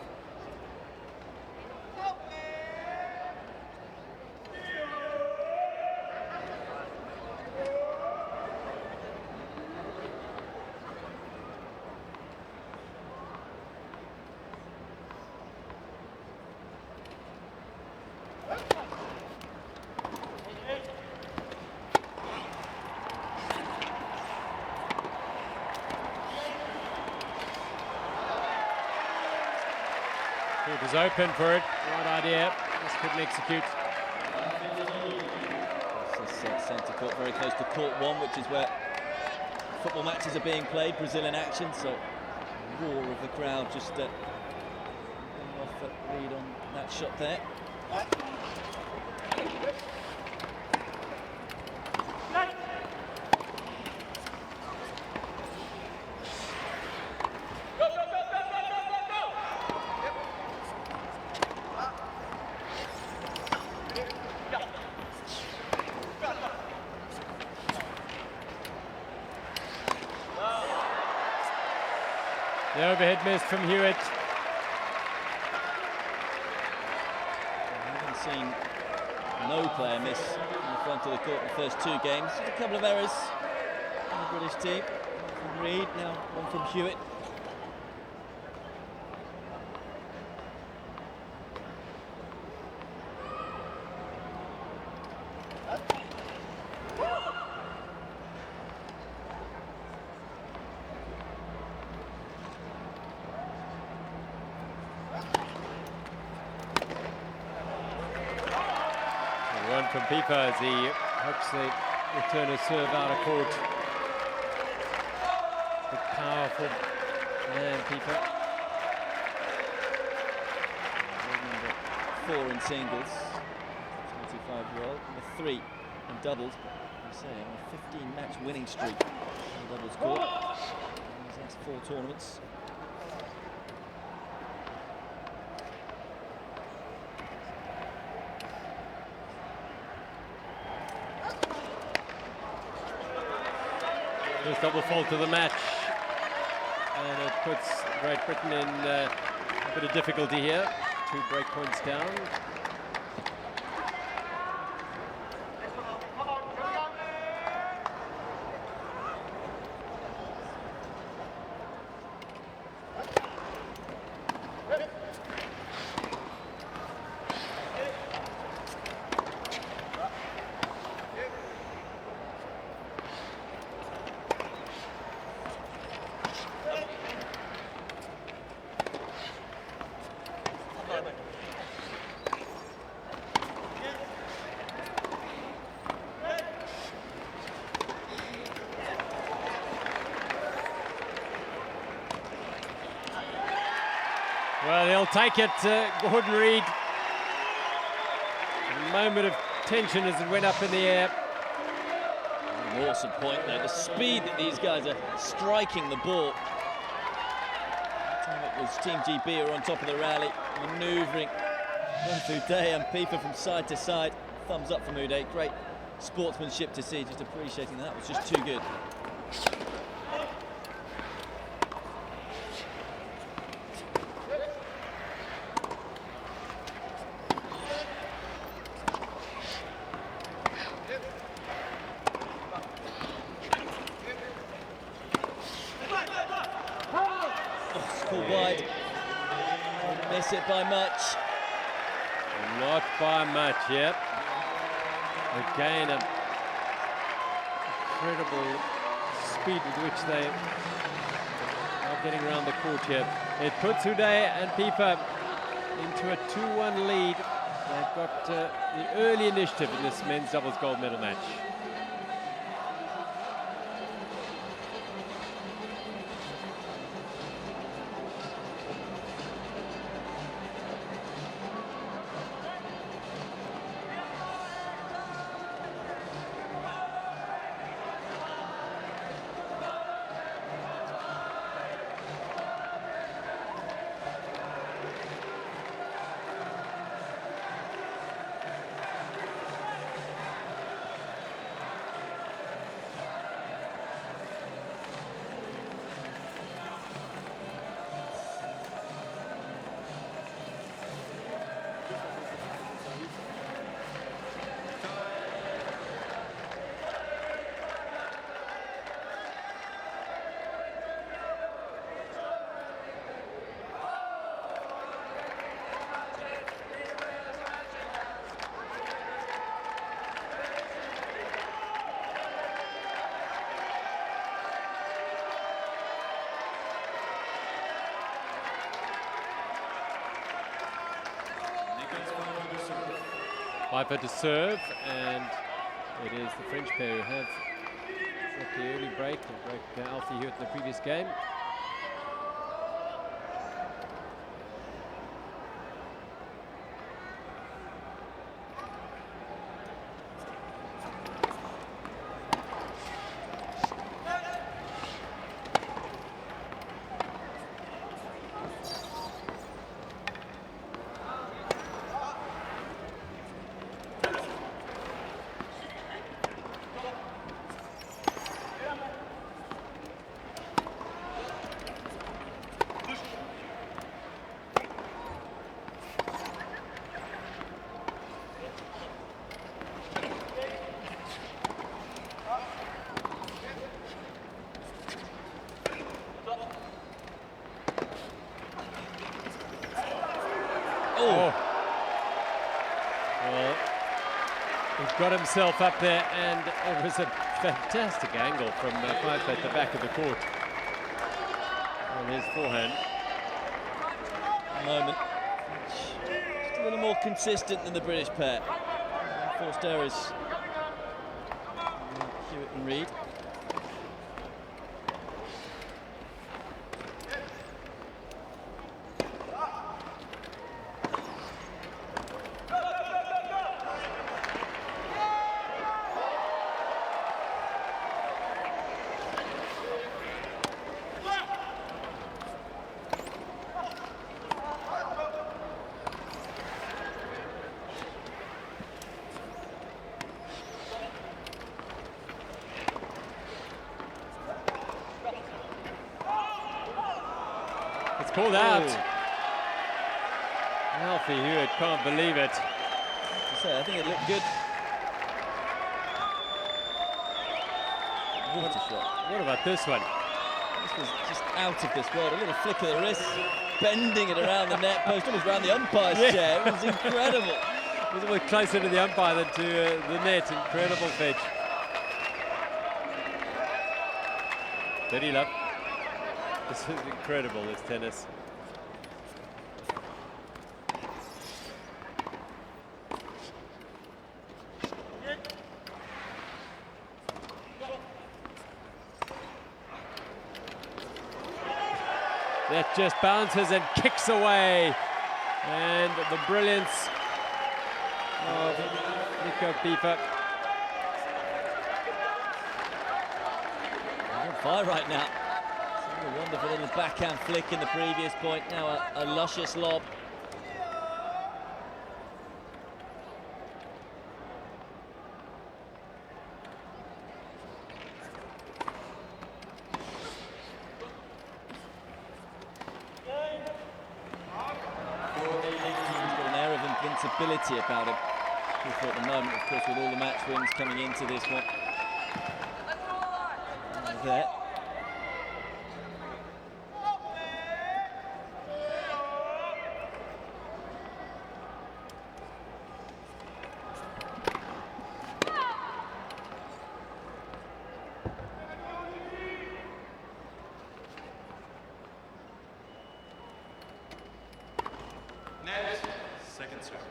It was open for it. Right idea. Just couldn't execute. This centre court, very close to court one, which is where football matches are being played. Brazil in action, so roar of the crowd just off at Reed on that shot there. The overhead miss from Hewitt. I haven't seen no player miss in the front of the court in the first two games. Just a couple of errors in the British team. One from Reed, now one from Hewitt. One from FIFA as he hopes they return a serve out of court. The powerful man, Pieper. 4 in singles, 25-year-old, number 3 in doubles. As I say, on a 15-match winning streak in the doubles court. That's 4 tournaments. First double fault to the match, and it puts Great Britain in a bit of difficulty here. 2 break points down. Well, he'll take it, Gordon Reid. A moment of tension as it went up in the air. An awesome point there. The speed that these guys are striking the ball. It was Team GB who were on top of the rally, manoeuvring both Uday and Pieper from side to side. Thumbs up from Uday. Great sportsmanship to see, just appreciating that. It was just too good. Wide. Didn't miss it by much. Not by much, yep. Again, an incredible speed with which they are getting around the court here. It puts Uday and Pieper into a 2-1 lead. They've got the early initiative in this men's doubles gold medal match. Pieper to serve, and it is the French pair who have got the early break. They broke Alfie Hewitt in the previous game. Oh. Well, he's got himself up there, and it was a fantastic angle from Pieper at the back of the court. And his forehand. Moment. Just a little more consistent than the British pair. Forced errors. Hewitt and Reid. called out. Alfie Hewitt can't believe it. So I think it looked good. What a shot. What about this one? This was just out of this world. A little flick of the wrist, bending it around the net post, almost around the umpire's chair. It was incredible. It was almost closer to the umpire than to the net. Incredible pitch. Dirty love. This is incredible, this tennis. That just bounces and kicks away. And the brilliance of Nico Pieper. On fire right now. A wonderful little backhand flick in the previous point. Now a luscious lob. Invincibility about him. At the moment, of course, with all the match wins coming into this one. There. Second service.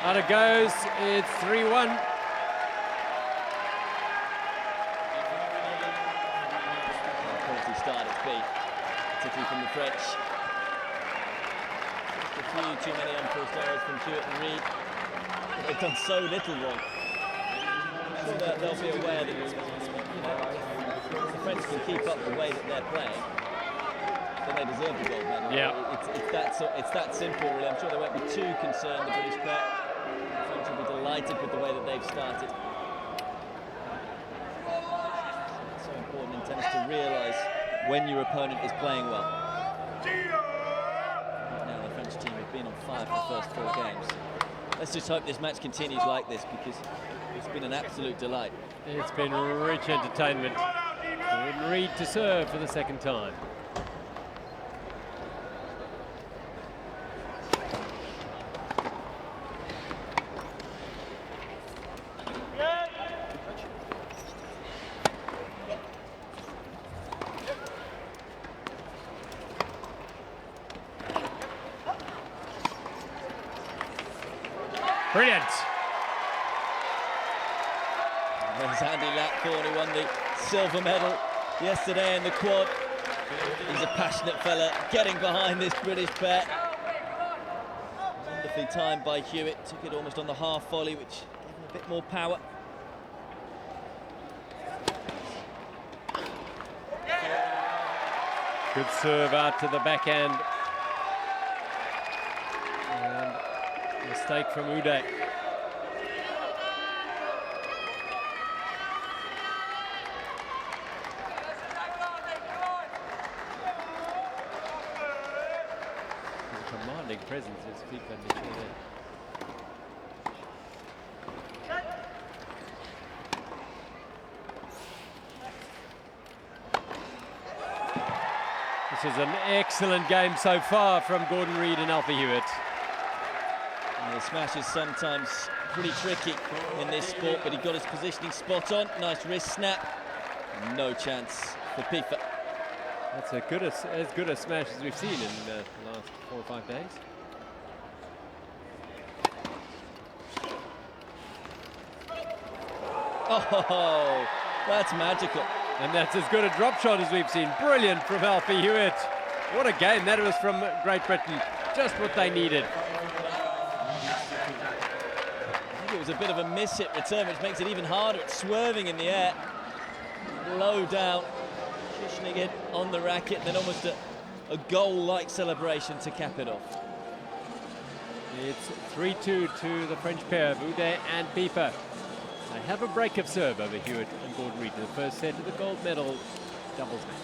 Out it goes, it's 3-1. Quality start it's been, particularly from the French. Just a few too many unforced errors from Hewitt and Reed. But they've done so little wrong. So that they'll be aware that if the French can keep up the way that they're playing, then they deserve the gold medal. Yeah. It's that simple, really. I'm sure they won't be too concerned, the British pair. The French will be delighted with the way that they've started. It's so important in tennis to realise when your opponent is playing well. Right now, the French team have been on fire for the first 4 games. Let's just hope this match continues like this, because it's been an absolute delight. It's been rich entertainment. Gordon Reed to serve for the second time. Brilliant. There's Andy Lapthorne, who won the silver medal yesterday in the quad. He's a passionate fella, getting behind this British pair. Wonderfully timed by Hewitt, took it almost on the half volley, which gave him a bit more power. Good serve out to the backhand. And mistake from Uday. Commanding presence as FIFA Mitchell there. This is an excellent game so far from Gordon Reed and Alfie Hewitt. And the smash is sometimes pretty tricky in this sport, but he got his positioning spot on. Nice wrist snap. No chance for Pieper. That's as good a smash as we've seen in the last 4 or 5 days. Oh, that's magical. And that's as good a drop shot as we've seen. Brilliant from Alfie Hewitt. What a game that was from Great Britain. Just what they needed. it was a bit of a miss-hit return, which makes it even harder. It's swerving in the air, low down, cushioning it on the racket, and then almost a goal-like celebration to cap it off. It's 3-2 to the French pair, Boudet and Pieper. They have a break of serve over Hewitt and Gordon Reid in the first set of the gold medal doubles match.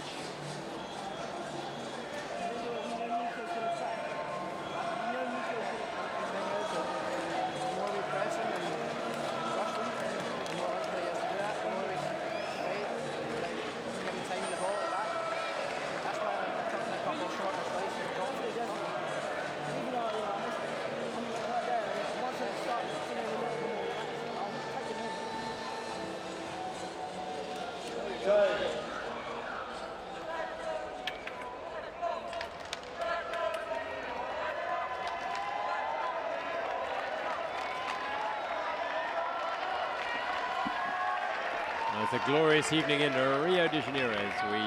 It's a glorious evening in Rio De Janeiro as we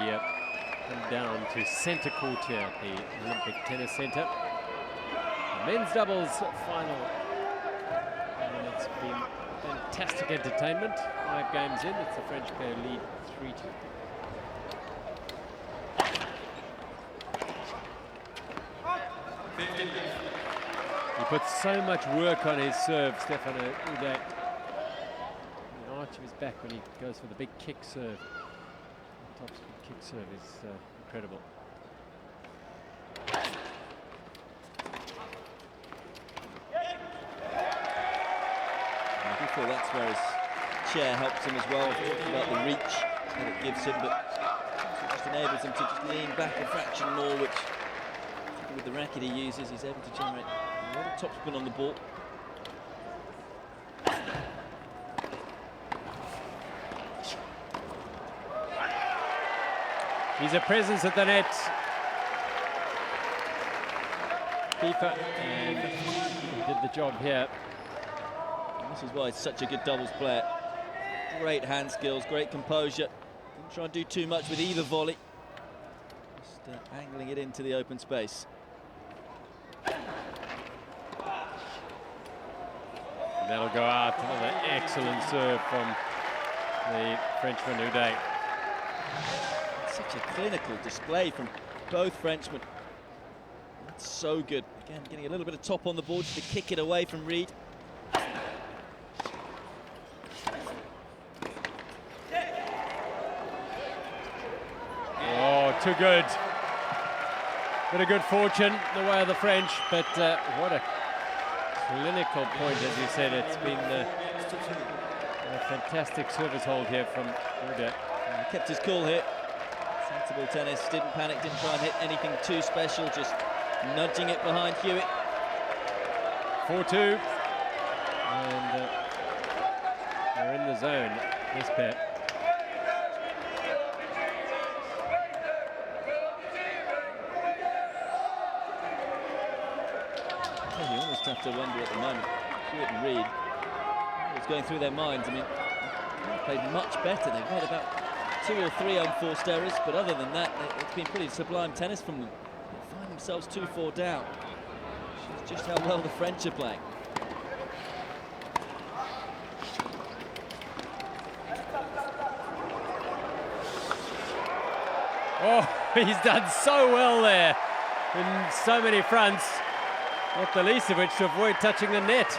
come down to Center Court here at the Olympic Tennis Center. The men's doubles final. And it's been fantastic entertainment. 5 games in, it's the French pair lead 3-2. He puts so much work on his serve, Stefano Uday. The arch of his back when he goes for the big kick serve. The top speed kick serve is incredible. I feel that's where his chair helps him as well. Talking about the reach that it gives him, but it just enables him to just lean back a fraction more, which with the racket he uses, he's able to generate a lot of topspin on the ball. He's a presence at the net. Pieper, and he did the job here. And this is why he's such a good doubles player. Great hand skills, great composure. Didn't try and do too much with either volley. Just angling it into the open space. And that'll go out. Another excellent serve from the Frenchman Uday. Such a clinical display from both Frenchmen. That's so good. Again, getting a little bit of top on the board just to kick it away from Reid. Oh, too good. Bit of good fortune the way of the French, but what a clinical point, as you said. It's been a fantastic service hold here from Uday. Kept his cool here. Sensible tennis, didn't panic, didn't try and hit anything too special, just nudging it behind Hewitt. 4-2. And they're in the zone, this pair. Well, you almost have to wonder at the moment, Hewitt and Reid, what's going through their minds. I mean, they've played much better. They've made about 2 or 3 unforced errors, but other than that, it's been pretty sublime tennis from them. They find themselves 2-4 down. Shows just how well the French are playing. Oh, he's done so well there in so many fronts, not the least of which to avoid touching the net.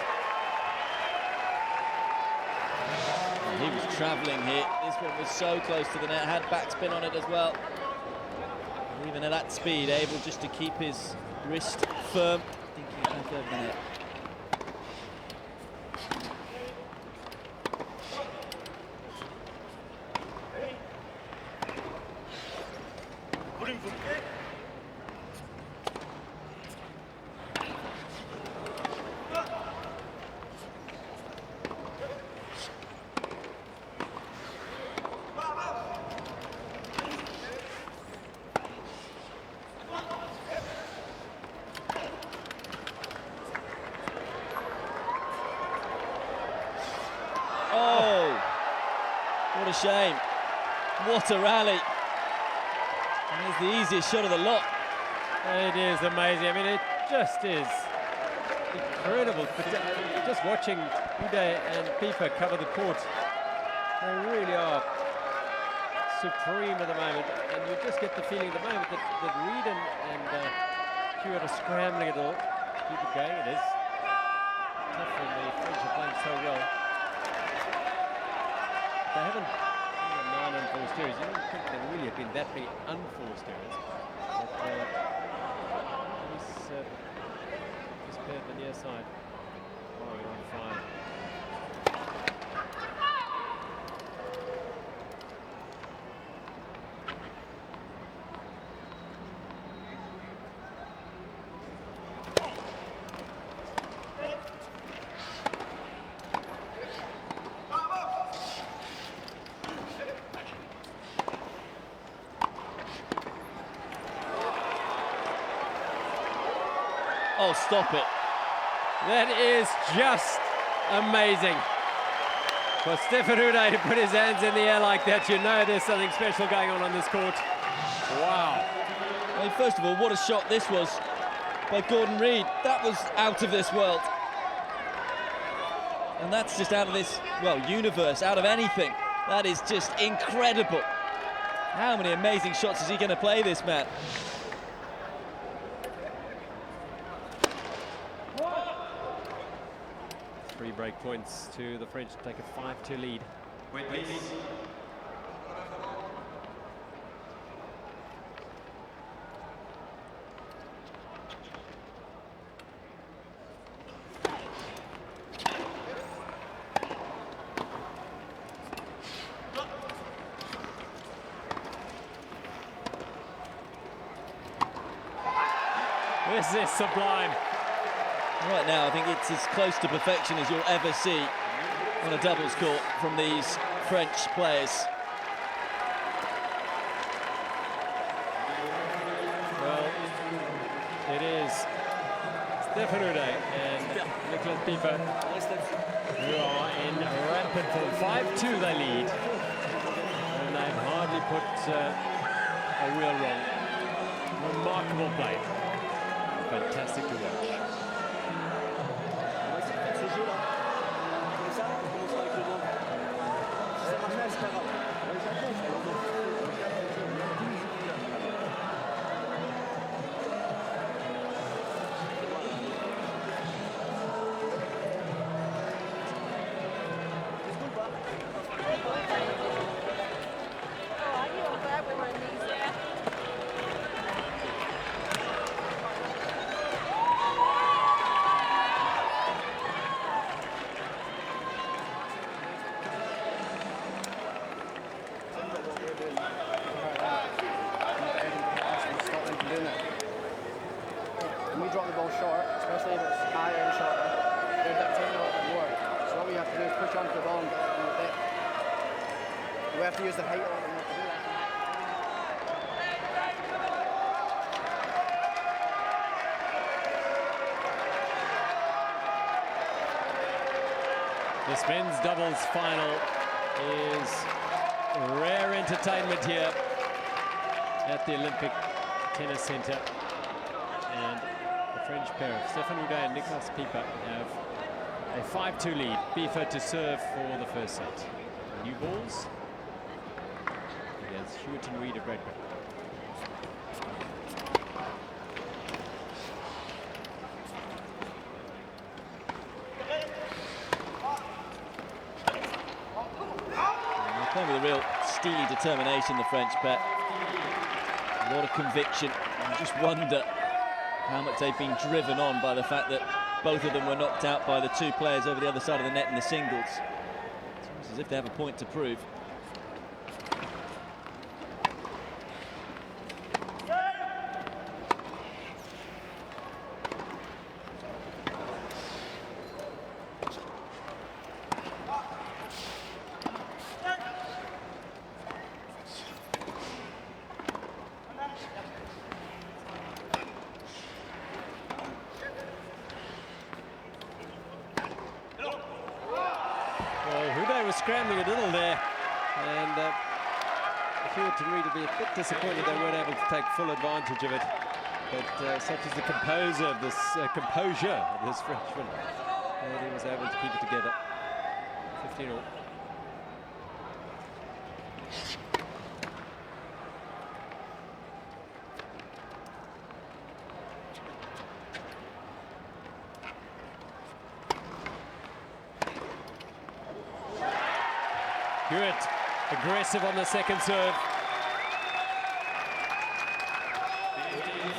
He was travelling here. This one was so close to the net, had backspin on it as well. And even at that speed, able just to keep his wrist firm, thinking back over the net. What a shame. What a rally. And it's the easiest shot of the lot. It is amazing. I mean, it just is incredible. But, just watching Uday and Pipa cover the court, they really are supreme at the moment, and you just get the feeling at the moment that Reed and Hewitt are scrambling it all. Keep it going. It is tough when the French are playing so well. They haven't 9 unforced errors. You don't think there really have been that many unforced errors. But he's paired the near side. Oh, we're on fire. Oh, stop it. That is just amazing. For Stefan Uday to put his hands in the air like that, you know there's something special going on this court. Wow. I mean, first of all, what a shot this was by Gordon Reid. That was out of this world. And that's just out of this, well, universe, out of anything. That is just incredible. How many amazing shots is he going to play, this man? Three break points to the French to take a 5-2 lead. Wait, please. This is sublime. Right now, I think it's as close to perfection as you'll ever see on a doubles court from these French players. Well, it is Stefan Uday and Nicolas Pipa who are in rampant form. 5-2 they lead, and they've hardly put a wheel wrong. Remarkable play. Fantastic to watch. When we drop the ball short, especially if it's higher and shorter, they're dictating a little bit more. So what we have to do is push onto the ball and get it in the depth. We have to use the height a little bit more to do that. This men's doubles final is rare entertainment here at the Olympic Tennis Centre. And the French pair of Stefan Uday and Nicolas Pipa have a 5-2 lead. Pipa to serve for the first set. New balls against Hewitt and Reid of Redmond. Playing with a real steely determination, the French pair. A lot of conviction. You just wonder how much they've been driven on by the fact that both of them were knocked out by the two players over the other side of the net in the singles. It's as if they have a point to prove. Scrambling a little there, and Hewitt and Reid will be a bit disappointed they weren't able to take full advantage of it. but such is the composure of this Frenchman that he was able to keep it together. 15-all. Hewitt aggressive on the second serve.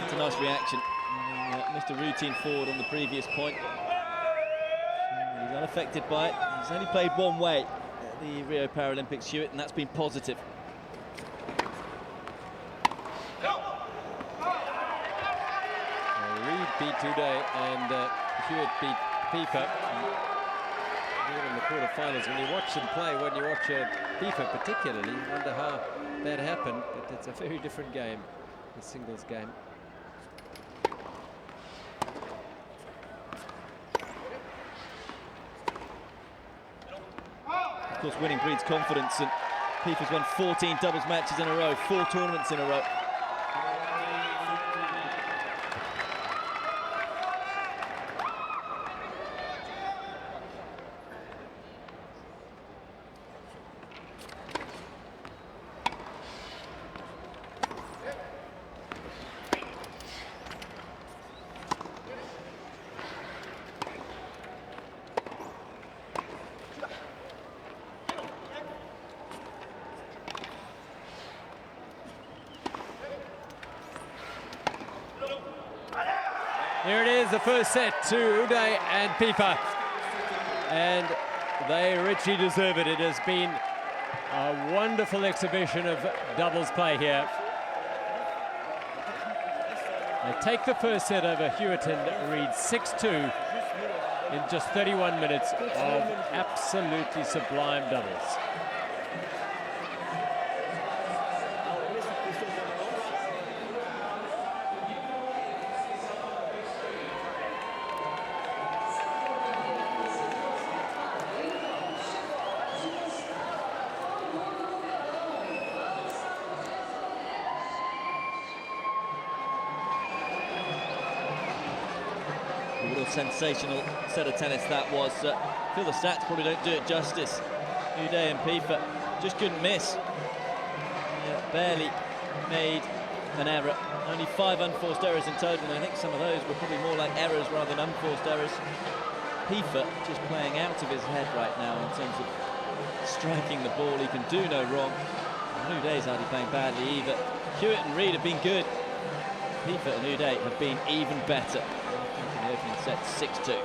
It's a nice reaction. Missed a routine forward on the previous point. He's unaffected by it. He's only played one way at the Rio Paralympics, Hewitt, and that's been positive. Reed beat Today and Hewitt beat Pieper. In the quarterfinals, when you watch them play, when you watch FIFA particularly, you wonder how that happened, but it's a very different game, the singles game. Of course, winning breeds confidence, and Pieper's won 14 doubles matches in a row, 4 tournaments in a row. Here it is, the first set to Uday and Pieper. And they richly deserve it. It has been a wonderful exhibition of doubles play here. They take the first set over Hewitt and Reed 6-2 in just 31 minutes of absolutely sublime doubles. Sensational set of tennis that was. I feel the stats probably don't do it justice. Uday and Pieper just couldn't miss. Barely made an error. Only 5 unforced errors in total, and I think some of those were probably more like errors rather than unforced errors. Pieper just playing out of his head right now in terms of striking the ball. He can do no wrong. Uday's hardly playing badly either. Hewitt and Reed have been good. Pieper and Uday have been even better. The opening set 6-2.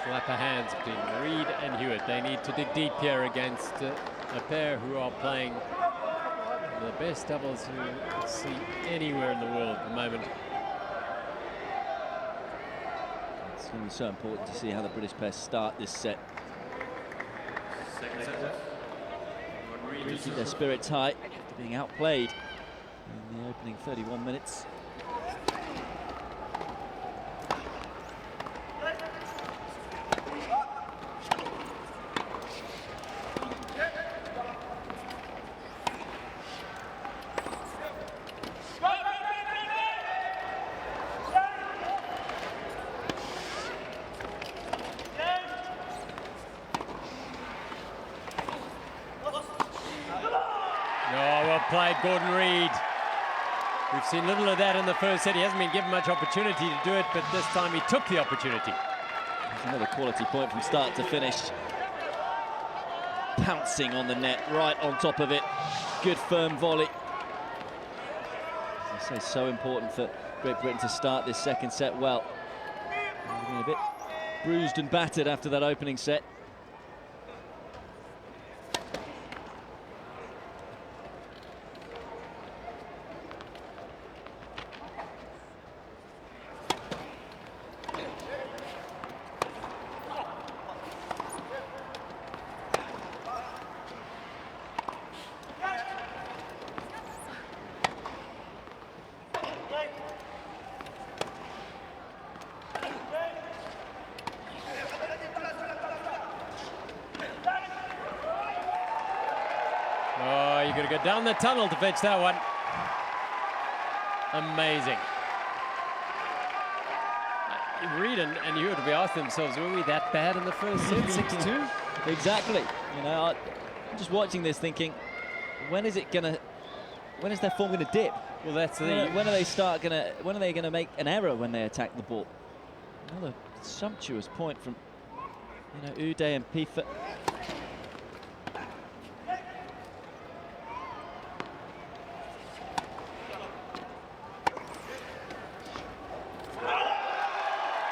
Slapper hands between Reed and Hewitt. They need to dig deep here against a pair who are playing the best doubles you see anywhere in the world at the moment. It's going to be so important to see how the British pairs start this set. Keep their spirits high after being outplayed in the opening 31 minutes. Played Gordon Reed. We've seen little of that in the first set. He hasn't been given much opportunity to do it, but this time he took the opportunity. There's another quality point from start to finish. Pouncing on the net, right on top of it. Good firm volley. I say, so important for Great Britain to start this second set well. They've been a bit bruised and battered after that opening set. Oh, you're going to go down the tunnel to fetch that one. Amazing. Reed and you would be asking themselves, were we that bad in the first set, 6-2? Exactly. You know, I'm just watching this thinking, when is their form going to dip? Well, that's the... When are they going to make an error when they attack the ball? Another sumptuous point from, you know, Uday and Pifa.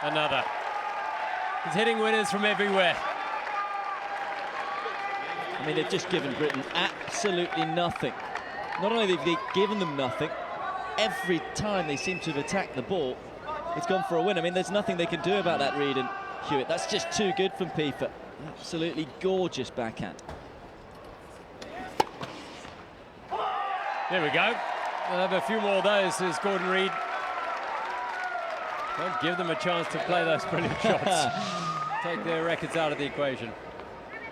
Another. He's hitting winners from everywhere. I mean, they've just given Britain absolutely nothing. Not only have they given them nothing, every time they seem to have attacked the ball, it's gone for a win. I mean, there's nothing they can do about that, Reed and Hewitt. That's just too good from Pifa. Absolutely gorgeous backhand. There we go. We'll have a few more of those, says Gordon Reed. Don't give them a chance to play those brilliant shots. Take their records out of the equation.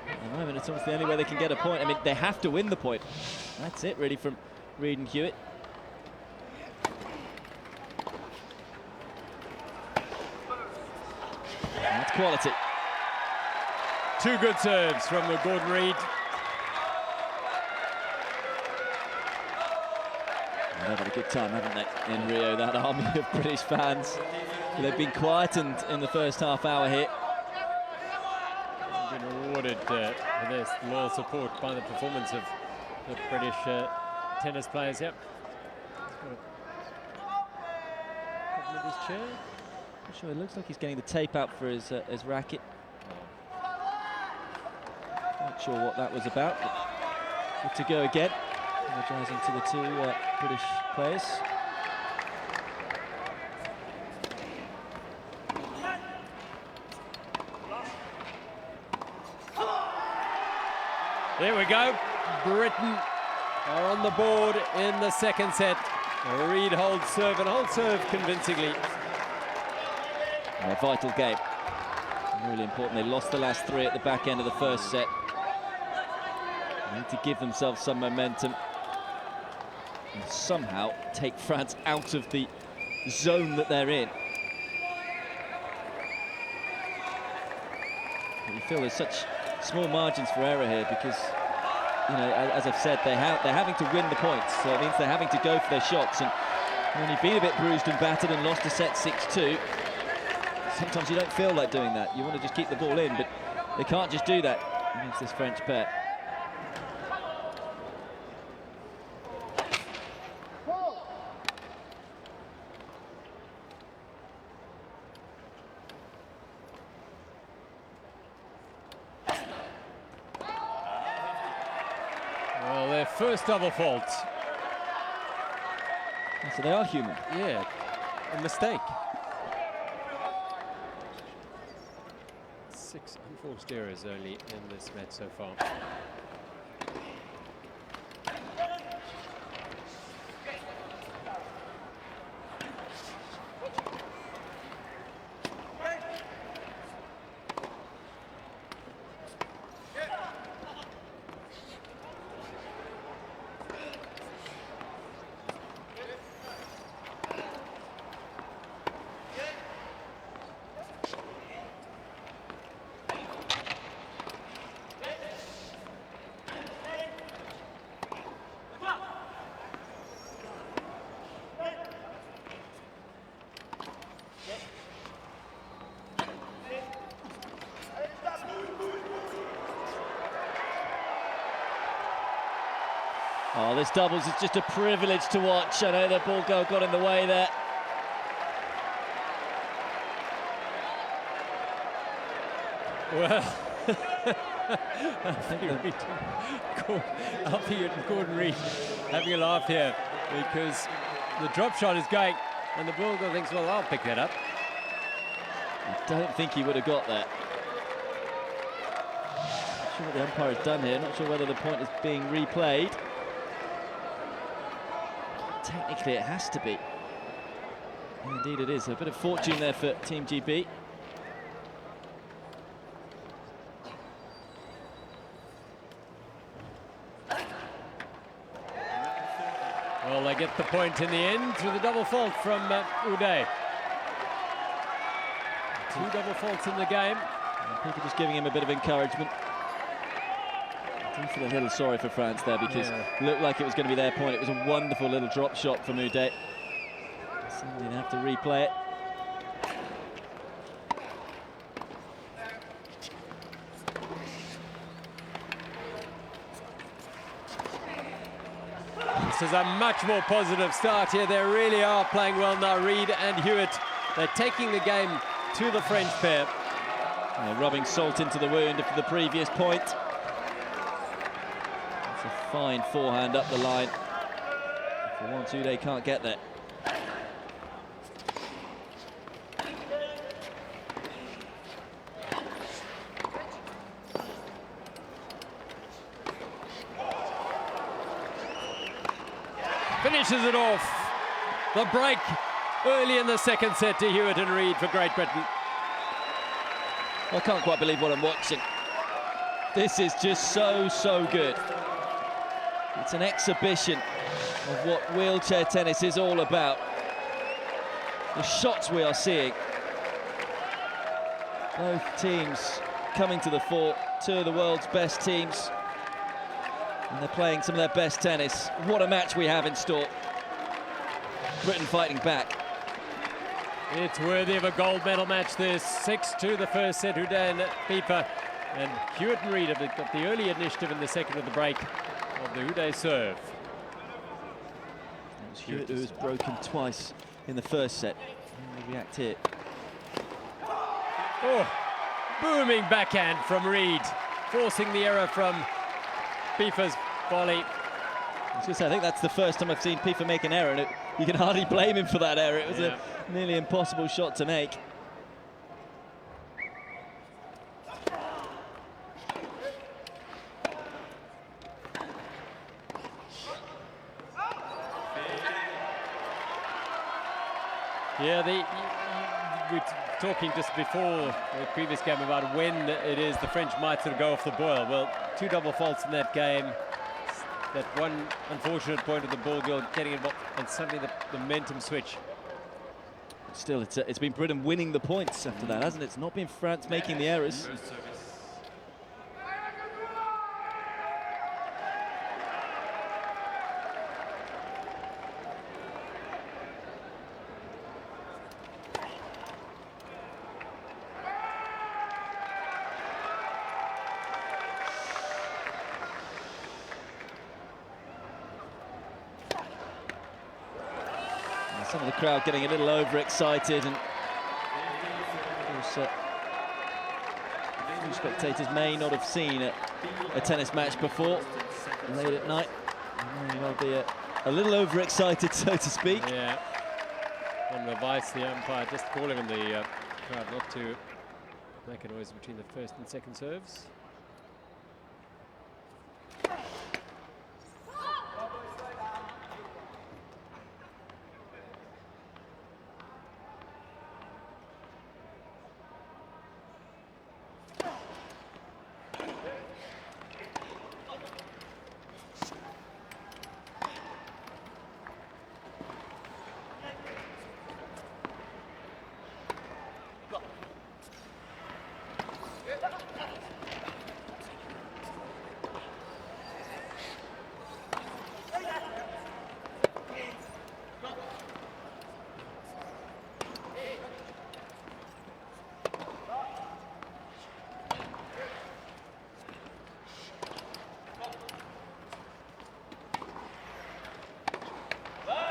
At the moment, it's almost the only way they can get a point. I mean, they have to win the point. That's it, really, from Reed and Hewitt. That's quality. Two good serves from Gordon Reed. They've had a good time, haven't they, in Rio, that army of British fans. They've been quietened in the first half hour here. They've been rewarded for their loyal support by the performance of the British tennis players. Yep. Problem with his chair. Not sure, it looks like he's getting the tape out for his racket. Not sure what that was about. Good to go again. Apologising to the two British players. There we go. Britain are on the board in the second set. Reed holds serve and holds serve convincingly. A vital game. Really important. They lost the last three at the back end of the first set. They need to give themselves some momentum and somehow take France out of the zone that they're in. But you feel there's such small margins for error here because, you know, as I've said, they're having to win the points, so it means they're having to go for their shots. And when you've been a bit bruised and battered and lost a set 6-2, sometimes you don't feel like doing that. You want to just keep the ball in, but they can't just do that against this French pair. Well, their first double fault. So they are human. Yeah, a mistake. 6 unforced errors only in this match so far. Oh, this doubles is just a privilege to watch. I know the ball girl got in the way there. Well, Alfie and Gordon Reid having a laugh here because the drop shot is going and the ball girl thinks, well, I'll pick that up. I don't think he would have got that. Not sure what the umpire has done here. Not sure whether the point is being replayed. Technically, it has to be. Indeed, it is. A bit of fortune there for Team GB. Well, they get the point in the end through the double fault from Uday. 2 double faults in the game. People just giving him a bit of encouragement. I do feel a little sorry for France there because it looked like it was going to be their point. It was a wonderful little drop shot from Uday. Somebody going to have to replay it. This is a much more positive start here. They really are playing well now, Reid and Hewitt. They're taking the game to the French pair. Rubbing salt into the wound of the previous point. It's a fine forehand up the line. For 1-2, they can't get there. Finishes it off. The break early in the second set to Hewitt and Reid for Great Britain. I can't quite believe what I'm watching. This is just so good. It's an exhibition of what wheelchair tennis is all about. The shots we are seeing. Both teams coming to the fore, 2 of the world's best teams. And they're playing some of their best tennis. What a match we have in store. Britain fighting back. It's worthy of a gold medal match, this. 6-2 the first set, Uday and Pipa. And Hewitt and Reid have got the early initiative in the second of the break of the Uday serve. It was Hewitt who was broken twice in the first set. How do we react here? Oh, booming backhand from Reid, forcing the error from Pipa's volley. I was going to say, I think that's the first time I've seen Pipa make an error, and you can hardly blame him for that error. It was a nearly impossible shot to make. Yeah, we were talking just before the previous game about when it is the French might sort of go off the boil. Well, 2 double faults in that game. That one unfortunate point of the ball girl getting involved, and suddenly the momentum switch. Still, it's been Britain winning the points after that, hasn't it? It's not been France making the errors. Some of the crowd getting a little overexcited, and of course, few spectators may not have seen a tennis match before late at night. May well be a little overexcited, so to speak. Yeah. One advice the umpire just calling on the crowd not to make a noise between the first and second serves.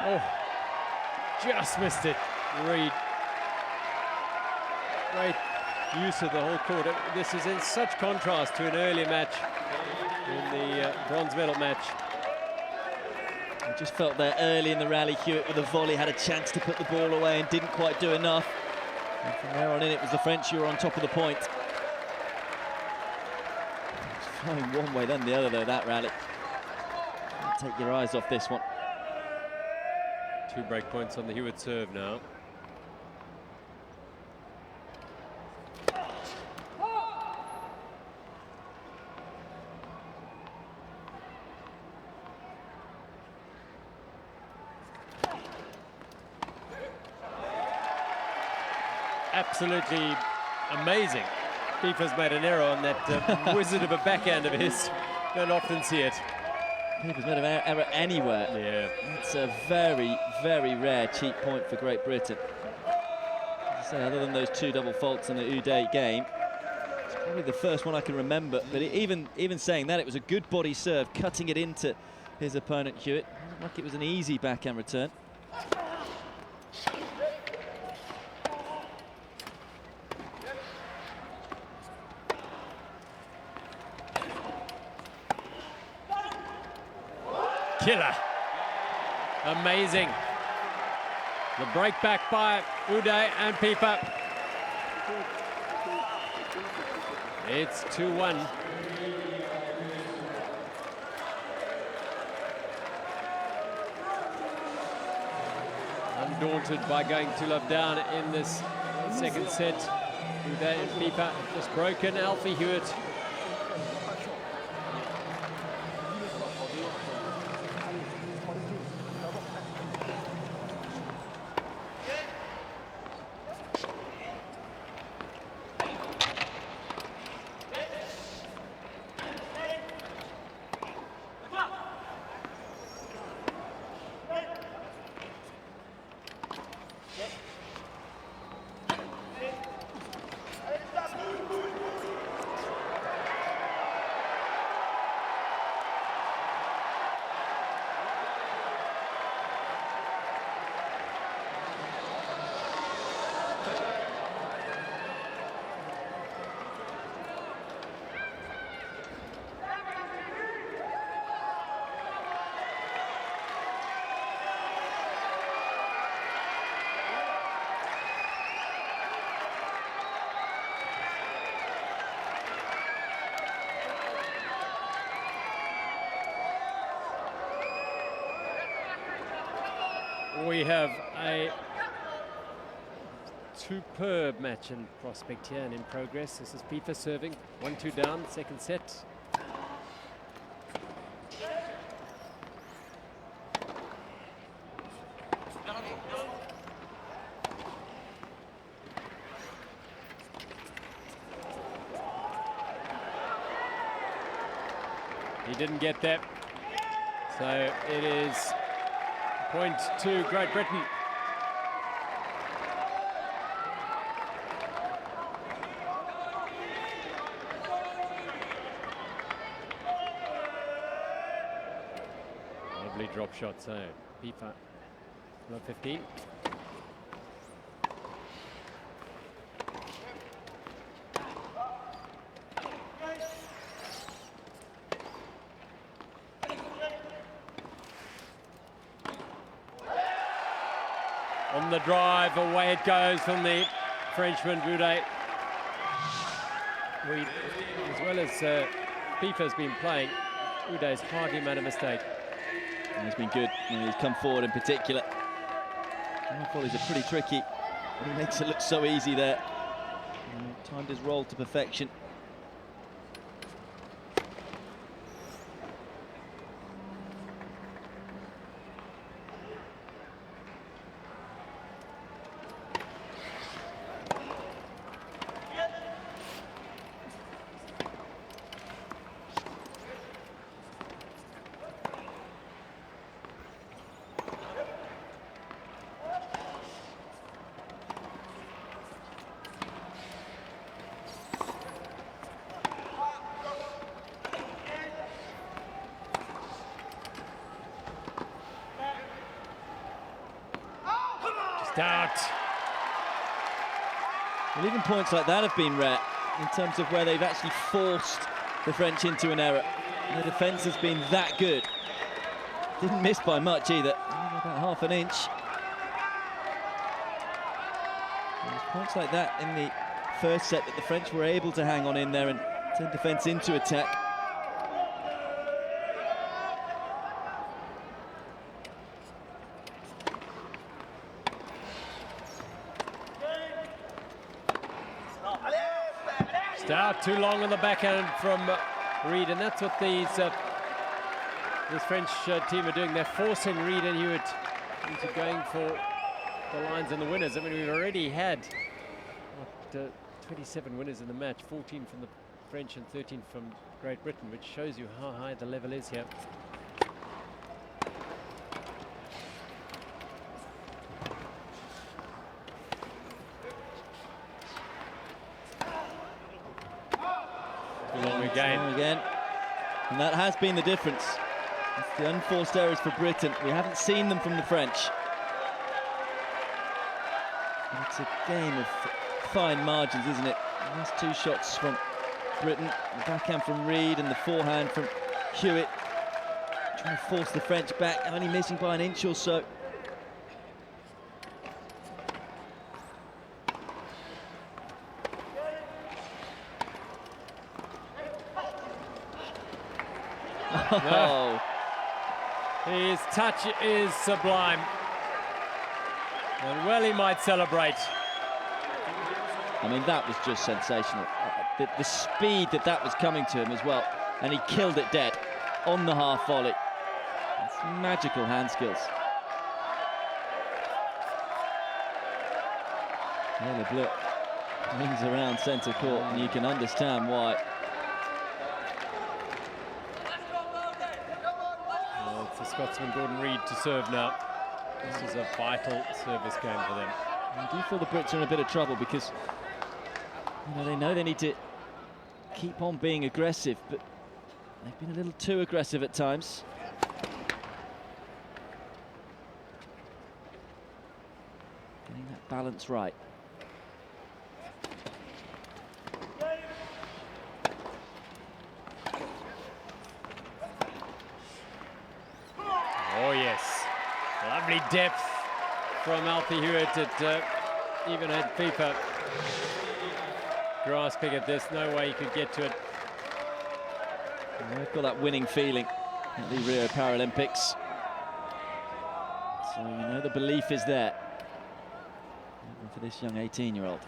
Oh, just missed it. Reed. Great use of the whole court. This is in such contrast to an earlier match in the bronze medal match. I just felt there early in the rally, Hewitt with a volley had a chance to put the ball away and didn't quite do enough. And from there on in, it was the French who were on top of the point. It's flying one way, then the other, though, that rally. Can't take your eyes off this one. 2 break points on the Hewitt serve now. Absolutely amazing. Keeper's made an error on that wizard of a backhand of his. Don't often see it. Keeper's made an error anywhere. Yeah. It's a very, very rare cheap point for Great Britain. As I say, other than those 2 double faults in the Uday game, it's probably the first one I can remember. But even saying that, it was a good body serve, cutting it into his opponent, Hewitt. It wasn't like it was an easy backhand return. Killer. Amazing. The break back by Uday and Pieper. It's 2-1. Undaunted by going 2-love down in this second set. Uday and Pieper just broken. Alfie Hewitt. We have a superb match in prospect here and in progress. This is Pieper serving, 1-2 down, second set. He didn't get that, so it is point to Great Britain. Lovely drop shot, so Pieper, number 15. On the drive, away it goes from the Frenchman, Uday. As well as Pieper's been playing, Uday's hardly made a mistake. And he's been good when he's come forward in particular. Volleys are pretty tricky. He makes it look so easy there. Timed his roll to perfection. Stout. Well, even points like that have been rare in terms of where they've actually forced the French into an error. And the defence has been that good. Didn't miss by much either, only about half an inch. There's points like that in the first set that the French were able to hang on in there and turn defence into attack. Stout too long on the backhand from Reed, and that's what this French team are doing. They're forcing Reed and Hewitt into going for the lines and the winners. I mean, we've already had 27 winners in the match, 14 from the French and 13 from Great Britain, which shows you how high the level is here. Too long again. And that has been the difference. It's the unforced errors for Britain. We haven't seen them from the French. And it's a game of fine margins, isn't it? The last two shots from Britain, the backhand from Reed and the forehand from Hewitt, trying to force the French back, only missing by an inch or so. Oh. His touch is sublime. And well, he might celebrate. I mean, that was just sensational. The speed that was coming to him as well. And he killed it dead on the half volley. It's magical hand skills. Taylor Blue rings around centre court, and you can understand why. Well, it's the Scotsman Gordon Reed to serve now. This is a vital service game for them. I do feel the Brits are in a bit of trouble because they know they need to keep on being aggressive, but they've been a little too aggressive at times. Getting that balance right. Oh yes, lovely depth from Alfie Hewitt. It even had FIFA grasping at this, no way he could get to it. And they've got that winning feeling at the Rio Paralympics. So the belief is there. Even for this young 18-year-old.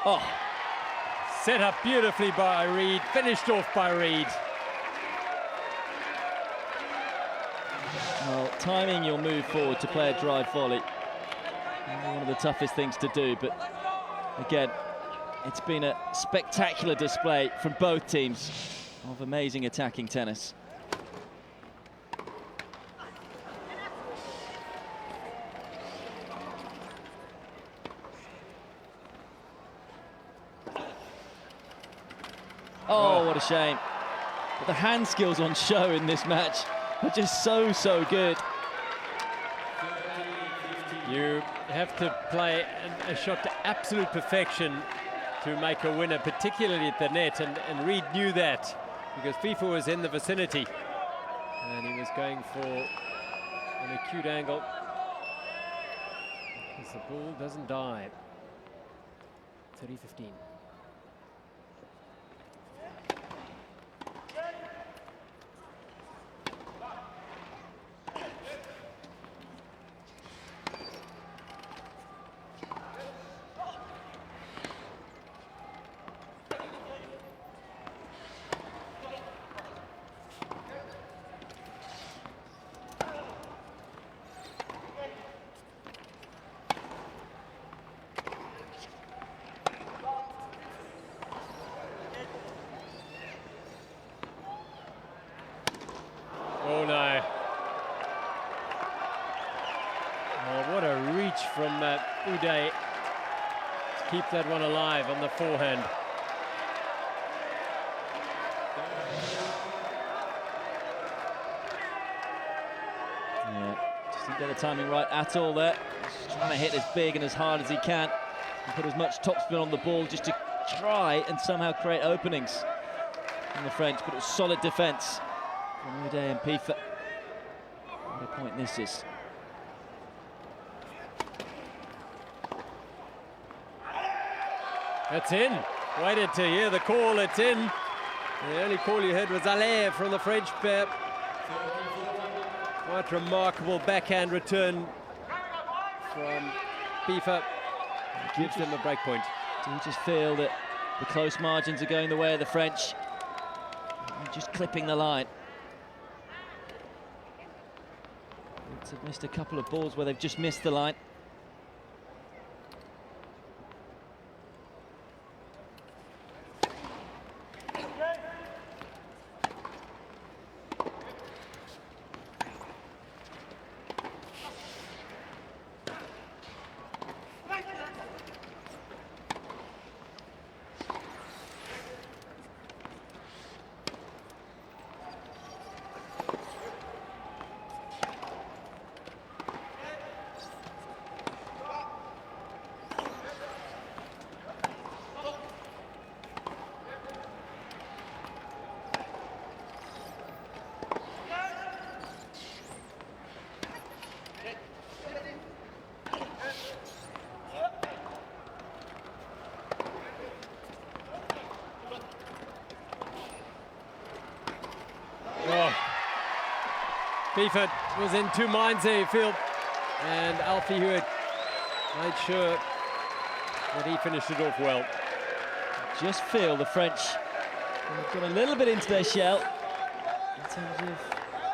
Oh, set up beautifully by Reed, finished off by Reed. Well, timing your move forward to play a drive volley, one of the toughest things to do, but again, it's been a spectacular display from both teams of amazing attacking tennis. Oh, what a shame. But the hand skills on show in this match are just so good. You have to play a shot to absolute perfection to make a winner, particularly at the net, and Reed knew that because FIFA was in the vicinity and he was going for an acute angle because the ball doesn't die. 30-15. Uday to keep that one alive on the forehand. Yeah, just didn't get the timing right at all there. Just trying to hit as big and as hard as he can and put as much topspin on the ball just to try and somehow create openings from the French, but it was solid defence from Uday and Pifa. What a point this is. That's in. Waited to hear the call, it's in. The only call you heard was allez from the French pair. Quite remarkable backhand return from Pifa. Gives them a break point. Do you just feel that the close margins are going the way of the French? They're just clipping the line. They've missed a couple of balls where they've just missed the line. Pifa was in two minds there, you feel, and Alfie Hewitt made sure that he finished it off well. Just feel the French have got a little bit into their shell in terms of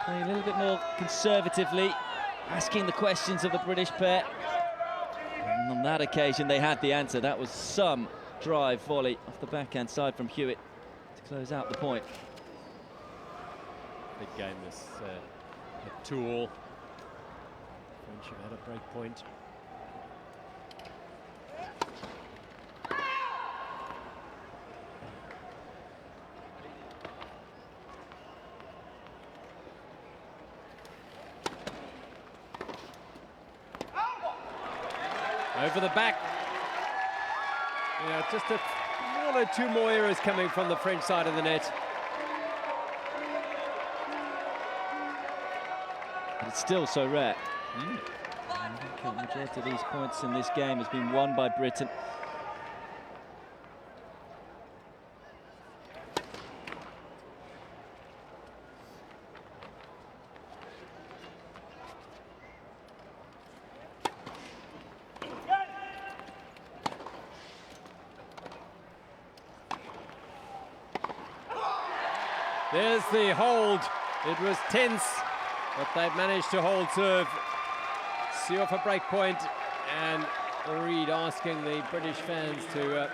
playing a little bit more conservatively, asking the questions of the British pair. And on that occasion, they had the answer. That was some drive volley off the backhand side from Hewitt to close out the point. Big game this at 2-all. French have had a break point. Over the back. Yeah, just one or two more errors coming from the French side of the net. But it's still so rare. I think the majority of these points in this game has been won by Britain. There's the hold. It was tense, but they've managed to hold serve. See off a break point, and Reid asking the British fans to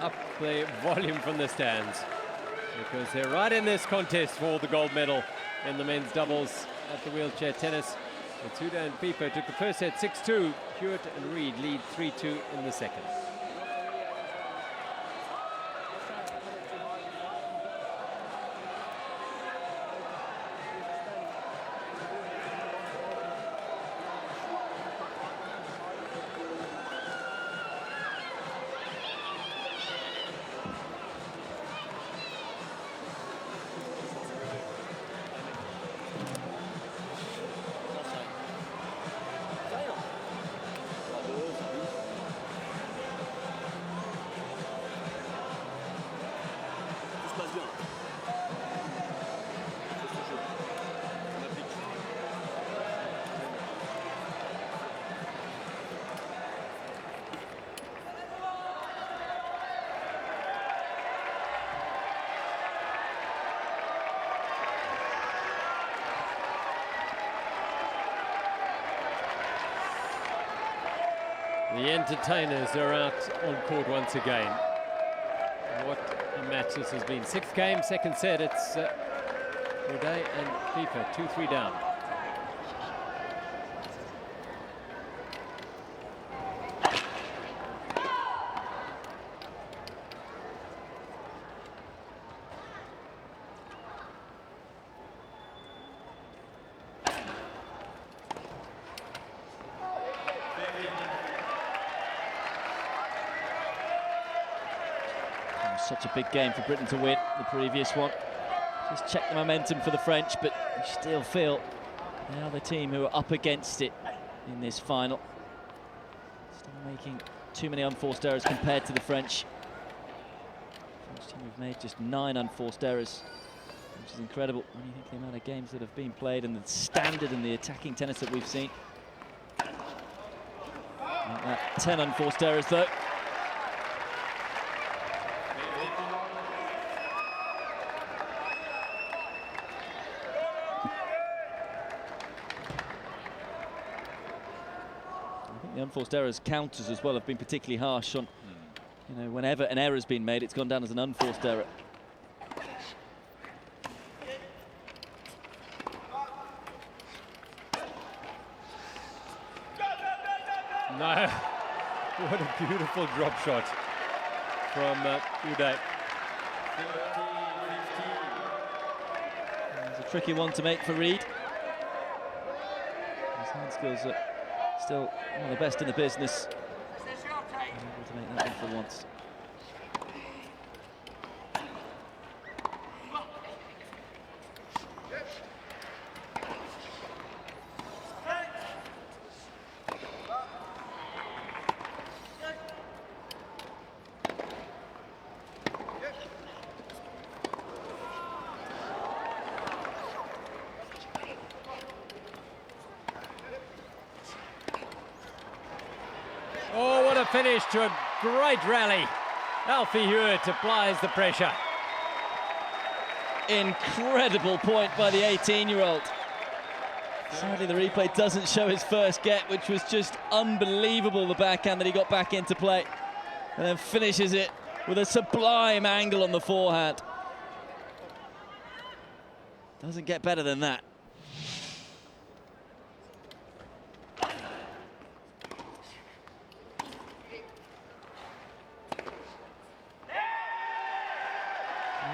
up the volume from the stands, because they're right in this contest for the gold medal in the men's doubles at the wheelchair tennis. Matsuda and Pipa took the first set 6-2. Hewitt and Reid lead 3-2 in the second. The entertainers are out on court once again. What a match this has been. Sixth game, second set. It's Uday and Pipa, 2-3 down. Such a big game for Britain to win, the previous one. Just check the momentum for the French, but you still feel they are the team who are up against it in this final. Still making too many unforced errors compared to the French. The French team have made just 9 unforced errors, which is incredible when you think the amount of games that have been played and the standard and the attacking tennis that we've seen. 10 unforced errors though. I think the unforced errors counters as well have been particularly harsh on, you know, whenever an error's been made, it's gone down as an unforced error. No, what a beautiful drop shot from Uday. It's a tricky one to make for Reed. His hand skills are still one of the best in the business. Able to make that one for once. Oh, what a finish to a great rally. Alfie Hewitt applies the pressure. Incredible point by the 18-year-old. Sadly, the replay doesn't show his first get, which was just unbelievable, the backhand that he got back into play. And then finishes it with a sublime angle on the forehand. Doesn't get better than that.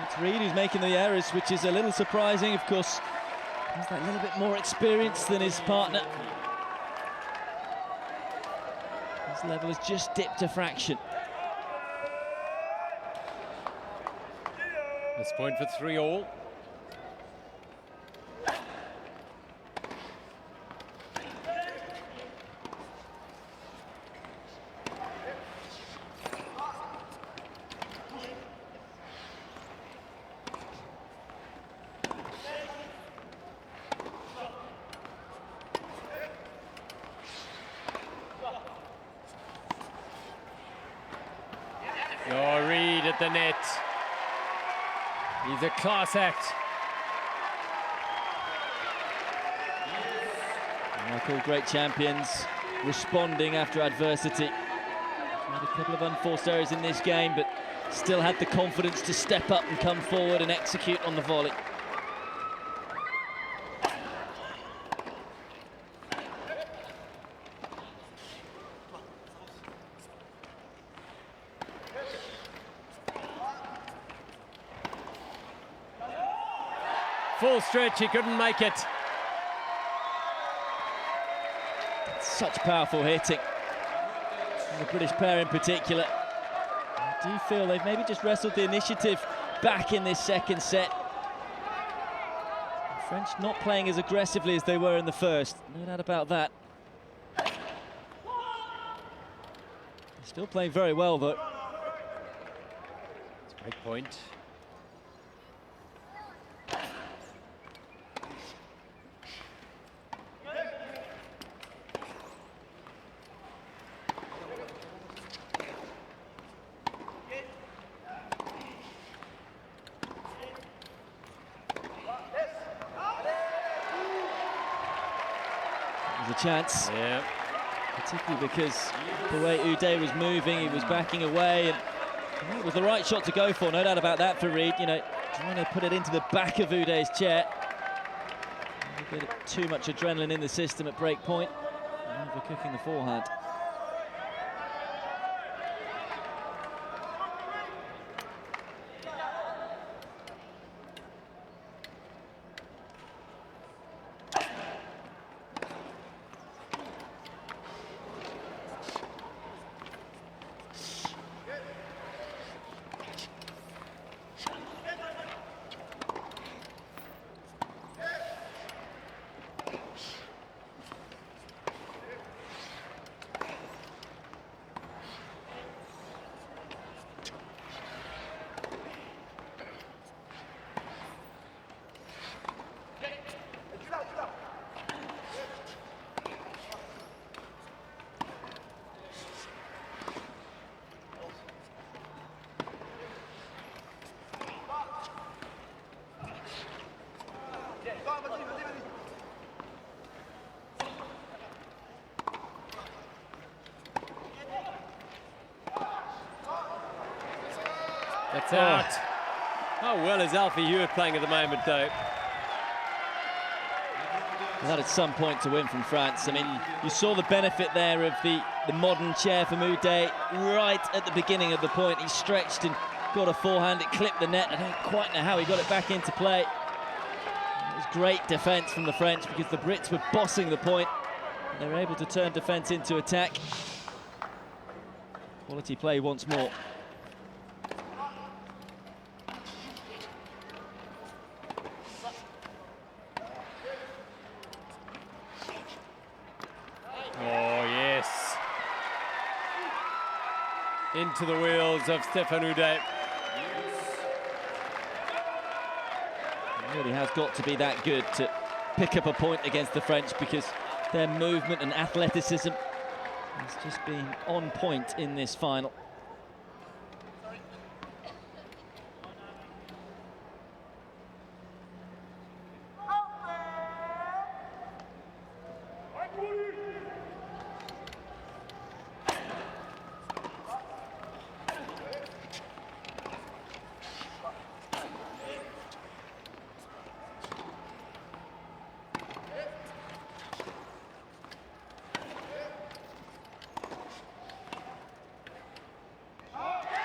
It's Reed who's making the errors, which is a little surprising. Of course, he's that little bit more experienced than his partner. His level has just dipped a fraction. This point for 3-all. Oh, Reed at the net. He's a class act. Like all great champions, responding after adversity. Made a couple of unforced errors in this game, but still had the confidence to step up and come forward and execute on the volley. Full stretch, he couldn't make it. Such powerful hitting. And the British pair in particular. I do feel they've maybe just wrestled the initiative back in this second set. The French not playing as aggressively as they were in the first. No doubt about that. Still playing very well though. It's a great point. There's a chance. Yeah. Particularly because the way Uday was moving, he was backing away, and I think it was the right shot to go for, no doubt about that for Reed. You know, trying to put it into the back of Uday's chair. A bit too much adrenaline in the system at break point. Overcooking the forehand. out. How well is Alfie Hewitt playing at the moment, though? That at some point to win from France. I mean, you saw the benefit there of the modern chair from Uday right at the beginning of the point. He stretched and got a forehand. It clipped the net. I don't quite know how he got it back into play. It was great defence from the French because the Brits were bossing the point. They were able to turn defence into attack. Quality play once more. Into the wheels of Stéphane Uday. He really has got to be that good to pick up a point against the French because their movement and athleticism has just been on point in this final.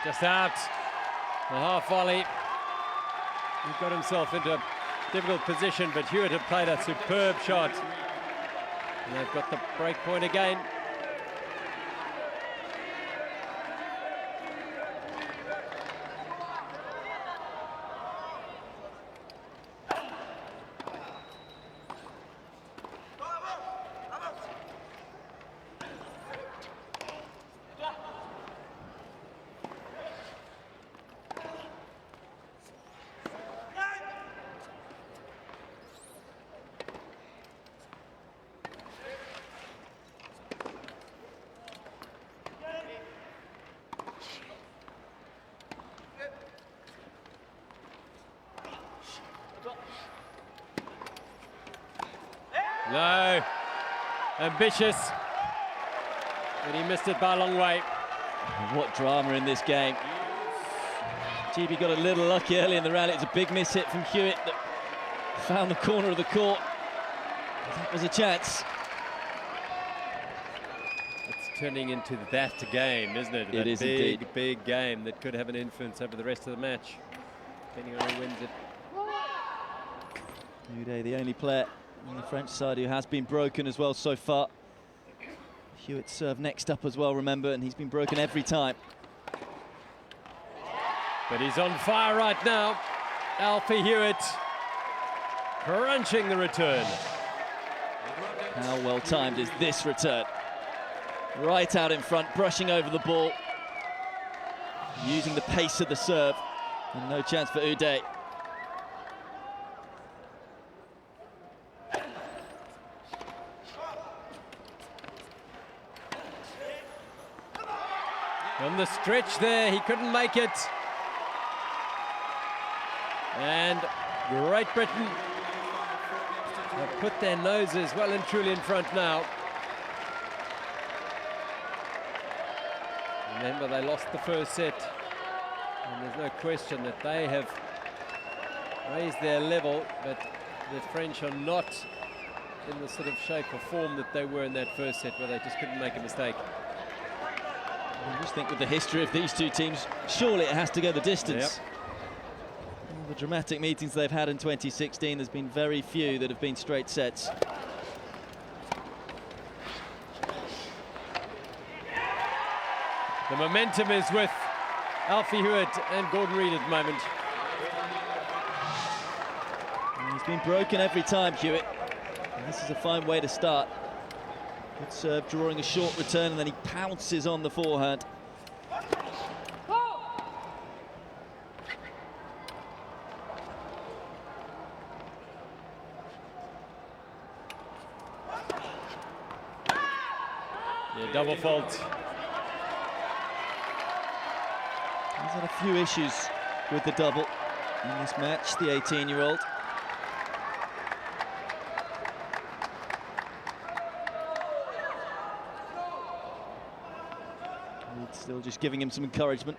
Just out. The half volley. He got himself into a difficult position, but Hewitt had played a superb shot. And they've got the break point again. No, ambitious, but he missed it by a long way. What drama in this game. GB got a little lucky early in the round. It was a big miss hit from Hewitt that found the corner of the court. That was a chance. It's turning into that game, isn't it? It is indeed. Big game that could have an influence over the rest of the match, depending on who wins it. Uday, the only player on the French side who has been broken as well so far. Hewitt served next up as well, remember, and he's been broken every time. But he's on fire right now. Alfie Hewitt crunching the return. How well timed is this return? Right out in front, brushing over the ball, using the pace of the serve, and no chance for Uday. On the stretch there, he couldn't make it. And Great Britain have put their noses well and truly in front now. Remember, they lost the first set, and there's no question that they have raised their level, but the French are not in the sort of shape or form that they were in that first set, where they just couldn't make a mistake. I just think with the history of these two teams, surely it has to go the distance. Yep. All the dramatic meetings they've had in 2016, there's been very few that have been straight sets. The momentum is with Alfie Hewitt and Gordon Reid at the moment. And he's been broken every time, Hewitt. And this is a fine way to start. Good serve, drawing a short return, and then he pounces on the forehand. Yeah, double fault. He's had a few issues with the double in this match, the 18-year-old. Still just giving him some encouragement.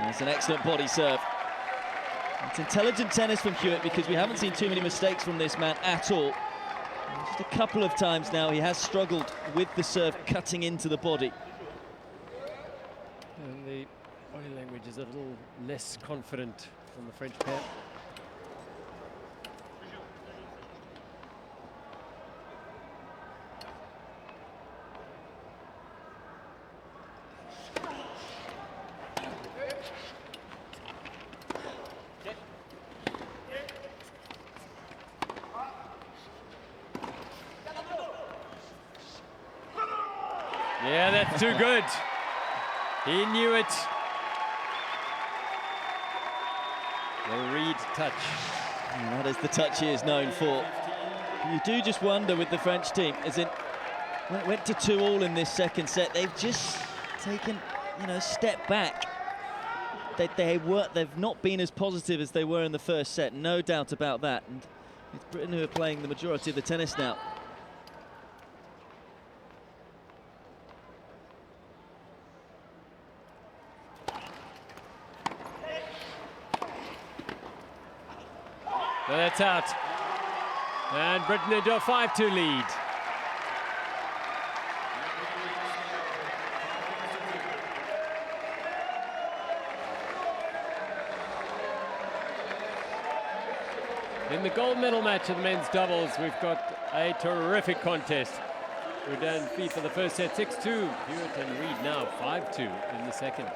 It's an excellent body serve. It's intelligent tennis from Hewitt because we haven't seen too many mistakes from this man at all. Just a couple of times now he has struggled with the serve cutting into the body. And the body language is a little less confident from the French pair. Yeah, that's too good. He knew it. The Reed touch. And that is the touch he is known for. You do just wonder with the French team, as in, when it went to 2-all in this second set, they've just taken, you know, a step back. They've not been as positive as they were in the first set, no doubt about that. And it's Britain who are playing the majority of the tennis now. So that's out. And Britain into a 5-2 lead. In the gold medal match of the men's doubles, we've got a terrific contest. We're down feet for the first set, 6-2. Hewitt and Reed now 5-2 in the second.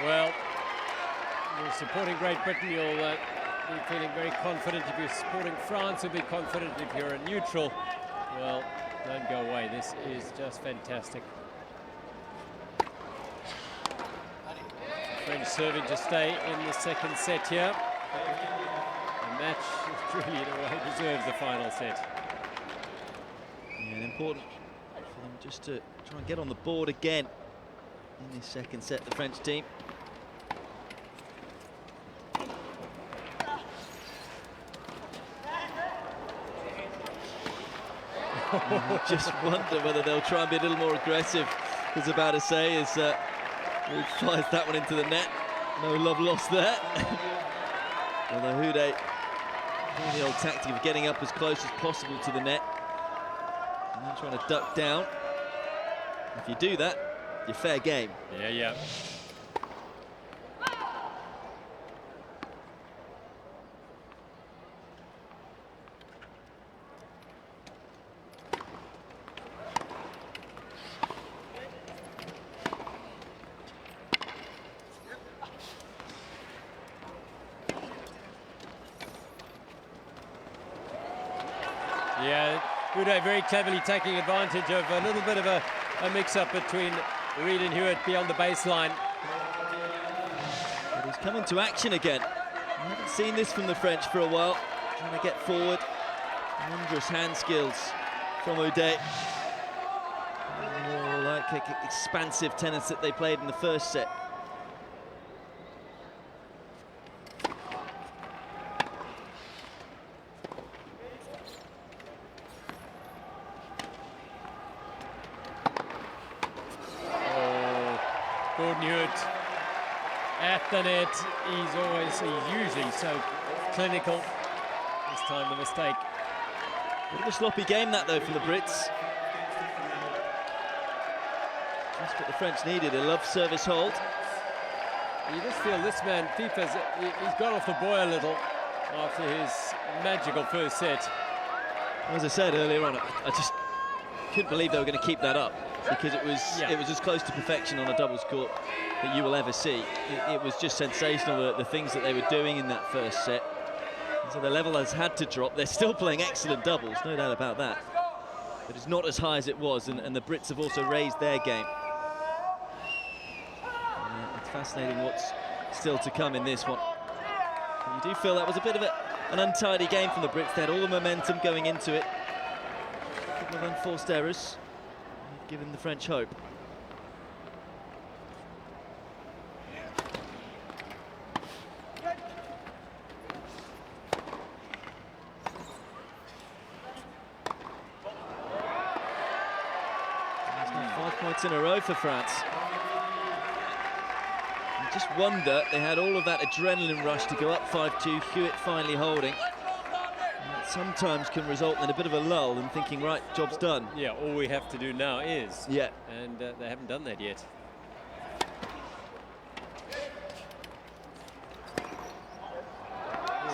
Well, you're supporting Great Britain, you'll be feeling very confident. If you're supporting France, you'll be confident. If you're a neutral, well, don't go away. This is just fantastic. French serving to stay in the second set here. The match really, in a way, deserves the final set. Yeah, important for them just to try and get on the board again in this second set, the French team. Just wonder whether they'll try and be a little more aggressive, I was about to say, as Reed flies that one into the net. No love lost there. Although Hude, doing the old tactic of getting up as close as possible to the net and then trying to duck down. If you do that, you're fair game. Yeah. Yeah, Hude very cleverly taking advantage of a little bit of a mix-up between Reed and Hewitt beyond the baseline. But he's coming to action again. I haven't seen this from the French for a while. Trying to get forward. Wondrous hand skills from Hude. More like expansive tennis that they played in the first set. Gordon Hewitt at the net. He's usually so clinical. This time the mistake. Bit of a sloppy game that though from the Brits. Just what the French needed, a love service hold. You just feel this man, he's gone off the boil a little after his magical first set. As I said earlier on, I just couldn't believe they were going to keep that up, because it was as close to perfection on a doubles court that you will ever see. It was just sensational, the things that they were doing in that first set. So the level has had to drop. They're still playing excellent doubles, no doubt about that. But it's not as high as it was, and the Brits have also raised their game. It's fascinating what's still to come in this one. But you do feel that was a bit of an untidy game from the Brits. They had all the momentum going into it. A couple of unforced errors, giving the French hope. In a row for France. I just wonder, they had all of that adrenaline rush to go up 5-2, Hewitt finally holding. And that sometimes can result in a bit of a lull and thinking, right, job's done. Yeah, all we have to do now is. Yeah. And they haven't done that yet.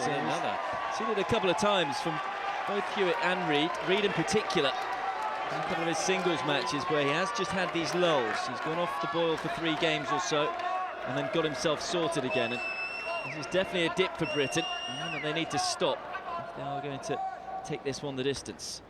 So another. Seen it a couple of times from both Hewitt and Reid. Reid in particular. In a couple of his singles matches where he has just had these lulls. He's gone off the boil for 3 games or so and then got himself sorted again. And this is definitely a dip for Britain, but they need to stop if they are going to take this one the distance.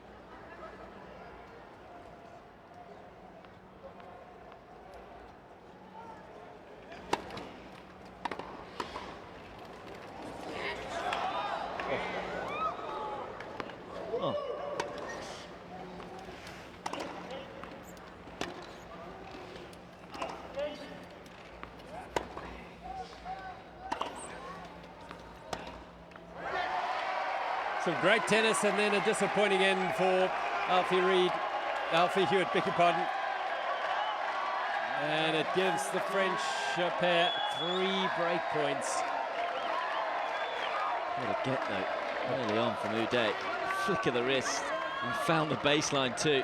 Some great tennis, and then a disappointing end for Alfie Hewitt, beg your pardon. And it gives the French pair 3 break points. What a get though, early on from Uday. Flick of the wrist, and found the baseline too.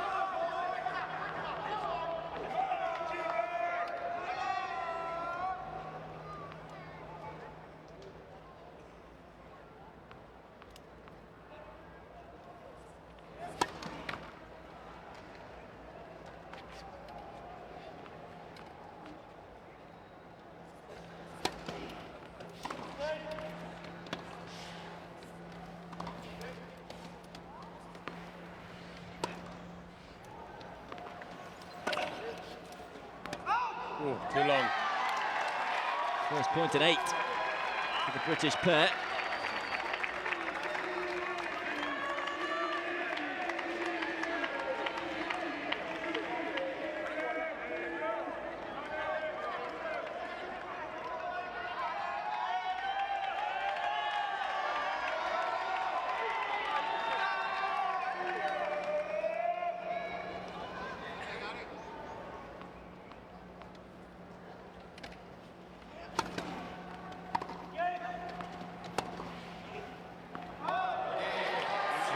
Oh, too long. First point at 8 for the British pair.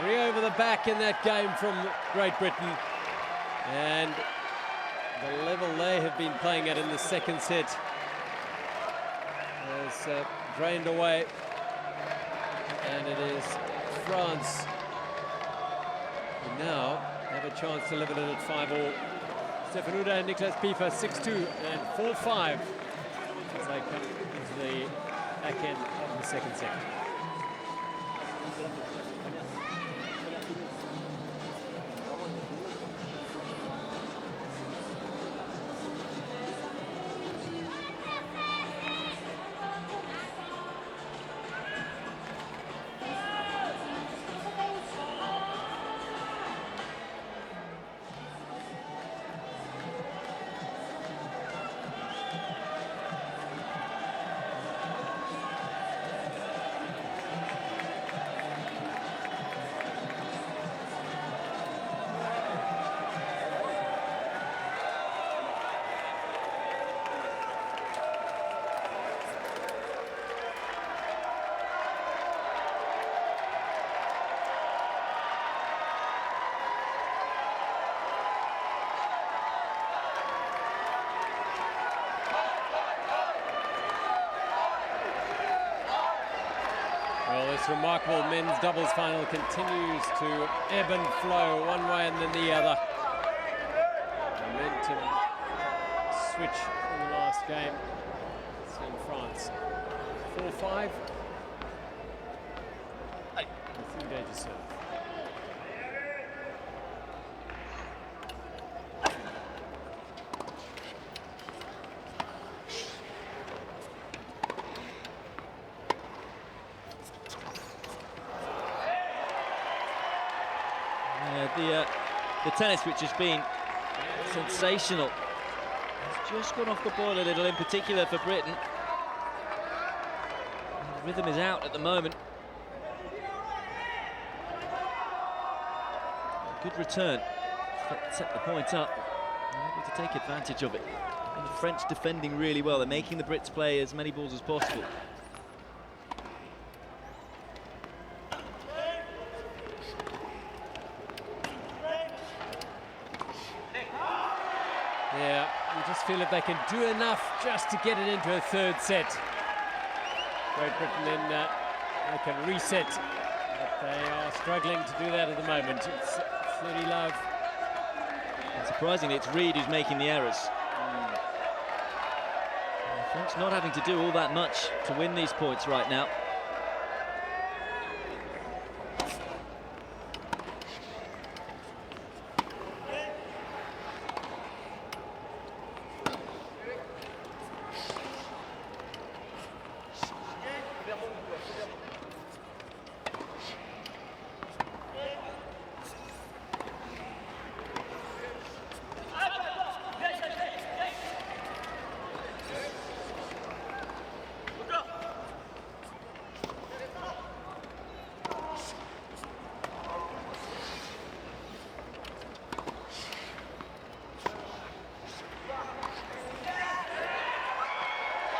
Over the back in that game from Great Britain, and the level they have been playing at in the second set has drained away, and it is France who now have a chance to live it at 5-all. Stefan Uday and Niklas Piefer 6-2 and 4-5 as they come into the back end of the second set. Well, this remarkable men's doubles final continues to ebb and flow one way and then the other. Momentum switch in the last game. It's in France. 4-5. Disengage serve. The tennis, which has been sensational, has just gone off the boil a little, in particular for Britain. The rhythm is out at the moment. Good return, set the point up, and able to take advantage of it. And the French defending really well. They're making the Brits play as many balls as possible. Yeah, you just feel if they can do enough just to get it into a third set. Great Britain then they can reset, but they are struggling to do that at the moment. It's 30 love. And surprisingly, it's Reed who's making the errors. The French not having to do all that much to win these points right now.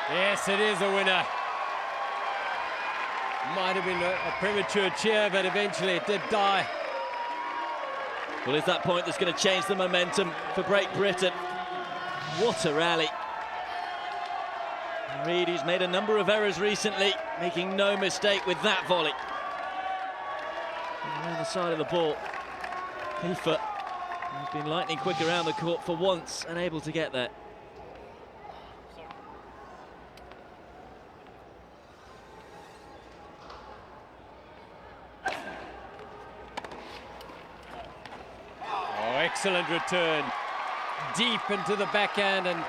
Yes, it is a winner. Might have been a premature cheer, but eventually it did die. Well, is that point that's going to change the momentum for Great Britain? What a rally. Reed, who's made a number of errors recently, making no mistake with that volley. And around the side of the ball, Kiefer has been lightning quick around the court for once and able to get there. Excellent return, deep into the backhand, and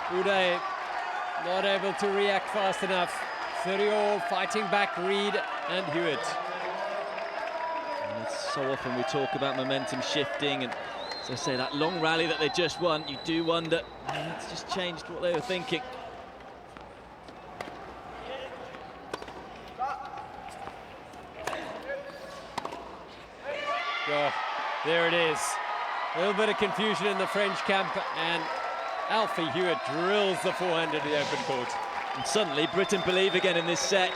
Uday not able to react fast enough. 30-all, fighting back Reed and Hewitt. And so often we talk about momentum shifting, and as I say, that long rally that they just won, you do wonder, it's just changed what they were thinking. Oh, there it is. A little bit of confusion in the French camp, and Alfie Hewitt drills the forehand into the open court. And suddenly Britain believe again in this set.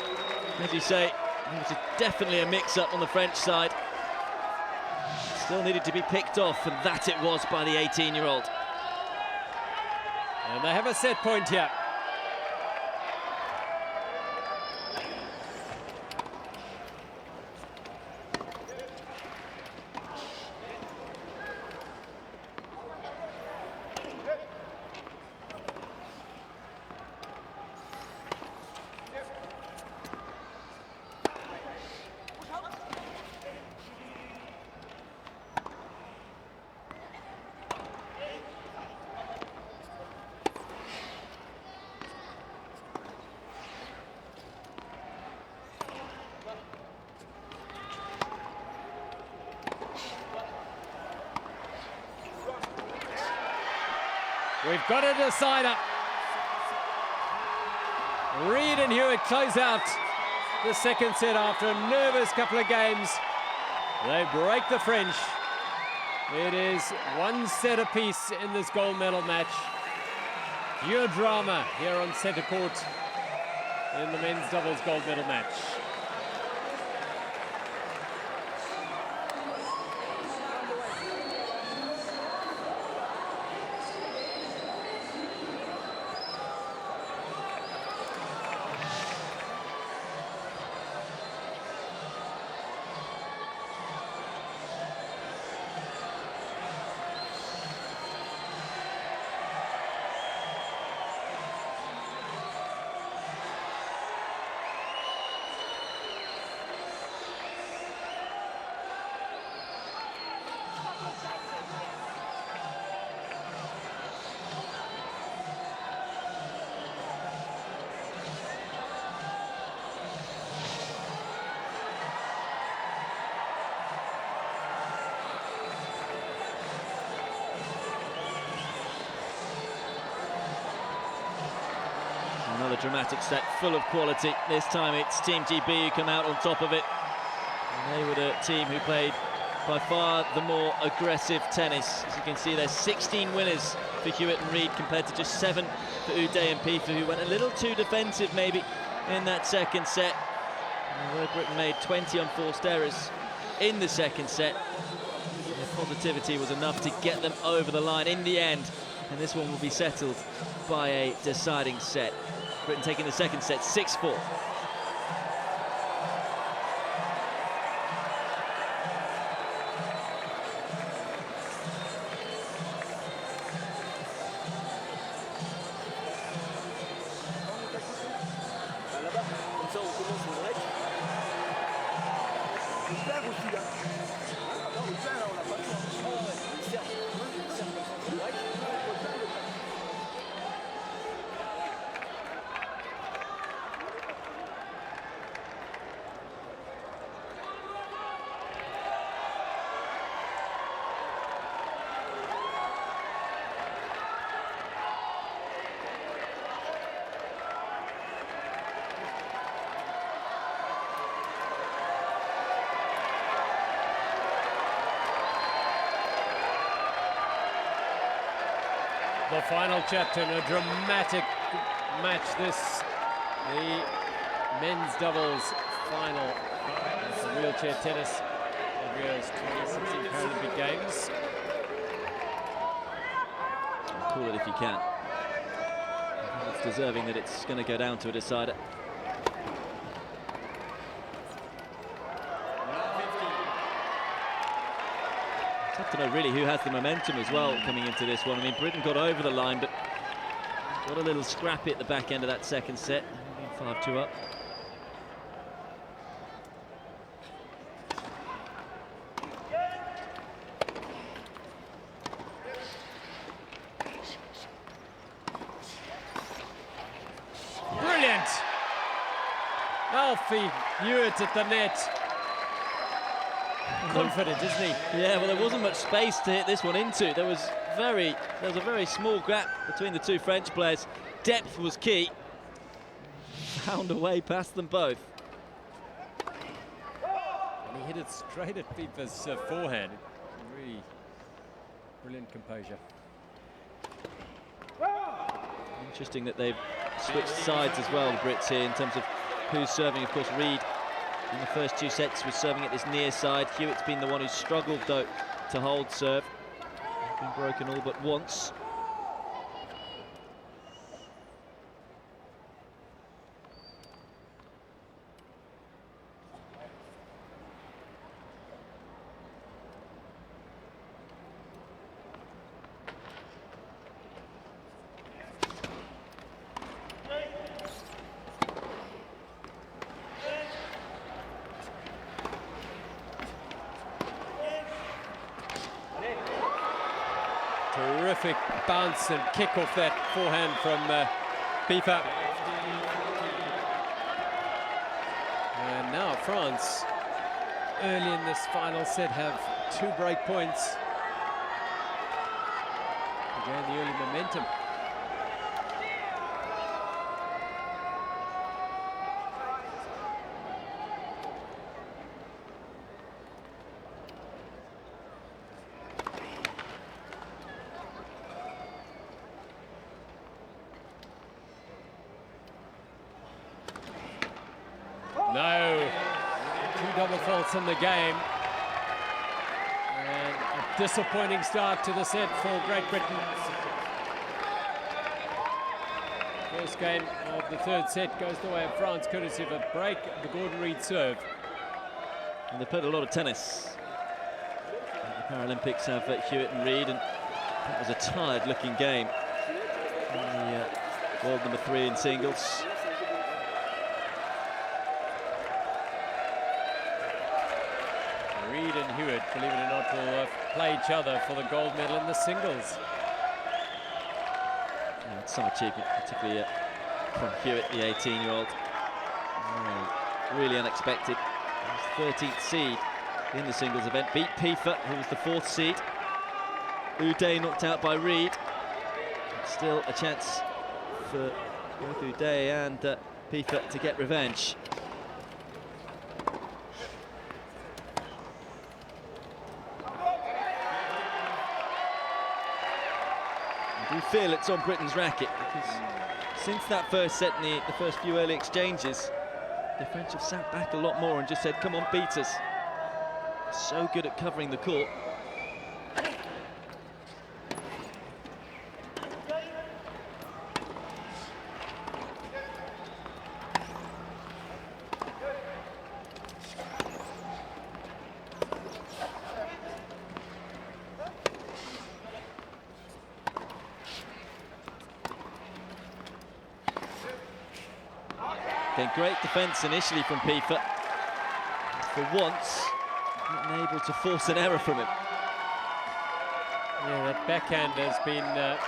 As you say, it was definitely a mix-up on the French side. Still needed to be picked off, and that it was by the 18-year-old. And they have a set point here. We've got a decider. Reed and Hewitt close out the second set after a nervous couple of games. They break the French. It is one set apiece in this gold medal match. Pure drama here on centre court in the men's doubles gold medal match. dramatic set, full of quality. This time it's Team GB who come out on top of it. And they were the team who played by far the more aggressive tennis. As you can see, there's 16 winners for Hewitt and Reid compared to just 7 for Uday and Pifa, who went a little too defensive maybe in that second set. Although Britain made 20 unforced errors in the second set, their positivity was enough to get them over the line in the end. And this one will be settled by a deciding set. Britain taking the second set 6-4. The final chapter in a dramatic match, this, the men's doubles final for wheelchair tennis at Rio's 2016 Paralympic Games. Call it if you can. It's deserving that it's going to go down to a decider. Tough to know really who has the momentum as well coming into this one. I mean, Britain got over the line, but got a little scrappy at the back end of that second set. 5-2 up. Brilliant! Alfie Hewitt at the net. Confident, isn't he? Yeah, well, there wasn't much space to hit this one into. There was a very small gap between the two French players. Depth was key. Found a way past them both. And he hit it straight at Pifa's forehand. Really brilliant composure. Interesting that they've switched sides as well, the Brits here, in terms of who's serving. Of course, Reid in the first 2 sets was serving at this near side. Hewitt's been the one who's struggled, though, to hold serve. Been broken all but once. Terrific bounce and kick off that forehand from Pifa. And now France, early in this final set, have 2 break points. Again, the early momentum. No, 2 double faults in the game. And a disappointing start to the set for Great Britain. First game of the 3rd set goes the way of France, courtesy of a break, the Gordon Reid serve. And they played a lot of tennis. The Paralympics have Hewitt and Reid, and that was a tired-looking game. The world number 3 in singles. Reid and Hewitt, believe it or not, will play each other for the gold medal in the singles. Yeah, it's some achievement, particularly from Hewitt, the 18-year-old. Really unexpected. He was 13th seed in the singles event. Beat Pifa, who was the 4th seed. Uday knocked out by Reid. Still a chance for both Uday and Pifa to get revenge. I do feel it's on Britain's racket, because since that first set in the first few early exchanges, the French have sat back a lot more and just said, come on, beat us. So good at covering the court. Again, great defence initially from Pifa. For once, not able to force an error from him. Yeah, that backhand has been a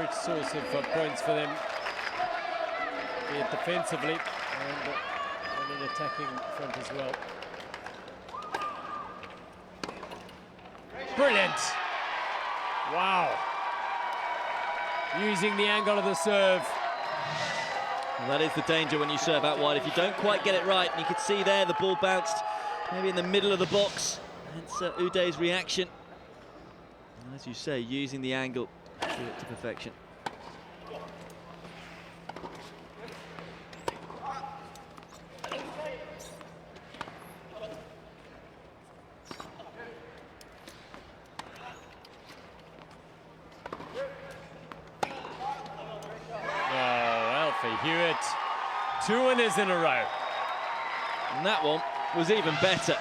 rich source of points for them, be it defensively and on an attacking front as well. Brilliant! Wow! Using the angle of the serve. And that is the danger when you serve out wide. If you don't quite get it right, and you could see there the ball bounced maybe in the middle of the box. Hence Uday's reaction. And as you say, using the angle to perfection. Hewitt, 2 winners in a row. And that one was even better.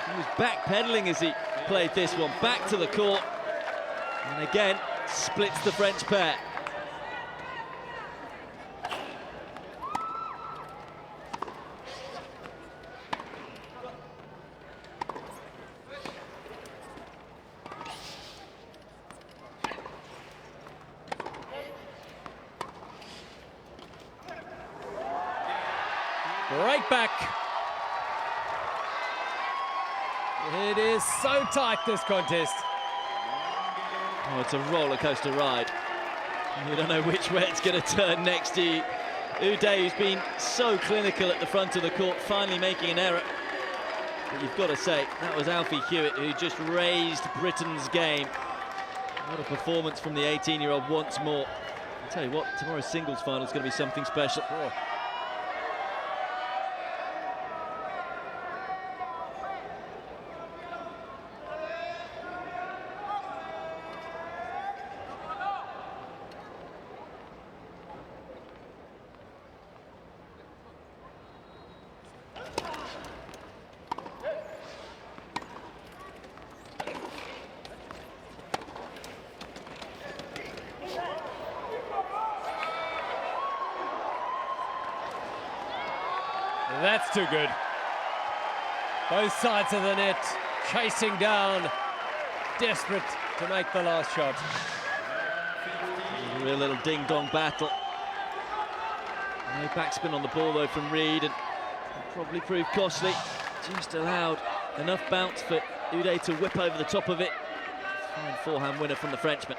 He was backpedaling as he played this one, back to the court. And again, splits the French pair. Right back. It is so tight, this contest. Oh, it's a roller coaster ride. You don't know which way it's going to turn next to you. Uday, who's been so clinical at the front of the court, finally making an error. But you've got to say, that was Alfie Hewitt who just raised Britain's game. What a performance from the 18-year-old once more. I'll tell you what, tomorrow's singles final is going to be something special. Oh. That's too good. Both sides of the net chasing down, desperate to make the last shot. A real little ding-dong battle. No backspin on the ball though from Reed, and probably proved costly. Just allowed enough bounce for Uday to whip over the top of it. Fine forehand winner from the Frenchman.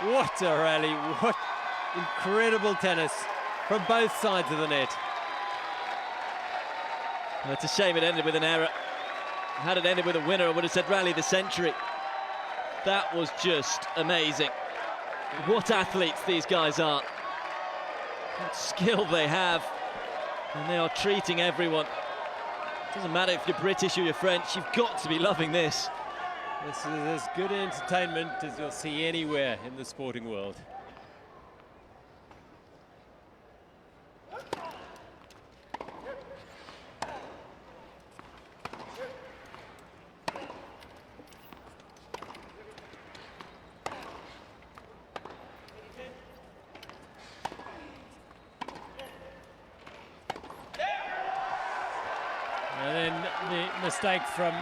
what a rally, what incredible tennis from both sides of the net. Well, it's a shame it ended with an error. Had it ended with a winner, I would have said rally the century. That was just amazing. What athletes these guys are. What skill they have. And they are treating everyone. Doesn't matter if you're British or you're French, you've got to be loving this. This is as good entertainment as you'll see anywhere in the sporting world. And then the mistake from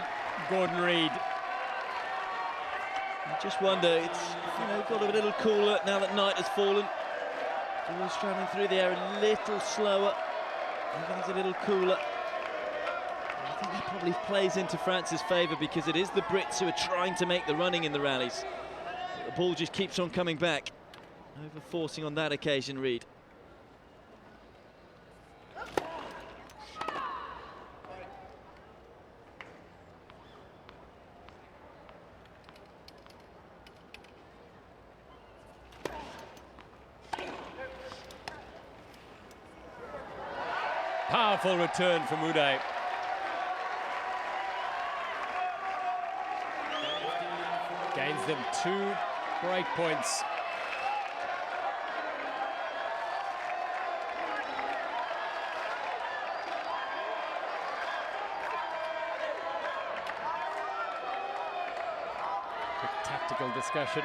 Gordon Reid. I just wonder, it's got a little cooler now that night has fallen. He's travelling through the air a little slower. Everything's a little cooler. I think that probably plays into France's favour because it is the Brits who are trying to make the running in the rallies. The ball just keeps on coming back. Over-forcing on that occasion, Reid. Powerful return from Uday. Gains them 2 break points. Quick tactical discussion.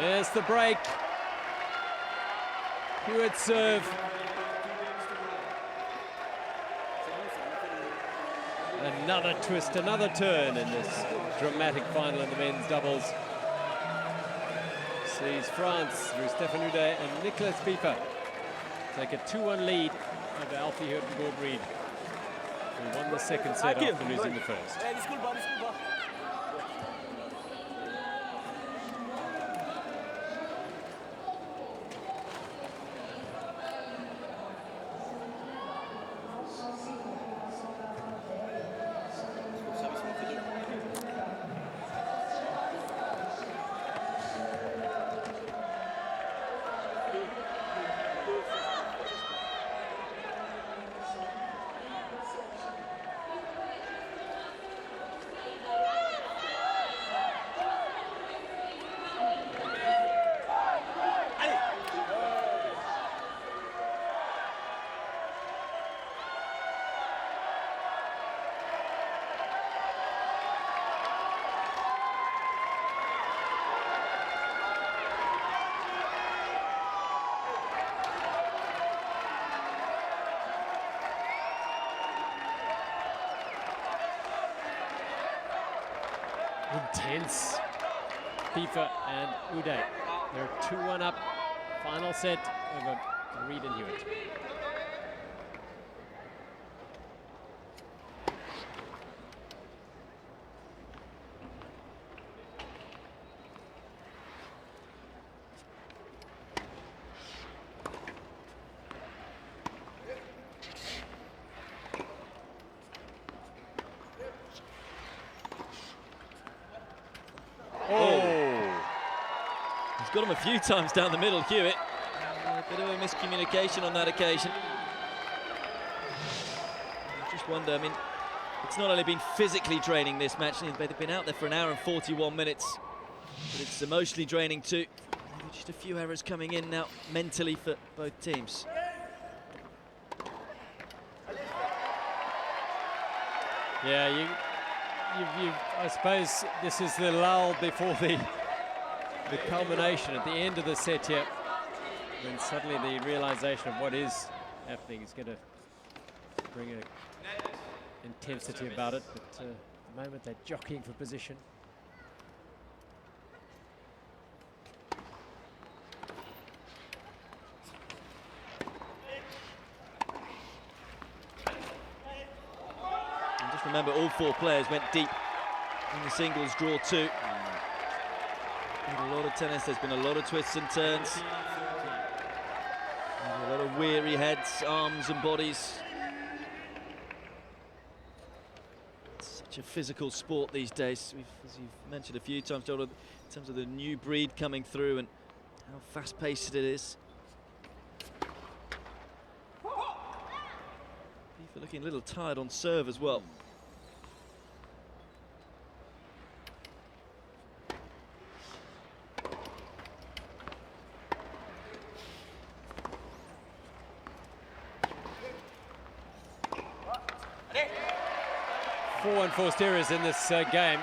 There's the break. Hewitt serve. Another twist, another turn in this dramatic final in the men's doubles. Sees France through Stéphane Uday and Nicolas Pieper take a 2-1 lead over Alfie Hewitt and Gordon Reid, who won the second set after losing the first. Intense. Pieper and Uday. They're 2-1 up. Final set over Reid and Hewitt. Got him a few times down the middle, Hewitt. A bit of a miscommunication on that occasion. I just wonder, I mean, it's not only been physically draining this match, they've been out there for 1 hour and 41 minutes, but it's emotionally draining too. Just a few errors coming in now mentally for both teams. Yeah, I suppose this is the lull before the culmination at the end of the set here. Then suddenly the realization of what is happening is going to bring intensity about it, but at the moment they're jockeying for position. And just remember, all 4 players went deep in the singles draw too. A lot of tennis, there's been a lot of twists and turns. A lot of weary heads, arms and bodies. It's such a physical sport these days. As you've mentioned a few times, Joel, in terms of the new breed coming through and how fast-paced it is. People looking a little tired on serve as well. Four unforced errors in this game.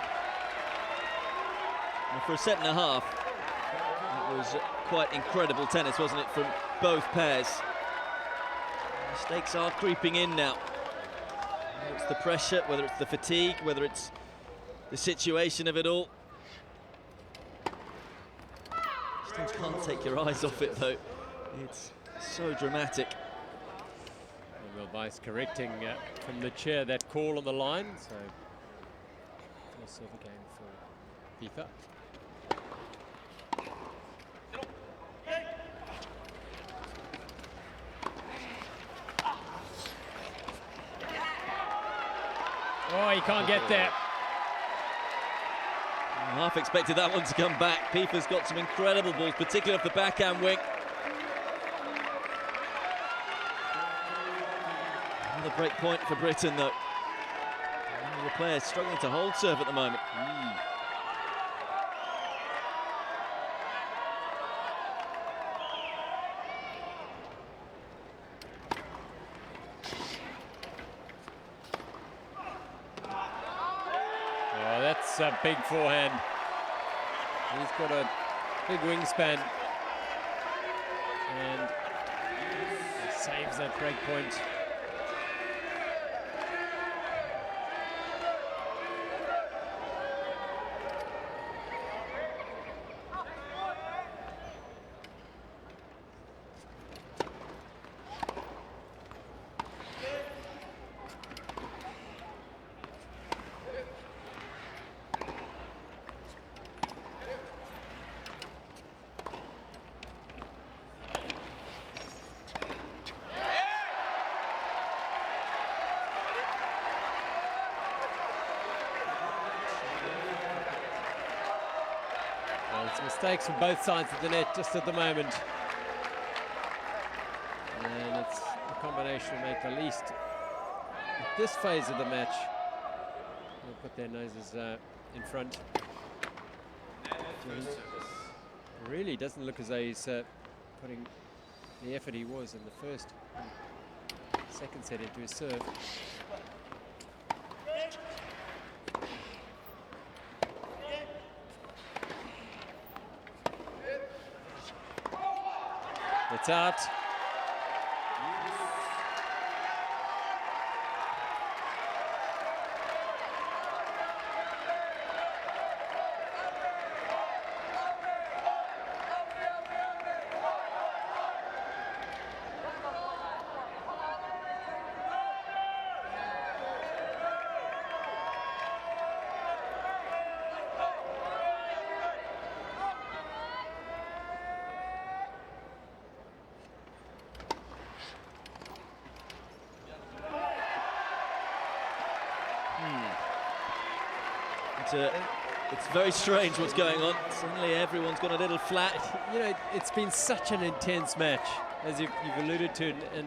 And for a set and a half, it was quite incredible tennis, wasn't it, from both pairs? Mistakes are creeping in now. Whether it's the pressure, whether it's the fatigue, whether it's the situation of it all. You still can't take your eyes off it, though. It's so dramatic. Will Weiss correcting from the chair that call on the line, so full serve again for FIFA. Oh, he can't get there. Half expected that one to come back. Pifa's got some incredible balls, particularly off the backhand wing. Another break point for Britain, though. The players struggling to hold serve at the moment. Oh, that's a big forehand. He's got a big wingspan. And he saves that break point. Mistakes from both sides of the net just at the moment. And it's a combination will make the least at this phase of the match. They'll put their noses in front. Really doesn't look as though he's putting the effort he was in the first and second set into his serve. It's out. It's very strange what's going on. Suddenly everyone's gone a little flat. You know, it's been such an intense match, as you've alluded to, and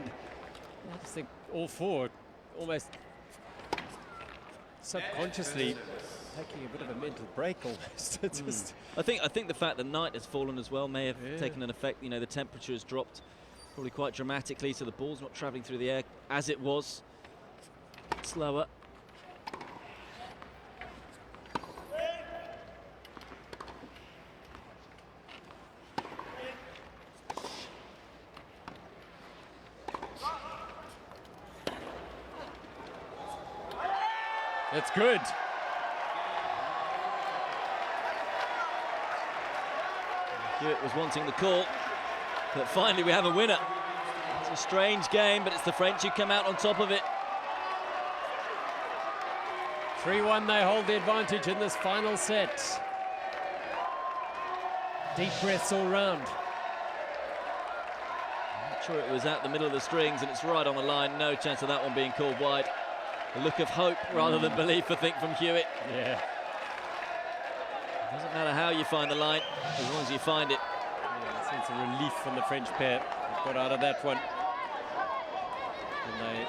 I just think all 4 almost subconsciously taking a bit of a mental break almost. It's just I think the fact that night has fallen as well may have taken an effect. You know, the temperature has dropped probably quite dramatically, so the ball's not travelling through the air as it was. Slower. That's good. Hewitt was wanting the call, but finally we have a winner. It's a strange game, but it's the French who come out on top of it. 3-1, they hold the advantage in this final set. Deep breaths all round. I'm sure it was at the middle of the strings and it's right on the line. No chance of that one being called wide. A look of hope rather than belief, I think, from Hewitt. Yeah. Doesn't matter how you find the line, as long as you find it. Yeah, a sense of relief from the French pair. They got out of that one. And they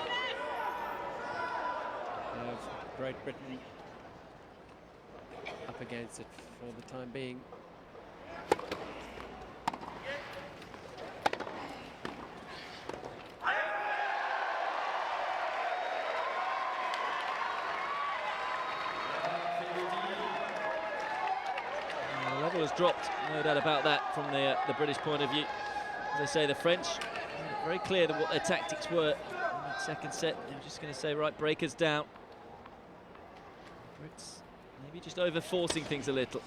have Great Britain up against it for the time being. The level has dropped, no doubt about that, from the British point of view. As I say, the French very clear that what their tactics were in that second set. They were just going to say, right, breakers down. Brits maybe just over forcing things a little.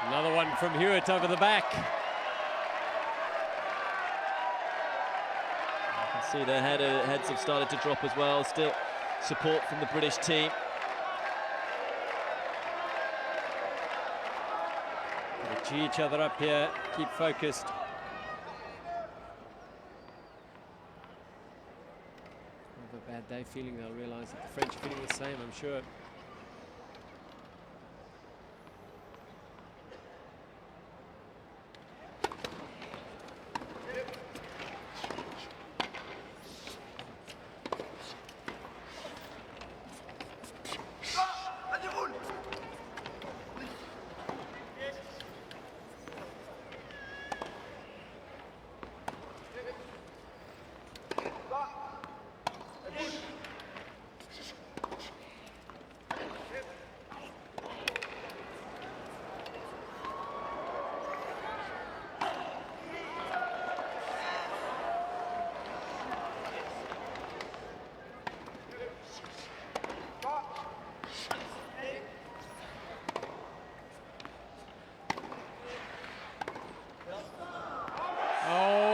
Another one from Hewitt over the back. You can see their heads have started to drop as well. Still support from the British team. They gee each other up here, keep focused. Have a bad day feeling, they'll realise that the French are feeling the same, I'm sure.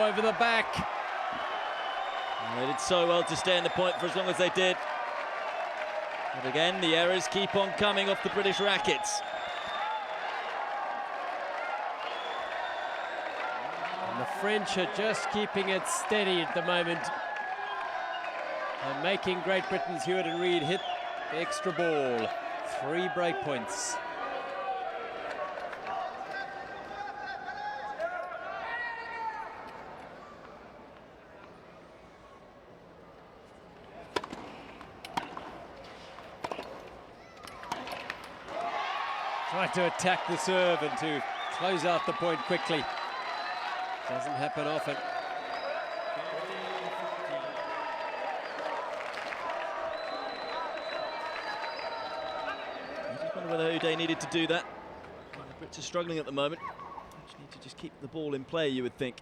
Over the back. And they did so well to stay in the point for as long as they did. But again, the errors keep on coming off the British rackets. And the French are just keeping it steady at the moment. And making Great Britain's Hewitt and Reid hit the extra ball. 3 break points. Try to attack the serve and to close out the point quickly. Doesn't happen often. I just wonder whether Uday needed to do that. The Brits are struggling at the moment. They need to just keep the ball in play, you would think.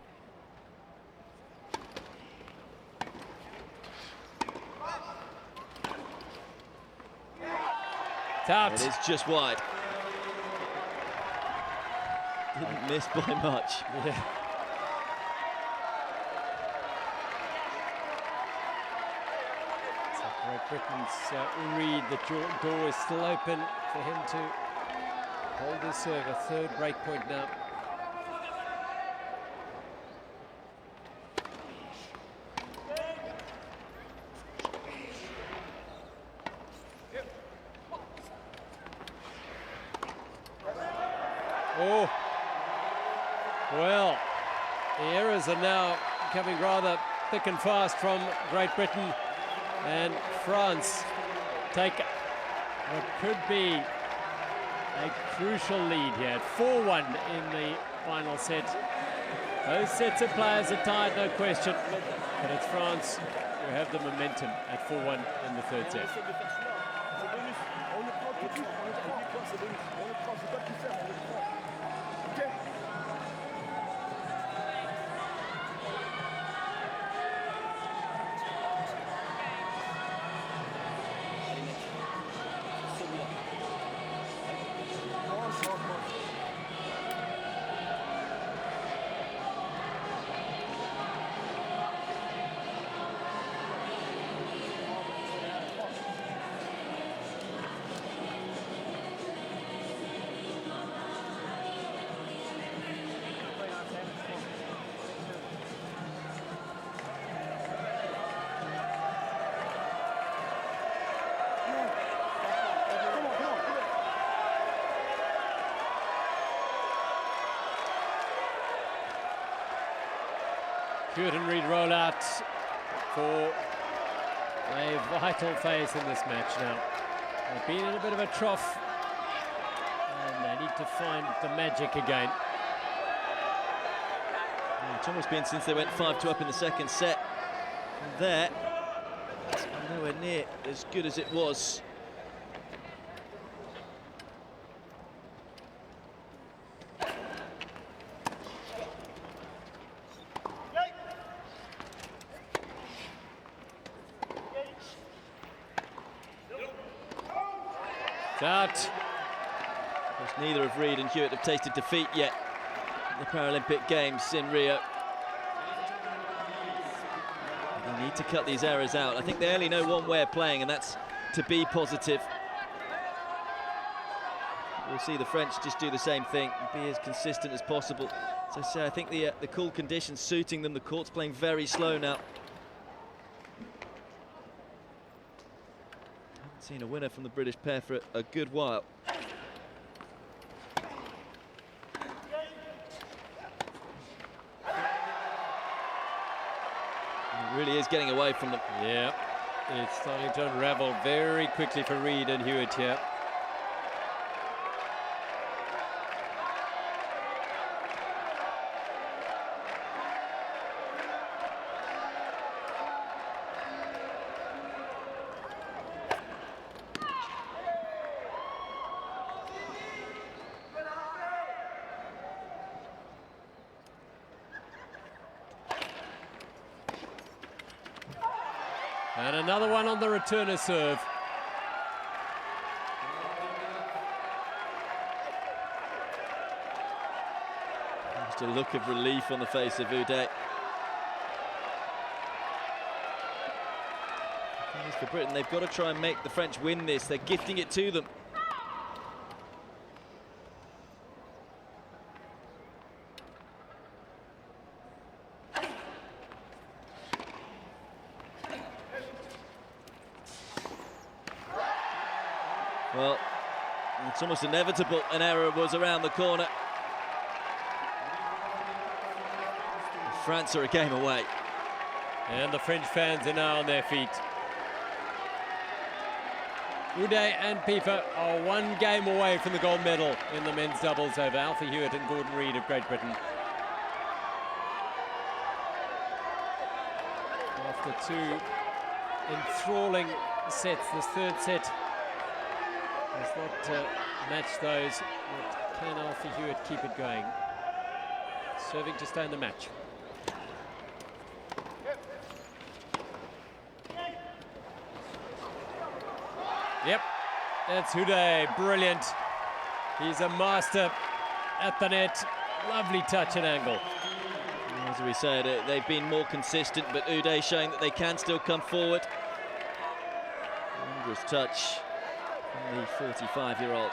It's out. It is just wide. Didn't miss by much. Yeah. So Great Britain's Reid, the door is still open for him to hold his serve. A 3rd break point now. Oh, well, the errors are now coming rather thick and fast from Great Britain, and France take what could be a crucial lead here at 4-1 in the final set. Those sets of players are tied, no question, but it's France who have the momentum at 4-1 in the 3rd set. Hewitt and Reid roll out for a vital phase in this match now. They've been in a bit of a trough, and they need to find the magic again. Yeah, it's almost been since they went 5-2 up in the second set. And there, it's nowhere near as good as it was. Out. Of course, neither of Reid and Hewitt have tasted defeat yet in the Paralympic Games in Rio. They need to cut these errors out. I think they only know one way of playing, and that's to be positive. We'll see the French just do the same thing, be as consistent as possible. As I say, I think the cool conditions suiting them. The court's playing very slow now. Seen a winner from the British pair for a good while. It really is getting away from them. Yeah, it's starting to unravel very quickly for Reid and Hewitt here. And another one on the returner serve. Just a look of relief on the face of Uday. For Britain, they've got to try and make the French win this. They're gifting it to them. Well, it's almost inevitable an error was around the corner. France are a game away. And the French fans are now on their feet. Uday and Pifa are one game away from the gold medal in the men's doubles over Alfie Hewitt and Gordon Reid of Great Britain. After two enthralling sets, this third set does not match those, but can Alfie Hewitt keep it going? Serving to stay in the match. Yep, that's Uday, brilliant. He's a master at the net. Lovely touch and angle. As we said, they've been more consistent, but Uday showing that they can still come forward. Wondrous touch from the 45-year-old.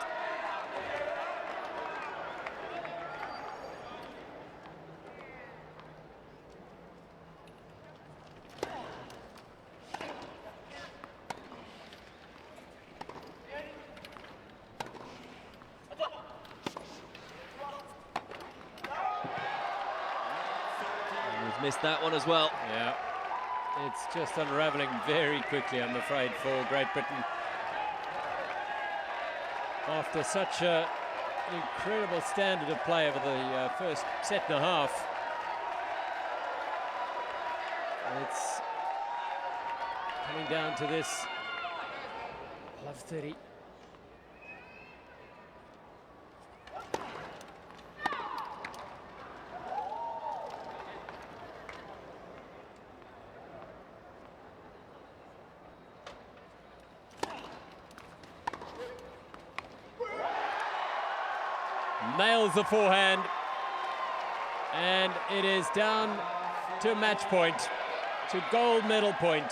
Missed that one as well. Yeah, it's just unraveling very quickly, I'm afraid, for Great Britain. After such an incredible standard of play over the first set and a half, it's coming down to this love 30. Nails the forehand, and it is down to match point, to gold medal point.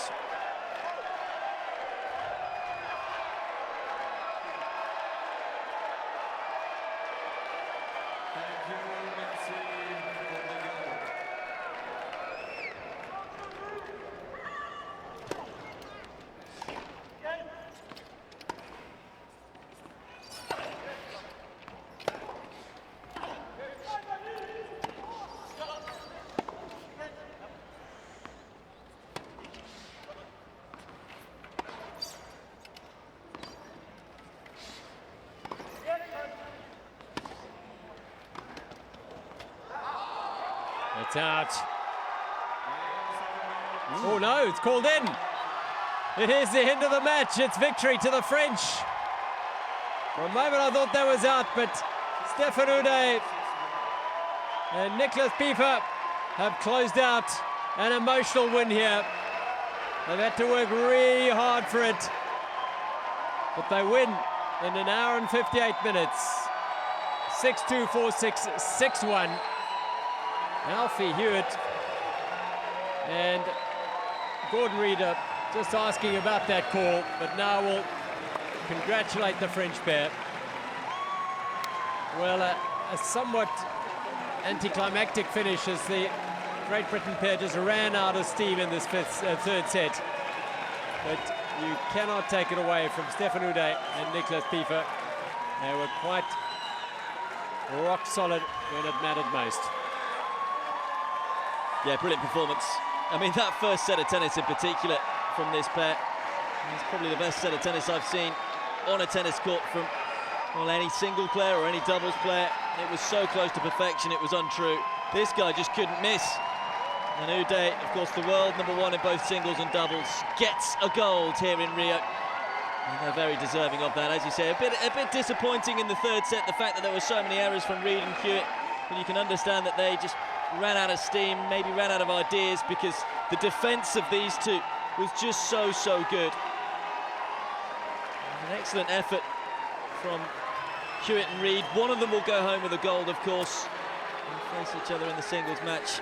It's out. Oh no, it's called in. It is the end of the match. It's victory to the French. For a moment I thought that was out, but Stefan Ude and Nicolas Pieper have closed out an emotional win here. They've had to work really hard for it, but they win in an hour and 58 minutes. 6-2, 4-6, 6-1. Alfie Hewitt and Gordon Reeder just asking about that call, but now we'll congratulate the French pair. Well, a somewhat anticlimactic finish as the Great Britain pair just ran out of steam in this third set. But you cannot take it away from Stefan Ude and Nicolas Pieper. They were quite rock solid when it mattered most. Yeah, brilliant performance. I mean, that first set of tennis in particular from this pair is probably the best set of tennis I've seen on a tennis court from, well, any single player or any doubles player. It was so close to perfection, it was untrue. This guy just couldn't miss. And Ude, of course, the world #1 in both singles and doubles, gets a gold here in Rio. And they're very deserving of that, as you say. A bit disappointing in the third set, the fact that there were so many errors from Reed and Hewitt. But you can understand that they just ran out of steam, maybe ran out of ideas, because the defence of these two was just so good. An excellent effort from Hewitt and Reed. One of them will go home with a gold, of course, and face each other in the singles match.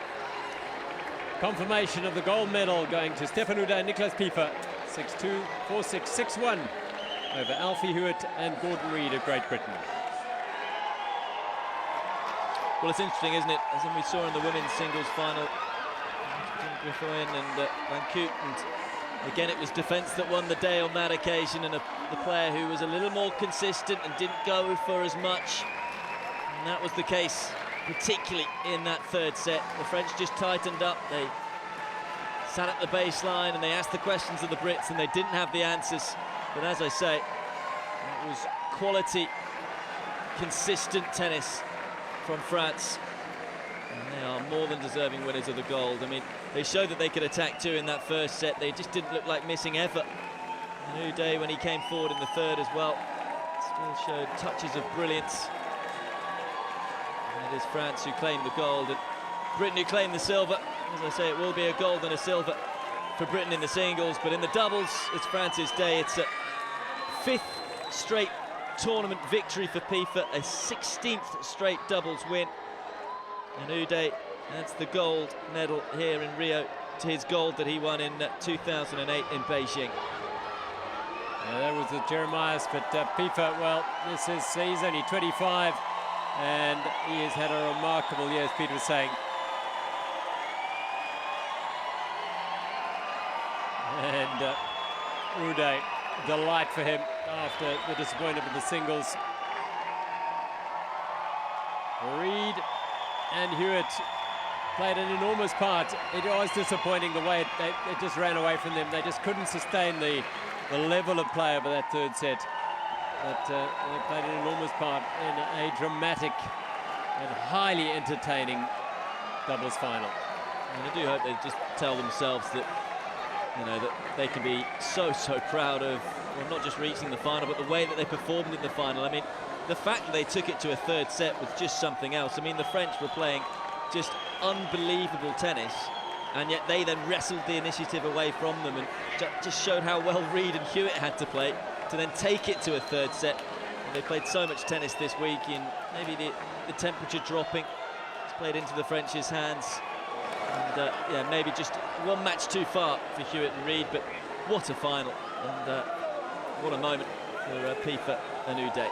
Confirmation of the gold medal going to Stefan Ude and Nicolas Pieper. 6-2, 4-6, 6-1 over Alfie Hewitt and Gordon Reed of Great Britain. Well, it's interesting, isn't it? As we saw in the women's singles final, Griffin and Van Koot, and again it was defence that won the day on that occasion, and the player who was a little more consistent and didn't go for as much. And that was the case, particularly in that third set. The French just tightened up. They sat at the baseline and they asked the questions of the Brits, and they didn't have the answers. But as I say, it was quality, consistent tennis from France, and they are more than deserving winners of the gold. I mean, they showed that they could attack too in that first set. They just didn't look like missing effort. And Ude, when he came forward in the third as well, still showed touches of brilliance. And it is France who claimed the gold, and Britain who claimed the silver. As I say, it will be a gold and a silver for Britain in the singles, but in the doubles, it's France's day. It's a 5th straight tournament victory for Pieper, a 16th straight doubles win. And Ude, that's the gold medal here in Rio, to his gold that he won in 2008 in Beijing. Yeah, that was the Jeremias, but Pieper, well, he's only 25, and he has had a remarkable year, as Peter was saying. And Ude, delight for him after the disappointment of the singles. Reed and Hewitt played an enormous part. It was disappointing the way it just ran away from them. They just couldn't sustain the level of play over that third set. But they played an enormous part in a dramatic and highly entertaining doubles final. And I do hope they just tell themselves that, you know, that they can be so proud of, well, not just reaching the final, but the way that they performed in the final. I mean, the fact that they took it to a third set was just something else. I mean, the French were playing just unbelievable tennis, and yet they then wrestled the initiative away from them, and just showed how well Reed and Hewitt had to play to then take it to a third set. And they played so much tennis this week, in maybe the temperature dropping. It's played into the French's hands. And yeah, maybe just one match too far for Hewitt and Reed, but what a final, and what a moment for Pieper and Ude.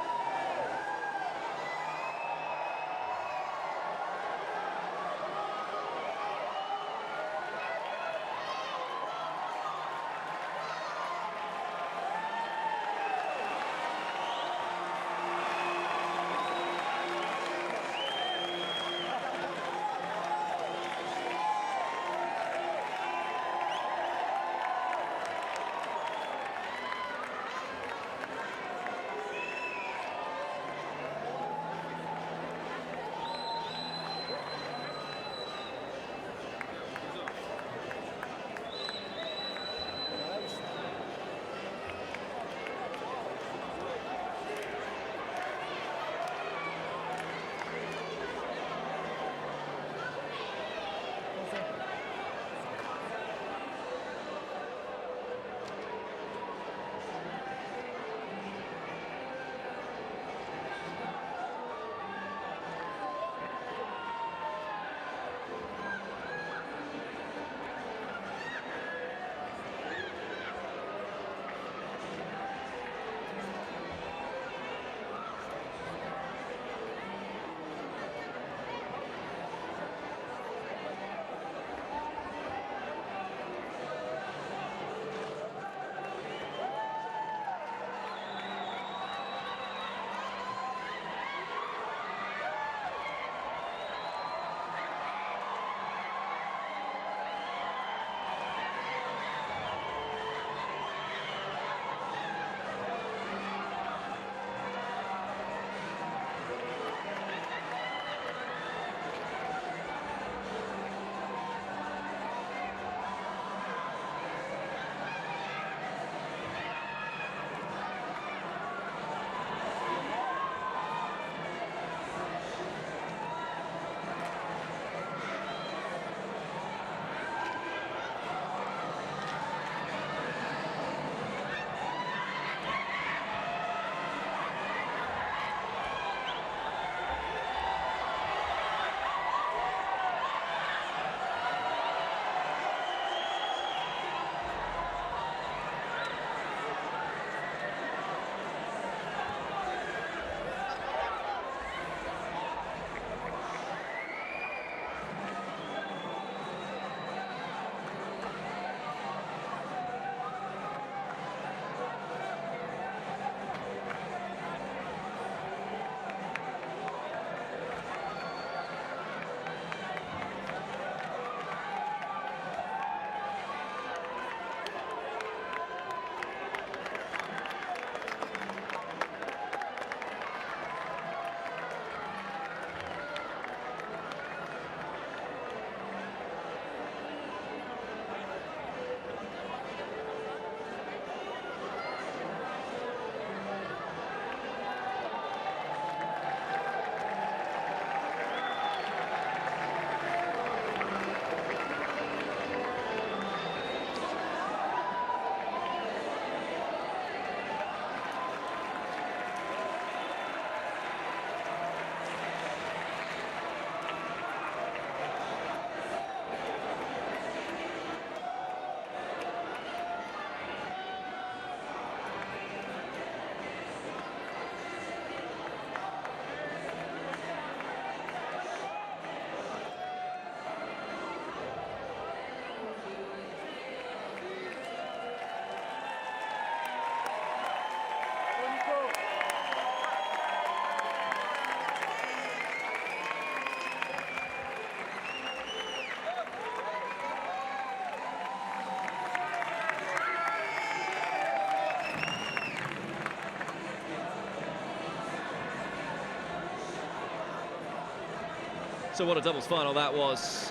So what a doubles final that was.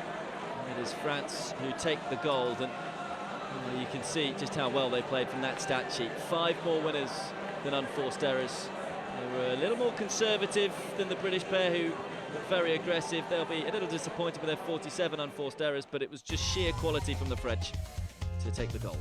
It is France who take the gold, and you can see just how well they played from that stat sheet. 5 more winners than unforced errors. They were a little more conservative than the British pair, who were very aggressive. They'll be a little disappointed with their 47 unforced errors, but it was just sheer quality from the French to take the gold.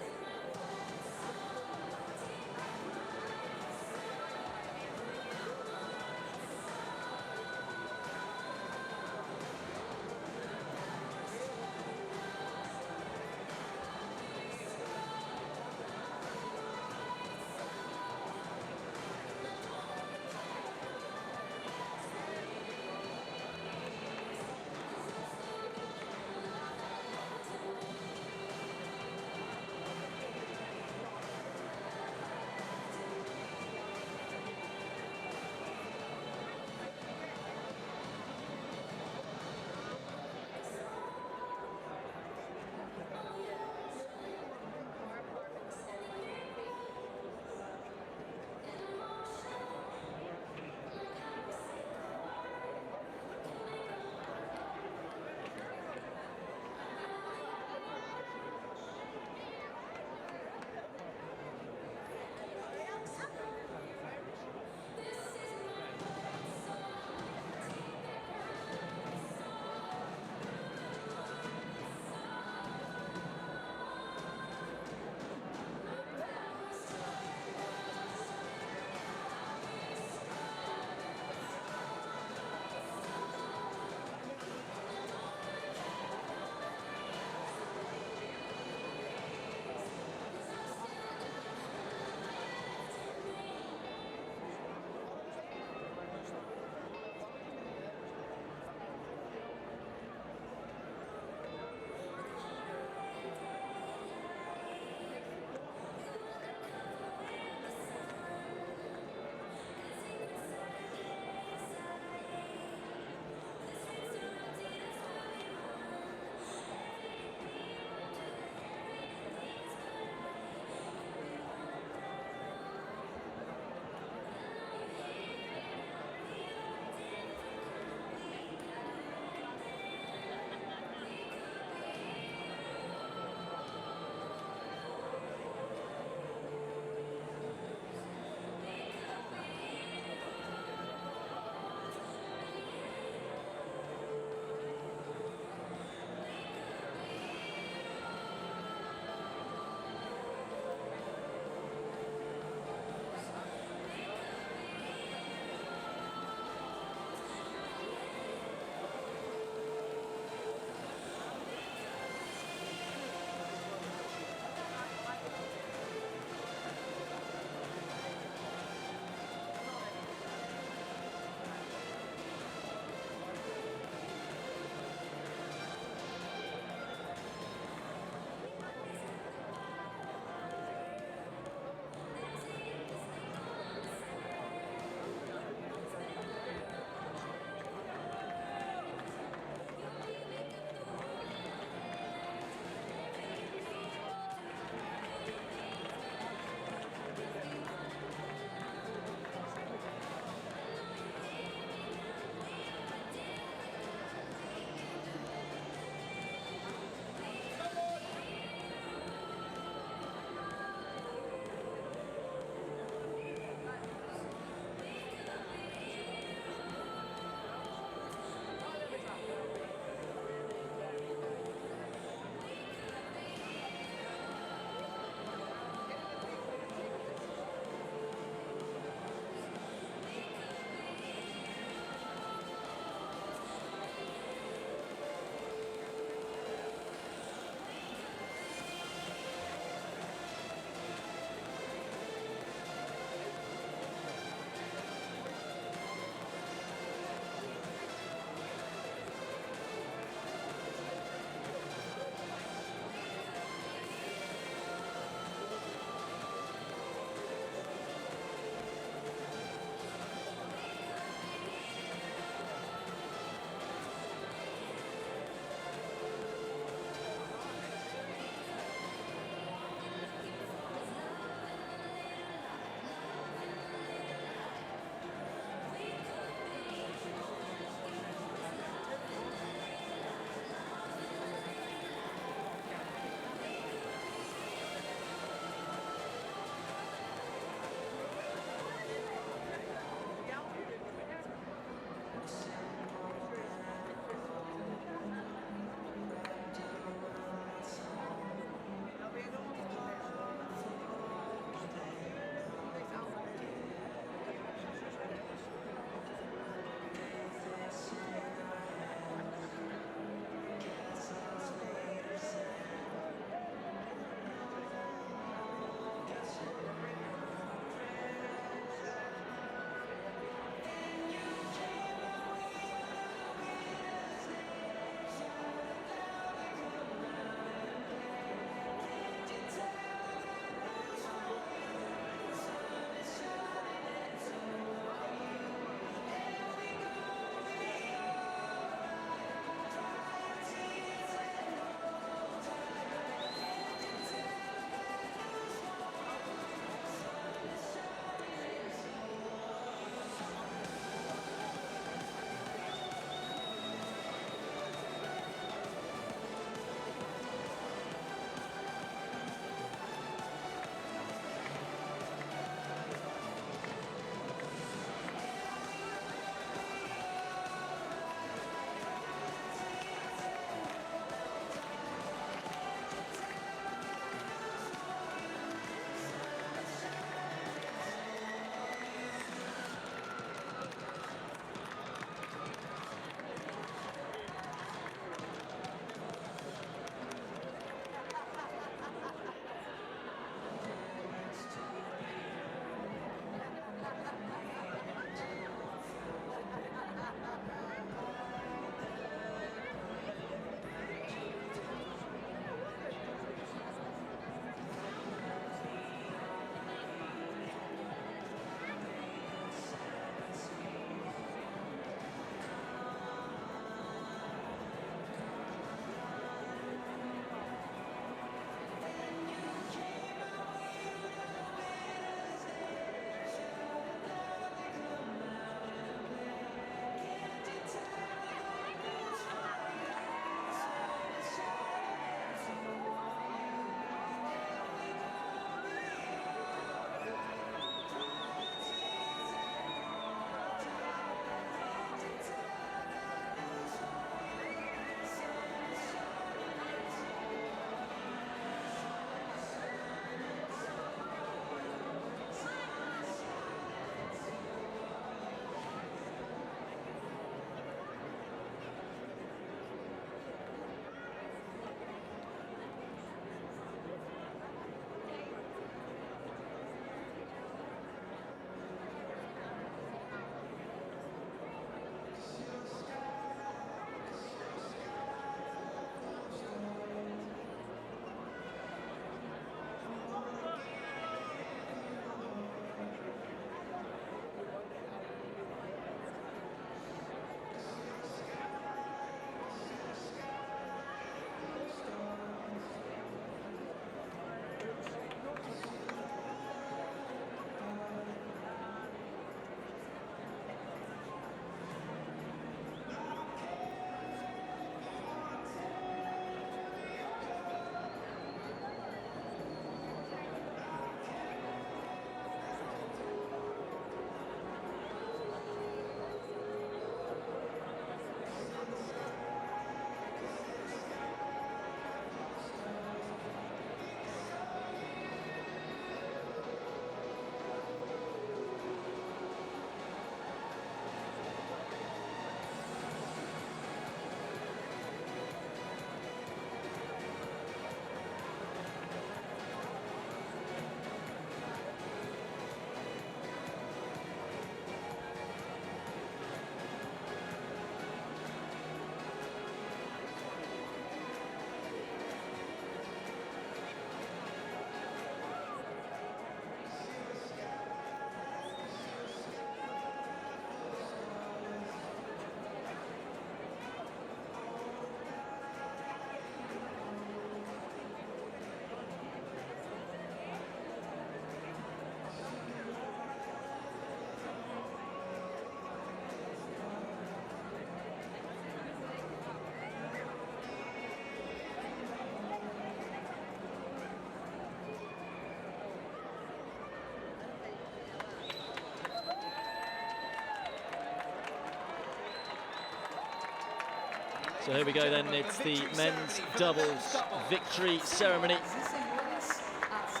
So here we go then, it's the men's doubles victory ceremony. At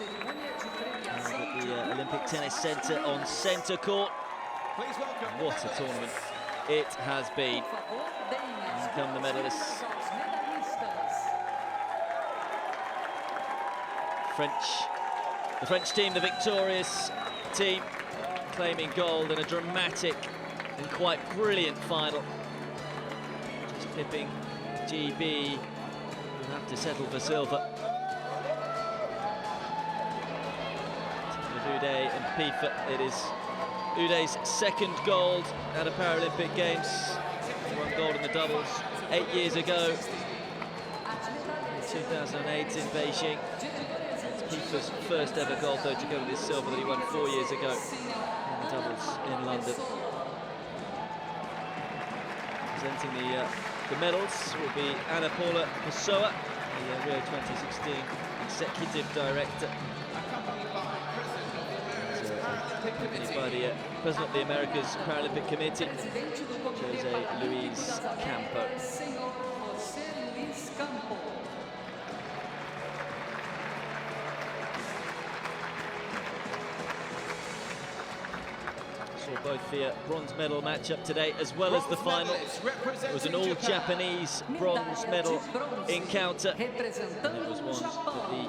the Olympic Tennis Centre on centre court. What a tournament it has been. Here come the medalists. The French team, the victorious team, claiming gold in a dramatic and quite brilliant final. Just tipping GB, who have to settle for silver. With Uday and Pifa, it is Uday's second gold at a Paralympic Games. He won gold in the doubles 8 years ago, in 2008 in Beijing. It's Pifa's first ever gold, though, to go with his silver that he won 4 years ago in the doubles in London. Presenting the medals will be Ana Paula Pessoa, the Rio 2016 Executive Director. Accompanied by the President of the Americas Paralympic Committee, Jose Luis Campo. Saw both the bronze medal matchup today as well as the final. It was an all-Japanese bronze medal encounter, and it was one that the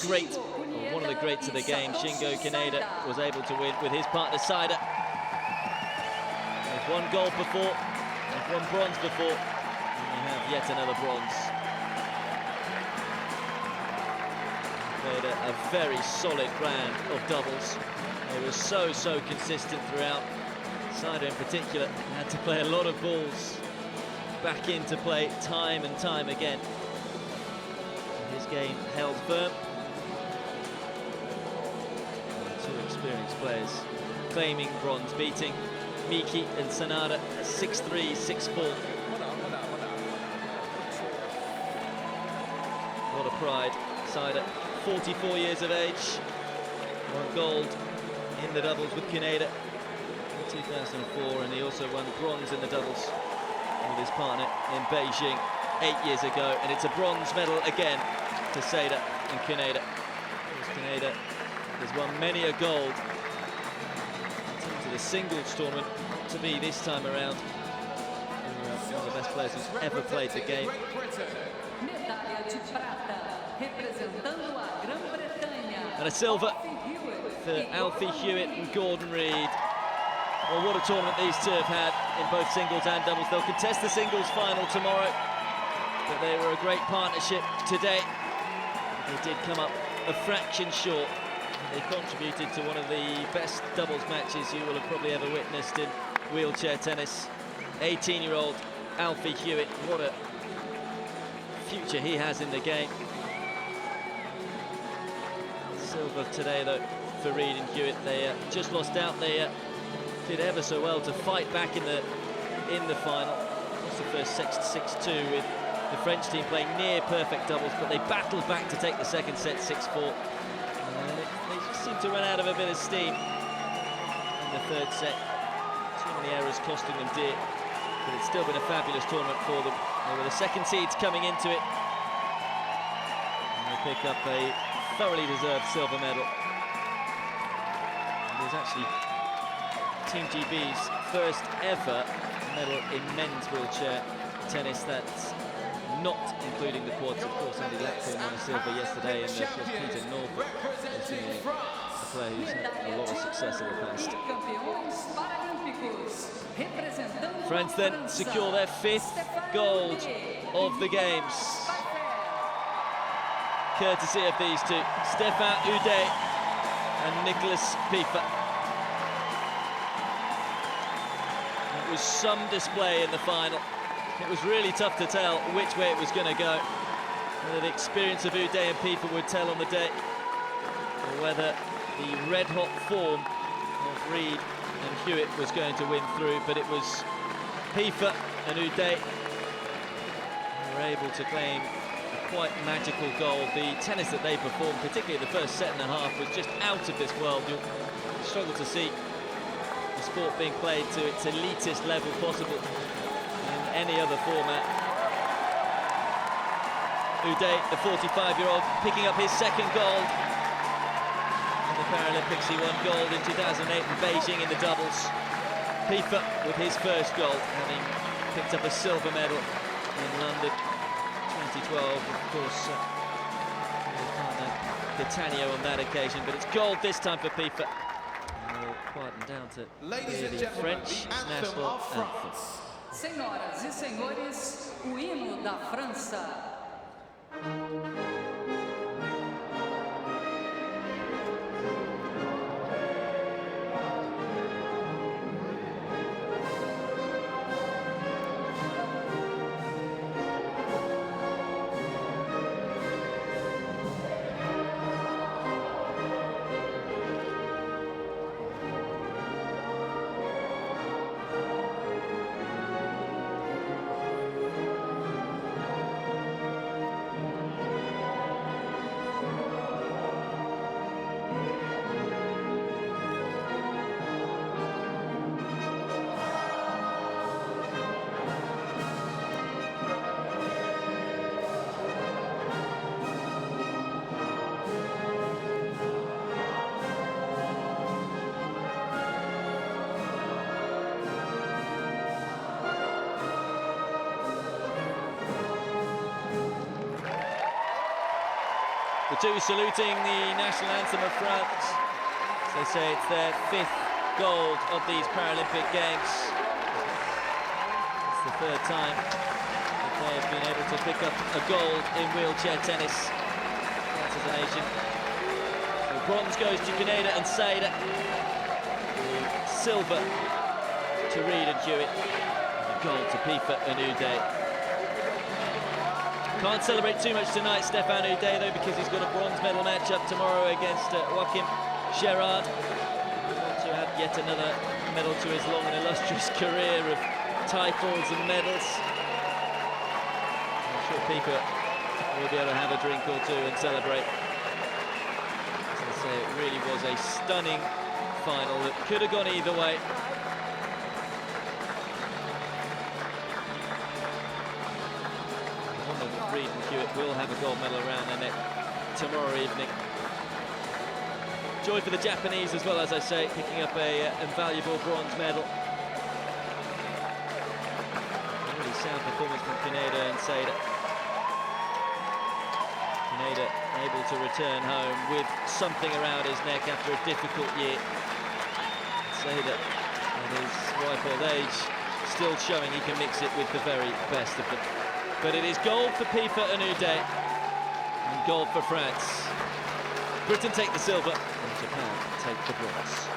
great, or one of the greats of the game, Shingo Kaneda, was able to win with his partner Saida. They've won gold before, they've won bronze before, and they have yet another bronze. Played a very solid brand of doubles. They were so consistent throughout. Saida in particular had to play a lot of balls back into play time and time again. His game held firm. Two experienced players claiming bronze, beating Miki and Sanada 6-3, 6-4. What a pride. Saida, 44 years of age, won gold in the doubles with Kaneda in 2004, and he also won bronze in the doubles with his partner in Beijing 8 years ago, and it's a bronze medal again to Saida and Kaneda. Kaneda has won many a gold into the singles tournament, to be this time around one of the best players who's ever played the game. And a silver for Alfie Hewitt and Gordon Reid. Well, what a tournament these two have had in both singles and doubles. They'll contest the singles final tomorrow, but they were a great partnership today. They did come up a fraction short. They contributed to one of the best doubles matches you will have probably ever witnessed in wheelchair tennis. 18-year-old Alfie Hewitt, what a future he has in the game. Silver today, though, for Reid and Hewitt. They just lost out. They did ever so well to fight back in the final. Lost the first 6-2 with the French team playing near perfect doubles, but they battled back to take the second set 6-4. They just seemed to run out of a bit of steam in the third set. Too many errors costing them dear, but it's still been a fabulous tournament for them. They were the second seeds coming into it, and they pick up a thoroughly deserved silver medal. It was actually Team GB's first ever medal in men's wheelchair tennis. That's not including the quads. Of course, Andy Lackthorne won a silver yesterday, and of course Peter Norfolk has been a player who's had a lot of success in the past. France then secure their 5th gold of the Games, courtesy of these two, Stéphane Uday and Nicolas Pifa. It was some display in the final. It was really tough to tell which way it was going to go. Whether the experience of Uday and Pifa would tell on the day, or whether the red-hot form of Reid and Hewitt was going to win through. But it was Pifa and Uday who were able to claim a quite magical goal. The tennis that they performed, particularly the first set and a half, was just out of this world. You'll struggle to see the sport being played to its elitist level possible in any other format. Uday, the 45-year-old, picking up his second gold. In the Paralympics, he won gold in 2008 in Beijing in the doubles. Pifa with his first gold, having picked up a silver medal in London 2012. Of course, his partner Gatanio on that occasion, but it's gold this time for Pifa. And we'll quieten down to Ladies and the gentlemen, French the anthem national of anthem. France. Senhoras e senhores, o hino da França. The two saluting the national anthem of France. As they say, it's their 5th gold of these Paralympic Games. It's the 3rd time that they have been able to pick up a gold in wheelchair tennis. France as a nation. So bronze goes to Pineda and Seyda. Silver to Reid and Hewitt. And gold to Pifa and Uday. Can't celebrate too much tonight, Stéphane Uday, though, because he's got a bronze medal match-up tomorrow against Joachim Gerard. He wants to add yet another medal to his long and illustrious career of titles and medals. I'm sure Pifa will be able to have a drink or two and celebrate. As I say, it really was a stunning final that could have gone either way. Reid and Hewitt will have a gold medal around their neck tomorrow evening. Joy for the Japanese as well, as I say, picking up a invaluable bronze medal. A really sound performance from Pineda and Seyda. Pineda able to return home with something around his neck after a difficult year. Seyda, at his ripe old age, still showing he can mix it with the very best of them. But it is gold for Pifa and Uday, and gold for France. Britain take the silver, and Japan take the bronze.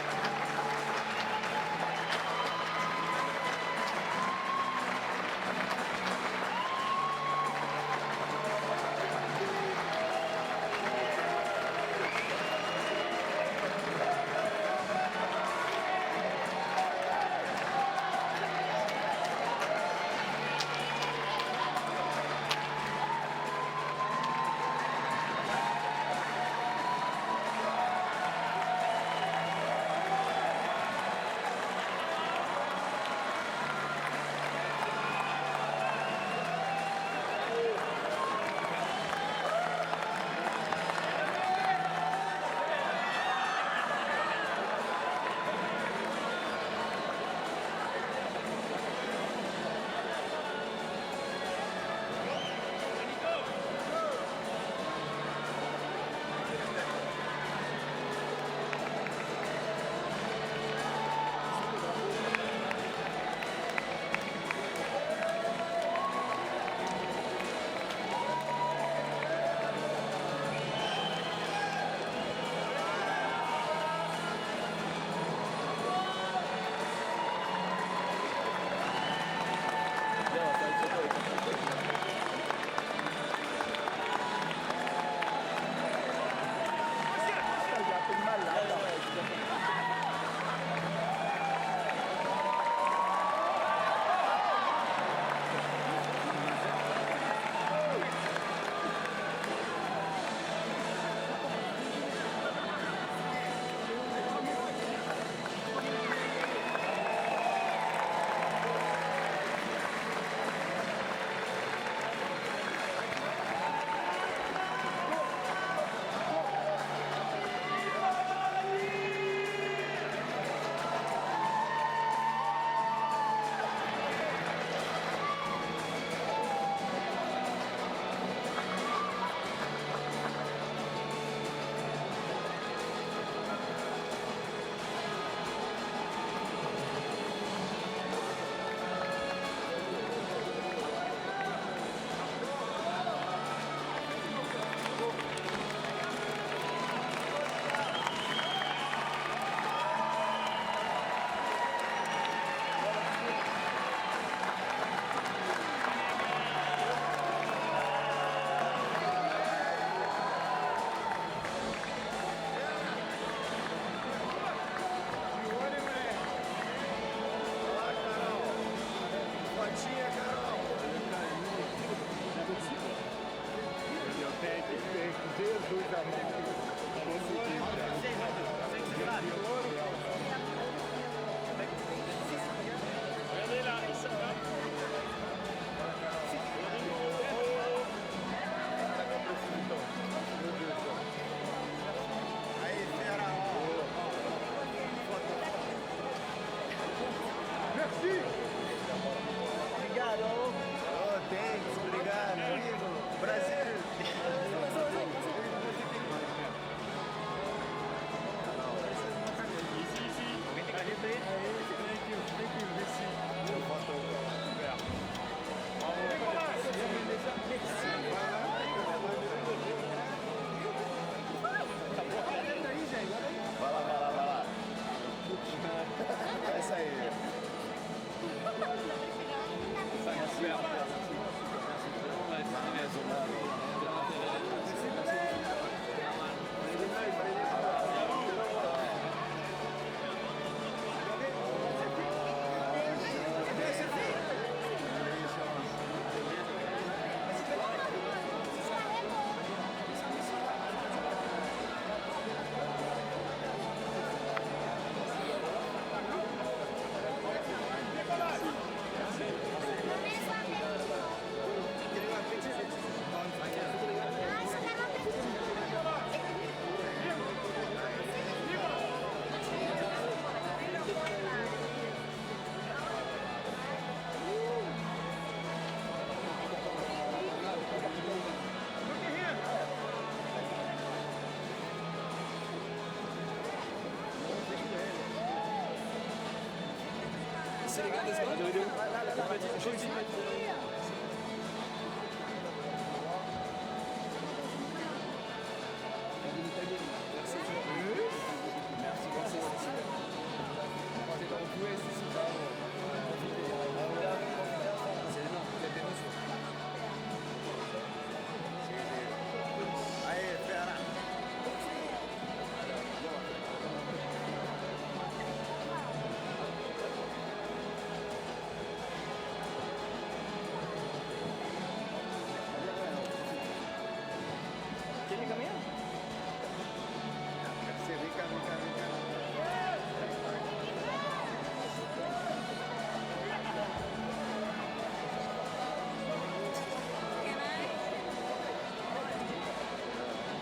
c'est les gars de secondes. Merci, merci, c'est super. Quand t'es dans le jouet, c'est super. C'est énorme, vous êtes des monstres. Allez, fais là. Can you come here? C'est Rika.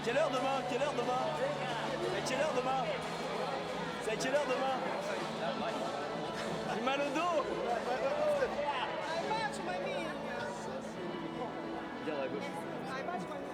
Quelle heure demain? Quelle heure demain? Et quelle heure demain? C'est à quelle heure demain? J'ai mal au dos. Ai bate uma minha. Viens à gauche. Ai bate uma minha.